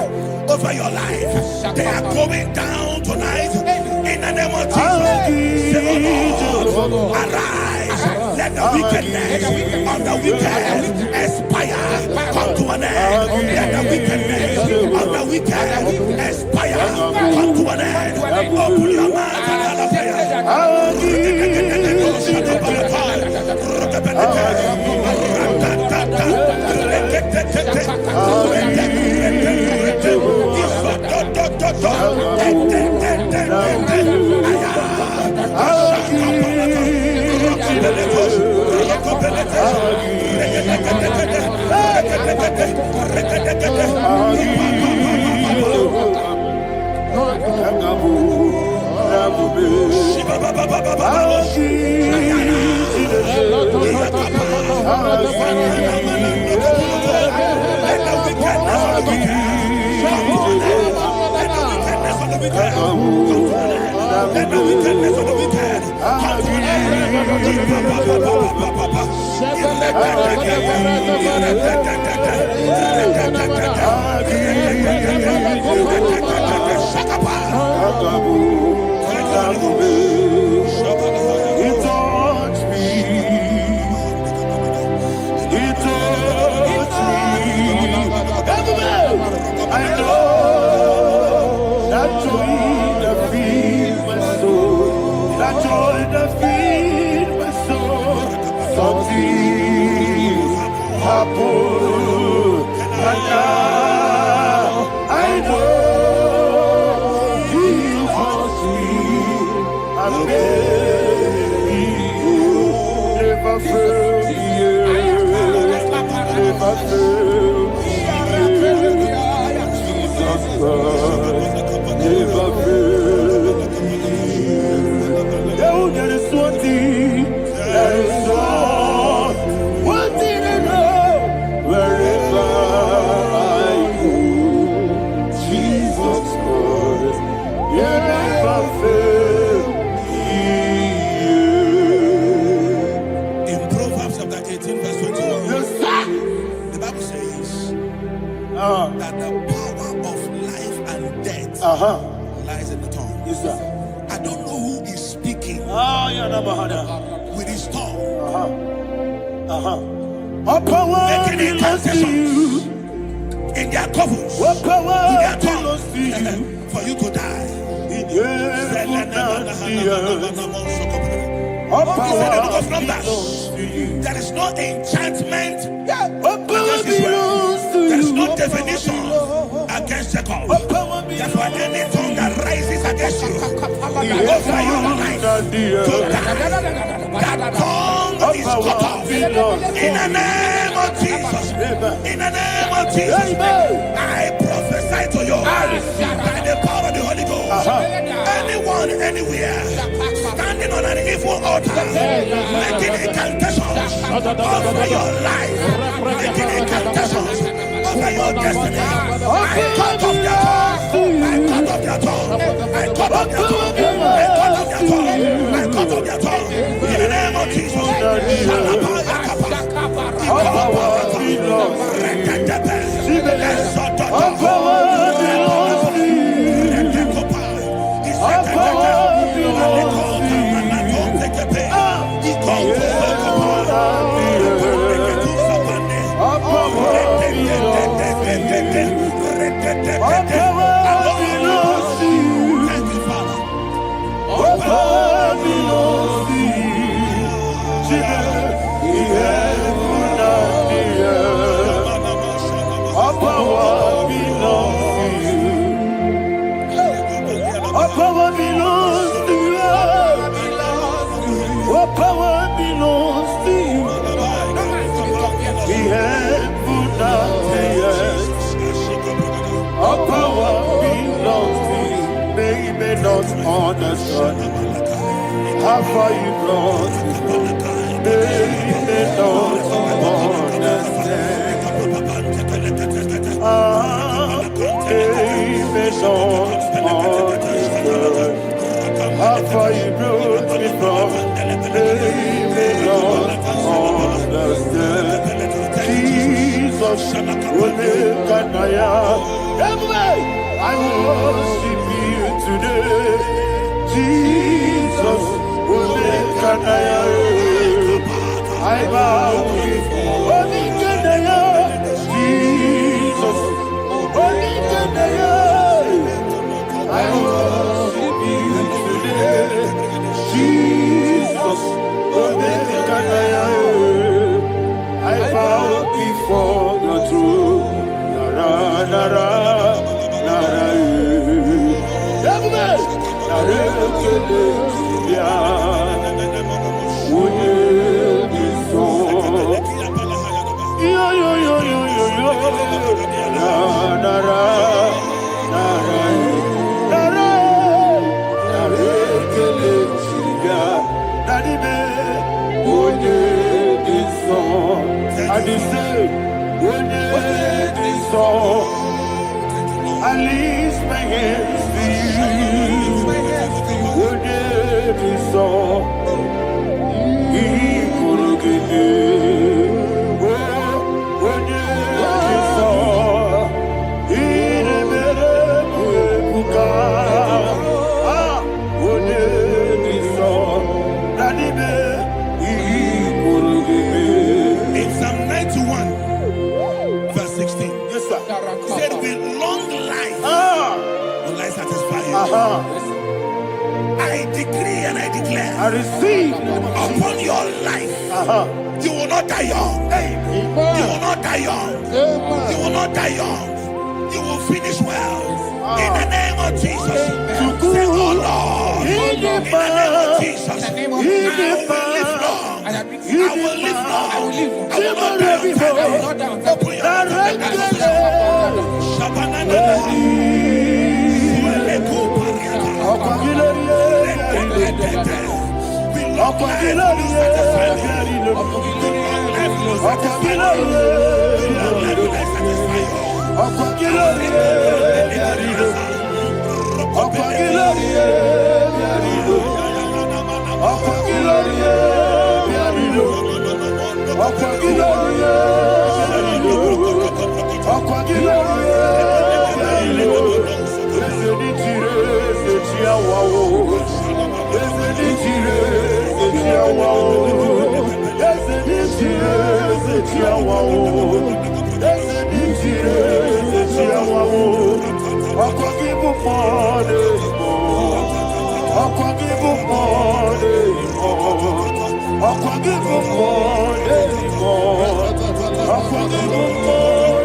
over your life, they are going down tonight in the name of Jesus. Say, oh Lord, arise. Let the wickedness of the wicked expire, come to an end. Let the wickedness of the wicked expire, come to an end. Open your mouth and have a prayer. That the power of life and death lies in the tongue. Yes, sir. I don't know who is speaking with his tongue. Making intercessions in their covers, in their tongue, for you to die. There is no enchantment against Israel. There is no definition against Jacob. Therefore, any tongue that rises against you over your life, that tongue is cut off. In the name of Jesus. In the name of Jesus. I prophesy to you by the power of the Holy Ghost. Anyone, anywhere, standing on an evil altar, making incantations over your life, making incantations over your destiny, I cut off their tongue. I cut off their tongue. I cut off their tongue. I cut off their tongue. I cut off their tongue. In the name of Jesus. Understand how far you brought me, they don't understand. They don't understand how far you brought me from. They don't understand. Jesus, will make a I worship you today. Jesus, will make a I bow before Jesus, I worship you today. Jesus, will make I bow before the throne. I lift my hands to you. Would you be so? He could get you. Would you be so? He never would you be so? He could get you. In Psalm 91, verse 16, yes, sir. Said with long life will I satisfy you. I decree and I declare, I receive upon your life, you will not die young. You will not die young. You will not die young. You will finish well. In the name of Jesus. Say, oh Lord, in the name of Jesus, I will live long. I will live long. I will not die young. Open your I'll I'll forgive you more, anymore. I'll forgive you more,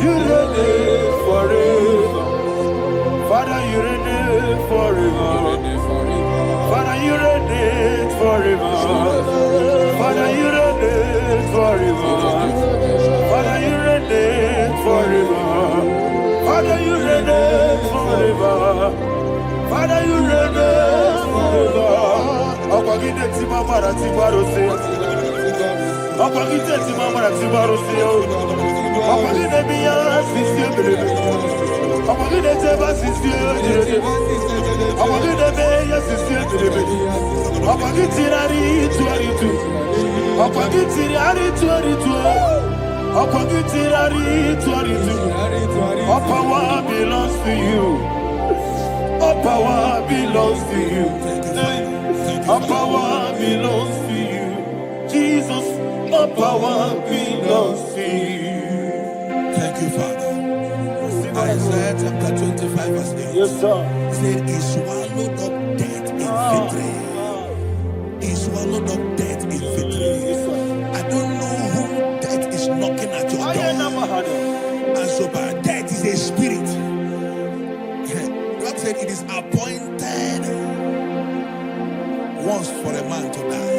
you reign forever. Father, you reign forever. Father, you reign forever. Father, you reign forever. Father, you reign forever. Father, you reign forever. Father, you reign forever. Ọ̀pọ̀gídé tí máa mọ̀ra tí wá ló ṣe. Ọ̀pọ̀gídé tí máa mọ̀ra tí wá ló ṣe. Ọ̀pọ̀gídé bí yá sí sí ebèrè. Ọ̀pọ̀gídé tí bá sí sí ebèrè. Ọ̀pọ̀gídé bí yá sí sí ebèrè. Ọ̀pọ̀gídé rárí tú àrí tú. Ọ̀pọ̀gídé rárí tú àrí tú. Ọ̀pọ̀gídé rárí tú àrí tú. All power belongs to you. All power belongs to you. All power belongs to you. Jesus, all power belongs to you. Thank you, Father. Isaiah chapter 25 verse 8. Yes, sir. Said he swallowed up death in victory. He swallowed up death in victory. I don't know who death is knocking at your door. And so by death is a spirit. God said it is appointed once for a man to die.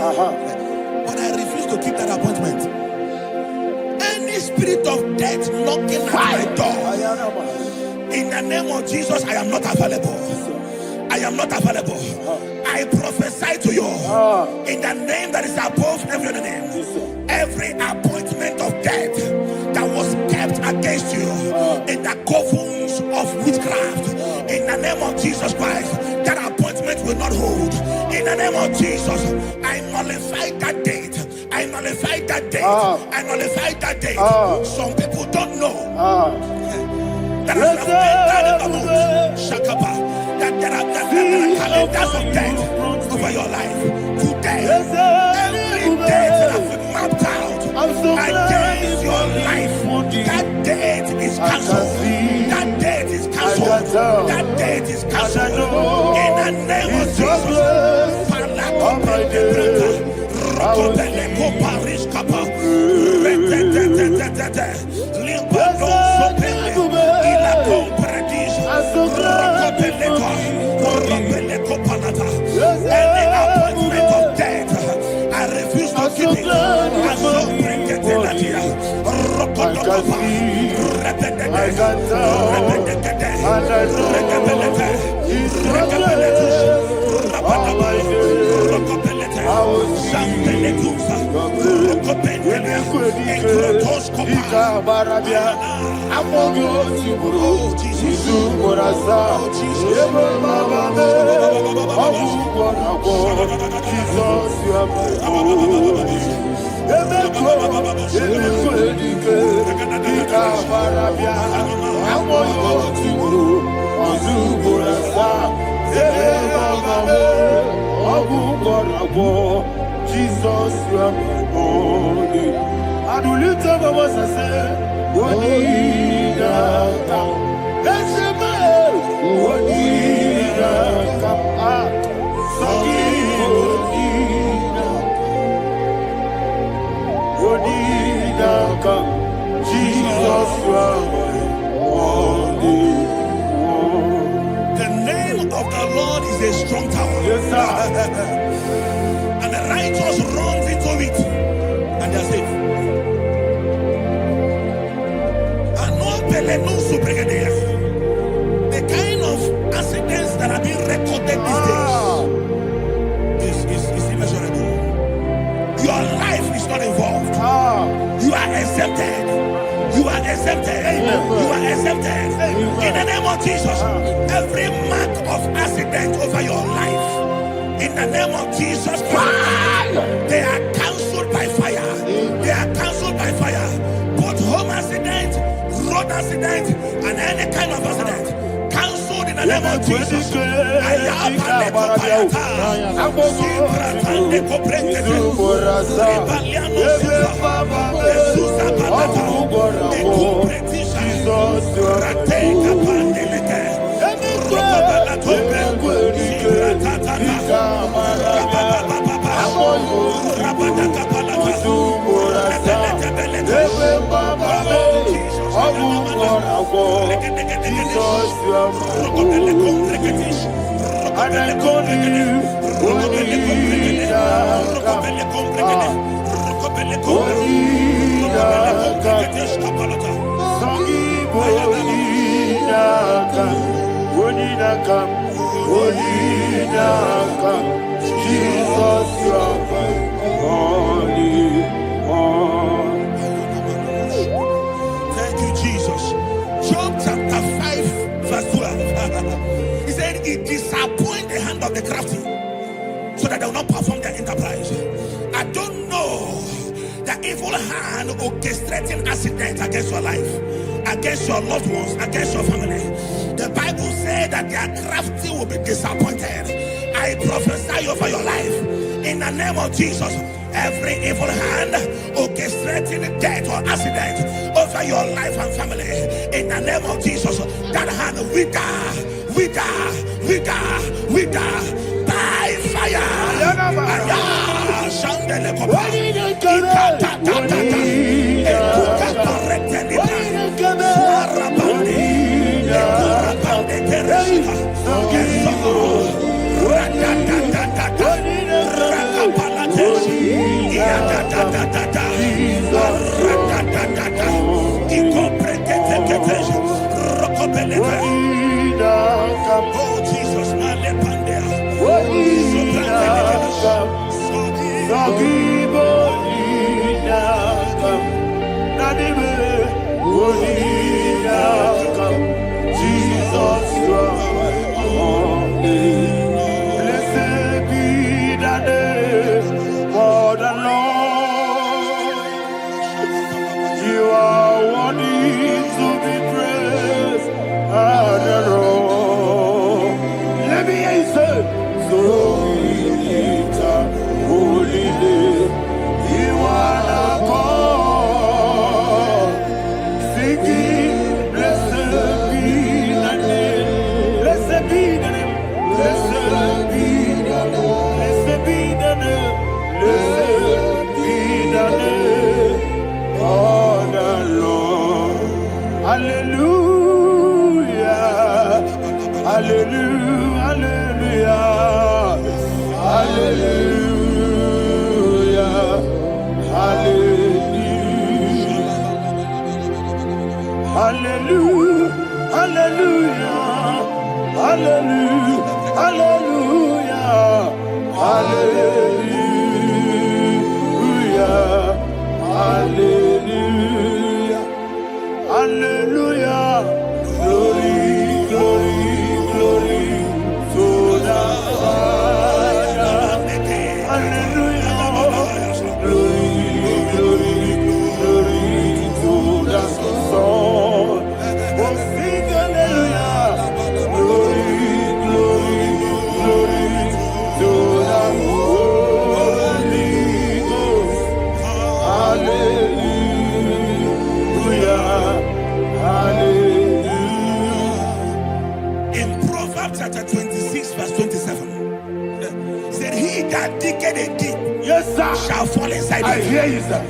But I refuse to keep that appointment. Any spirit of death knocking at my door, in the name of Jesus, I am not available. I am not available. I prophesy to you in the name that is above every other name. Every appointment of death that was kept against you in the covens of witchcraft, in the name of Jesus Christ, that appointment will not hold. In the name of Jesus, I nullify that date. I nullify that date. I nullify that date. Some people don't know that there are calendars of death over your life. Today, every date that has been mapped out against your life, that date is cancelled. That date is cancelled. That date is cancelled. In the name of Jesus. Any appointment of death, I refuse to keep it. I so bring it in that year. Jesus, you are my only. And we lift up our voice and say, Wonderka. Let's say, Wonderka. Wonderka. Jesus, you are my only. The name of the Lord is a strong tower. Yes, sir. And the righteous runs into it and they are safe. The kind of accidents that are being recorded these days is immeasurable. Your life is not involved. You are exempted. You are exempted. You are exempted. In the name of Jesus, every mark of accident over your life, in the name of Jesus Christ, they are cancelled by fire. They are cancelled by fire. Both home accident, road accident, and any kind of accident, cancelled in the name of Jesus. Jesus, you are my hope. And I call you Jesus, you are my only one. Thank you, Jesus. Job chapter 5, verse 12. He said, it disappoints the hand of the crafty, so that they will not perform their enterprise. I don't know the evil hand orchestrating accidents against your life, against your loved ones, against your family. The Bible says that their crafty will be disappointed. I prophesy over your life in the name of Jesus. Every evil hand orchestrating death or accident over your life and family, in the name of Jesus, that hand wither by fire. Oh Jesus, Jesus, you are my only. Blessed be the name for the Lord. You are worthy to be praised and adored. Let me hear you say, so we lift up holy name. You are the God. Singing, blessed be the name. Blessed be the name. Blessed be the name. Blessed be the name. Blessed be the name of the Lord. Hallelujah. Hallelujah. Hallelujah. Hallelujah. Hallelujah. Hallelujah. Hallelujah. Hallelujah. Hallelujah. Hallelujah. Hallelujah. Glory, glory, glory to the Father. Hallelujah. Glory, glory, glory to the Son. Oh, sing hallelujah. Glory, glory, glory to the Holy Ghost. Hallelujah. Hallelujah. in Proverbs chapter 26, verse 27, said, he that diggeth a deep, Yes, sir. shall fall inside I it. hear you, sir.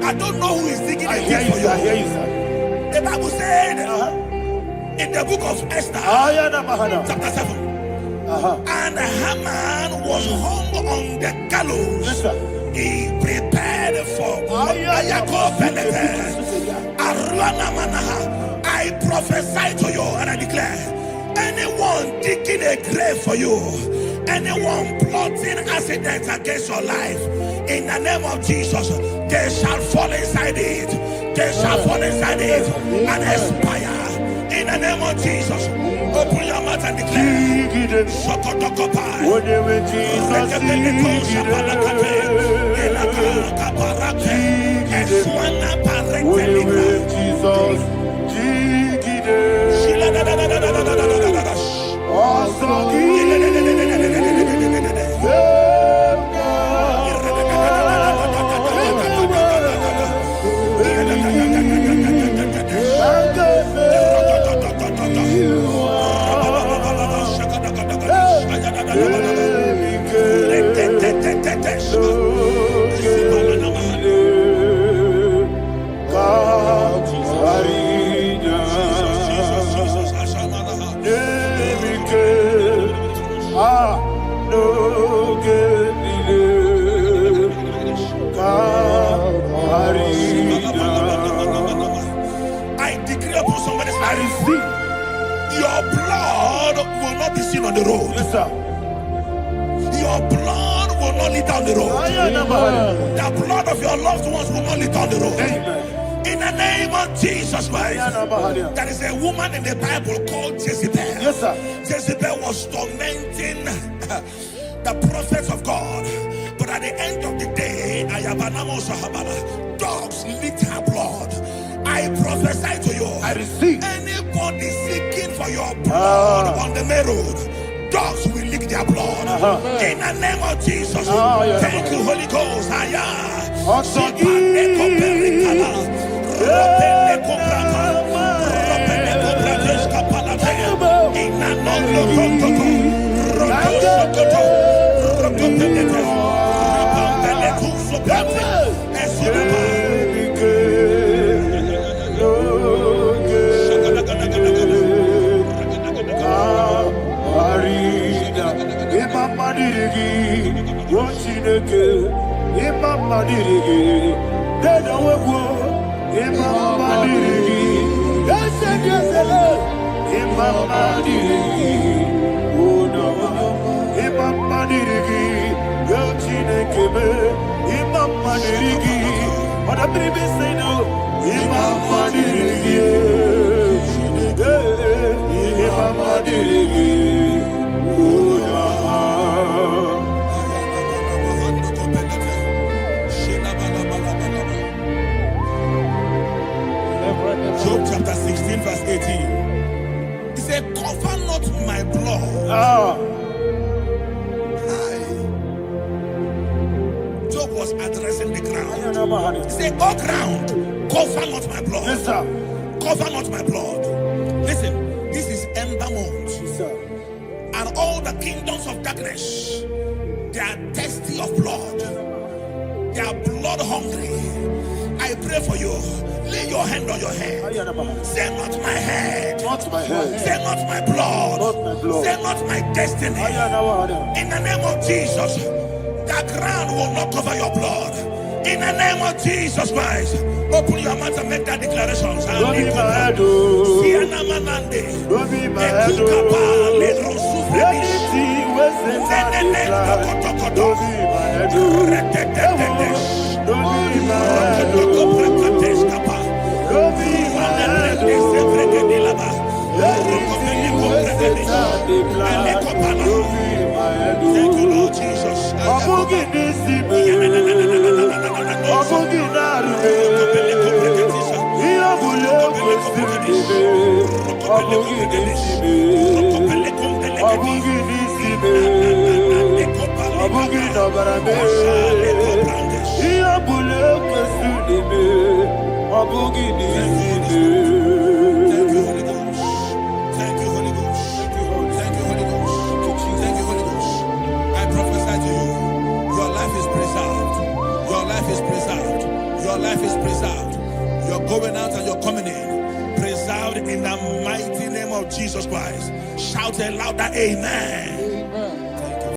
I don't know who is digging I a hear deep you, for sir. I hear you. you, sir. The Bible said in the book of Esther, chapter 7, and Haman was hung on the gallows. Yes, sir. He prepared for I prophesy to you and I declare, anyone digging a grave for you, anyone plotting accidents against your life, in the name of Jesus, they shall fall inside it. They shall fall inside it and expire. In the name of Jesus, open your mouth and declare. Shokotokopai. I receive. Your blood will not be seen on the road. Yes, sir. Your blood will not lead down the road. The blood of your loved ones will not lead down the road. Amen. In the name of Jesus Christ. There is a woman in the Bible called Jezebel. Yes, sir. Jezebel was tormenting the prophets of God. But at the end of the day, dogs licked her blood. I prophesy to you. I receive. Anybody seeking for your blood on the main road, dogs will lick their blood. In the name of Jesus. Thank you, Holy Ghost. Job chapter 16 verse 18. He said, cover not my blood. Job was addressing the ground. He said, oh ground, cover not my blood. Yes, sir. Cover not my blood. Listen, this is ember month. Yes, sir. And all the kingdoms of darkness, they are thirsty of blood. They are blood hungry. I pray for you. Lay your hand on your head. Say not my head. Not my head. Say not my blood. Not my blood. Say not my destiny. In the name of Jesus, the ground will not cover your blood. In the name of Jesus Christ, open your mouth and make that declaration. Don't be my head. Don't be my head. Anything was in my decline. Don't be my head. Don't be my head. Don't be my head. Anything was in my decline. Don't be my head. Thank you, Lord Jesus. Your life is preserved. You're going out and you're coming in. Preserved in the mighty name of Jesus Christ. Shout a louder amen.